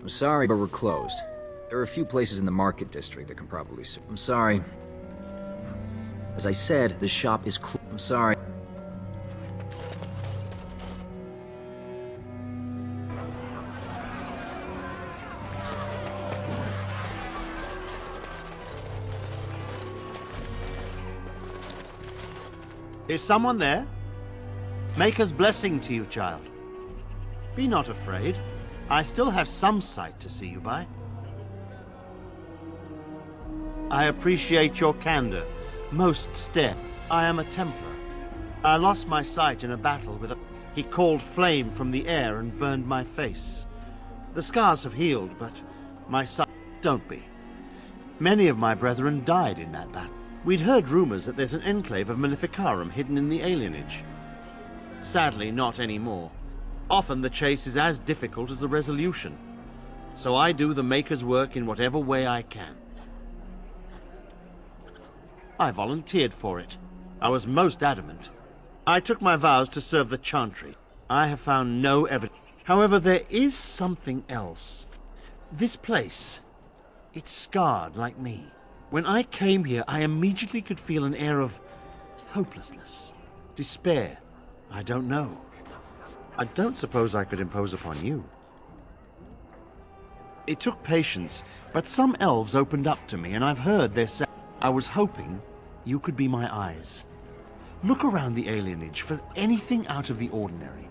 I'm sorry, but we're closed. There are a few places in the market district that can probably serve. I'm sorry. As I said, the shop is closed. I'm sorry. Is someone there? Maker's blessing to you, child. Be not afraid. I still have some sight to see you by. I appreciate your candor. Most step. I am a Templar. I lost my sight in a battle with a... He called flame from the air and burned my face. The scars have healed, but my sight... Don't be. Many of my brethren died in that battle. We'd heard rumors that there's an enclave of Maleficarum hidden in the alienage. Sadly, not anymore. Often the chase is as difficult as the resolution. So I do the Maker's work in whatever way I can. I volunteered for it. I was most adamant. I took my vows to serve the Chantry. I have found no evidence. However, there is something else. This place, it's scarred like me. When I came here, I immediately could feel an air of hopelessness, despair. I don't know. I don't suppose I could impose upon you. It took patience, but some elves opened up to me, and I've heard their say. I was hoping you could be my eyes. Look around the alienage for anything out of the ordinary.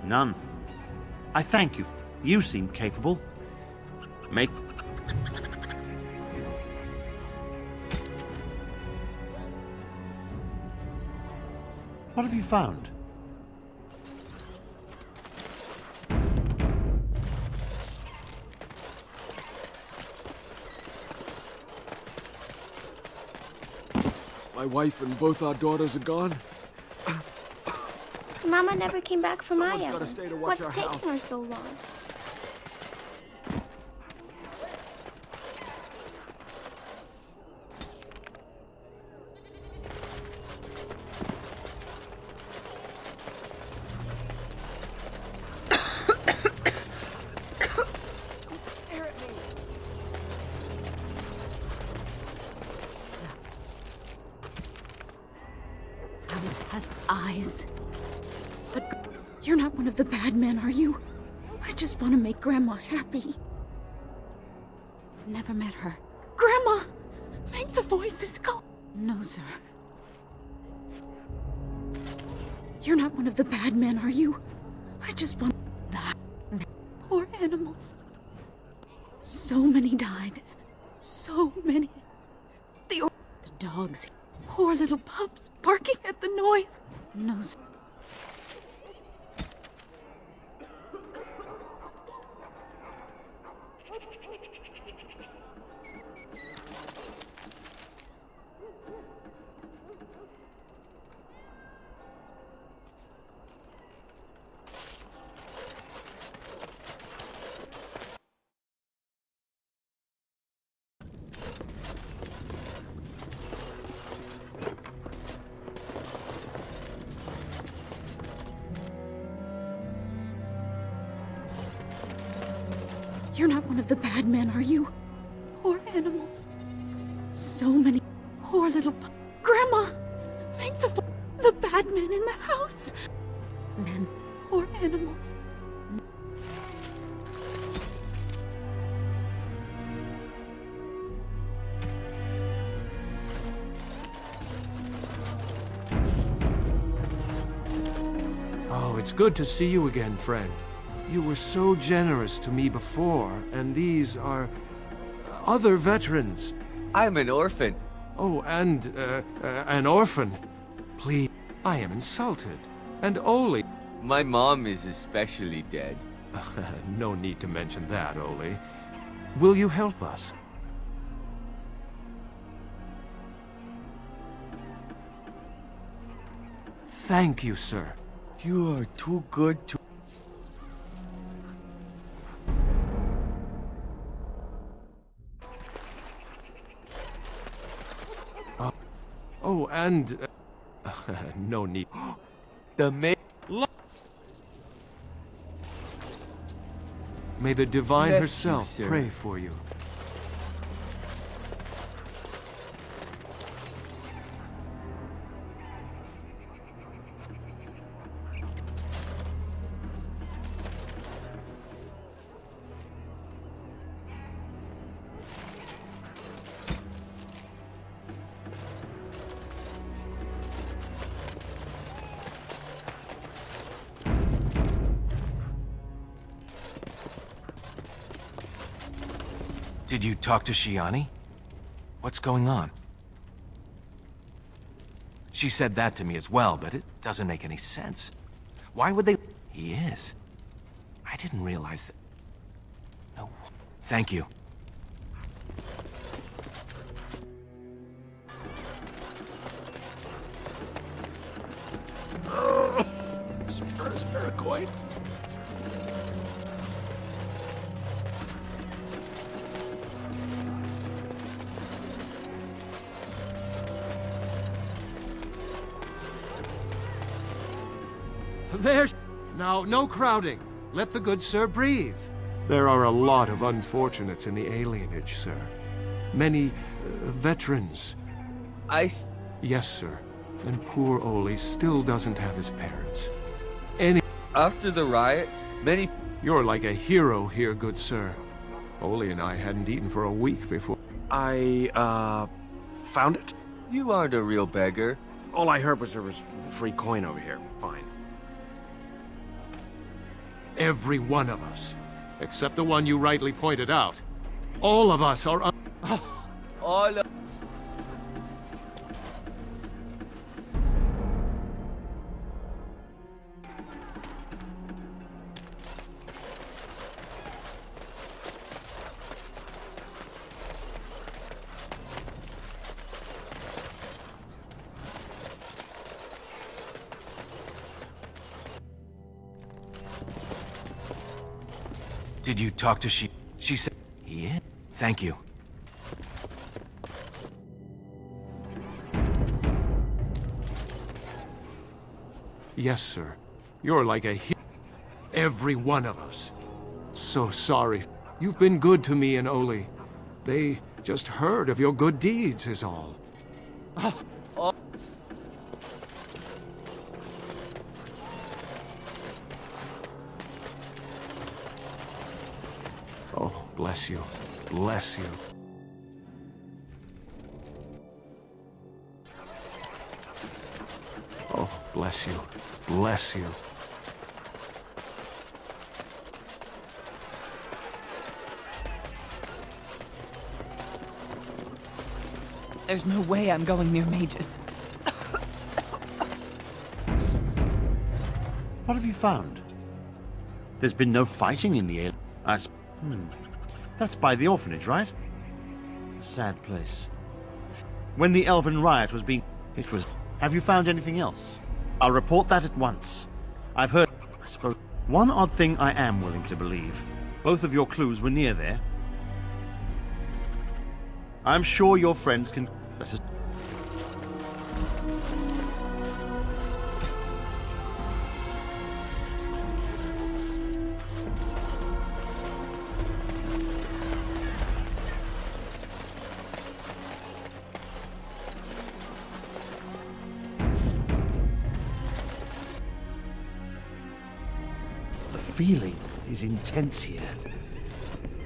None. I thank you. You seem capable. Make... What have you found? My wife and both our daughters are gone. Mama never came back from Someone's Aya. gotta stay to watch What's our taking house. her so long? Alice has eyes. But you're not one of the bad men, are you? I just want to make Grandma happy. Never met her. Grandma! Make the voices go! No, sir. You're not one of the bad men, are you? I just want that. Poor animals. So many died. So many. The dogs. Poor little pups barking at the noise. No, sir. You're not one of the bad men, are you? Poor animals. So many. Poor little Grandma! Make the bad men in the house. Men. Poor animals. Oh, it's good to see you again, friend. You were so generous to me before, and these are other veterans. I'm an orphan. Oh, and an orphan. Please, I am insulted. And Oli. My mom is especially dead. No need to mention that, Oli. Will you help us? Thank you, sir. You are too good to... Oh, and... no need... The May the Divine Bless herself you, sir. pray for you. Did you talk to Shiani? What's going on? She said that to me as well, but it doesn't make any sense. Why would they... He is. I didn't realize that... No. Thank you. Sparacoid. There's... Now, no crowding. Let the good sir breathe. There are a lot of unfortunates in the alienage, sir. Many veterans. Yes, sir. And poor Oli still doesn't have his parents. After the riot, many... You're like a hero here, good sir. Oli and I hadn't eaten for a week before... Found it? You aren't a real beggar. All I heard was there was free coin over here. Fine. Every one of us. Except the one you rightly pointed out. All of us are... All of... Did you talk to she? She said... Yeah? Thank you. Yes, sir. You're like a hero. Every one of us. So sorry. You've been good to me and Oli. They just heard of your good deeds is all. Oh, bless you. Bless you. Oh, bless you. Bless you. There's no way I'm going near mages. What have you found? There's been no fighting in the air. That's by the orphanage, right? A sad place. When the Elven riot was being... It was... Have you found anything else? I'll report that at once. I've heard... I suppose... One odd thing I am willing to believe. Both of your clues were near there. I'm sure your friends can... Let us... The feeling is intense here.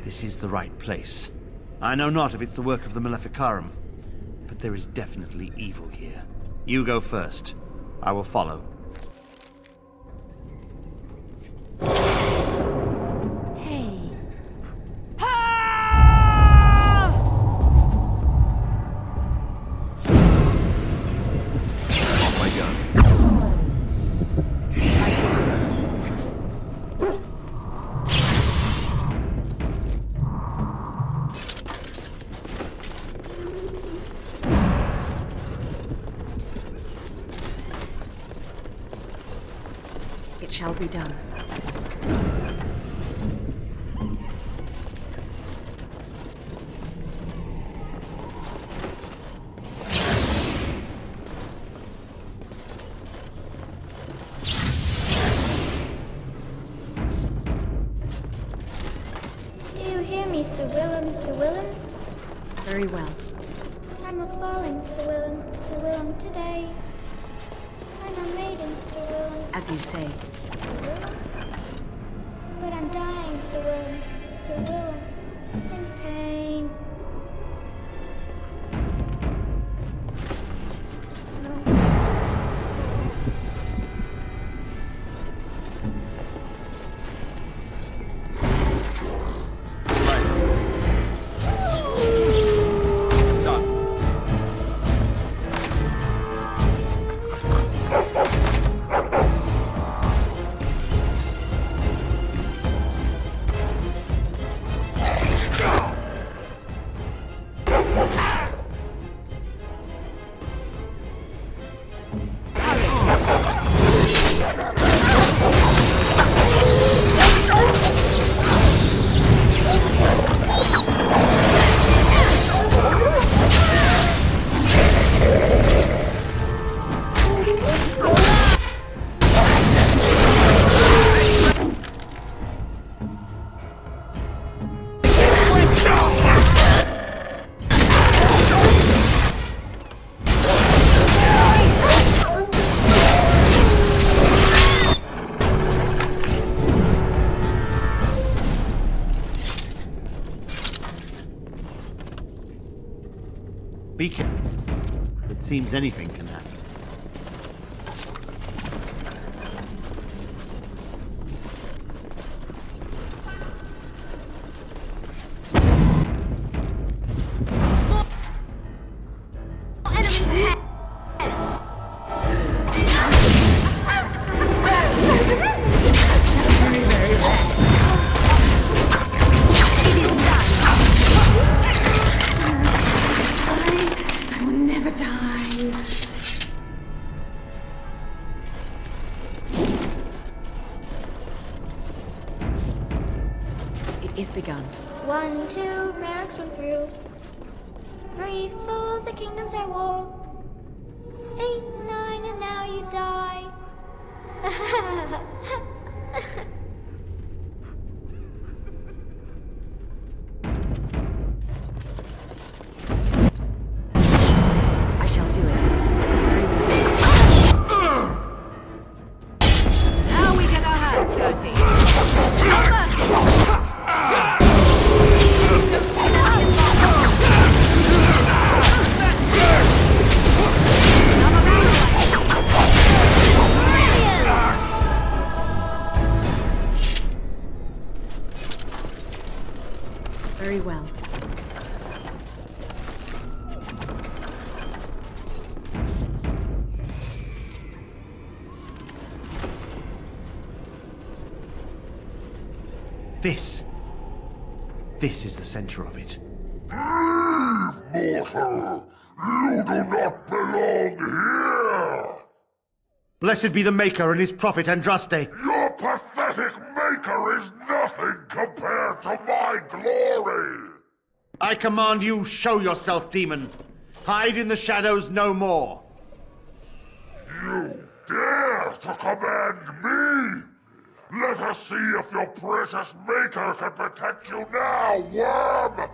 This is the right place. I know not if it's the work of the Maleficarum, but there is definitely evil here. You go first. I will follow. Hey. Oh my god. It shall be done. Do you hear me, Sir Willem, Sir Willem? Very well. I'm a-falling, Sir Willem, today. I'm a maiden, Sir Willem. As you say. But I'm dying, Sir Willem, in pain. Be careful. It seems anything can happen. Begun. 1, 2, Merrick's run through. 3, 4, the kingdoms at war. 8, 9, and now you die. I shall do it. Now we get our hands dirty. Very well. This is the center of it. Mortal! You do not belong here! Blessed be the Maker and his prophet Andraste. Your pathetic Maker is nothing compared to my glory! I command you, show yourself, demon. Hide in the shadows no more. You dare to command me? Let us see if your precious Maker can protect you now, worm!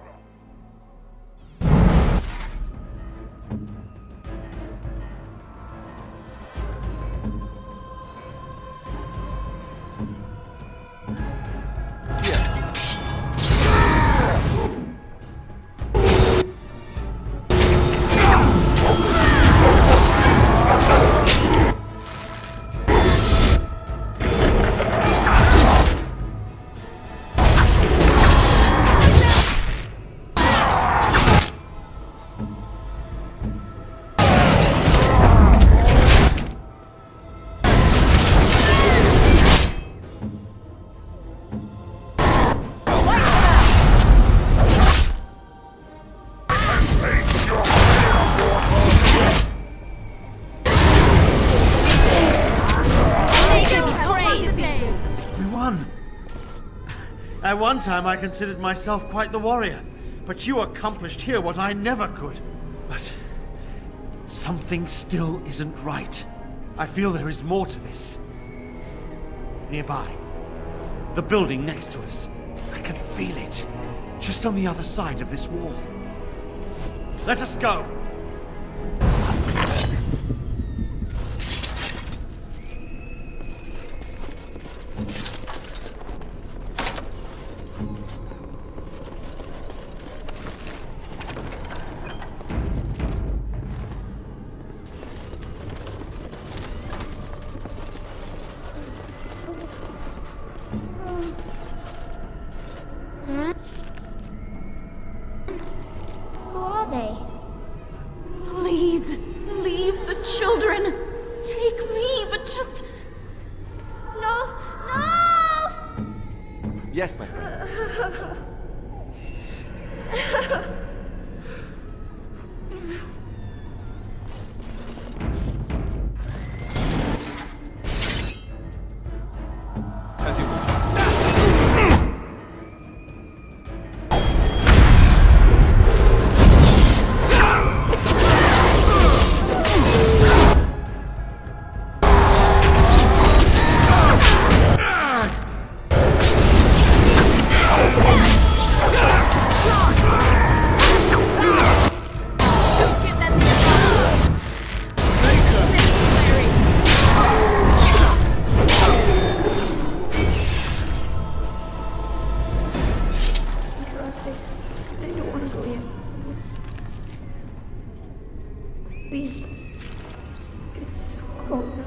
At one time I considered myself quite the warrior, but you accomplished here what I never could. But something still isn't right. I feel there is more to this. Nearby, the building next to us. I can feel it, just on the other side of this wall. Let us go! Who are they? Please, leave the children. Take me, but just... No! Yes, my friend. Oh no.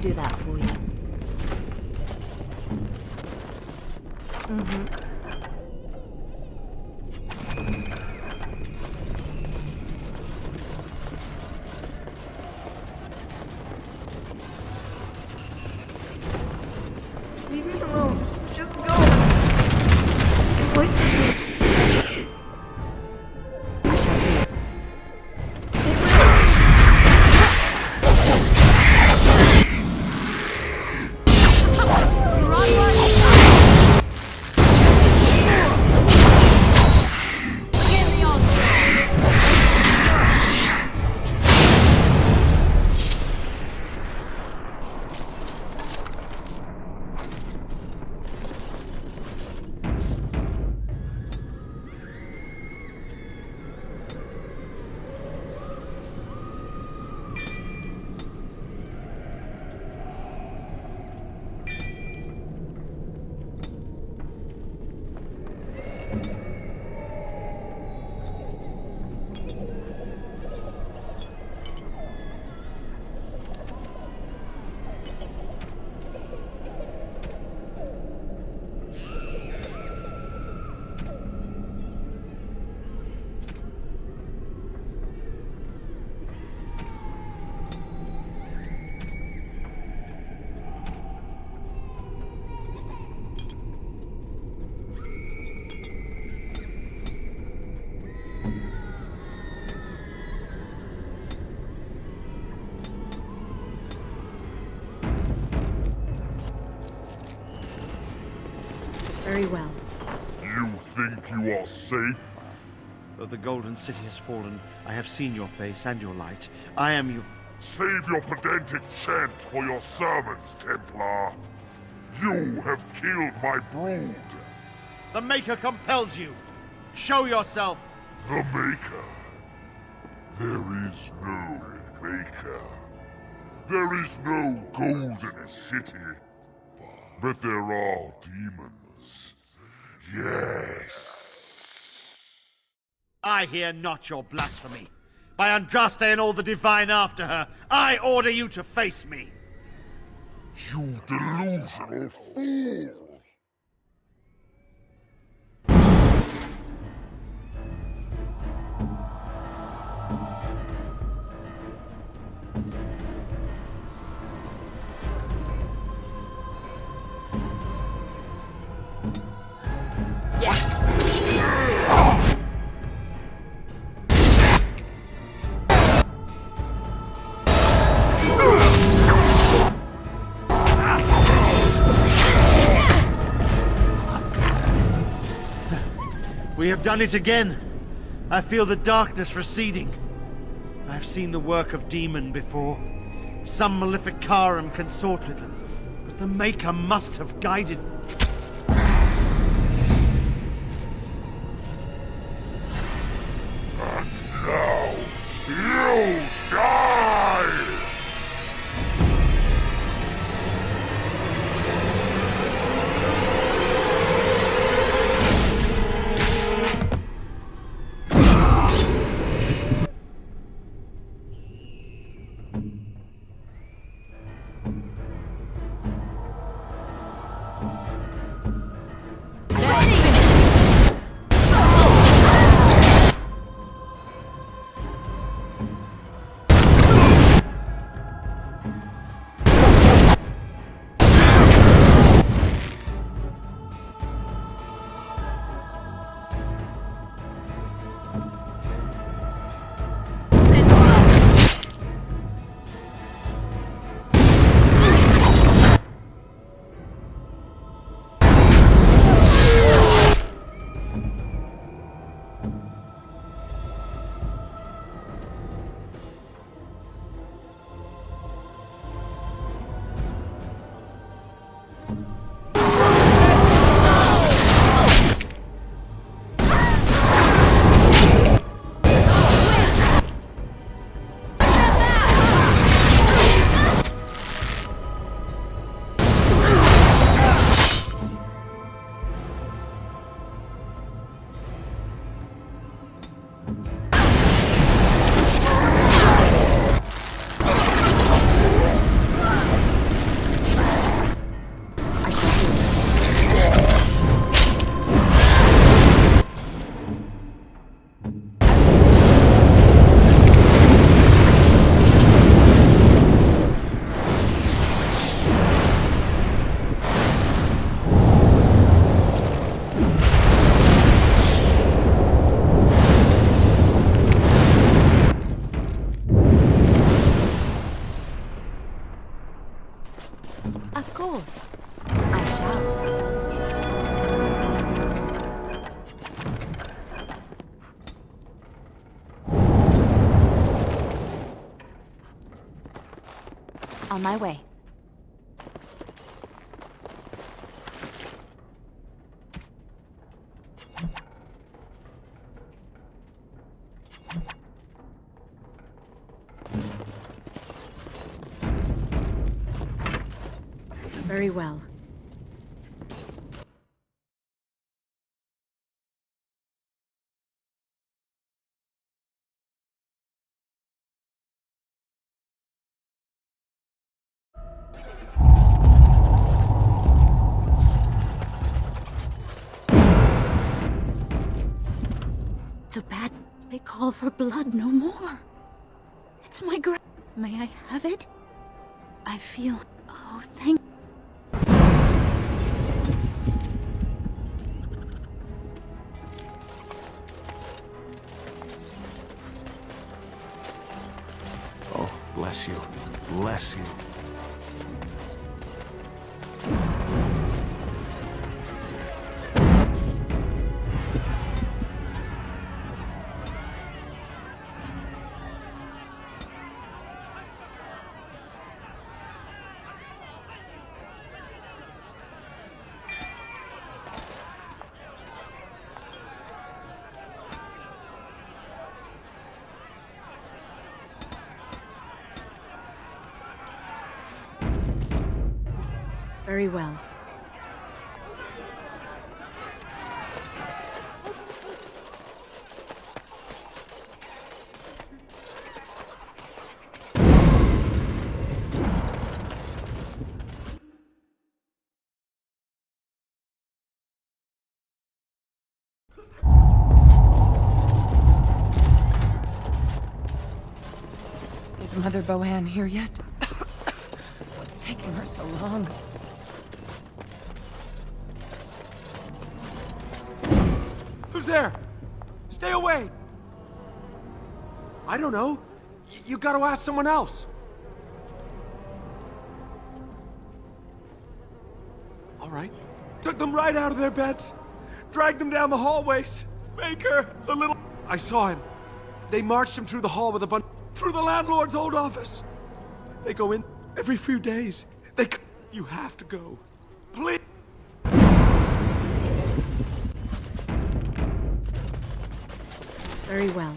Do that for you. Leave me alone. Just go. Wait. I shall do it. Very well. You think you are safe? Though the Golden City has fallen, I have seen your face and your light. I am you. Save your pedantic chant for your sermons, Templar. You have killed my brood. The Maker compels you. Show yourself. The Maker? There is no Maker. There is no Golden City. But there are demons. Yes. I hear not your blasphemy. By Andraste and all the divine after her, I order you to face me. You delusional fool! We have done it again. I feel the darkness receding. I've seen the work of demon before. Some Maleficarum consort with them. But the Maker must have guided... Now, you die! Of course. I shall. On my way. Very well. The bad... They call for blood no more. It's my May I have it? I feel... Oh, thank... Oh, bless you. Bless you. Very well. Is Mother Boanne here yet? What's taking her so long? Who's there? Stay away! I don't know. You gotta ask someone else. All right. Took them right out of their beds. Dragged them down the hallways. Baker, the little... I saw him. They marched him through the hall with a bunch... through the landlord's old office. They go in every few days. You have to go. Please. Very well.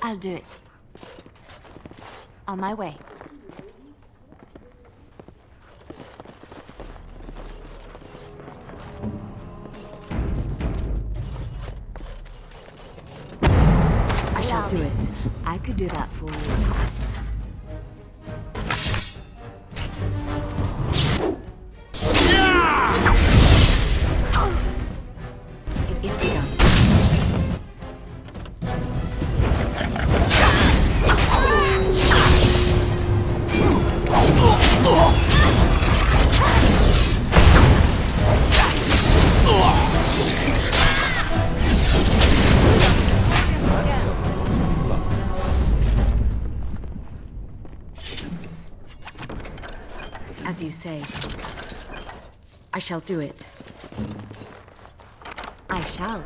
I'll do it. On my way. I shall do it. I could do that for you. It is begun. As you say, I shall do it. I shall.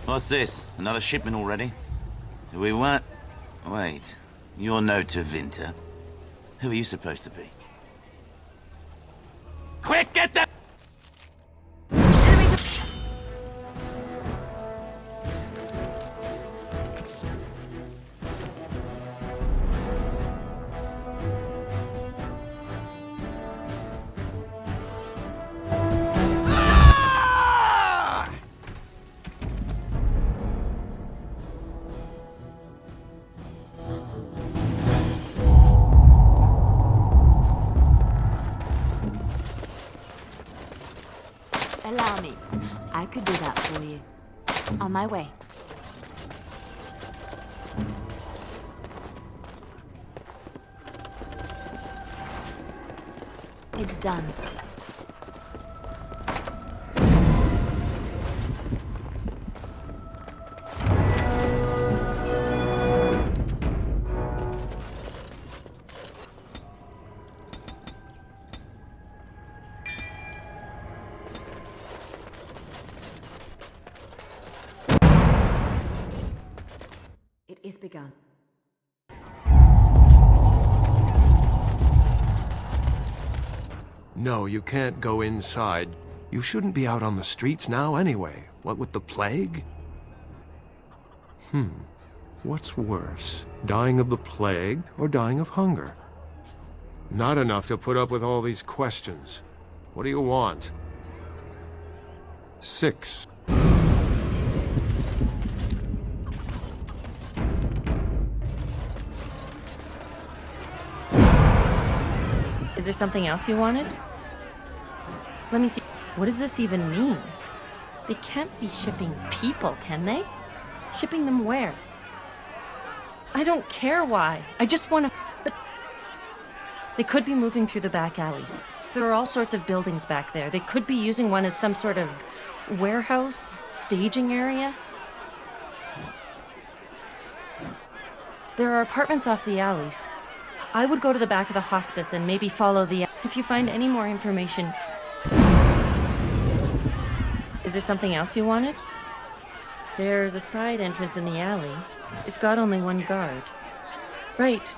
What's this? Another shipment already? We weren't... Wait. You're no Tevinter. Who are you supposed to be? Quick, get that! Allow me. I could do that for you. On my way. It's done. It is begun. No, you can't go inside. You shouldn't be out on the streets now anyway. What with the plague? What's worse? Dying of the plague or dying of hunger? Not enough to put up with all these questions. What do you want? 6. Is there something else you wanted? Let me see. What does this even mean? They can't be shipping people, can they? Shipping them where? I don't care why. I just want to... But... They could be moving through the back alleys. There are all sorts of buildings back there. They could be using one as some sort of warehouse, staging area. There are apartments off the alleys. I would go to the back of the hospice and maybe follow the... If you find any more information... Is there something else you wanted? There's a side entrance in the alley. It's got only one guard. Right.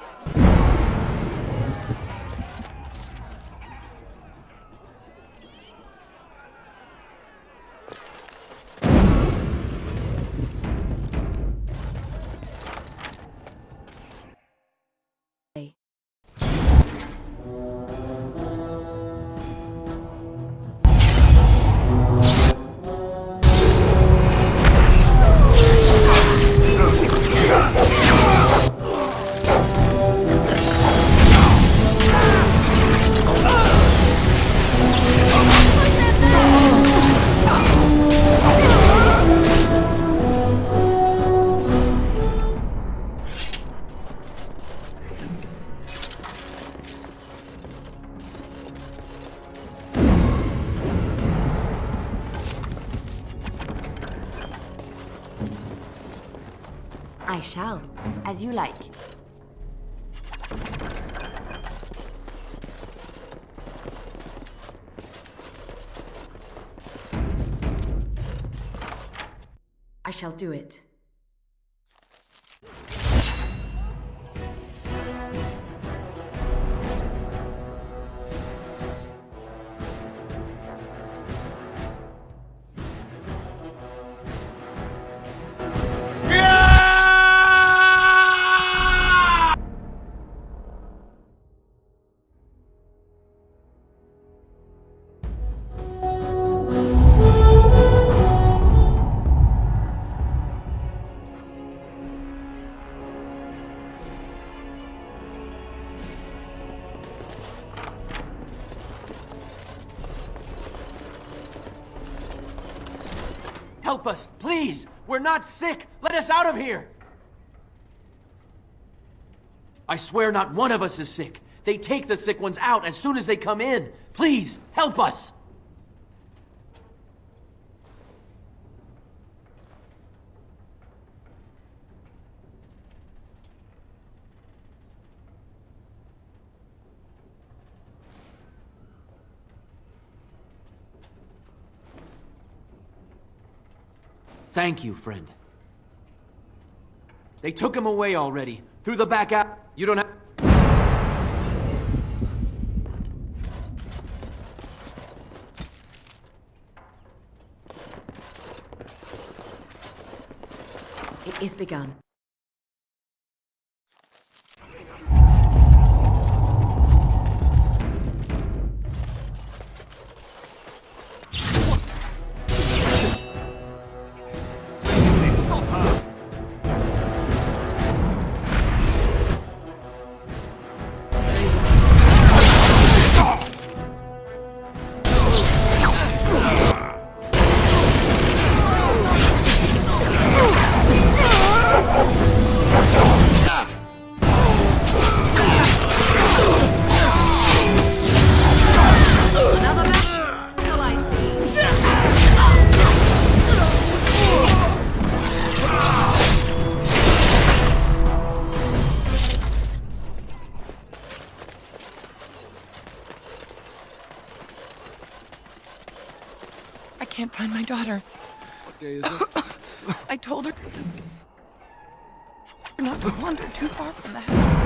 I shall, as you like. I shall do it. Help us, please! We're not sick! Let us out of here! I swear not one of us is sick. They take the sick ones out as soon as they come in. Please, help us! Thank you, friend. They took him away already. Through the back out. You don't have... It is begun. I can't find my daughter. What day is it? I told her not to wander too far from the house.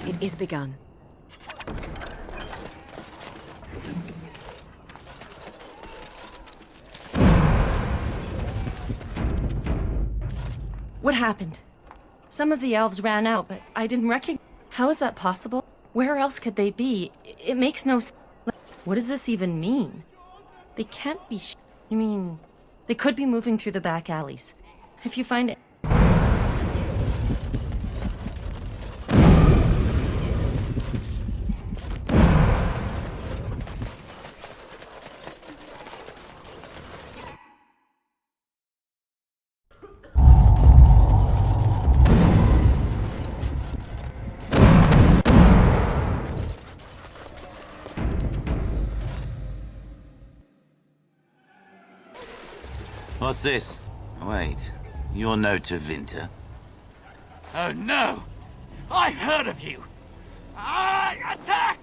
It is begun. What happened? Some of the elves ran out, but I didn't recognize... How is that possible? Where else could they be? It makes no sense. What does this even mean? They can't be You mean... They could be moving through the back alleys. If you find it... What's this? Wait, your note to Winter? Oh no! I heard of you! Attack!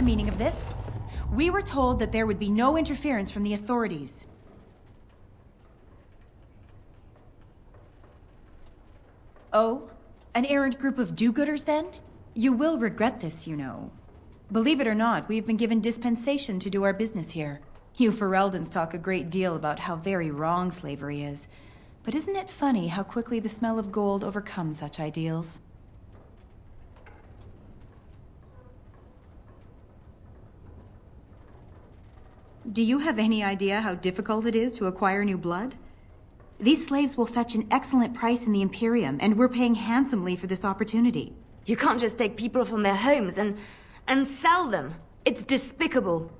the meaning of this? We were told that there would be no interference from the authorities. Oh? An errant group of do-gooders, then? You will regret this, you know. Believe it or not, we've been given dispensation to do our business here. You Fereldans talk a great deal about how very wrong slavery is. But isn't it funny how quickly the smell of gold overcomes such ideals? Do you have any idea how difficult it is to acquire new blood? These slaves will fetch an excellent price in the Imperium, and we're paying handsomely for this opportunity. You can't just take people from their homes and sell them. It's despicable.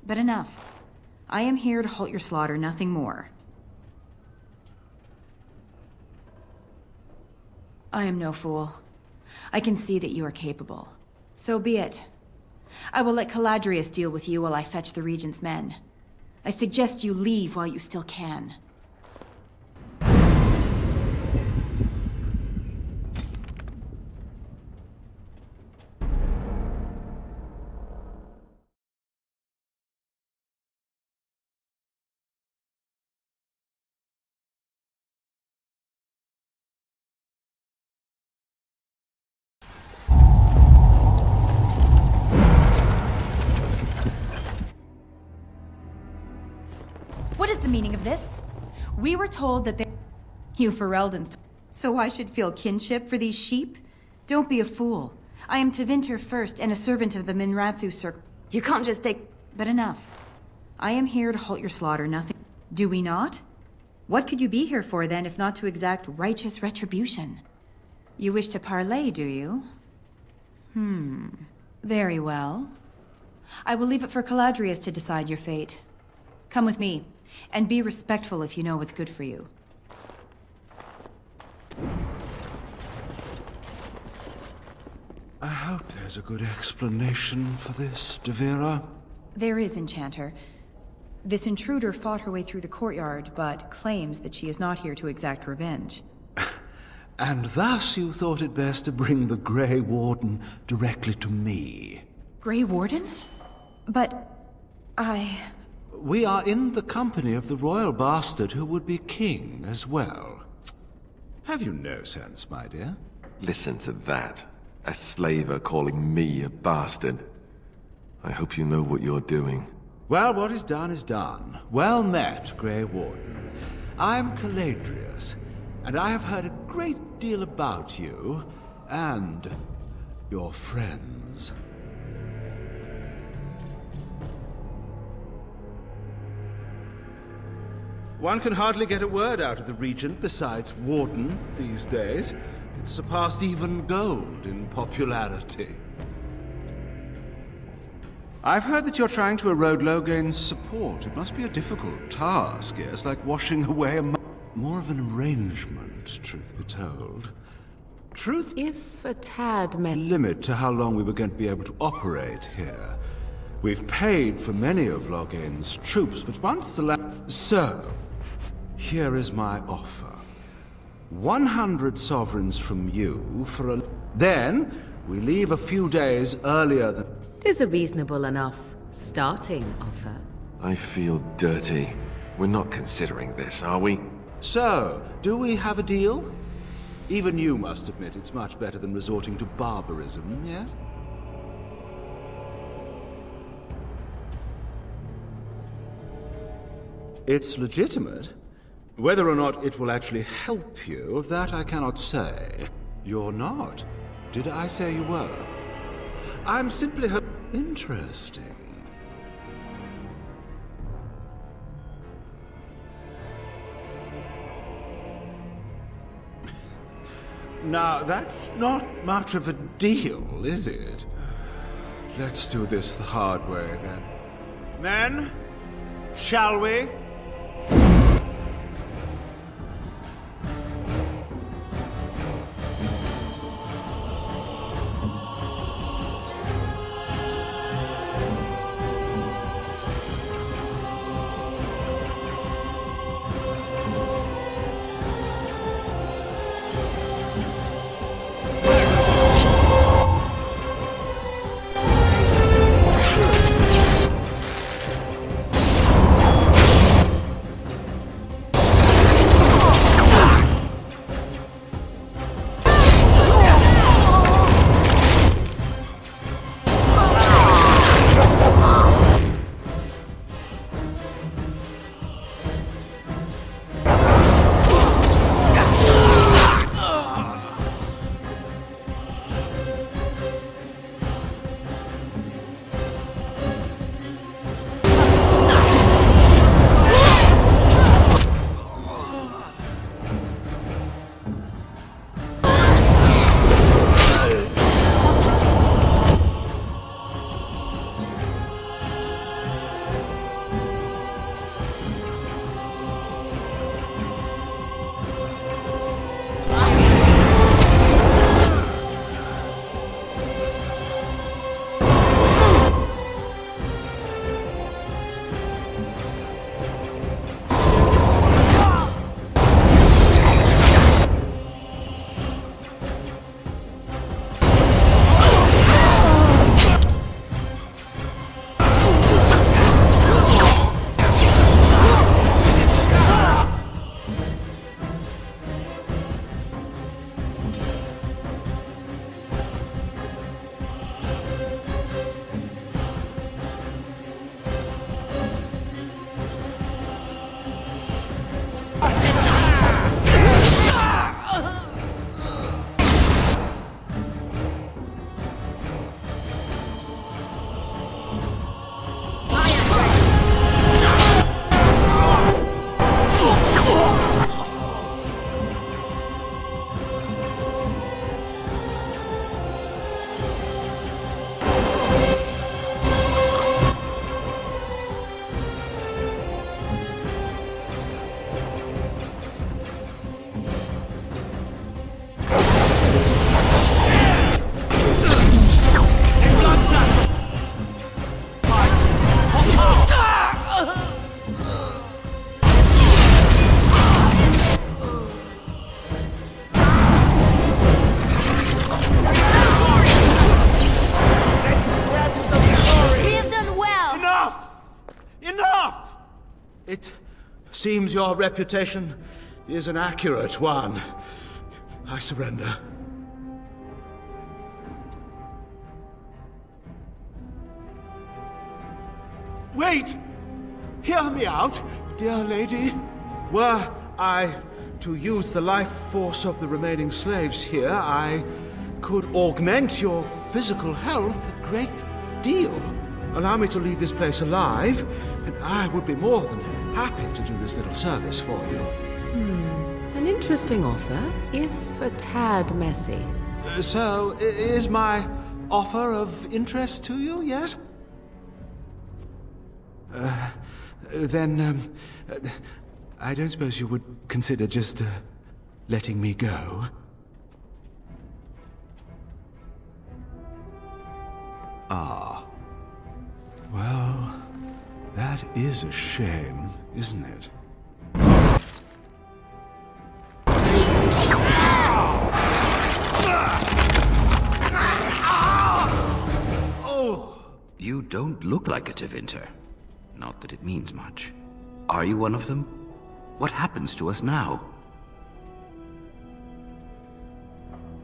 But enough. I am here to halt your slaughter, nothing more. I am no fool. I can see that you are capable. So be it. I will let Caladrius deal with you while I fetch the Regent's men. I suggest you leave while you still can. What is the meaning of this? We were told that you Fereldans, so I should feel kinship for these sheep? Don't be a fool. I am Tevinter first and a servant of the Minrathu Circle. You can't just take... But enough. I am here to halt your slaughter, nothing... Do we not? What could you be here for then, if not to exact righteous retribution? You wish to parley, do you? Very well. I will leave it for Caladrius to decide your fate. Come with me. And be respectful if you know what's good for you. I hope there's a good explanation for this, Devera. There is, Enchanter. This intruder fought her way through the courtyard, but claims that she is not here to exact revenge. And thus you thought it best to bring the Grey Warden directly to me. Grey Warden? But... We are in the company of the royal bastard who would be king as well. Have you no sense, my dear? Listen to that. A slaver calling me a bastard. I hope you know what you're doing. Well, what is done. Well met, Grey Warden. I'm Caladrius, and I have heard a great deal about you and your friends. One can hardly get a word out of the Regent besides Warden these days. It's surpassed even gold in popularity. I've heard that you're trying to erode Logain's support. It must be a difficult task, yes, like washing away more of an arrangement, truth be told. If a tad may... Limit to how long we were going to be able to operate here. We've paid for many of Logain's troops, but once the So, here is my offer. 100 sovereigns from you for a... Then, we leave a few days earlier than... Is a reasonable enough starting offer. I feel dirty. We're not considering this, are we? So, do we have a deal? Even you must admit it's much better than resorting to barbarism, yes? It's legitimate. Whether or not it will actually help you, of that I cannot say. You're not. Did I say you were? I'm simply Interesting. Now, that's not much of a deal, is it? Let's do this the hard way, then. Men, shall we? seems your reputation is an accurate one. I surrender. Wait! Hear me out, dear lady. Were I to use the life force of the remaining slaves here, I could augment your physical health a great deal. Allow me to leave this place alive, and I would be more than happy to do this little service for you. An interesting offer, if a tad messy. So, is my offer of interest to you, yes? Then, I don't suppose you would consider just letting me go? Ah. Well, that is a shame, isn't it? Oh! You don't look like a Tevinter. Not that it means much. Are you one of them? What happens to us now?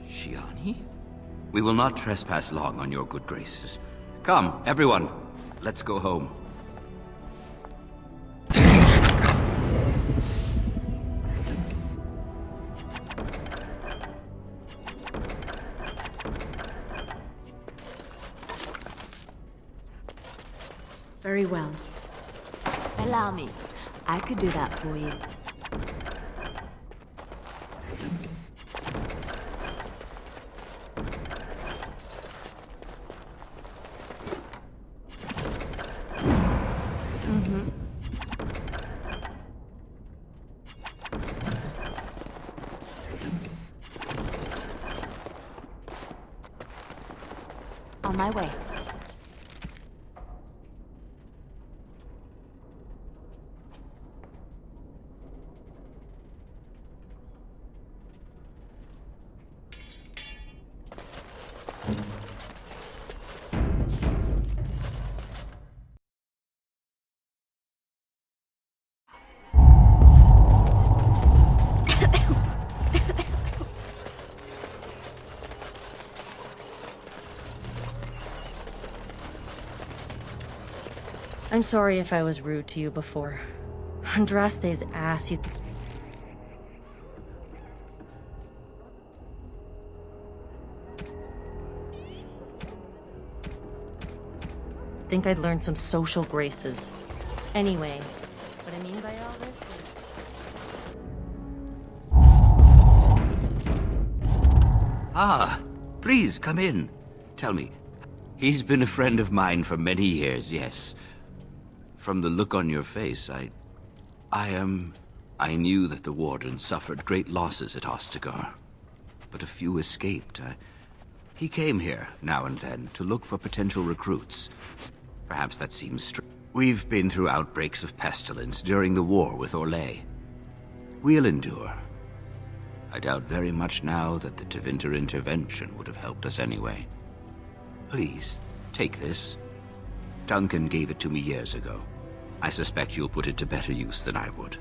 Shiani? We will not trespass long on your good graces. Come, everyone. Let's go home. Very well. Allow me. I could do that for you. On my way. I'm sorry if I was rude to you before. Andraste's ass, you... think I'd learn some social graces. Anyway, what I mean by all this is... Ah, please come in. Tell me, he's been a friend of mine for many years, yes. From the look on your face, I knew that the Warden suffered great losses at Ostagar, but a few escaped. He came here now and then to look for potential recruits. Perhaps that seems strange. We've been through outbreaks of pestilence during the war with Orlais. We'll endure. I doubt very much now that the Tevinter intervention would have helped us anyway. Please, take this. Duncan gave it to me years ago. I suspect you'll put it to better use than I would.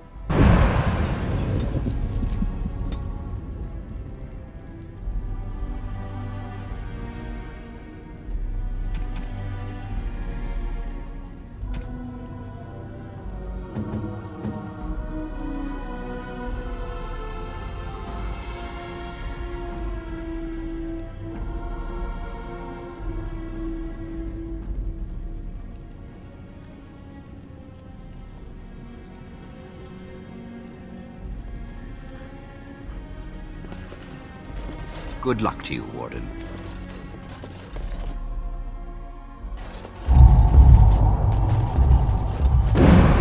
Good luck to you, Warden.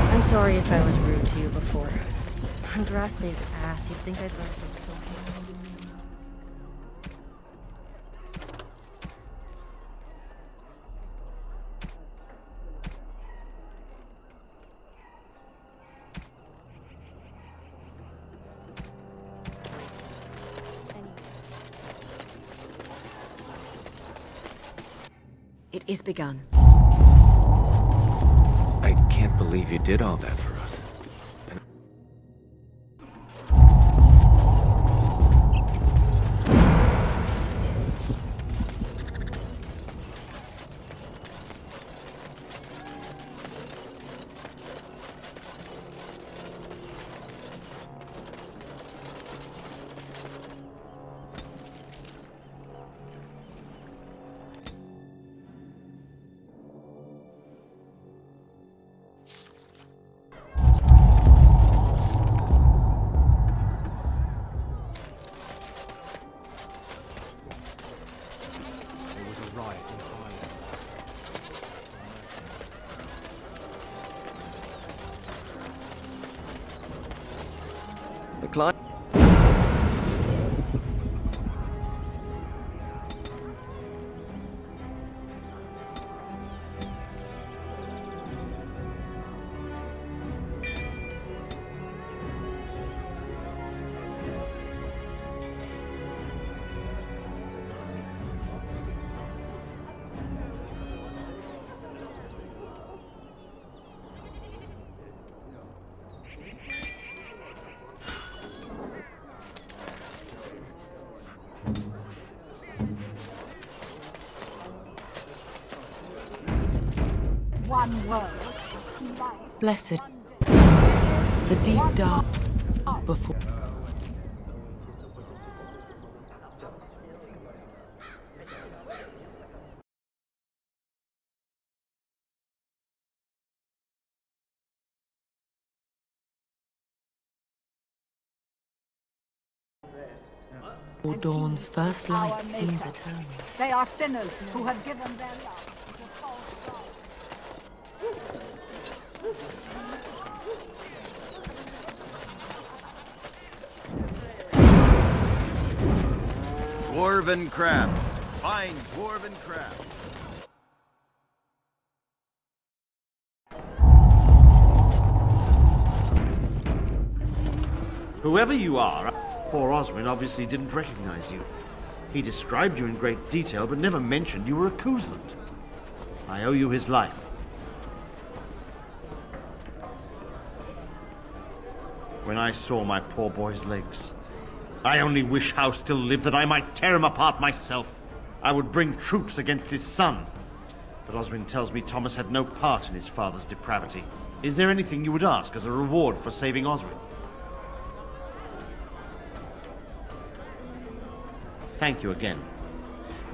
I'm sorry if I was rude to you before. Andraste's ass, you'd think I'd learn some social... It is begun. I can't believe you did all that for us. climb. One word. Blessed. The deep dark before. Dawn's first light seems eternal. They are sinners who have given their love to false Dwarven crafts. Fine dwarven crafts. Whoever you are, poor Oswin obviously didn't recognize you. He described you in great detail, but never mentioned you were a Koosland. I owe you his life. When I saw my poor boy's legs, I only wish House still lived that I might tear him apart myself. I would bring troops against his son. But Oswin tells me Thomas had no part in his father's depravity. Is there anything you would ask as a reward for saving Oswin? Thank you again.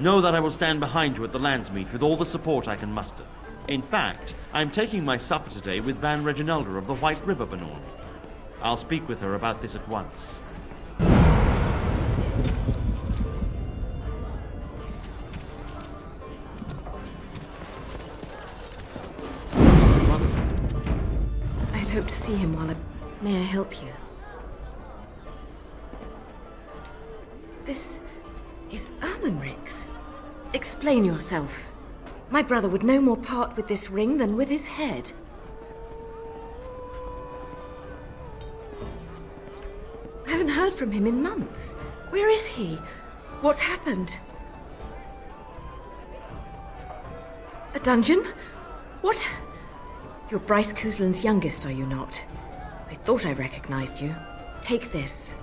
Know that I will stand behind you at the Landsmeet with all the support I can muster. In fact, I'm taking my supper today with Ban Reginalda of the White River Banorn. I'll speak with her about this at once. I'd hope to see him while I... May I help you? This is Ermenric's. Explain yourself. My brother would no more part with this ring than with his head. I haven't heard from him in months. Where is he? What's happened? A dungeon? What? You're Bryce Koosland's youngest, are you not? I thought I recognized you. Take this.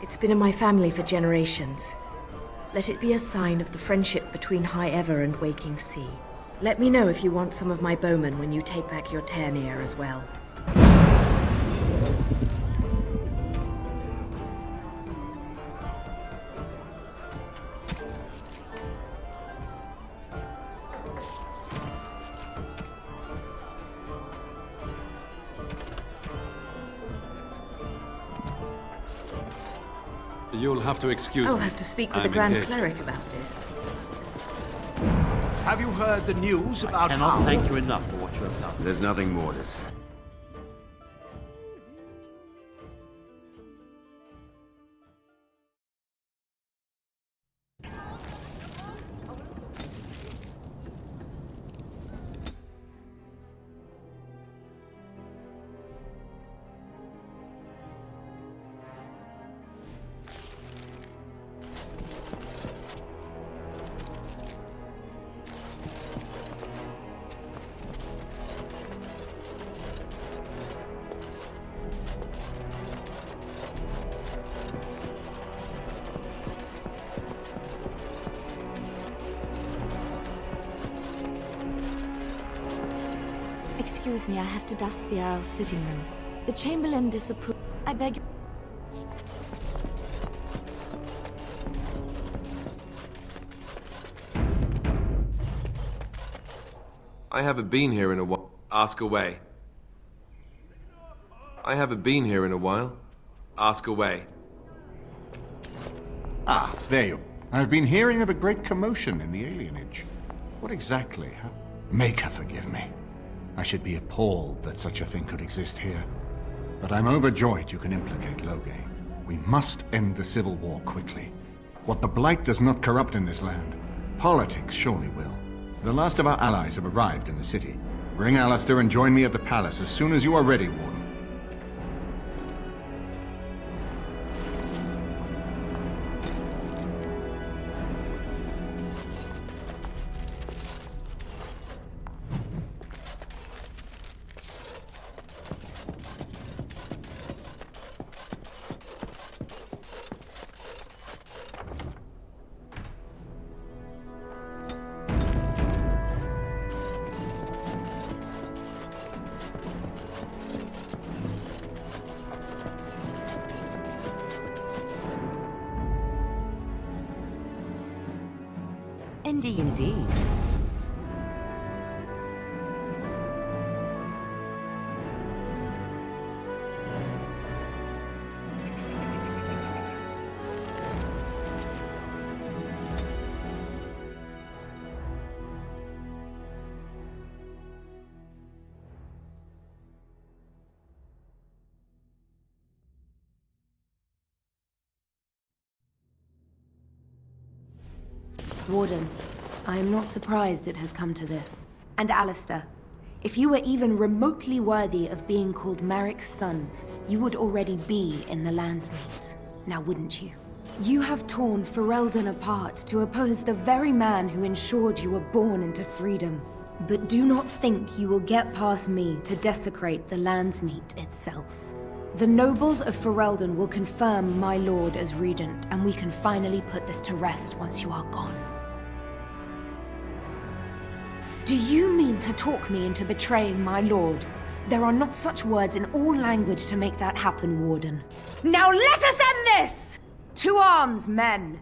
It's been in my family for generations. Let it be a sign of the friendship between High Ever and Waking Sea. Let me know if you want some of my bowmen when you take back your Tairnir as well. You'll have to excuse me. I'll have to speak with the Grand Cleric about this. Have you heard the news about I cannot thank you enough for what you have done. There's nothing more to say. Excuse me, I have to dust the Earl's sitting room. The Chamberlain disapproves. I beg you. I haven't been here in a while. Ask away. I haven't been here in a while. Ask away. Ah, there you. I've been hearing of a great commotion in the alienage. What exactly? Maker forgive me. I should be appalled that such a thing could exist here. But I'm overjoyed you can implicate Loghain. We must end the civil war quickly. What the Blight does not corrupt in this land, politics surely will. The last of our allies have arrived in the city. Bring Alistair and join me at the palace as soon as you are ready, Warden. Indeed. Warden, I am not surprised it has come to this. And Alistair, if you were even remotely worthy of being called Marik's son, you would already be in the Landsmeet, now wouldn't you? You have torn Ferelden apart to oppose the very man who ensured you were born into freedom. But do not think you will get past me to desecrate the Landsmeet itself. The nobles of Ferelden will confirm my lord as regent, and we can finally put this to rest once you are gone. Do you mean to talk me into betraying my lord? There are not such words in all language to make that happen, Warden. Now let us end this! To arms, men!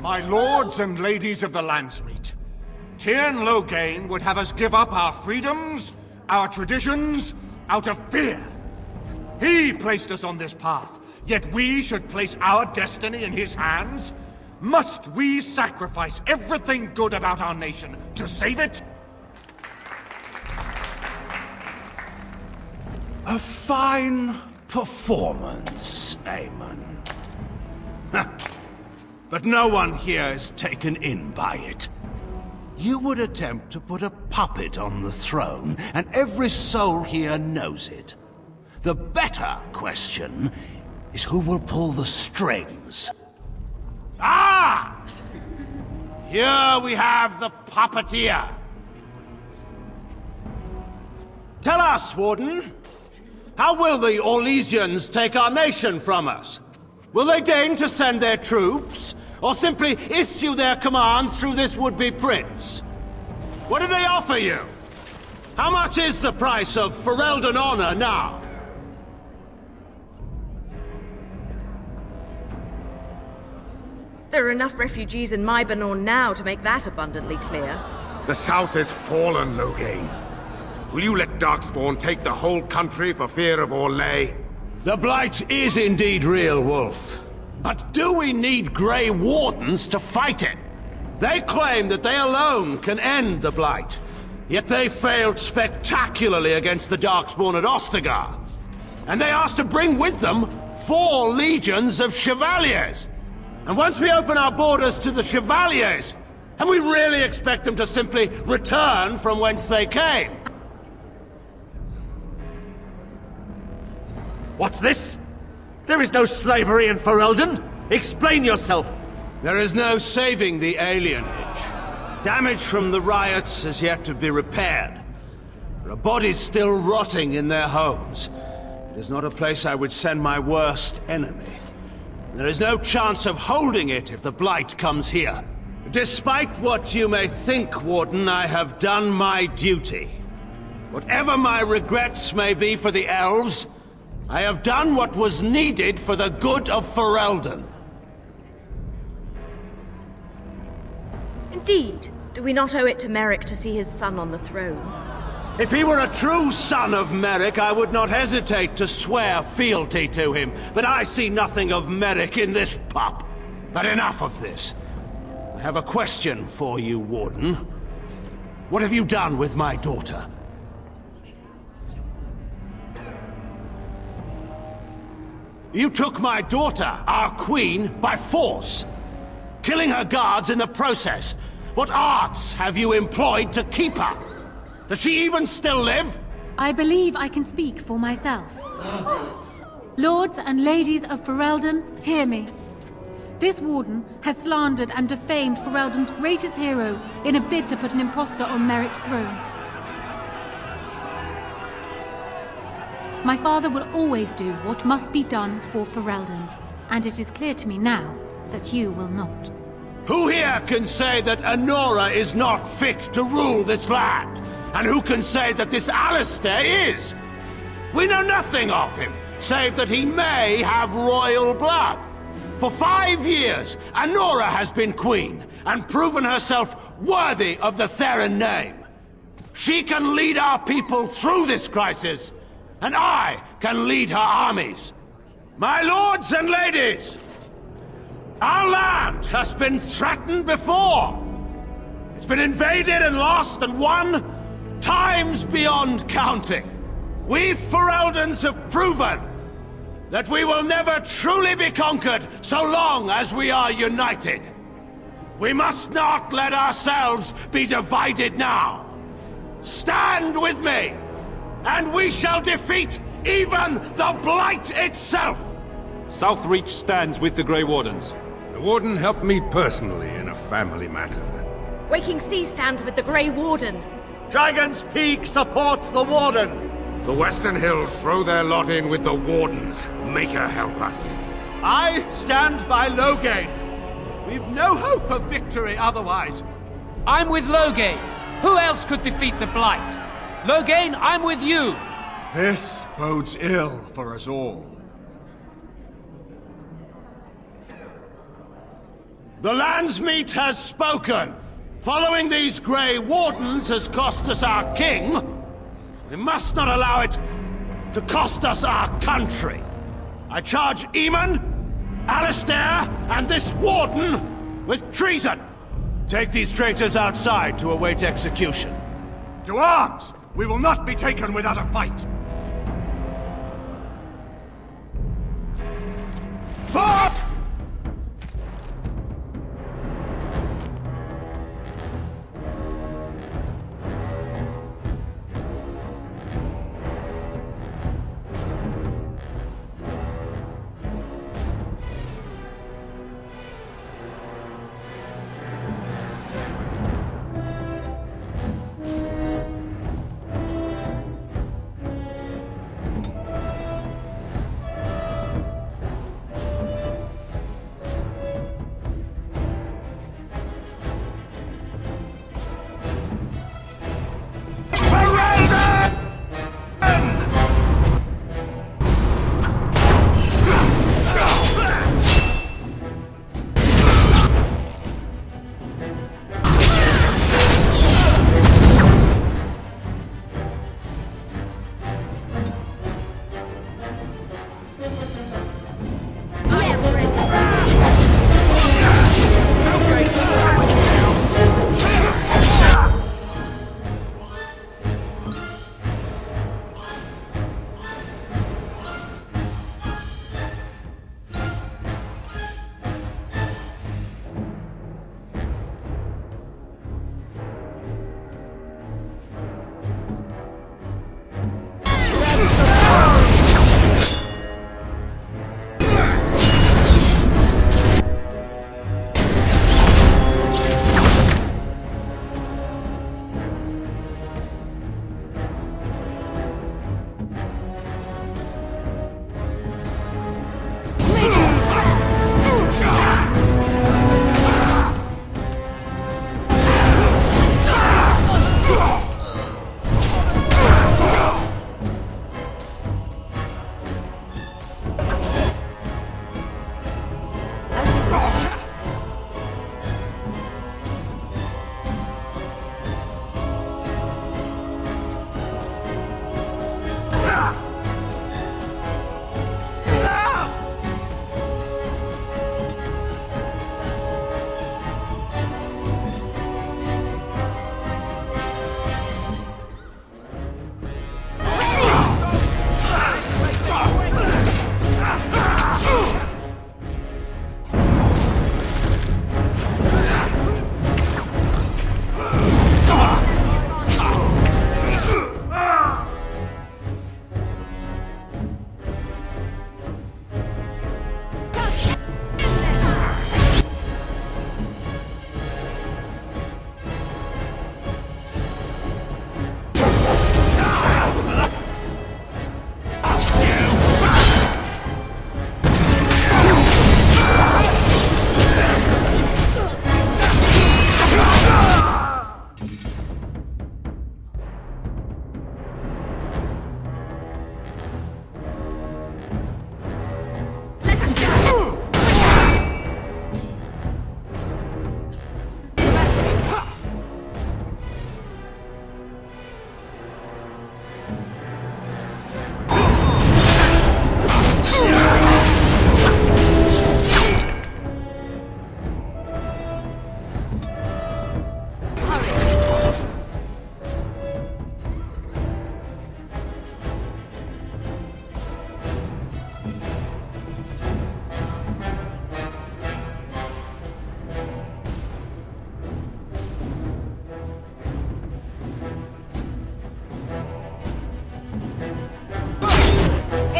My lords and ladies of the Landsmeet, Tyrn Loghain would have us give up our freedoms, our traditions, out of fear. He placed us on this path, yet we should place our destiny in his hands? Must we sacrifice everything good about our nation to save it? A fine performance, Aemon. But no one here is taken in by it. You would attempt to put a puppet on the throne, and every soul here knows it. The better question is who will pull the strings. Ah! Here we have the puppeteer. Tell us, Warden, how will the Orlesians take our nation from us? Will they deign to send their troops, or simply issue their commands through this would-be prince? What do they offer you? How much is the price of Ferelden honor now? There are enough refugees in Mybanor now to make that abundantly clear. The South is fallen, Loghain. Will you let Darkspawn take the whole country for fear of Orlais? The Blight is indeed real, Wolf. But do we need Grey Wardens to fight it? They claim that they alone can end the Blight. Yet they failed spectacularly against the Darkspawn at Ostagar. And they asked to bring with them 4 legions of Chevaliers. And once we open our borders to the Chevaliers, and we really expect them to simply return from whence they came? What's this? There is no slavery in Ferelden! Explain yourself! There is no saving the alienage. Damage from the riots has yet to be repaired. There are bodies still rotting in their homes. It is not a place I would send my worst enemy. There is no chance of holding it if the Blight comes here. Despite what you may think, Warden, I have done my duty. Whatever my regrets may be for the elves, I have done what was needed for the good of Ferelden. Indeed. Do we not owe it to Merrick to see his son on the throne? If he were a true son of Merrick, I would not hesitate to swear fealty to him. But I see nothing of Merrick in this pup. But enough of this. I have a question for you, Warden. What have you done with my daughter? You took my daughter, our queen, by force, killing her guards in the process. What arts have you employed to keep her? Does she even still live? I believe I can speak for myself. Lords and ladies of Ferelden, hear me. This warden has slandered and defamed Ferelden's greatest hero in a bid to put an impostor on Merrick's throne. My father will always do what must be done for Ferelden, and it is clear to me now that you will not. Who here can say that Anora is not fit to rule this land? And who can say that this Alistair is? We know nothing of him, save that he may have royal blood. For 5 years, Anora has been queen, and proven herself worthy of the Theron name. She can lead our people through this crisis, and I can lead her armies. My lords and ladies, our land has been threatened before. It's been invaded and lost and won times beyond counting. We Fereldans have proven that we will never truly be conquered so long as we are united. We must not let ourselves be divided now. Stand with me, and we shall defeat even the Blight itself! Southreach stands with the Grey Wardens. The Warden helped me personally in a family matter. Waking Sea stands with the Grey Warden. Dragon's Peak supports the Warden! The Western Hills throw their lot in with the Wardens. Make her help us. I stand by Loghain. We've no hope of victory otherwise. I'm with Loghain. Who else could defeat the Blight? Loghain, I'm with you. This bodes ill for us all. The Landsmeet has spoken! Following these Grey Wardens has cost us our king. We must not allow it to cost us our country. I charge Eamon, Alistair, and this Warden with treason. Take these traitors outside to await execution. To arms! We will not be taken without a fight! Forward!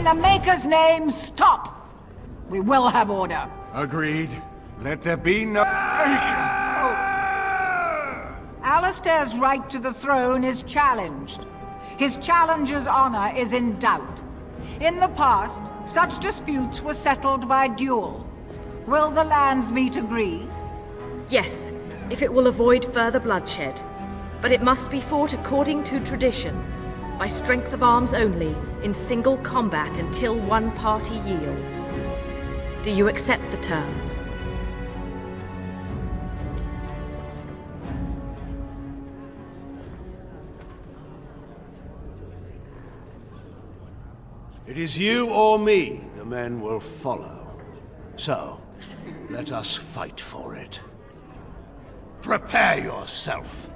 In the Maker's name, stop! We will have order. Agreed. Let there be no... Alistair's right to the throne is challenged. His challenger's honor is in doubt. In the past, such disputes were settled by duel. Will the Landsmeet agree? Yes, if it will avoid further bloodshed. But it must be fought according to tradition. by strength of arms only, in single combat until one party yields. Do you accept the terms? It is you or me the men will follow. So, let us fight for it. Prepare yourself.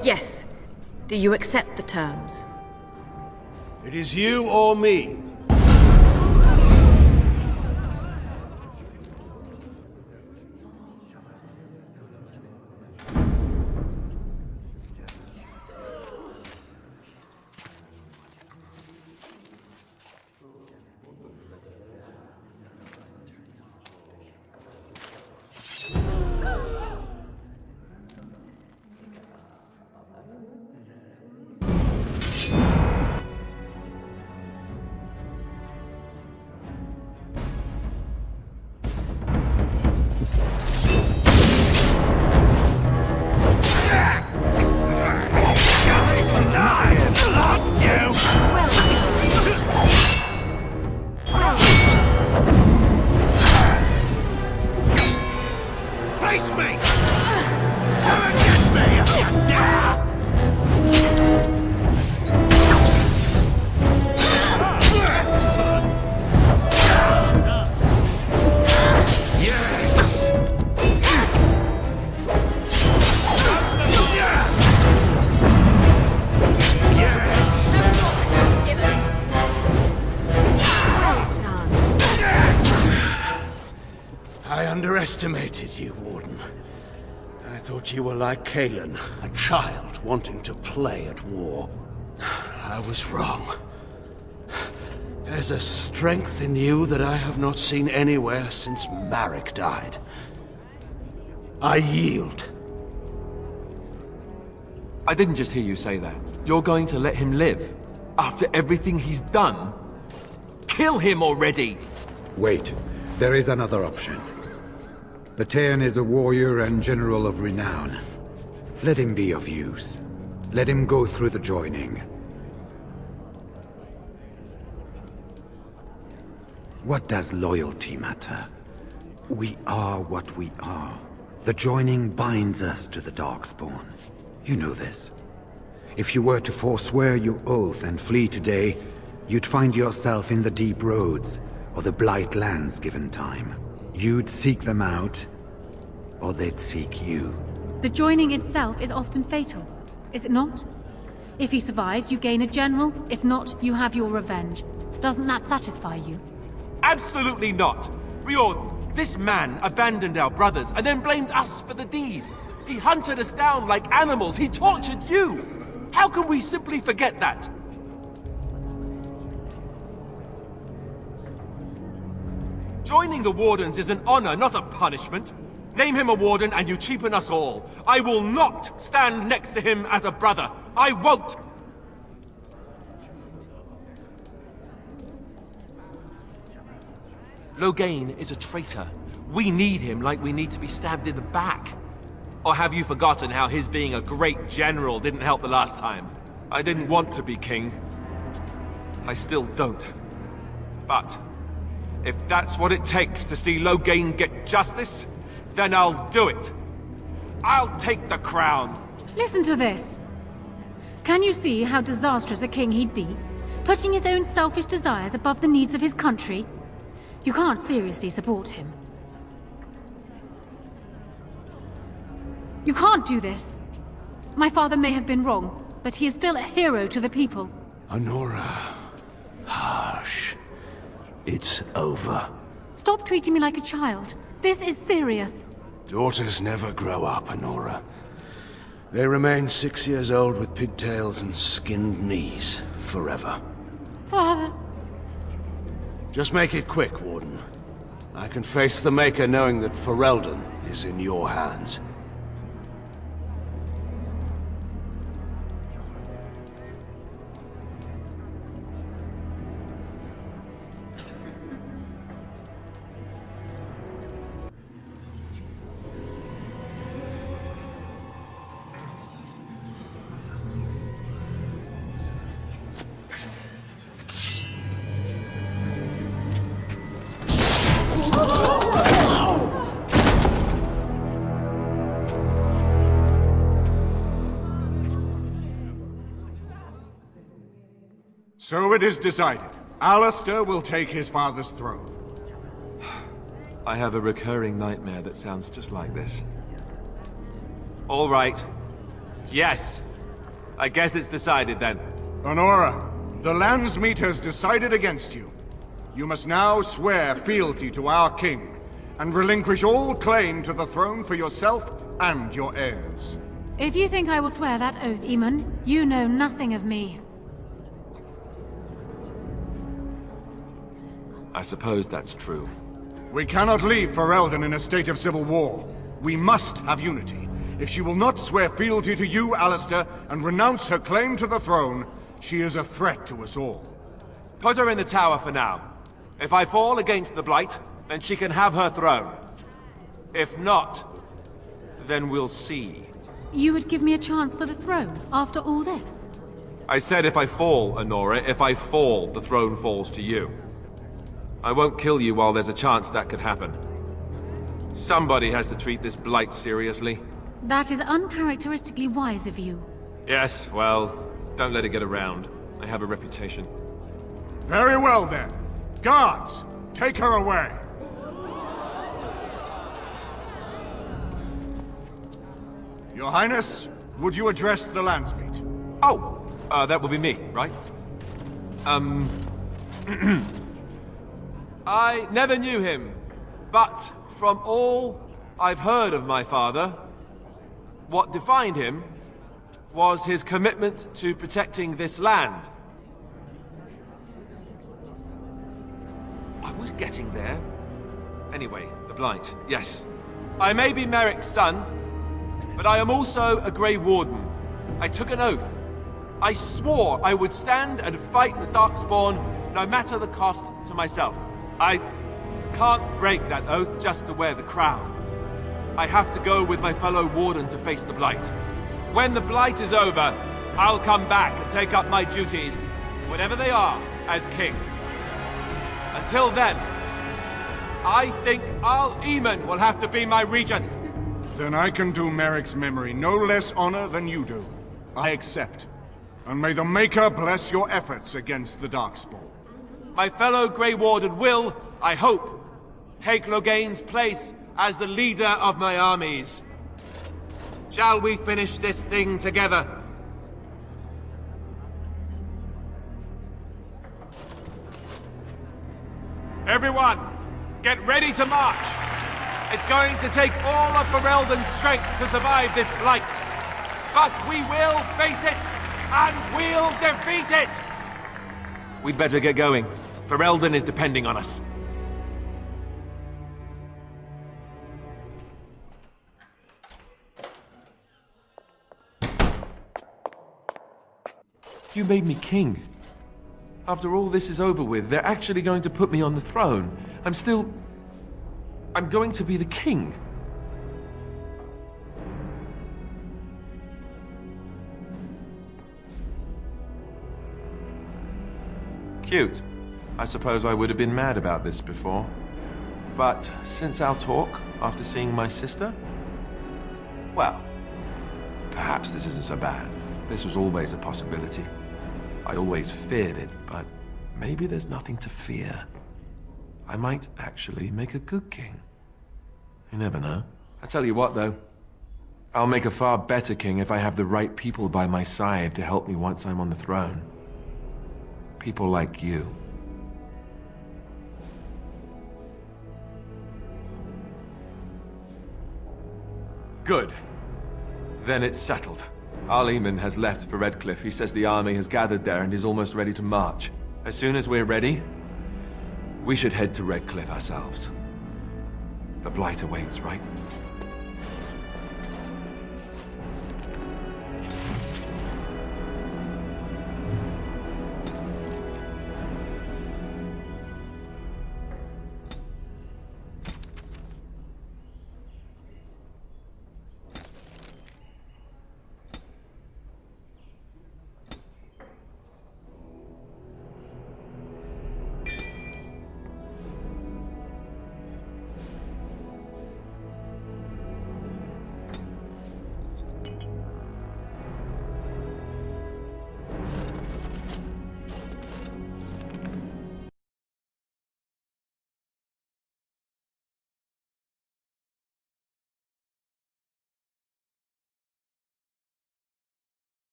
Yes. Do you accept the terms? It is you or me. I underestimated you, Warden. I thought you were like Kalen, a child wanting to play at war. I was wrong. There's a strength in you that I have not seen anywhere since Marek died. I yield. I didn't just hear you say that. You're going to let him live? After everything he's done? Kill him already! Wait, there is another option. Batean is a warrior and general of renown. Let him be of use. Let him go through the joining. What does loyalty matter? We are what we are. The joining binds us to the Darkspawn. You know this. If you were to forswear your oath and flee today, you'd find yourself in the Deep Roads, or the Blight Lands given time. You'd seek them out, or they'd seek you. The joining itself is often fatal, is it not? If he survives, you gain a general. If not, you have your revenge. Doesn't that satisfy you? Absolutely not! Riordan, this man abandoned our brothers and then blamed us for the deed. He hunted us down like animals. He tortured you! How can we simply forget that? Joining the Wardens is an honor, not a punishment. Name him a Warden and you cheapen us all. I will not stand next to him as a brother. I won't! Loghain is a traitor. We need him like we need to be stabbed in the back. Or have you forgotten how his being a great general didn't help the last time? I didn't want to be king. I still don't. But if that's what it takes to see Loghain get justice, then I'll do it. I'll take the crown. Listen to this. Can you see how disastrous a king he'd be? Putting his own selfish desires above the needs of his country? You can't seriously support him. You can't do this. My father may have been wrong, but he is still a hero to the people. Honora. Hush. It's over. Stop treating me like a child. This is serious. Daughters never grow up, Honora. They remain 6 years old with pigtails and skinned knees forever. Father. Just make it quick, Warden. I can face the Maker knowing that Ferelden is in your hands. So it is decided. Alistair will take his father's throne. I have a recurring nightmare that sounds just like this. All right. Yes. I guess it's decided then. Honora, the Landsmeet has decided against you. You must now swear fealty to our king, and relinquish all claim to the throne for yourself and your heirs. If you think I will swear that oath, Eamon, you know nothing of me. I suppose that's true. We cannot leave Ferelden in a state of civil war. We must have unity. If she will not swear fealty to you, Alistair, and renounce her claim to the throne, she is a threat to us all. Put her in the tower for now. If I fall against the Blight, then she can have her throne. If not, then we'll see. You would give me a chance for the throne after all this? I said if I fall, Honora. If I fall, the throne falls to you. I won't kill you while there's a chance that could happen. Somebody has to treat this Blight seriously. That is uncharacteristically wise of you. Yes, well, don't let it get around. I have a reputation. Very well then. Guards, take her away. Your Highness, would you address the Landsmeet? Oh, that will be me, right? I never knew him, but from all I've heard of my father, what defined him was his commitment to protecting this land. I was getting there. Anyway, the Blight, yes. I may be Merrick's son, but I am also a Grey Warden. I took an oath. I swore I would stand and fight the Darkspawn, no matter the cost to myself. can't break that oath just to wear the crown. I have to go with my fellow Warden to face the Blight. When the Blight is over, I'll come back and take up my duties, whatever they are, as king. Until then, I think Al Eamon will have to be my regent. Then I can do Merrick's memory no less honor than you do. I accept. And may the Maker bless your efforts against the Darkspawn. My fellow Grey Warden will, I hope, take Loghain's place as the leader of my armies. Shall we finish this thing together? Everyone, get ready to march! It's going to take all of Ferelden's strength to survive this Blight. But we will face it, and we'll defeat it! We'd better get going. Ferelden is depending on us. You made me king. After all this is over with, they're actually going to put me on the throne. I'm going to be the king. Cute. I suppose I would have been mad about this before. But since our talk, after seeing my sister, well, perhaps this isn't so bad. This was always a possibility. I always feared it, but maybe there's nothing to fear. I might actually make a good king. You never know. I tell you what, though. I'll make a far better king if I have the right people by my side to help me once I'm on the throne. People like you. Good. Then it's settled. Al Eamon has left for Redcliffe. He says the army has gathered there and is almost ready to march. As soon as we're ready, we should head to Redcliffe ourselves. The Blight awaits, right?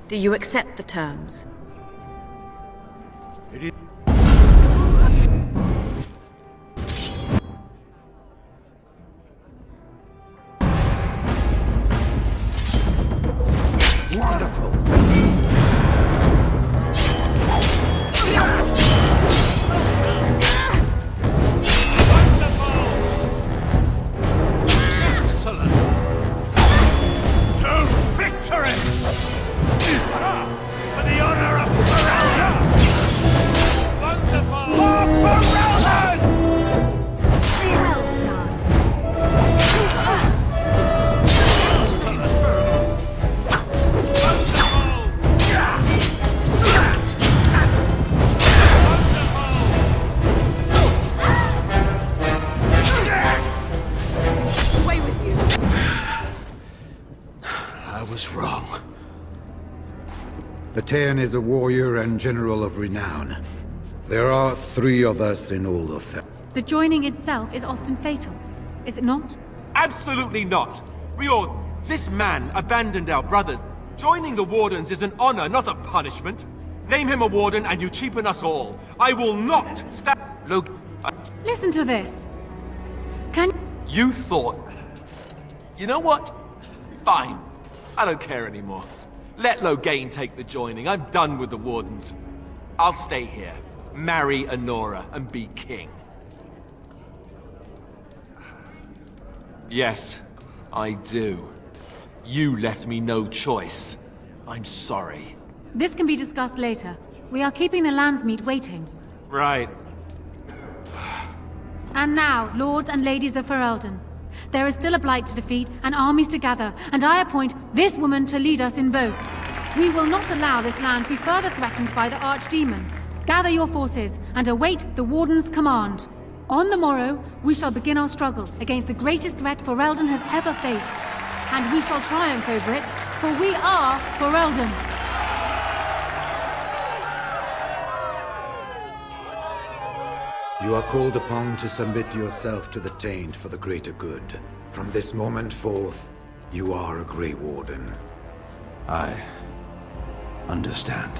Do you accept the terms? It is... Wonderful! Excellent! To victory! For the honor of Ferelden! Wonderful! For Ferelden! Away with you! I was wrong. Batean is a warrior and general of renown. There are 3 of us in all of them. The joining itself is often fatal, is it not? Absolutely not! Riord, this man abandoned our brothers. Joining the Wardens is an honor, not a punishment. Name him a Warden and you cheapen us all. I will not stand... Listen to this. Can... You thought... You know what? Fine. I don't care anymore. Let Loghain take the joining. I'm done with the Wardens. I'll stay here, marry Anora, and be king. Yes, I do. You left me no choice. I'm sorry. This can be discussed later. We are keeping the Landsmeet waiting. Right. And now, lords and ladies of Ferelden, there is still a blight to defeat and armies to gather, and I appoint this woman to lead us in both. We will not allow this land to be further threatened by the Archdemon. Gather your forces and await the Warden's command. On the morrow, we shall begin our struggle against the greatest threat Ferelden has ever faced. And we shall triumph over it, for we are Ferelden. You are called upon to submit yourself to the Taint for the greater good. From this moment forth, you are a Grey Warden. I understand.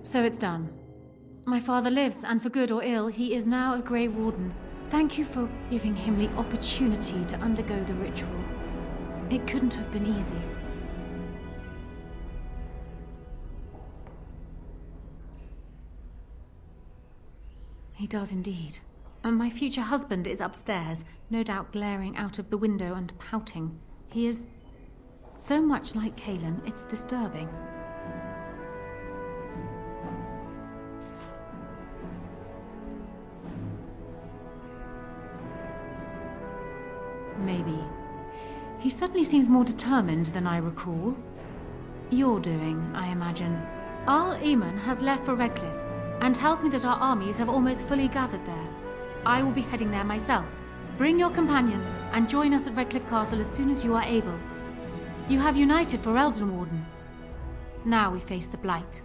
So it's done. My father lives, and for good or ill, he is now a Grey Warden. Thank you for giving him the opportunity to undergo the ritual. It couldn't have been easy. He does indeed. And my future husband is upstairs, no doubt glaring out of the window and pouting. He is so much like Kaelin, it's disturbing. Maybe. He suddenly seems more determined than I recall. You're doing, I imagine. Arl Eamon has left for Redcliffe, and tells me that our armies have almost fully gathered there. I will be heading there myself. Bring your companions, and join us at Redcliffe Castle as soon as you are able. You have united for Ferelden, Warden. Now we face the Blight.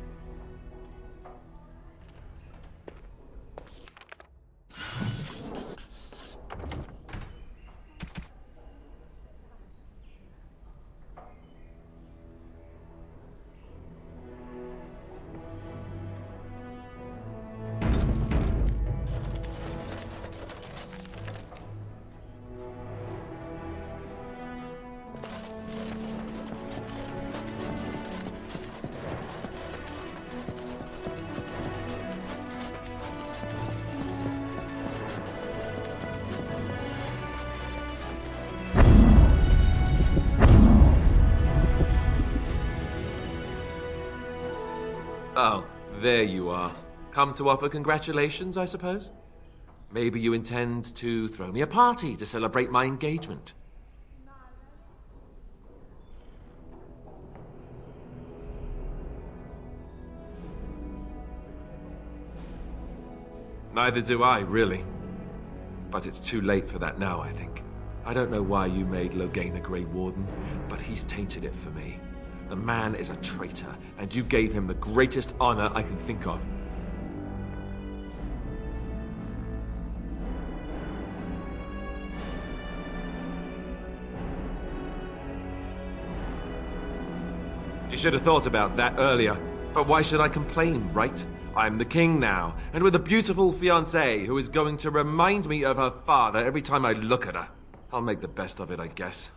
Oh, there you are. Come to offer congratulations, I suppose? Maybe you intend to throw me a party to celebrate my engagement. Neither do I, really. But it's too late for that now, I think. I don't know why you made Loghain a Grey Warden, but he's tainted it for me. The man is a traitor, and you gave him the greatest honor I can think of. You should have thought about that earlier. But why should I complain, right? I'm the king now, and with a beautiful fiancée who is going to remind me of her father every time I look at her. I'll make the best of it, I guess.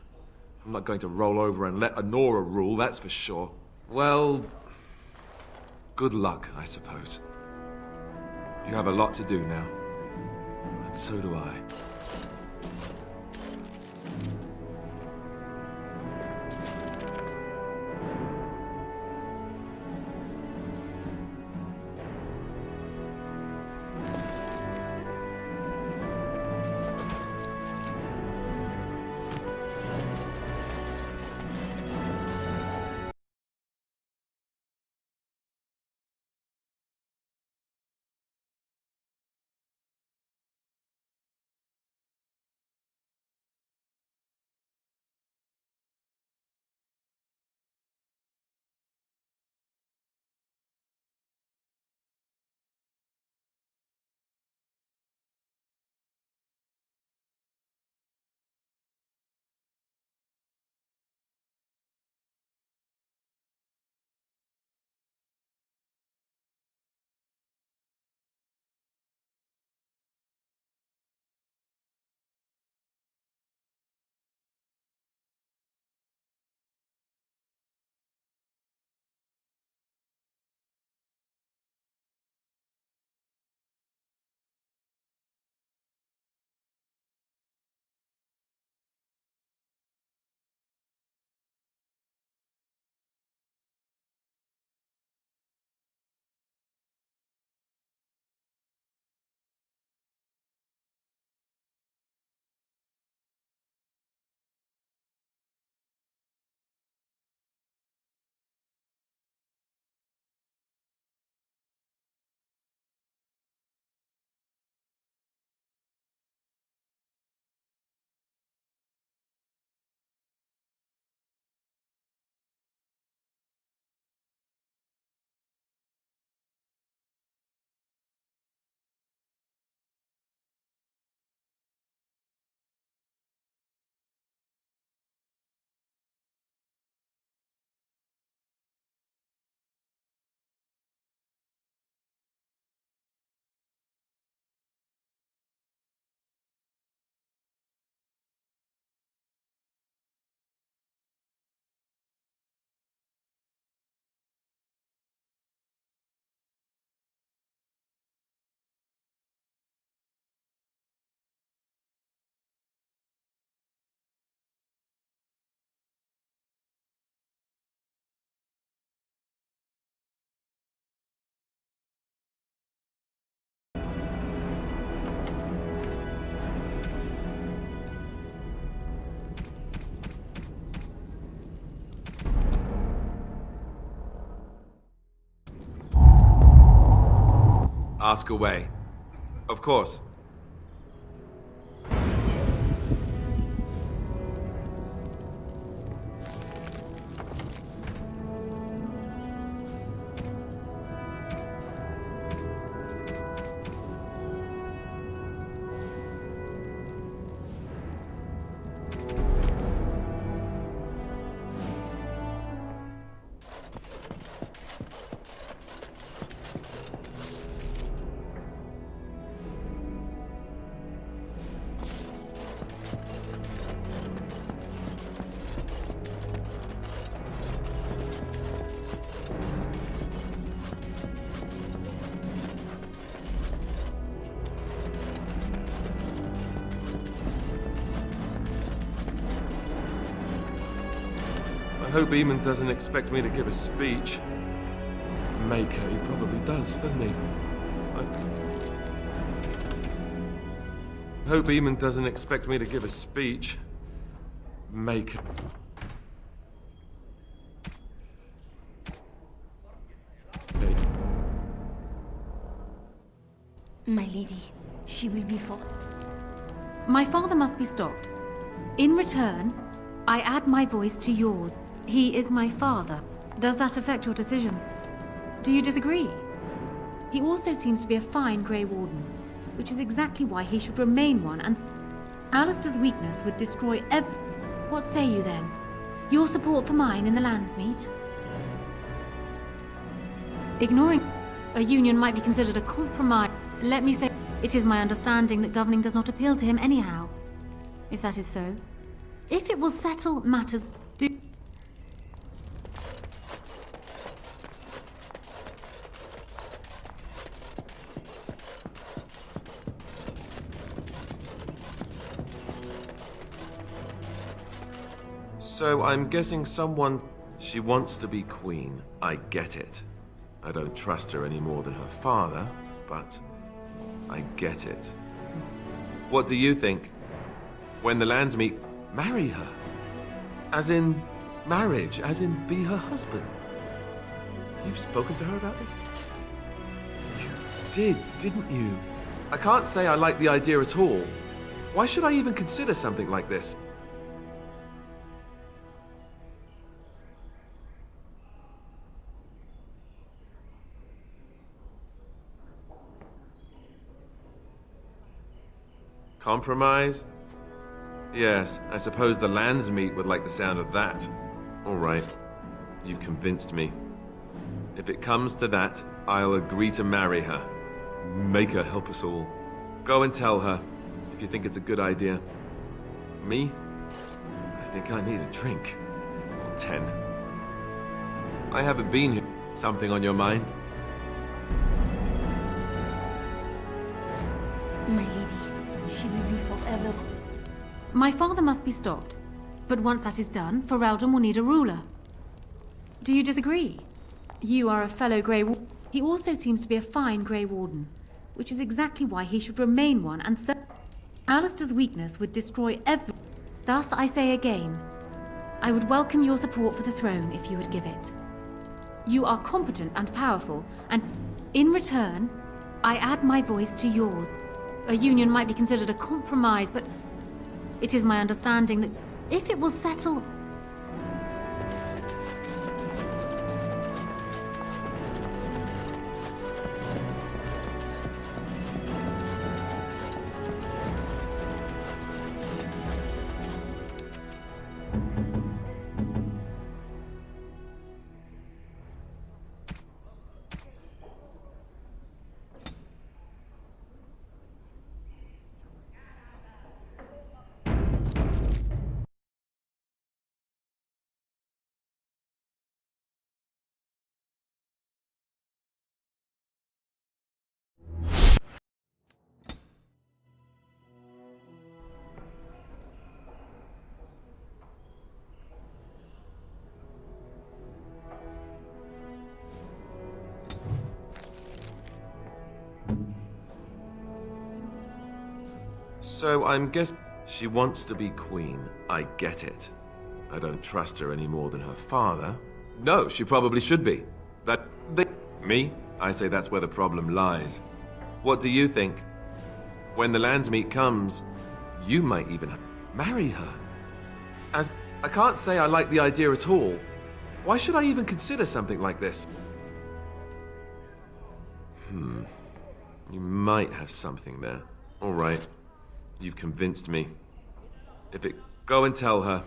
I'm not going to roll over and let Honora rule, that's for sure. Well, good luck, I suppose. You have a lot to do now, and so do I. Ask away. Of course. I hope Eamon doesn't expect me to give a speech. Maker, he probably does, doesn't he? I hope Eamon doesn't expect me to give a speech. Maker. Okay. My lady, she will be for... My father must be stopped. In return, I add my voice to yours. He is my father. Does that affect your decision? Do you disagree? He also seems to be a fine Grey Warden, which is exactly why he should remain one, and Alistair's weakness would destroy every... What say you then? Your support for mine in the Landsmeet? Ignoring a union might be considered a compromise. Let me say, it is my understanding that governing does not appeal to him anyhow. If that is so, if it will settle matters... So I'm guessing someone... She wants to be queen. I get it. I don't trust her any more than her father, but I get it. What do you think? When the Landsmeet, marry her? As in marriage, as in be her husband? You've spoken to her about this? You did, didn't you? I can't say I like the idea at all. Why should I even consider something like this? Compromise? Yes, I suppose the Landsmeet would like the sound of that. All right, you've convinced me. If it comes to that, I'll agree to marry her. Make her help us all. Go and tell her, if you think it's a good idea. Me? I think I need a drink. Or 10. I haven't been here. Something on your mind? My lady, she will be forever. My father must be stopped. But once that is done, Ferelden will need a ruler. Do you disagree? You are a fellow Grey Warden. He also seems to be a fine Grey Warden, which is exactly why he should remain one, and so... Alistair's weakness would destroy every... Thus, I say again, I would welcome your support for the throne if you would give it. You are competent and powerful, and in return, I add my voice to yours. A union might be considered a compromise, but it is my understanding that if it will settle... So I'm guessing she wants to be queen. I get it. I don't trust her any more than her father. No, she probably should be. Me? I say that's where the problem lies. What do you think? When the Landsmeet comes, you might even marry her. As I can't say I like the idea at all. Why should I even consider something like this? You might have something there. All right. You've convinced me. If it... Go and tell her.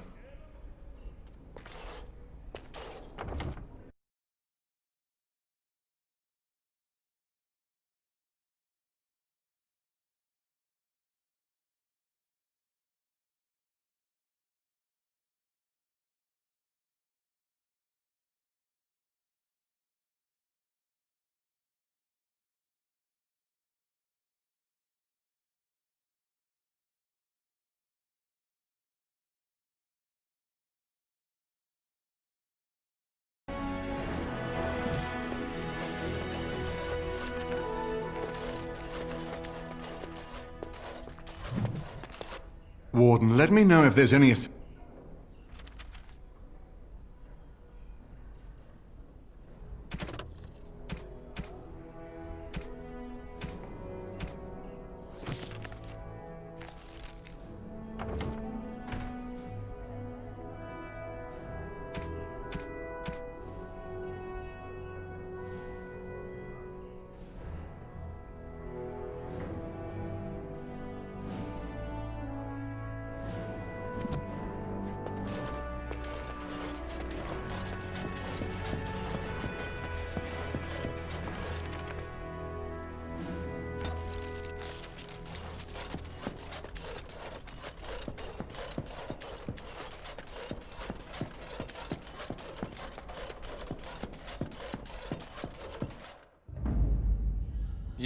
Warden, let me know if there's any...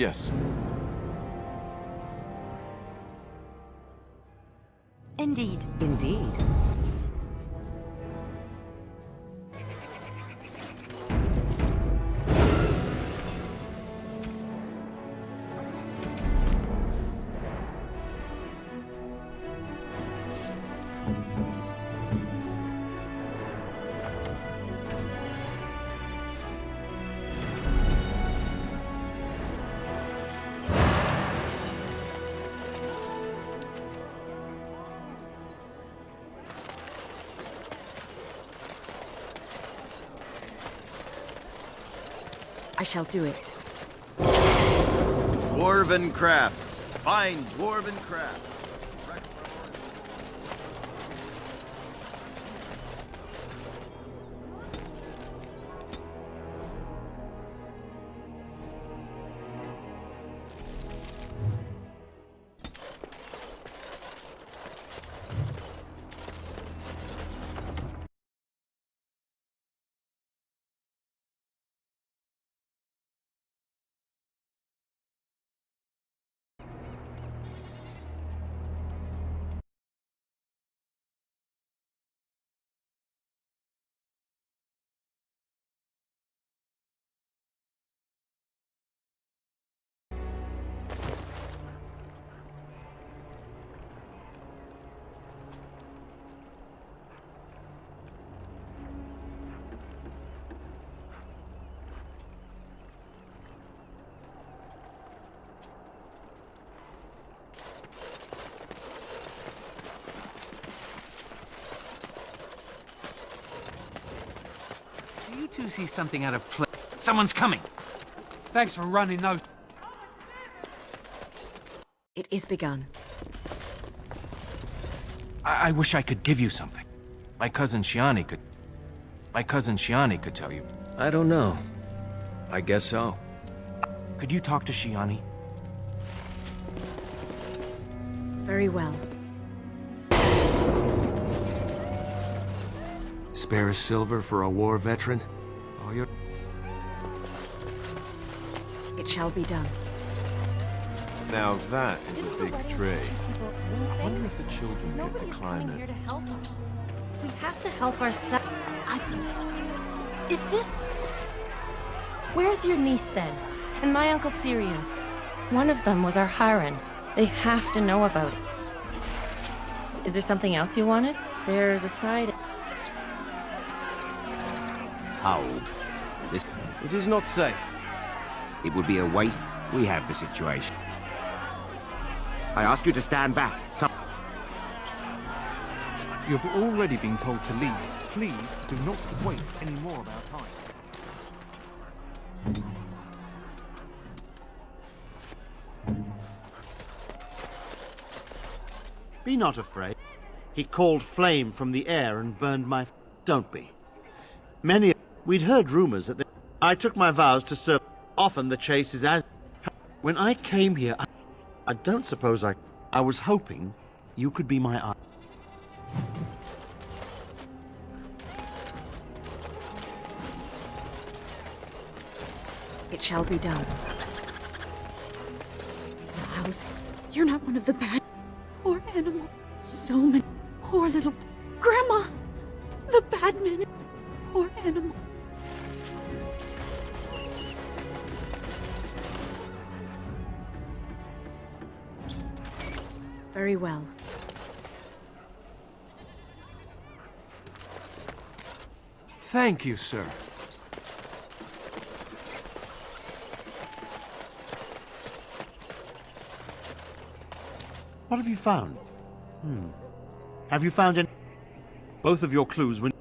Yes. Indeed. Indeed. I shall do it. Dwarven crafts. Fine dwarven crafts. Do you two see something out of place? Someone's coming! Thanks for running those. It is begun. I wish I could give you something. My cousin Shiani could tell you. I don't know. I guess so. Could you talk to Shiani? Very well. Spare a silver for a war veteran? Oh, you're... It shall be done. Now that is a big tree. I wonder if the children get to climb Here it. to help us. We have to help ourselves. Is this... Where's your niece then? And my Uncle Syrian? One of them was our Hiren. They have to know about it. Is there something else you wanted? There's a side... Hold. This... It is not safe. It would be a waste. We have the situation. I ask you to stand back. You have already been told to leave. Please do not waste any more of our time. Be not afraid. He called flame from the air and burned my... Don't be. Many... We'd heard rumors that... I took my vows to serve. Often the chase is as... When I came here, I don't suppose I was hoping you could be my eye. It shall be done. You're not one of the bad... Poor animal. So many... Poor little... Grandma! The bad men... Poor animal. Very well. Thank you, sir. What have you found? Have you found any... Both of your clues were...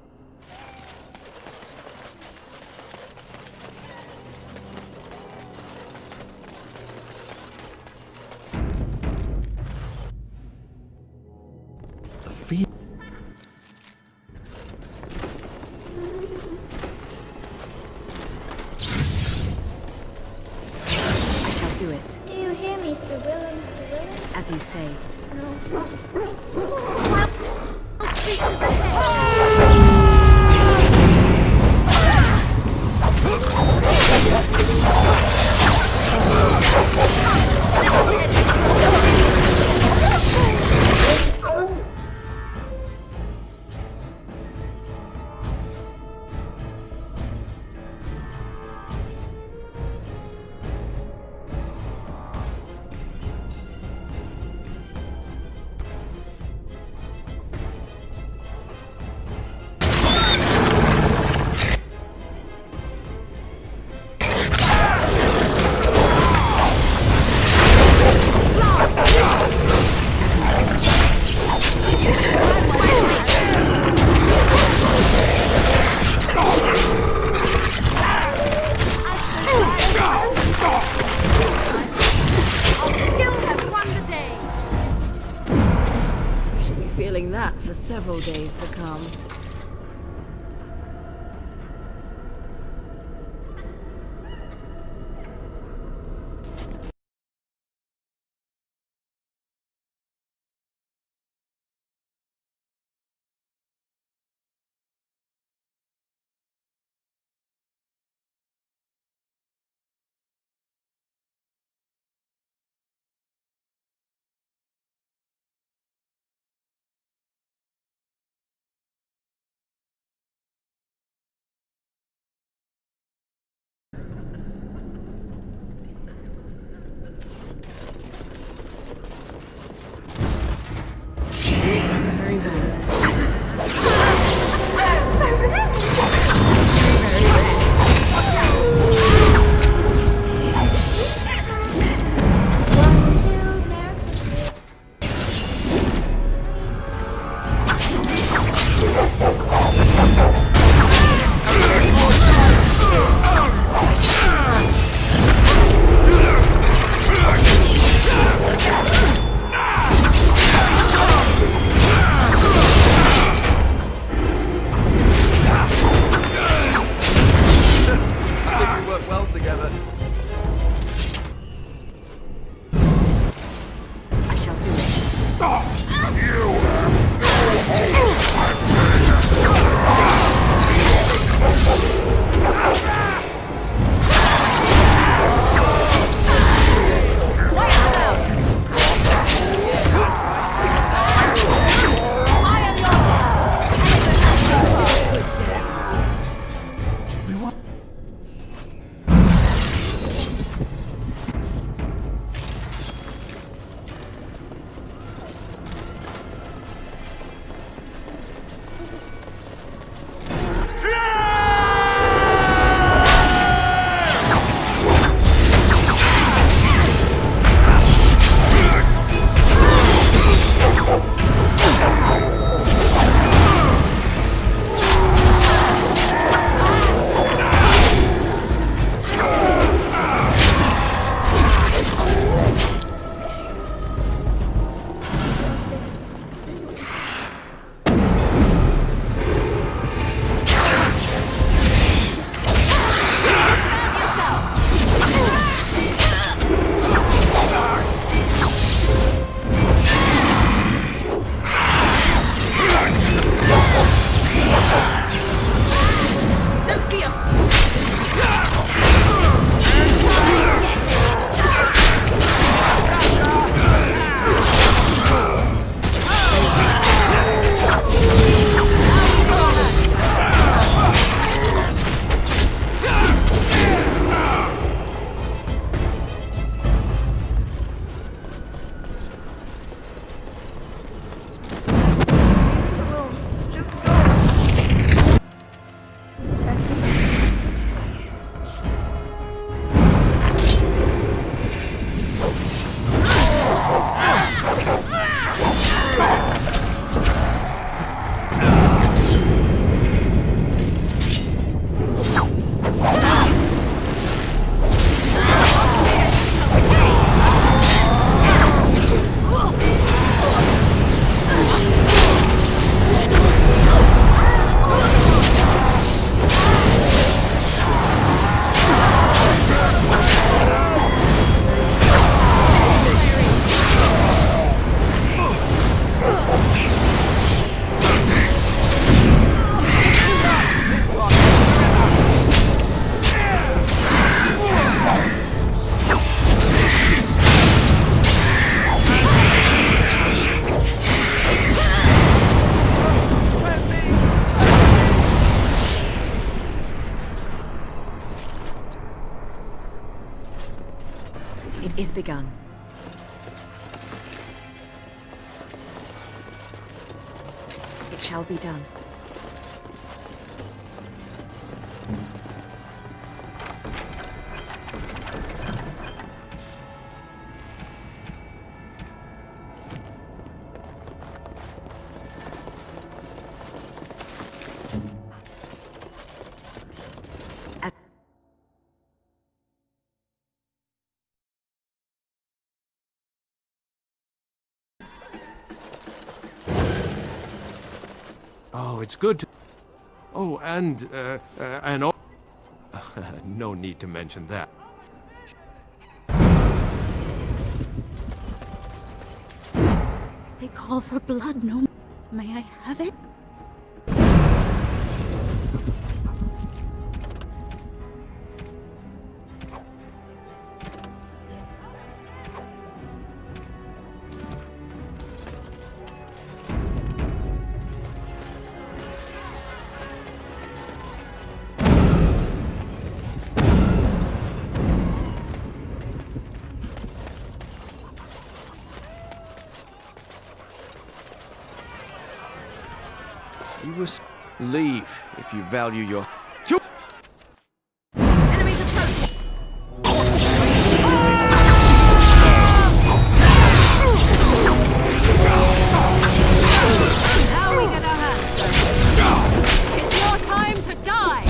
As you say. several days to come. Very well. It is begun. It shall be done. Oh, it's good to... Oh, and no need to mention that. They call for blood, no... May I have it? You will leave if you value your... Now we get our hands dirty. It's your time to die!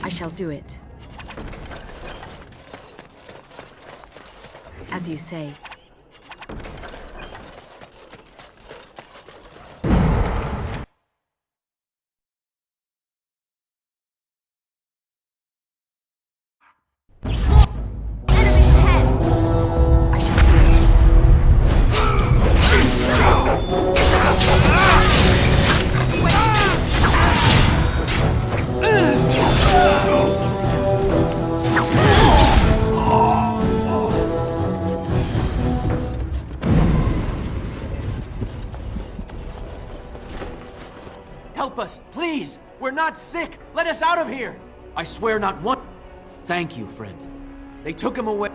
I shall do it. As you say. Help us, please! We're not sick! Let us out of here! I swear not one... Thank you, friend. They took him away...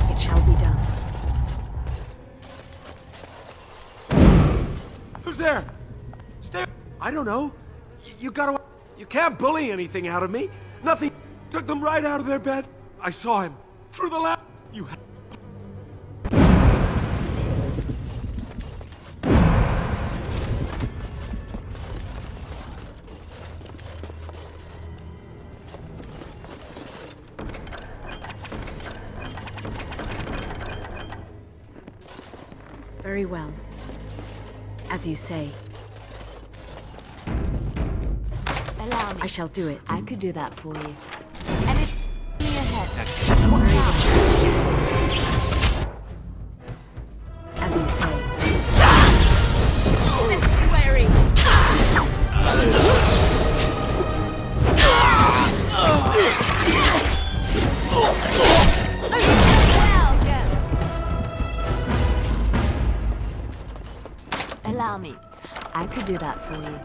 It shall be done. Who's there? Stay... I don't know. You gotta... You can't bully anything out of me. Nothing... Took them right out of their bed. I saw him. Through the lap. You... Very well. As you say. Allow me. I shall do it. I could do that for you. And it's me ahead. As you say. Mr. Wary! Allow me. I could do that for you.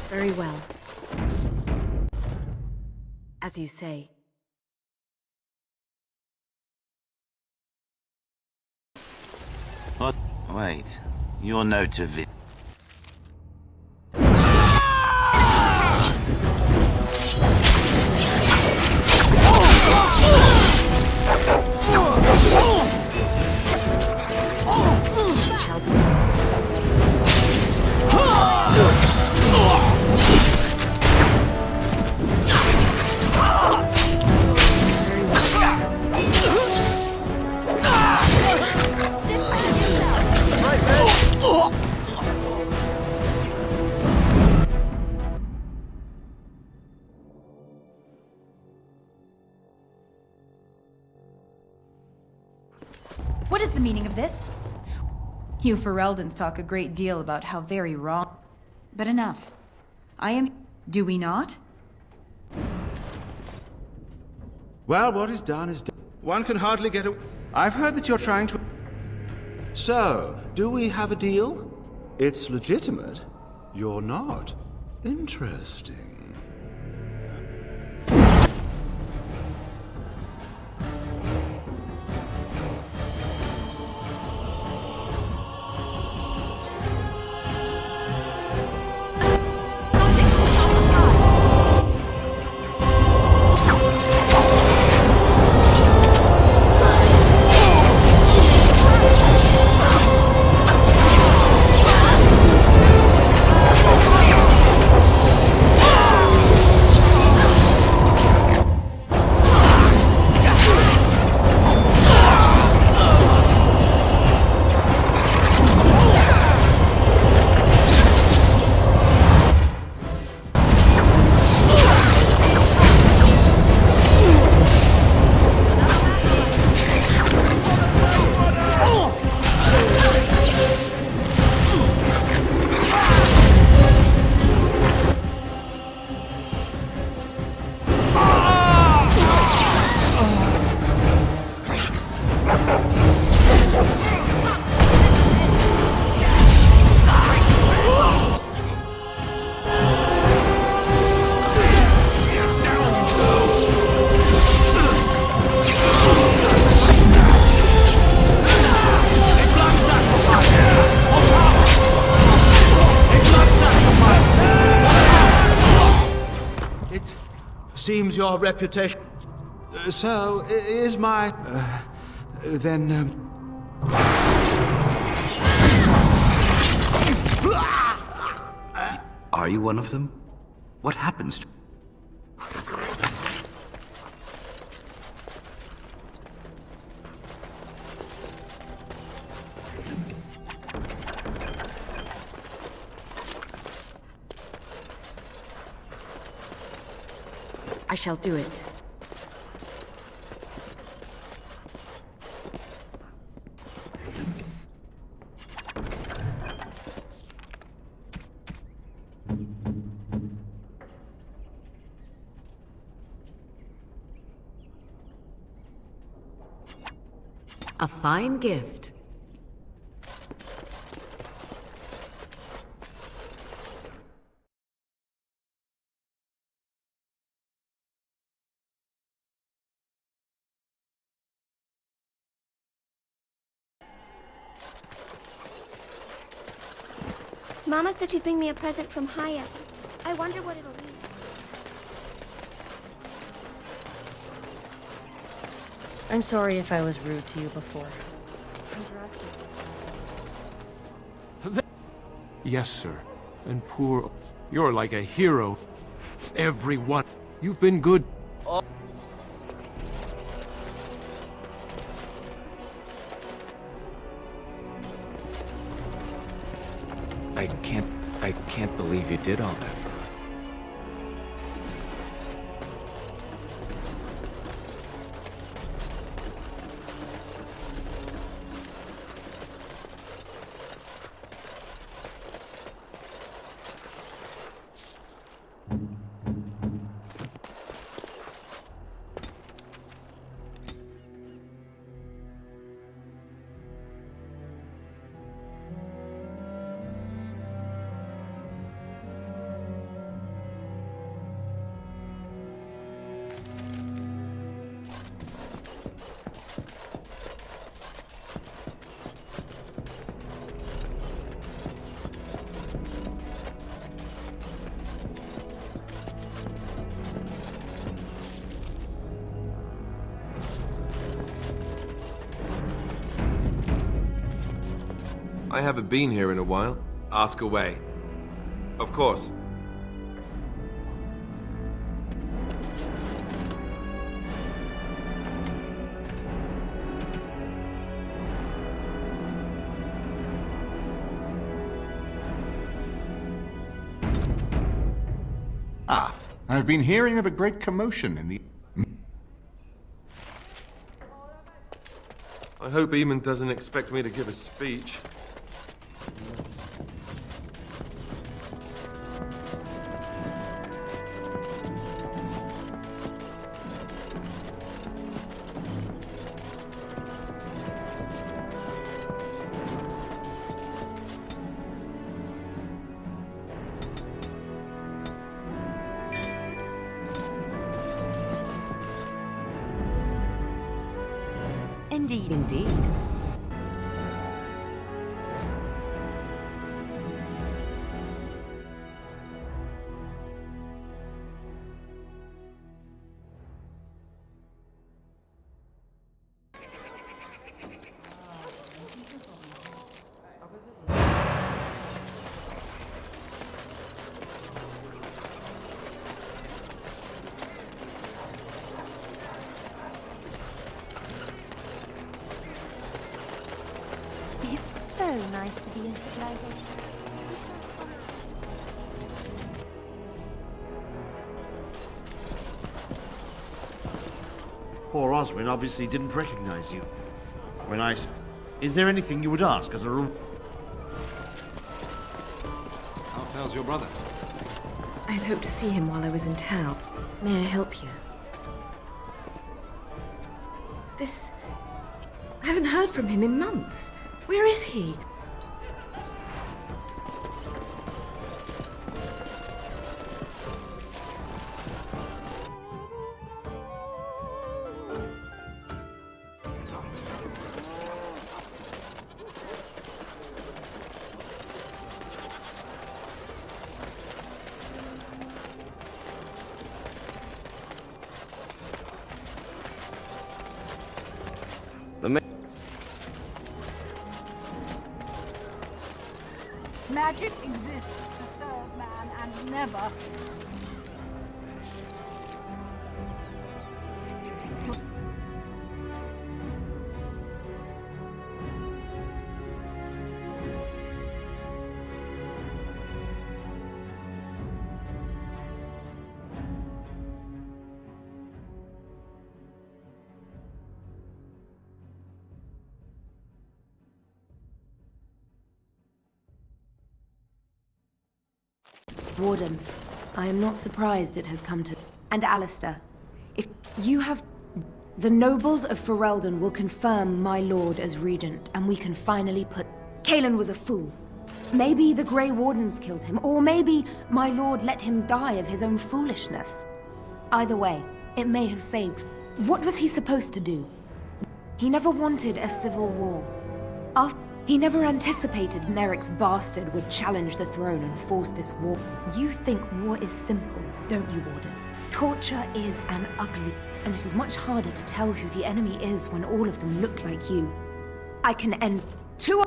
Very well. As you say. What? Wait. You're no to vid. What is the meaning of this? You Fereldans talk a great deal about how very wrong... But enough. I am... Do we not? Well, what is done is done. One can hardly get a... I've heard that you're trying to... So, do we have a deal? It's legitimate. You're not. Interesting. Seems your reputation... so, is my... then... Are you one of them? What happens to... I shall do it. A fine gift. Mama said she'd bring me a present from Haya. I wonder what it'll be. I'm sorry if I was rude to you before. Yes, sir. And poor... You're like a hero. Everyone. You've been good. I can't believe you did all that for her. I haven't been here in a while. Ask away. Of course. Ah, I've been hearing of a great commotion in the... I hope Eamon doesn't expect me to give a speech. Indeed. Indeed. It's so nice to be in civilization. Poor Oswin obviously didn't recognize you. When I... Is there anything you would ask as a... How tells your brother? I'd hoped to see him while I was in town. May I help you? This... I haven't heard from him in months. Where is he? Magic exists to serve man and never... Warden, I am not surprised it has come to... And Alistair, if you have... The nobles of Ferelden will confirm my lord as regent, and we can finally put... Cailan was a fool. Maybe the Grey Wardens killed him, or maybe my lord let him die of his own foolishness. Either way, it may have saved... What was he supposed to do? He never wanted a civil war. He never anticipated Neric's bastard would challenge the throne and force this war. You think war is simple, don't you, Warden? Torture is an ugly, and it is much harder to tell who the enemy is when all of them look like you. I can end two...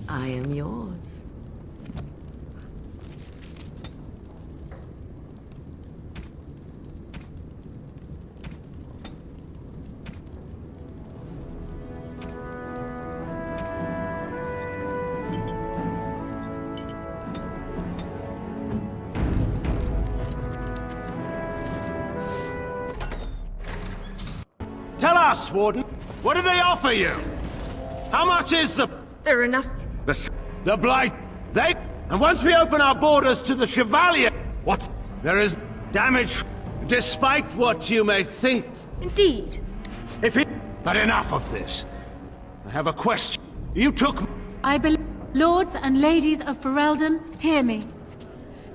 I am yours. us, Warden. What do they offer you? How much is the... There are enough... The Blight... They... And once we open our borders to the Chevalier... What? There is damage, despite what you may think. Indeed. But enough of this. I have a question. You took... I believe... Lords and ladies of Ferelden, hear me.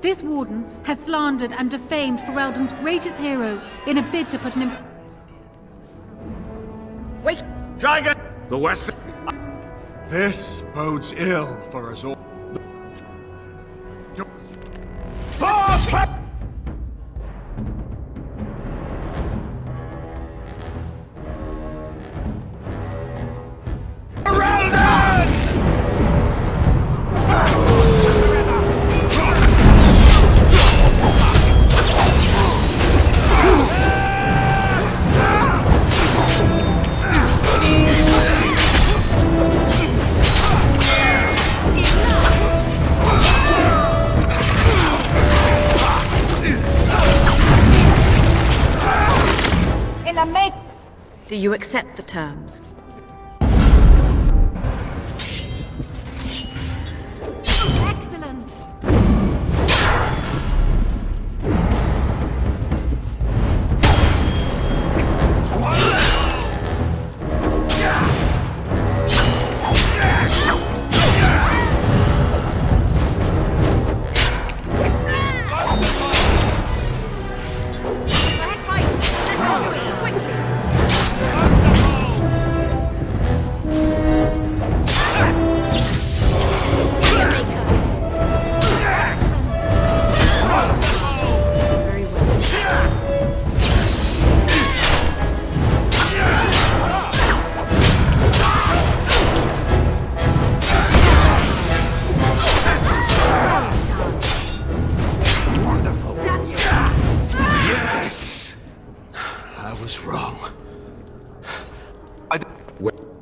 This warden has slandered and defamed Ferelden's greatest hero in a bid to put an... Wait! Dragon! The West... This bodes ill for us all. Do you accept the terms? Excellent!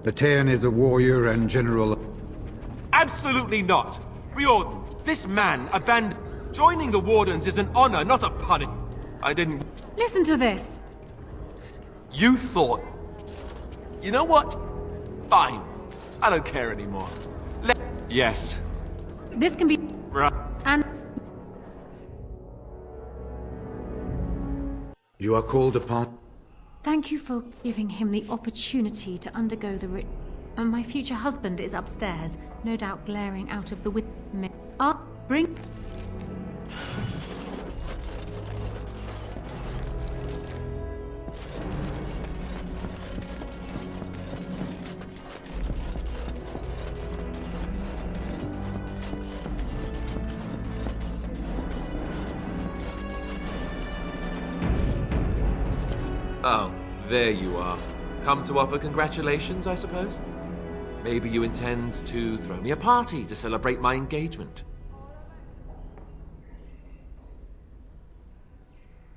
Batean is a warrior and general... Absolutely not! Riordan, this man abandoned... Joining the Wardens is an honor, not a punishment. I didn't... Listen to this. You thought... You know what? Fine. I don't care anymore. Yes. This can be... Right. And... You are called upon... Thank you for giving him the opportunity to undergo the and my future husband is upstairs, no doubt glaring out of the window. Bring... Oh, there you are. Come to offer congratulations, I suppose? Maybe you intend to throw me a party to celebrate my engagement.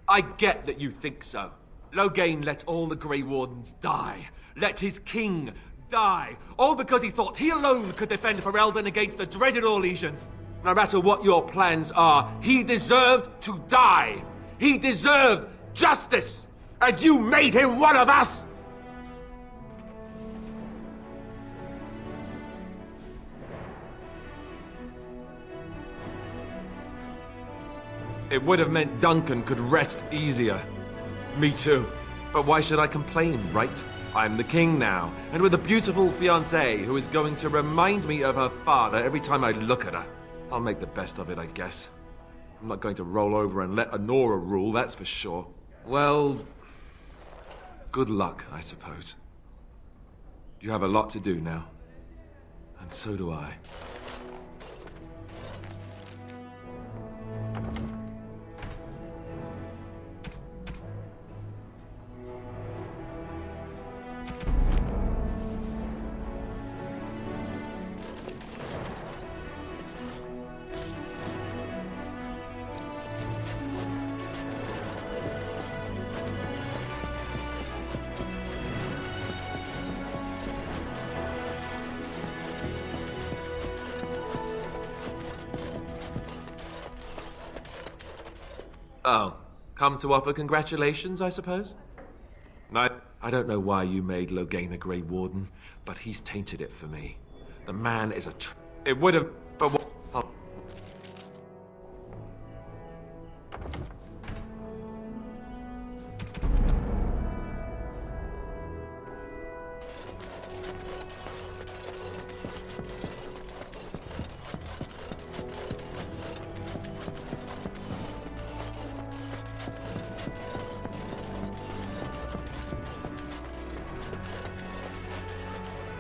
I get that you think so. Loghain let all the Grey Wardens die. Let his king die. All because he thought he alone could defend Ferelden against the dreaded Orlesians. No matter what your plans are, he deserved to die. He deserved justice. And you made him one of us! It would have meant Duncan could rest easier. Me too. But why should I complain, right? I'm the king now, and with a beautiful fiancée who is going to remind me of her father every time I look at her. I'll make the best of it, I guess. I'm not going to roll over and let Honora rule, that's for sure. Well... good luck, I suppose. You have a lot to do now. And so do I. Oh, come to offer congratulations, I suppose? I don't know why you made Loghain the Grey Warden, but he's tainted it for me. The man is a It would have... But what... Oh.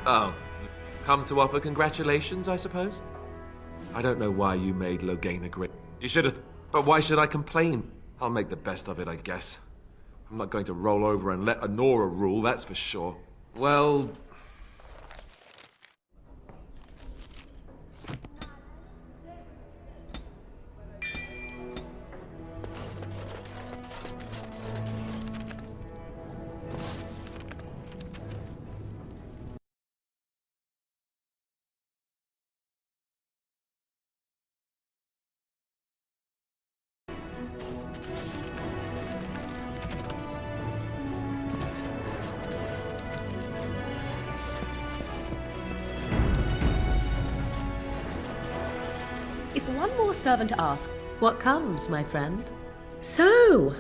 Oh. Come to offer congratulations, I suppose? I don't know why you made Loghain the Grey. You should have... But why should I complain? I'll make the best of it, I guess. I'm not going to roll over and let Honora rule, that's for sure. Well... If one more servant asks, what comes, my friend? So,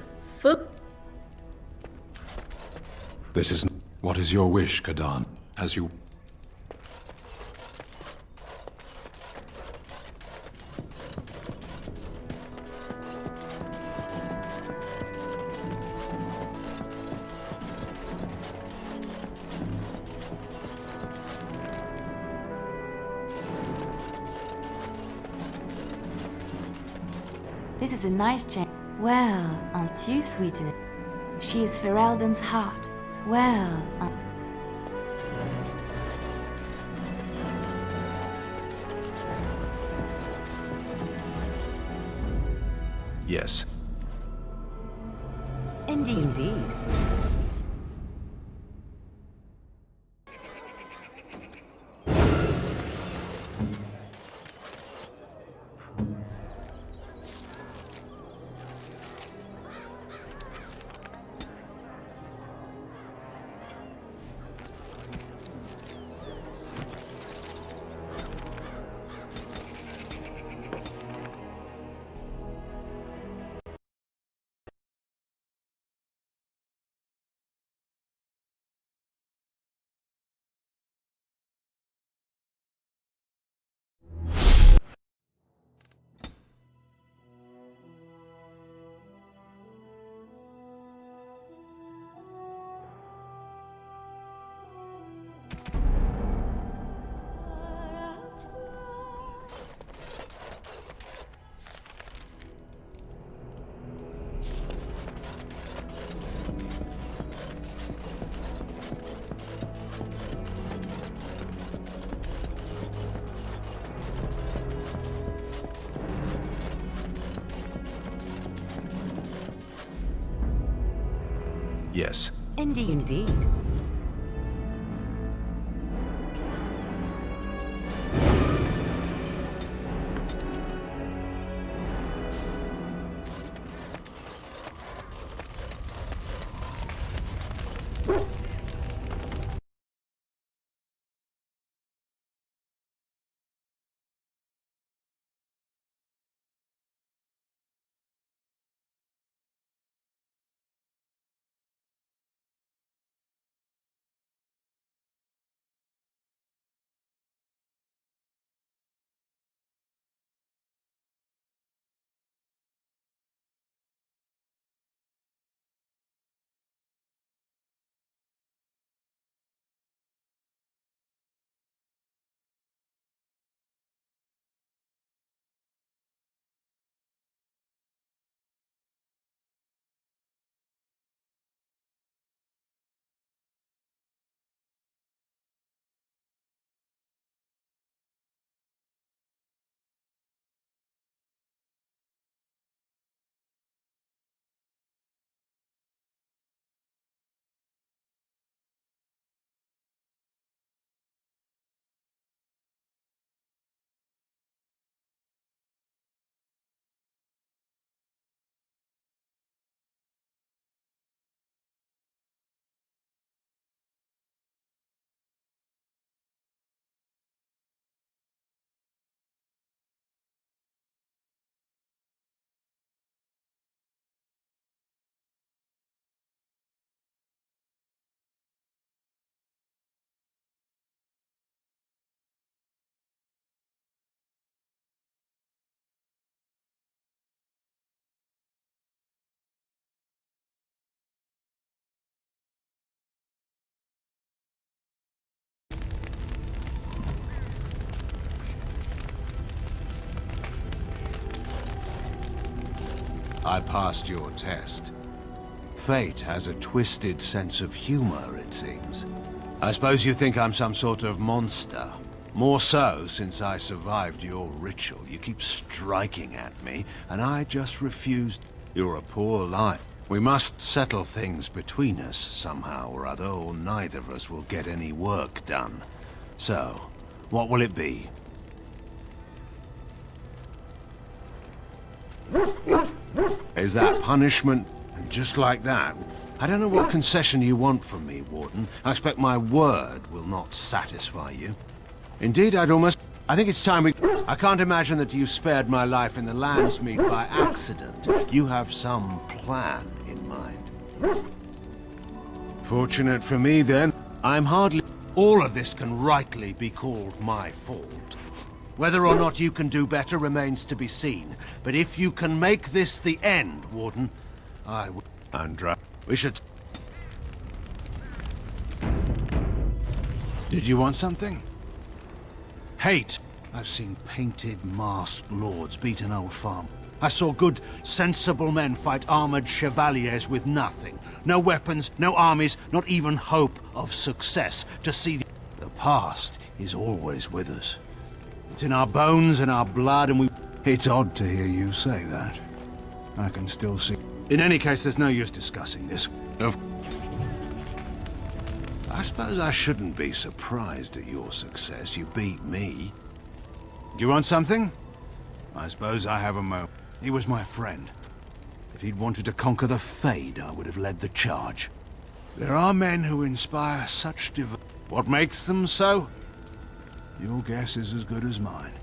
This is... What is your wish, Kadan? As you... This is a nice change. Well, aren't you sweet in it? She is Ferelden's heart. Well, Yes. Indeed. Indeed. Yes. Indeed. Indeed. I passed your test. Fate has a twisted sense of humor, it seems. I suppose you think I'm some sort of monster. More so since I survived your ritual. You keep striking at me, and I just refused. You're a poor lie. We must settle things between us somehow or other, or neither of us will get any work done. So, what will it be? Is that punishment? And just like that? I don't know what concession you want from me, Warden. I expect my word will not satisfy you. Indeed, I think it's time we... I can't imagine that you spared my life in the Landsmeet by accident. You have some plan in mind. Fortunate for me, then. I'm hardly... All of this can rightly be called my fault. Whether or not you can do better remains to be seen. But if you can make this the end, Warden, I will... Andra, we should... Did you want something? Hate. I've seen painted, masked lords beat an old farm. I saw good, sensible men fight armored chevaliers with nothing. No weapons, no armies, not even hope of success. To see the past is always with us. It's in our bones and our blood, and we... It's odd to hear you say that. I can still see... In any case, there's no use discussing this. I suppose I shouldn't be surprised at your success. You beat me. Do you want something? I suppose I have a moment. He was my friend. If he'd wanted to conquer the Fade, I would have led the charge. There are men who inspire such What makes them so? Your guess is as good as mine.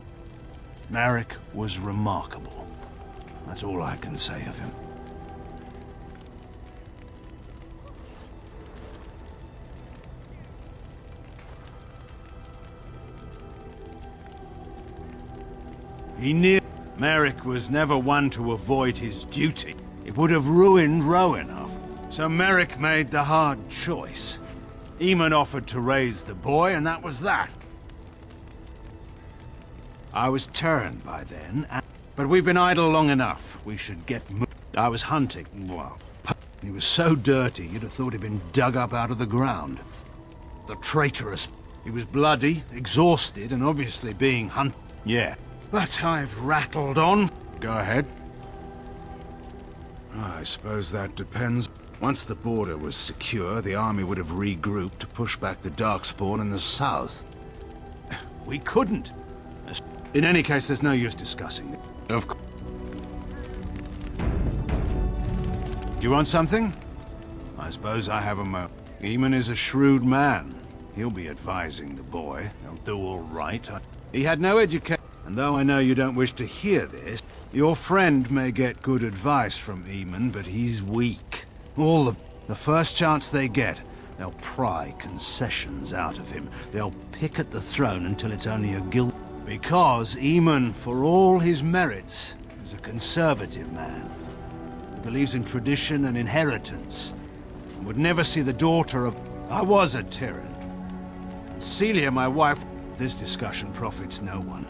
Merrick was remarkable. That's all I can say of him. Merrick was never one to avoid his duty. It would have ruined Roanoke. So Merrick made the hard choice. Eamon offered to raise the boy, and that was that. I was turned by then, but we've been idle long enough. We should get I was hunting. Well, he was so dirty, you'd have thought he'd been dug up out of the ground. The traitorous... He was bloody, exhausted, and obviously being hunted. Yeah. But I've rattled on. Go ahead. I suppose that depends. Once the border was secure, the army would have regrouped to push back the Darkspawn in the south. We couldn't. In any case, there's no use discussing it. Of course. Do you want something? I suppose I have a moment. Eamon is a shrewd man. He'll be advising the boy. He'll do all right. He had no education. And though I know you don't wish to hear this, your friend may get good advice from Eamon, but he's weak. The first chance they get, they'll pry concessions out of him. They'll pick at the throne until it's only a guilt. Because Eamon, for all his merits, is a conservative man. He believes in tradition and inheritance, and would never see the daughter of... I was a tyrann. Celia, my wife... This discussion profits no one.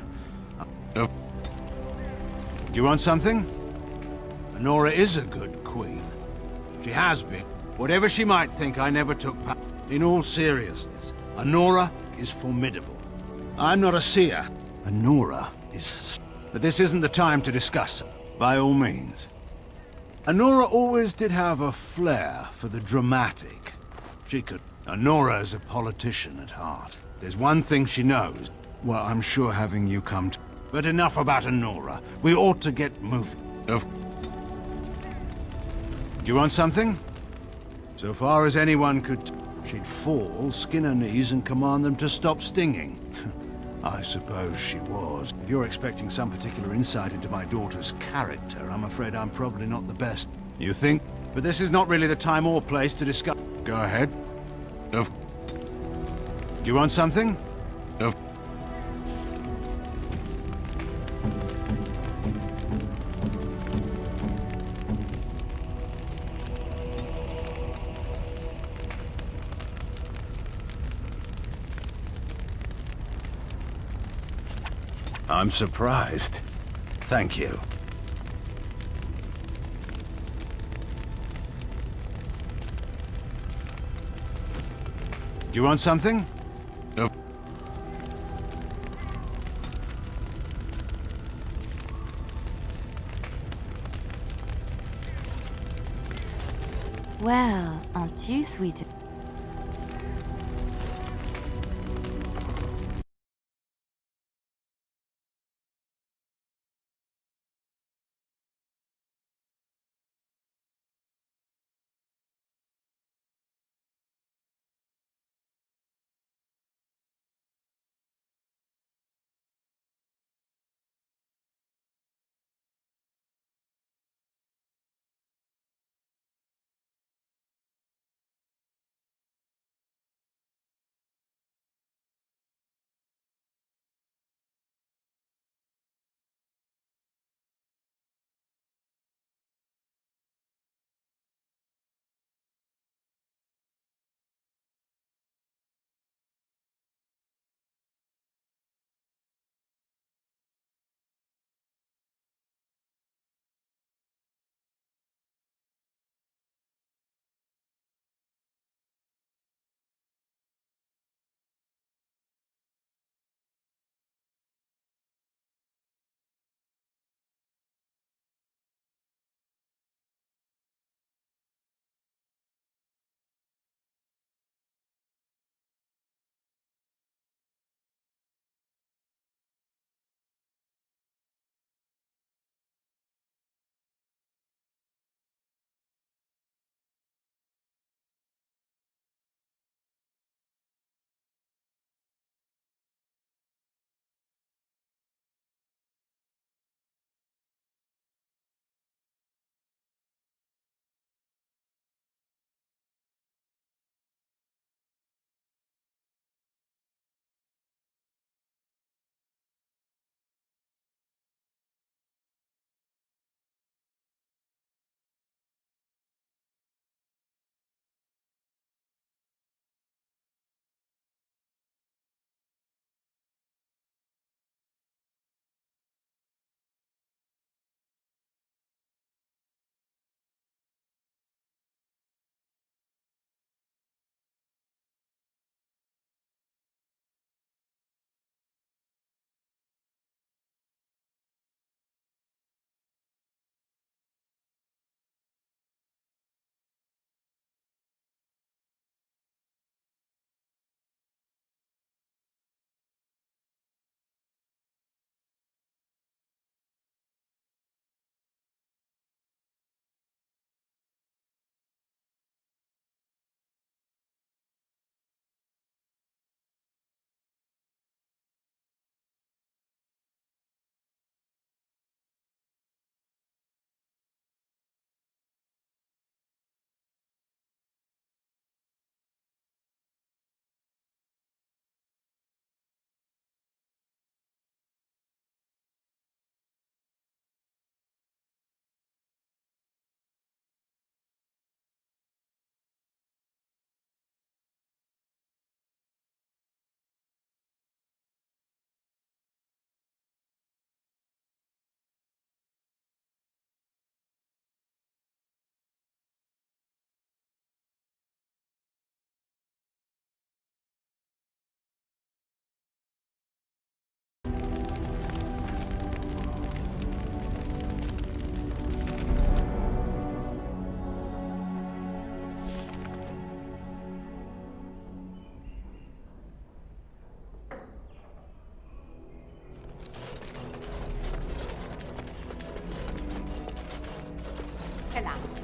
Do you want something? Honora is a good queen. She has been. Whatever she might think, I never took part. In all seriousness, Honora is formidable. I'm not a seer. Honora is... But this isn't the time to discuss it, by all means. Honora always did have a flair for the dramatic. She could... Honora's a politician at heart. There's one thing she knows. Well, I'm sure having you come to... But enough about Honora. We ought to get moving. Do you want something? So far as anyone could... She'd fall, skin her knees, and command them to stop stinging. I suppose she was. If you're expecting some particular insight into my daughter's character, I'm afraid I'm probably not the best. You think? But this is not really the time or place to discuss... Go ahead. Do you want something? I'm surprised. Thank you. Do you want something? Oh. Well, aren't you sweet?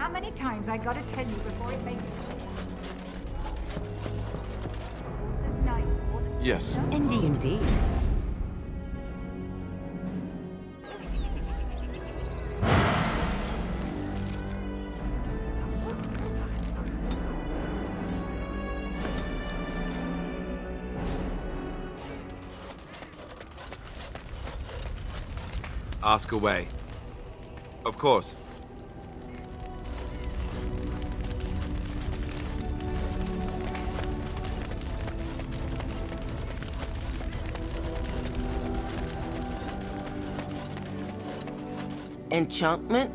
How many times I gotta tell you before it makes Yes. Indeed. Ask away. Of course. Enchantment?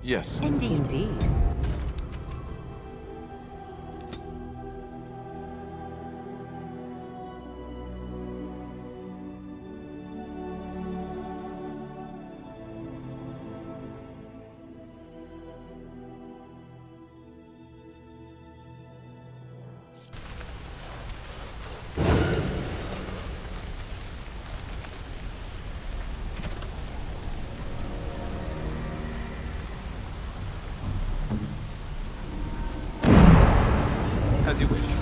Yes. Indeed. As you wish.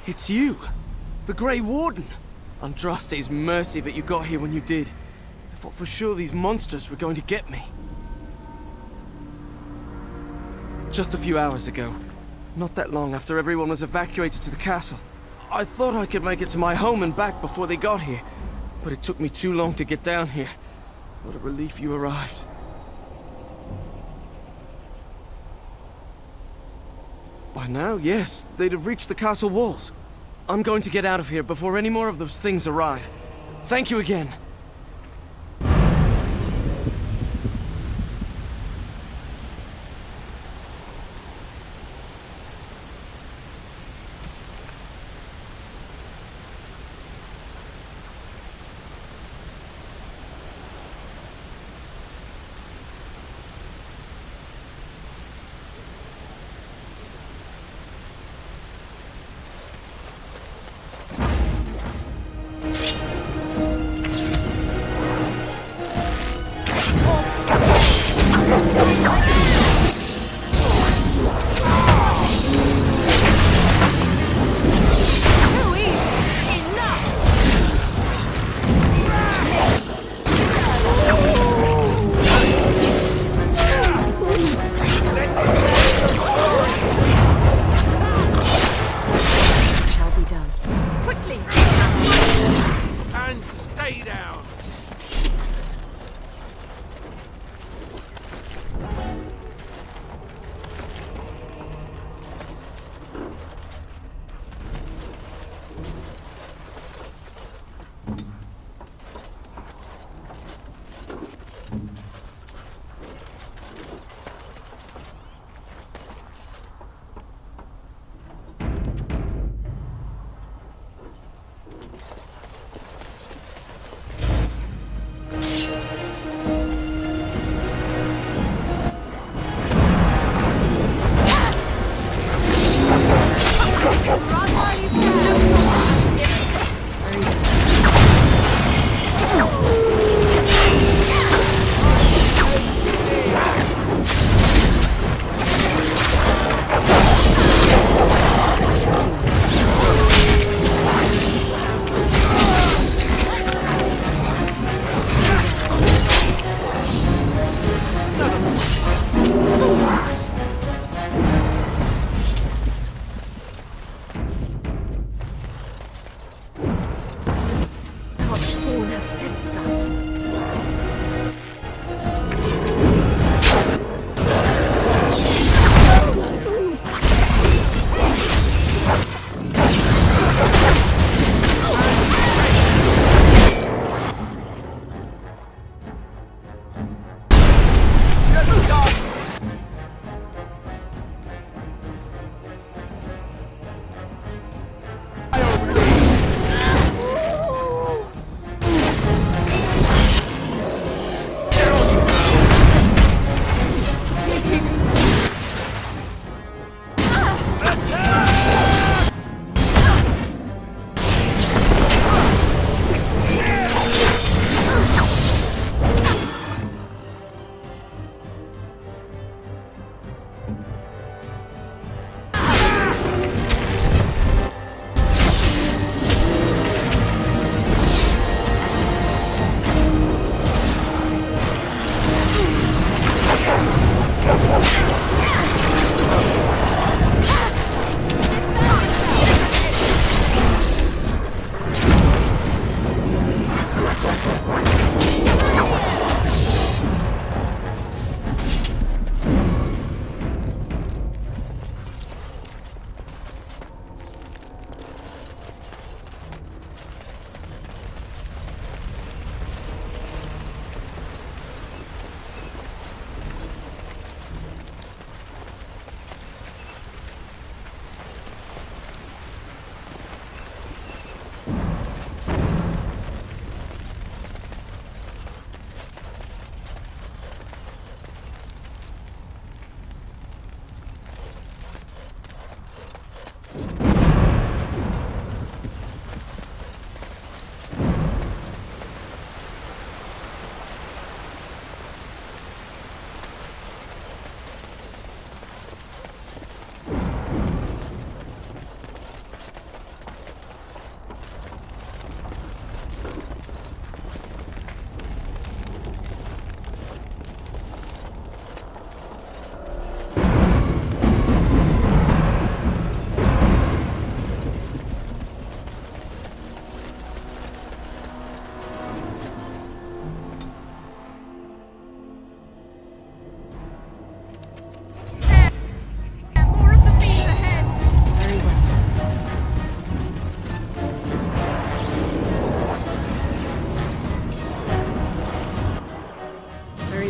It's you! The Grey Warden! Andraste's mercy that you got here when you did. I thought for sure these monsters were going to get me. Just a few hours ago, not that long after everyone was evacuated to the castle, I thought I could make it to my home and back before they got here. But it took me too long to get down here. What a relief you arrived. By now, yes, they'd have reached the castle walls. I'm going to get out of here before any more of those things arrive. Thank you again.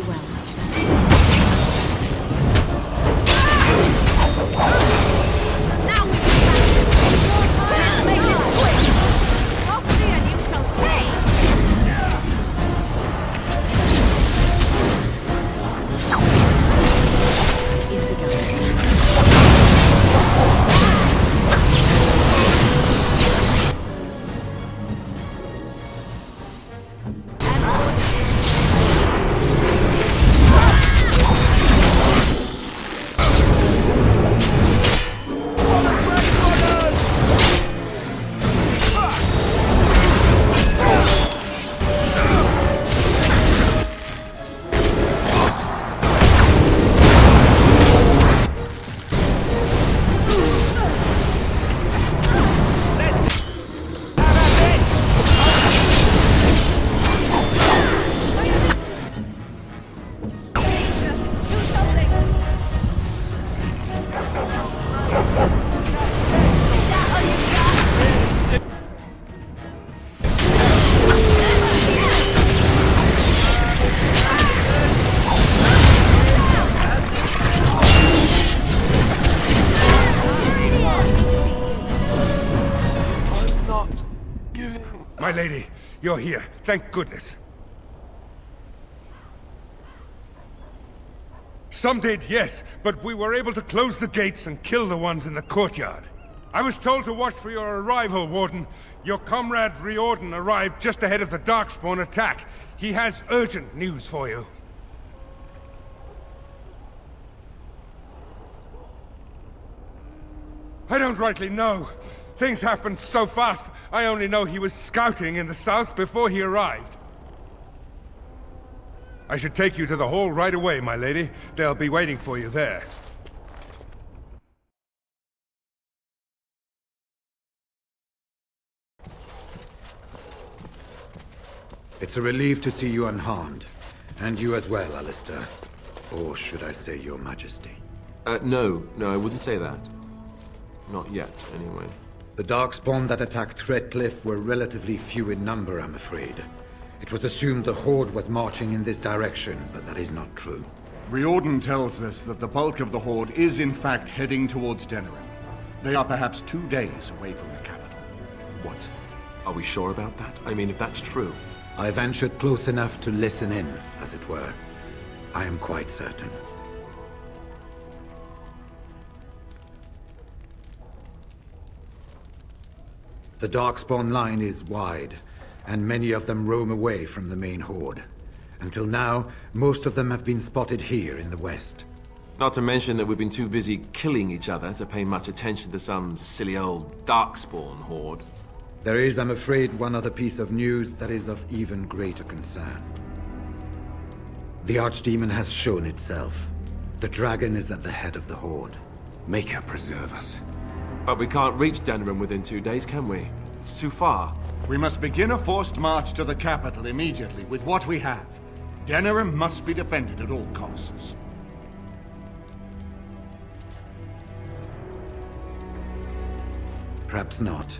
well. Now we can make it quick! Softly and you shall pay! My lady, you're here. Thank goodness. Some did, yes, but we were able to close the gates and kill the ones in the courtyard. I was told to watch for your arrival, Warden. Your comrade Riordan arrived just ahead of the Darkspawn attack. He has urgent news for you. I don't rightly know. Things happened so fast, I only know he was scouting in the south before he arrived. I should take you to the hall right away, my lady. They'll be waiting for you there. It's a relief to see you unharmed. And you as well, Alistair. Or should I say your majesty? No, I wouldn't say that. Not yet, anyway. The Darkspawn that attacked Redcliffe were relatively few in number, I'm afraid. It was assumed the Horde was marching in this direction, but that is not true. Riordan tells us that the bulk of the Horde is in fact heading towards Denerim. They are perhaps 2 days away from the capital. What? Are we sure about that? I mean, if that's true... I ventured close enough to listen in, as it were. I am quite certain. The Darkspawn line is wide, and many of them roam away from the main Horde. Until now, most of them have been spotted here in the west. Not to mention that we've been too busy killing each other to pay much attention to some silly old Darkspawn Horde. There is, I'm afraid, one other piece of news that is of even greater concern. The Archdemon has shown itself. The dragon is at the head of the Horde. Maker preserve us. But we can't reach Denerim within 2 days, can we? It's too far. We must begin a forced march to the capital immediately with what we have. Denerim must be defended at all costs. Perhaps not.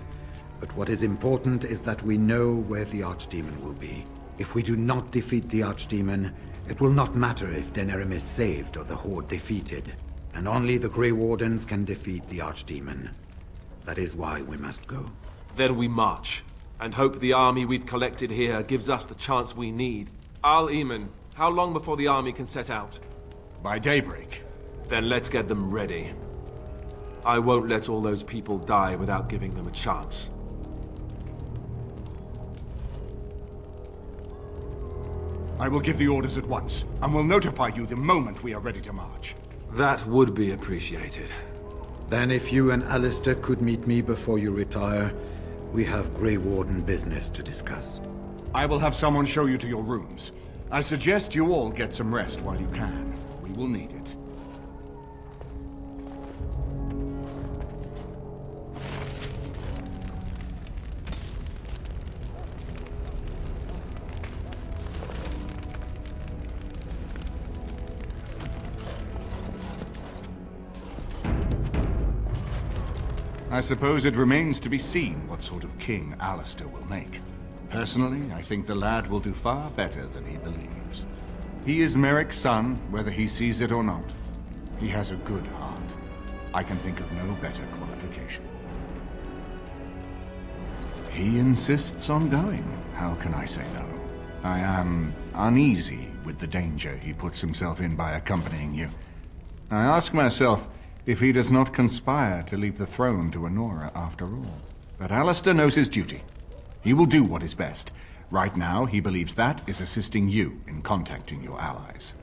But what is important is that we know where the Archdemon will be. If we do not defeat the Archdemon, it will not matter if Denerim is saved or the Horde defeated. And only the Grey Wardens can defeat the Archdemon. That is why we must go. Then we march, and hope the army we've collected here gives us the chance we need. Al-Eamon, how long before the army can set out? By daybreak. Then let's get them ready. I won't let all those people die without giving them a chance. I will give the orders at once, and will notify you the moment we are ready to march. That would be appreciated. Then if you and Alistair could meet me before you retire, we have Grey Warden business to discuss. I will have someone show you to your rooms. I suggest you all get some rest while you can. We will need it. I suppose it remains to be seen what sort of king Alistair will make. Personally, I think the lad will do far better than he believes. He is Merrick's son, whether he sees it or not. He has a good heart. I can think of no better qualification. He insists on going. How can I say no? I am uneasy with the danger he puts himself in by accompanying you. I ask myself if he does not conspire to leave the throne to Honora after all. But Alistair knows his duty. He will do what is best. Right now, he believes that is assisting you in contacting your allies.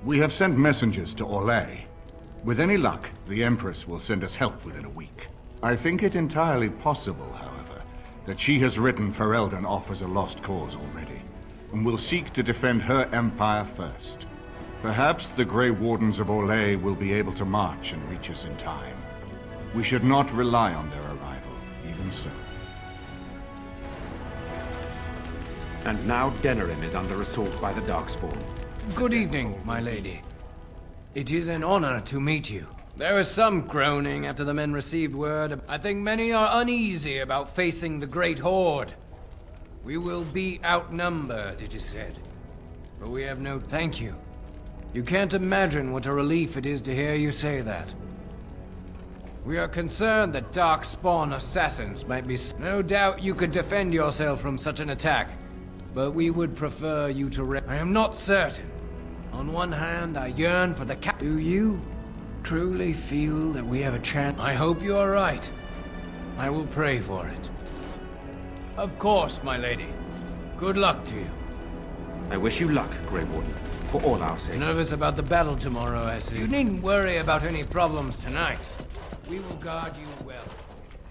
We have sent messengers to Orlais. With any luck, the Empress will send us help within a week. I think it entirely possible, however, that she has written Ferelden off as a lost cause already, and will seek to defend her empire first. Perhaps the Grey Wardens of Orlais will be able to march and reach us in time. We should not rely on their arrival, even so. And now Denerim is under assault by the Darkspawn. Good evening, my lady. It is an honor to meet you. There was some groaning after the men received word. I think many are uneasy about facing the Great Horde. We will be outnumbered, it is said. But we have no thank you. You can't imagine what a relief it is to hear you say that. We are concerned that Darkspawn assassins might be... No doubt you could defend yourself from such an attack, but we would prefer you to... I am not certain. On one hand, I yearn for the Do you truly feel that we have a chance? I hope you are right. I will pray for it. Of course, my lady. Good luck to you. I wish you luck, Grey Warden, for all our sakes. Nervous about the battle tomorrow, I see. You needn't worry about any problems tonight. We will guard you well.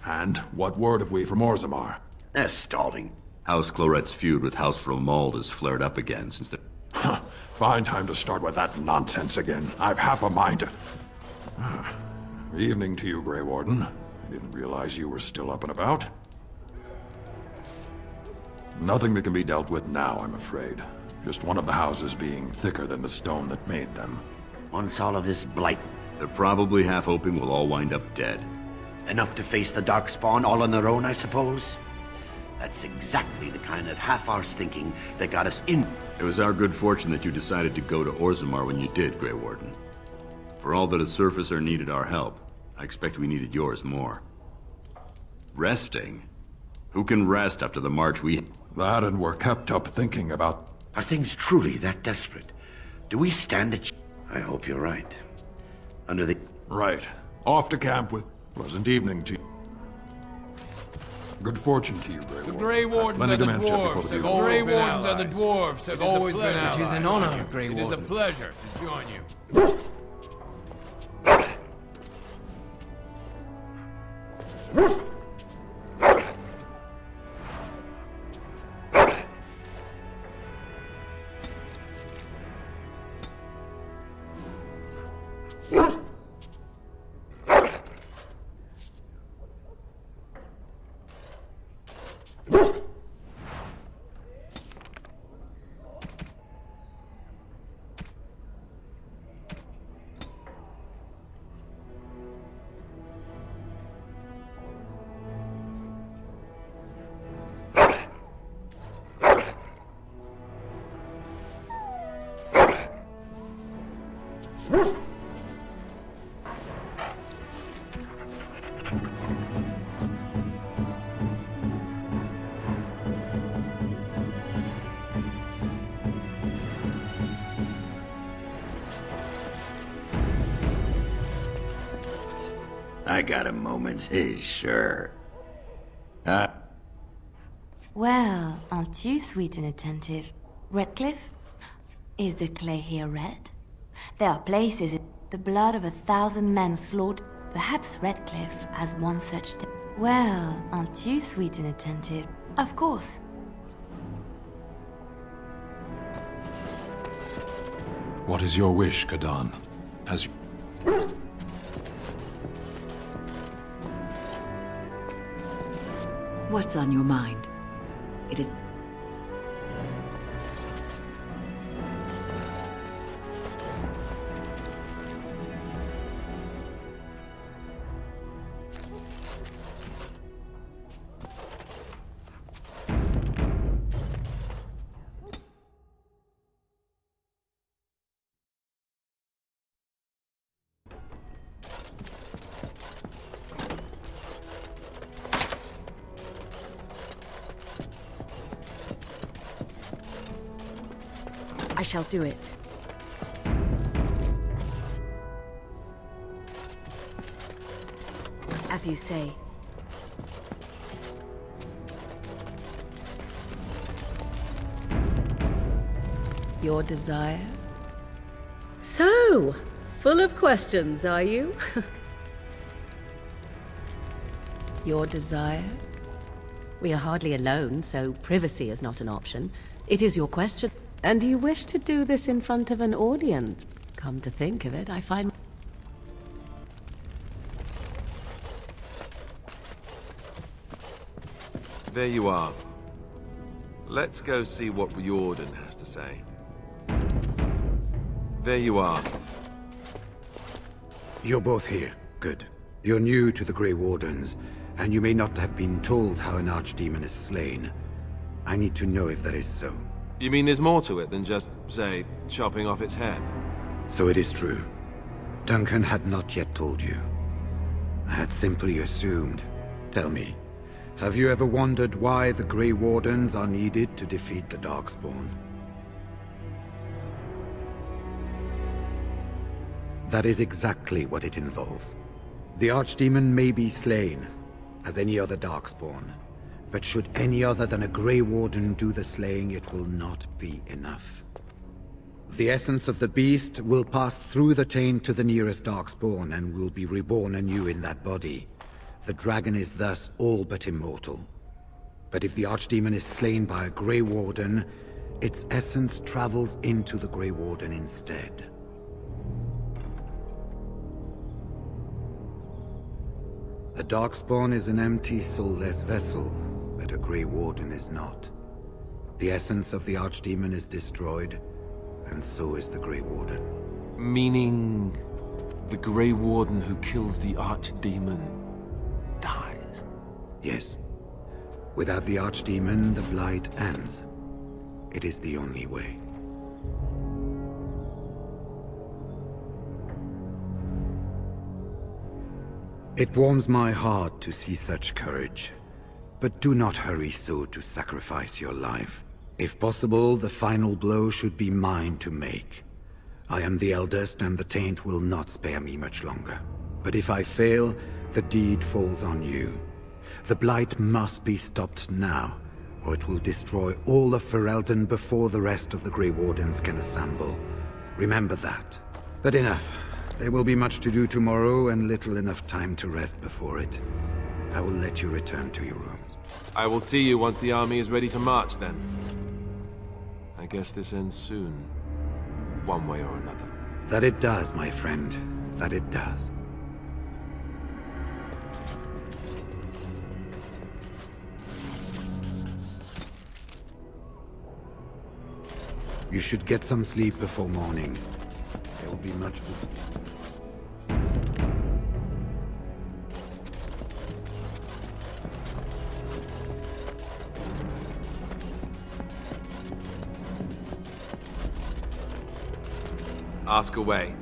And what word have we from Orzammar? They're stalling. House Clorette's feud with House Romuald has flared up again since the... Fine time to start with that nonsense again. I've half a mind to... Evening to you, Grey Warden. I didn't realize you were still up and about. Nothing that can be dealt with now, I'm afraid. Just one of the houses being thicker than the stone that made them. Once all of this blight... They're probably half hoping we'll all wind up dead. Enough to face the Darkspawn all on their own, I suppose? That's exactly the kind of half-arsed thinking that got us in. It was our good fortune that you decided to go to Orzammar when you did, Grey Warden. For all that a surfacer needed our help, I expect we needed yours more. Resting? Who can rest after the march we... That and we're kept up thinking about... Are things truly that desperate? Do we stand a I hope you're right. Under the... Right. Off to camp with... Pleasant evening to you. Good fortune to you, Grey Warden. The Grey Wardens and the Dwarves have always been allies. The Dwarves have always been allies. It is an honor, Grey Warden. It is a pleasure to join you. I got a moment, sure. Well, aren't you sweet and attentive? Redcliffe? Is the clay here red? There are places in the blood of 1,000 men slaughtered. Perhaps Redcliffe has one such day. Well, aren't you sweet and attentive? Of course. What is your wish, Kadan? As you... What's on your mind? It is... shall do it. As you say. Your desire? So, full of questions, are you? Your desire? We are hardly alone, so privacy is not an option. It is your question. And you wish to do this in front of an audience? Come to think of it, I find... There you are. Let's go see what Riordan has to say. There you are. You're both here. Good. You're new to the Grey Wardens, and you may not have been told how an archdemon is slain. I need to know if that is so. You mean there's more to it than just, say, chopping off its head? So it is true. Duncan had not yet told you. I had simply assumed. Tell me, have you ever wondered why the Grey Wardens are needed to defeat the Darkspawn? That is exactly what it involves. The Archdemon may be slain, as any other Darkspawn, but should any other than a Grey Warden do the slaying, it will not be enough. The essence of the beast will pass through the taint to the nearest Darkspawn and will be reborn anew in that body. The dragon is thus all but immortal. But if the Archdemon is slain by a Grey Warden, its essence travels into the Grey Warden instead. A Darkspawn is an empty, soulless vessel, but a Grey Warden is not. The essence of the Archdemon is destroyed, and so is the Grey Warden. Meaning, the Grey Warden who kills the Archdemon dies? Yes. Without the Archdemon, the Blight ends. It is the only way. It warms my heart to see such courage. But do not hurry so to sacrifice your life. If possible, the final blow should be mine to make. I am the eldest, and the taint will not spare me much longer. But if I fail, the deed falls on you. The Blight must be stopped now, or it will destroy all of Ferelden before the rest of the Grey Wardens can assemble. Remember that. But enough. There will be much to do tomorrow, and little enough time to rest before it. I will let you return to your rooms. I will see you once the army is ready to march, then. I guess this ends soon. One way or another. That it does, my friend. That it does. You should get some sleep before morning. There will be much to... Ask away.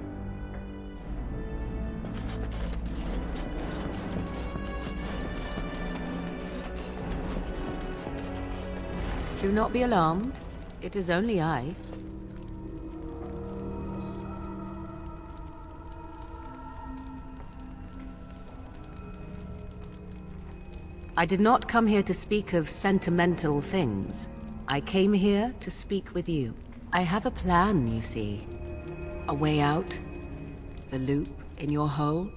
Do not be alarmed. It is only I. I did not come here to speak of sentimental things. I came here to speak with you. I have a plan, you see. A way out? The loop in your hole?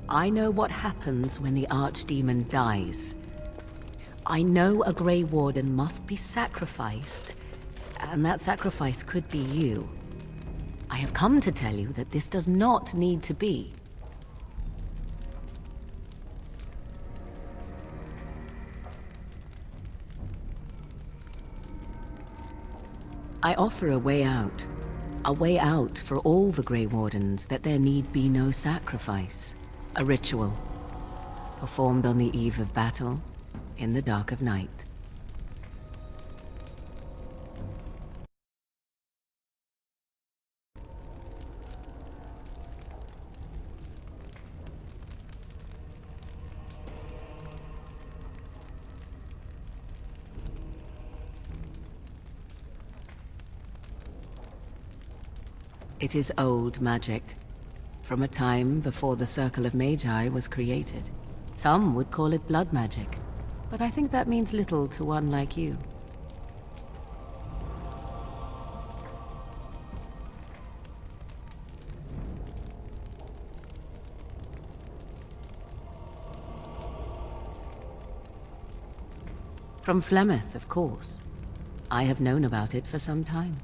I know what happens when the Archdemon dies. I know a Grey Warden must be sacrificed, and that sacrifice could be you. I have come to tell you that this does not need to be. I offer a way out for all the Grey Wardens, that there need be no sacrifice. A ritual, performed on the eve of battle, in the dark of night. It is old magic, from a time before the Circle of Magi was created. Some would call it blood magic, but I think that means little to one like you. From Flemeth, of course. I have known about it for some time.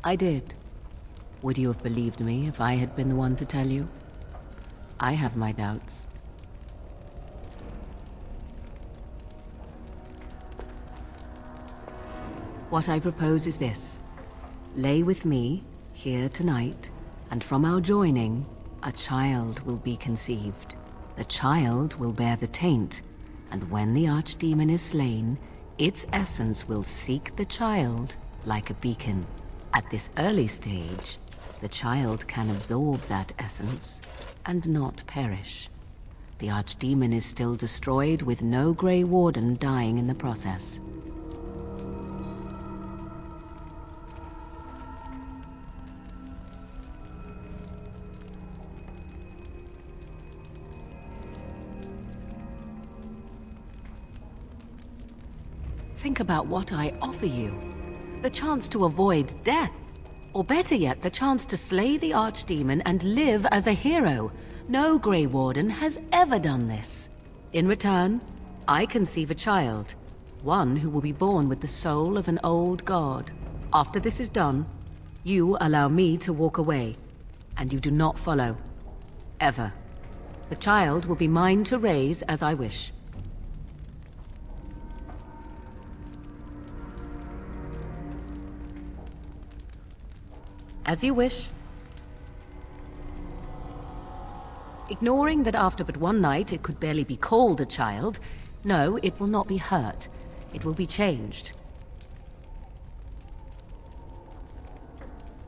I did. Would you have believed me if I had been the one to tell you? I have my doubts. What I propose is this. Lay with me, here tonight, and from our joining, a child will be conceived. The child will bear the taint, and when the archdemon is slain, its essence will seek the child like a beacon. At this early stage, the child can absorb that essence and not perish. The archdemon is still destroyed with no Grey Warden dying in the process. Think about what I offer you. The chance to avoid death. Or better yet, the chance to slay the archdemon and live as a hero. No Grey Warden has ever done this. In return, I conceive a child. One who will be born with the soul of an old god. After this is done, you allow me to walk away. And you do not follow. Ever. The child will be mine to raise as I wish. As you wish. Ignoring that after but one night it could barely be called a child, no, it will not be hurt. It will be changed.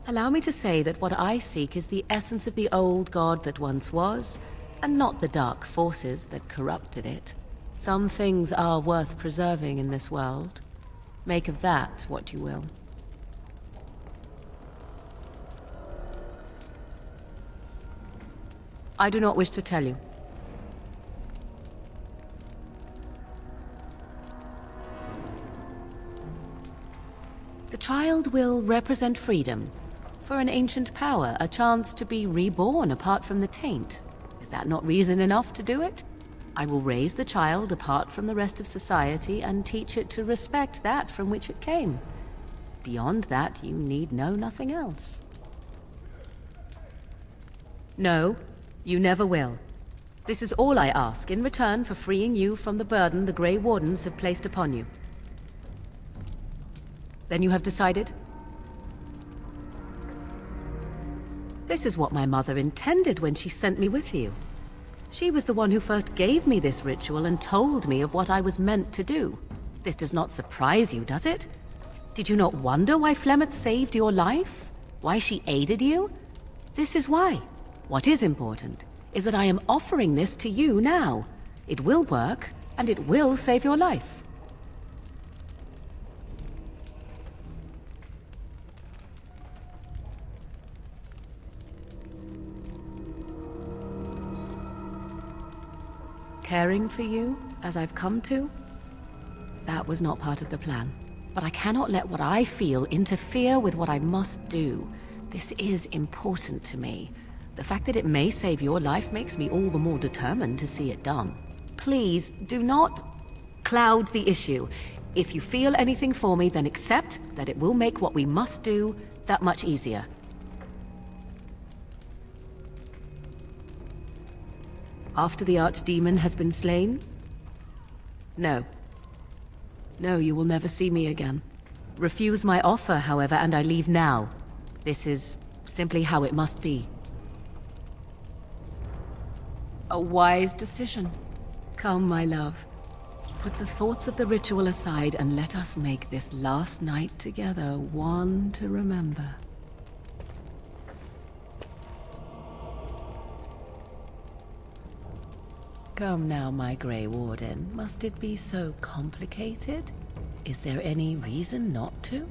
Allow me to say that what I seek is the essence of the old god that once was, and not the dark forces that corrupted it. Some things are worth preserving in this world. Make of that what you will. I do not wish to tell you. The child will represent freedom. For an ancient power, a chance to be reborn apart from the taint. Is that not reason enough to do it? I will raise the child apart from the rest of society and teach it to respect that from which it came. Beyond that, you need know nothing else. No. You never will. This is all I ask in return for freeing you from the burden the Grey Wardens have placed upon you. Then you have decided? This is what my mother intended when she sent me with you. She was the one who first gave me this ritual and told me of what I was meant to do. This does not surprise you, does it? Did you not wonder why Flemeth saved your life? Why she aided you? This is why. What is important is that I am offering this to you now. It will work, and it will save your life. Caring for you, as I've come to? That was not part of the plan. But I cannot let what I feel interfere with what I must do. This is important to me. The fact that it may save your life makes me all the more determined to see it done. Please, do not cloud the issue. If you feel anything for me, then accept that it will make what we must do that much easier. After the archdemon has been slain? No. No, you will never see me again. Refuse my offer, however, and I leave now. This is simply how it must be. A wise decision. Come, my love. Put the thoughts of the ritual aside and let us make this last night together one to remember. Come now, my Grey Warden. Must it be so complicated? Is there any reason not to?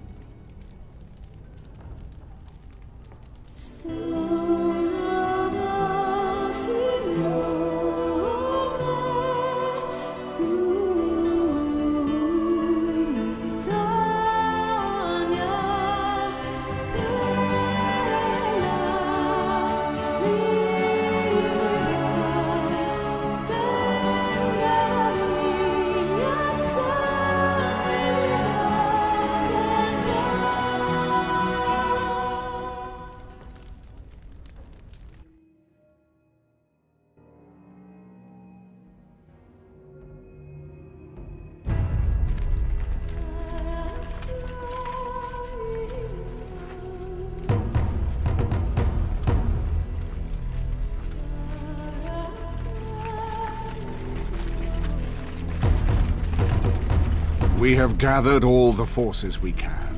We have gathered all the forces we can.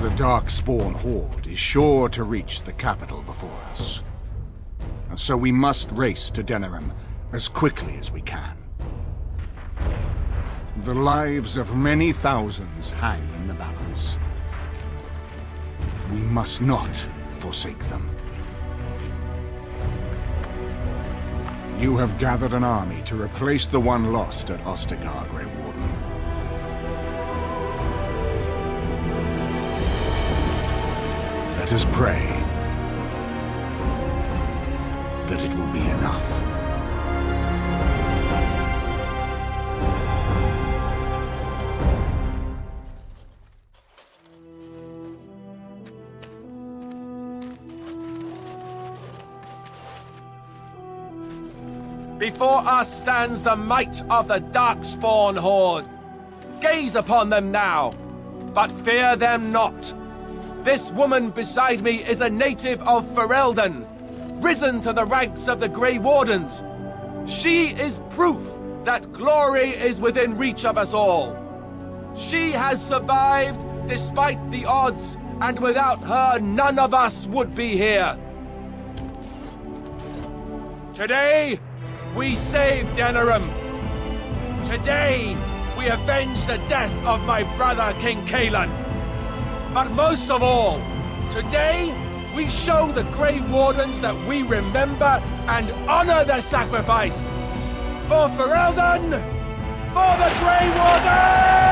The Darkspawn Horde is sure to reach the capital before us. And so we must race to Denerim as quickly as we can. The lives of many thousands hang in the balance. We must not forsake them. You have gathered an army to replace the one lost at Ostagar, Grey Warden. Let us pray that it will be enough. Before us stands the might of the Darkspawn Horde. Gaze upon them now, but fear them not. This woman beside me is a native of Ferelden, risen to the ranks of the Grey Wardens. She is proof that glory is within reach of us all. She has survived despite the odds, and without her, none of us would be here. Today, we save Denerim. Today, we avenge the death of my brother, King Kaelan. But most of all, today, we show the Grey Wardens that we remember and honor their sacrifice. For Ferelden, for the Grey Wardens!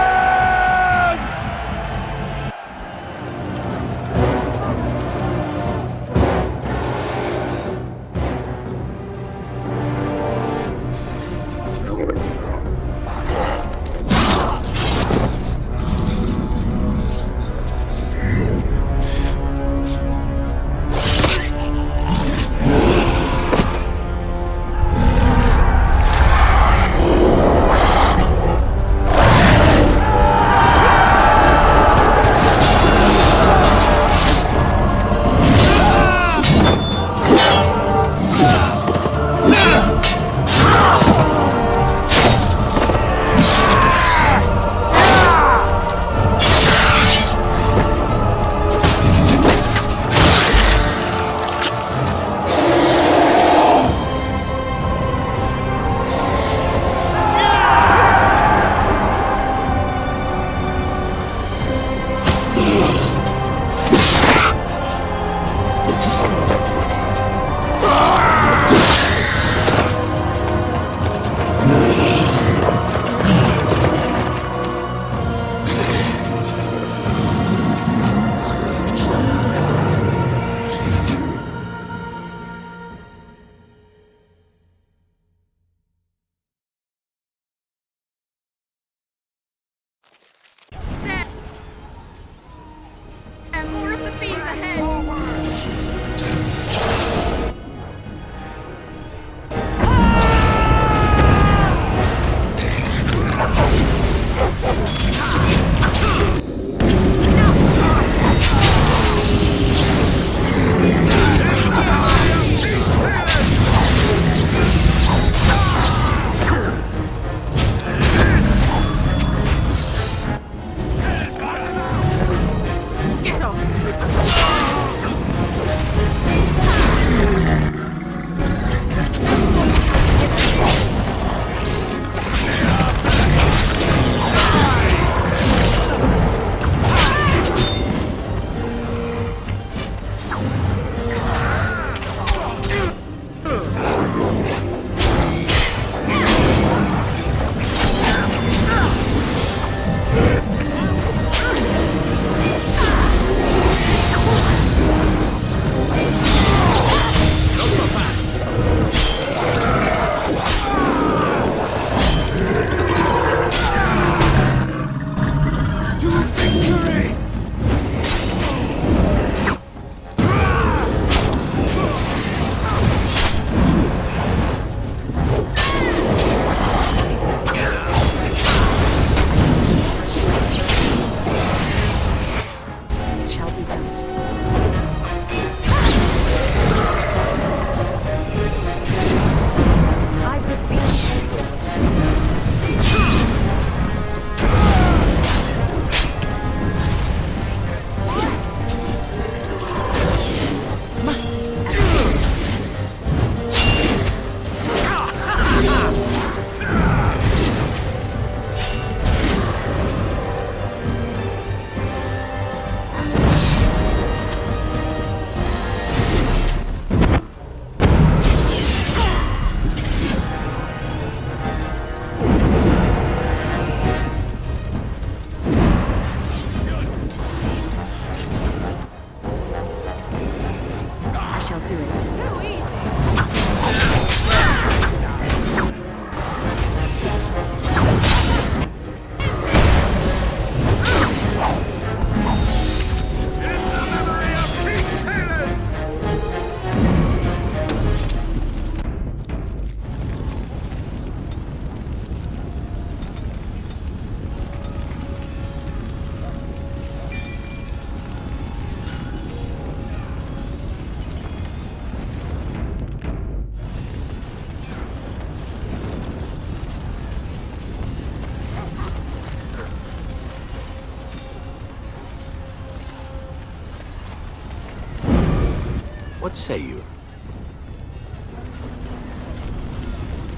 What say you?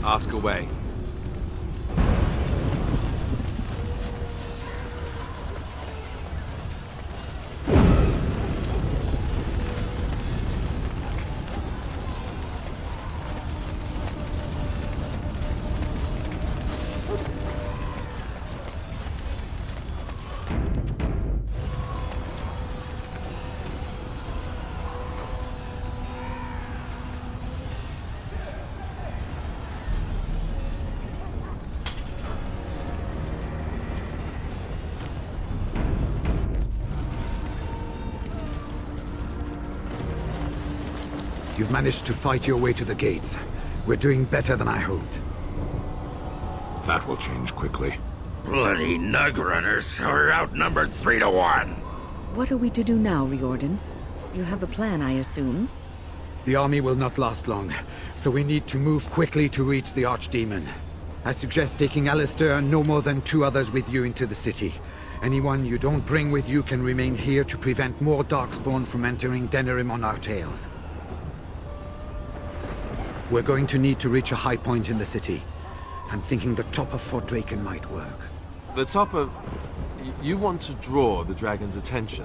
Ask away. You've managed to fight your way to the gates. We're doing better than I hoped. That will change quickly. Bloody nug runners. We're outnumbered 3 to 1. What are we to do now, Riordan? You have a plan, I assume? The army will not last long, so we need to move quickly to reach the Archdemon. I suggest taking Alistair and no more than 2 others with you into the city. Anyone you don't bring with you can remain here to prevent more Darkspawn from entering Denerim on our tails. We're going to need to reach a high point in the city. I'm thinking the top of Fort Draken might work. The top of... You want to draw the dragon's attention?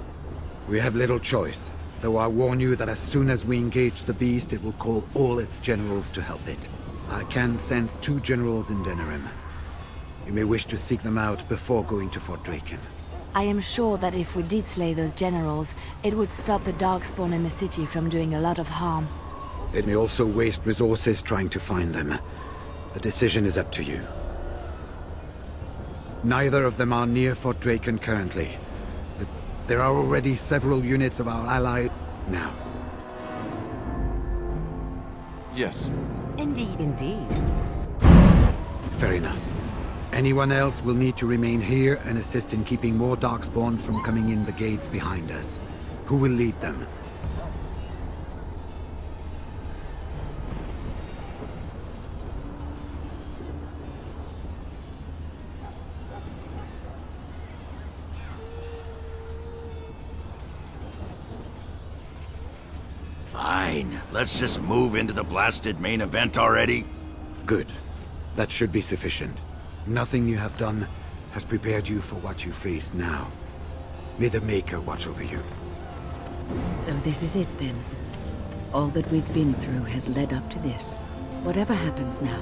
We have little choice, though I warn you that as soon as we engage the beast, it will call all its generals to help it. I can sense 2 generals in Denerim. You may wish to seek them out before going to Fort Draken. I am sure that if we did slay those generals, it would stop the Darkspawn in the city from doing a lot of harm. It may also waste resources trying to find them. The decision is up to you. Neither of them are near Fort Draken currently. There are already several units of our ally now. Yes. Indeed. Indeed. Fair enough. Anyone else will need to remain here and assist in keeping more Darkspawn from coming in the gates behind us. Who will lead them? Fine. Let's just move into the blasted main event already. Good. That should be sufficient. Nothing you have done has prepared you for what you face now. May the Maker watch over you. So this is it then. All that we've been through has led up to this. Whatever happens now,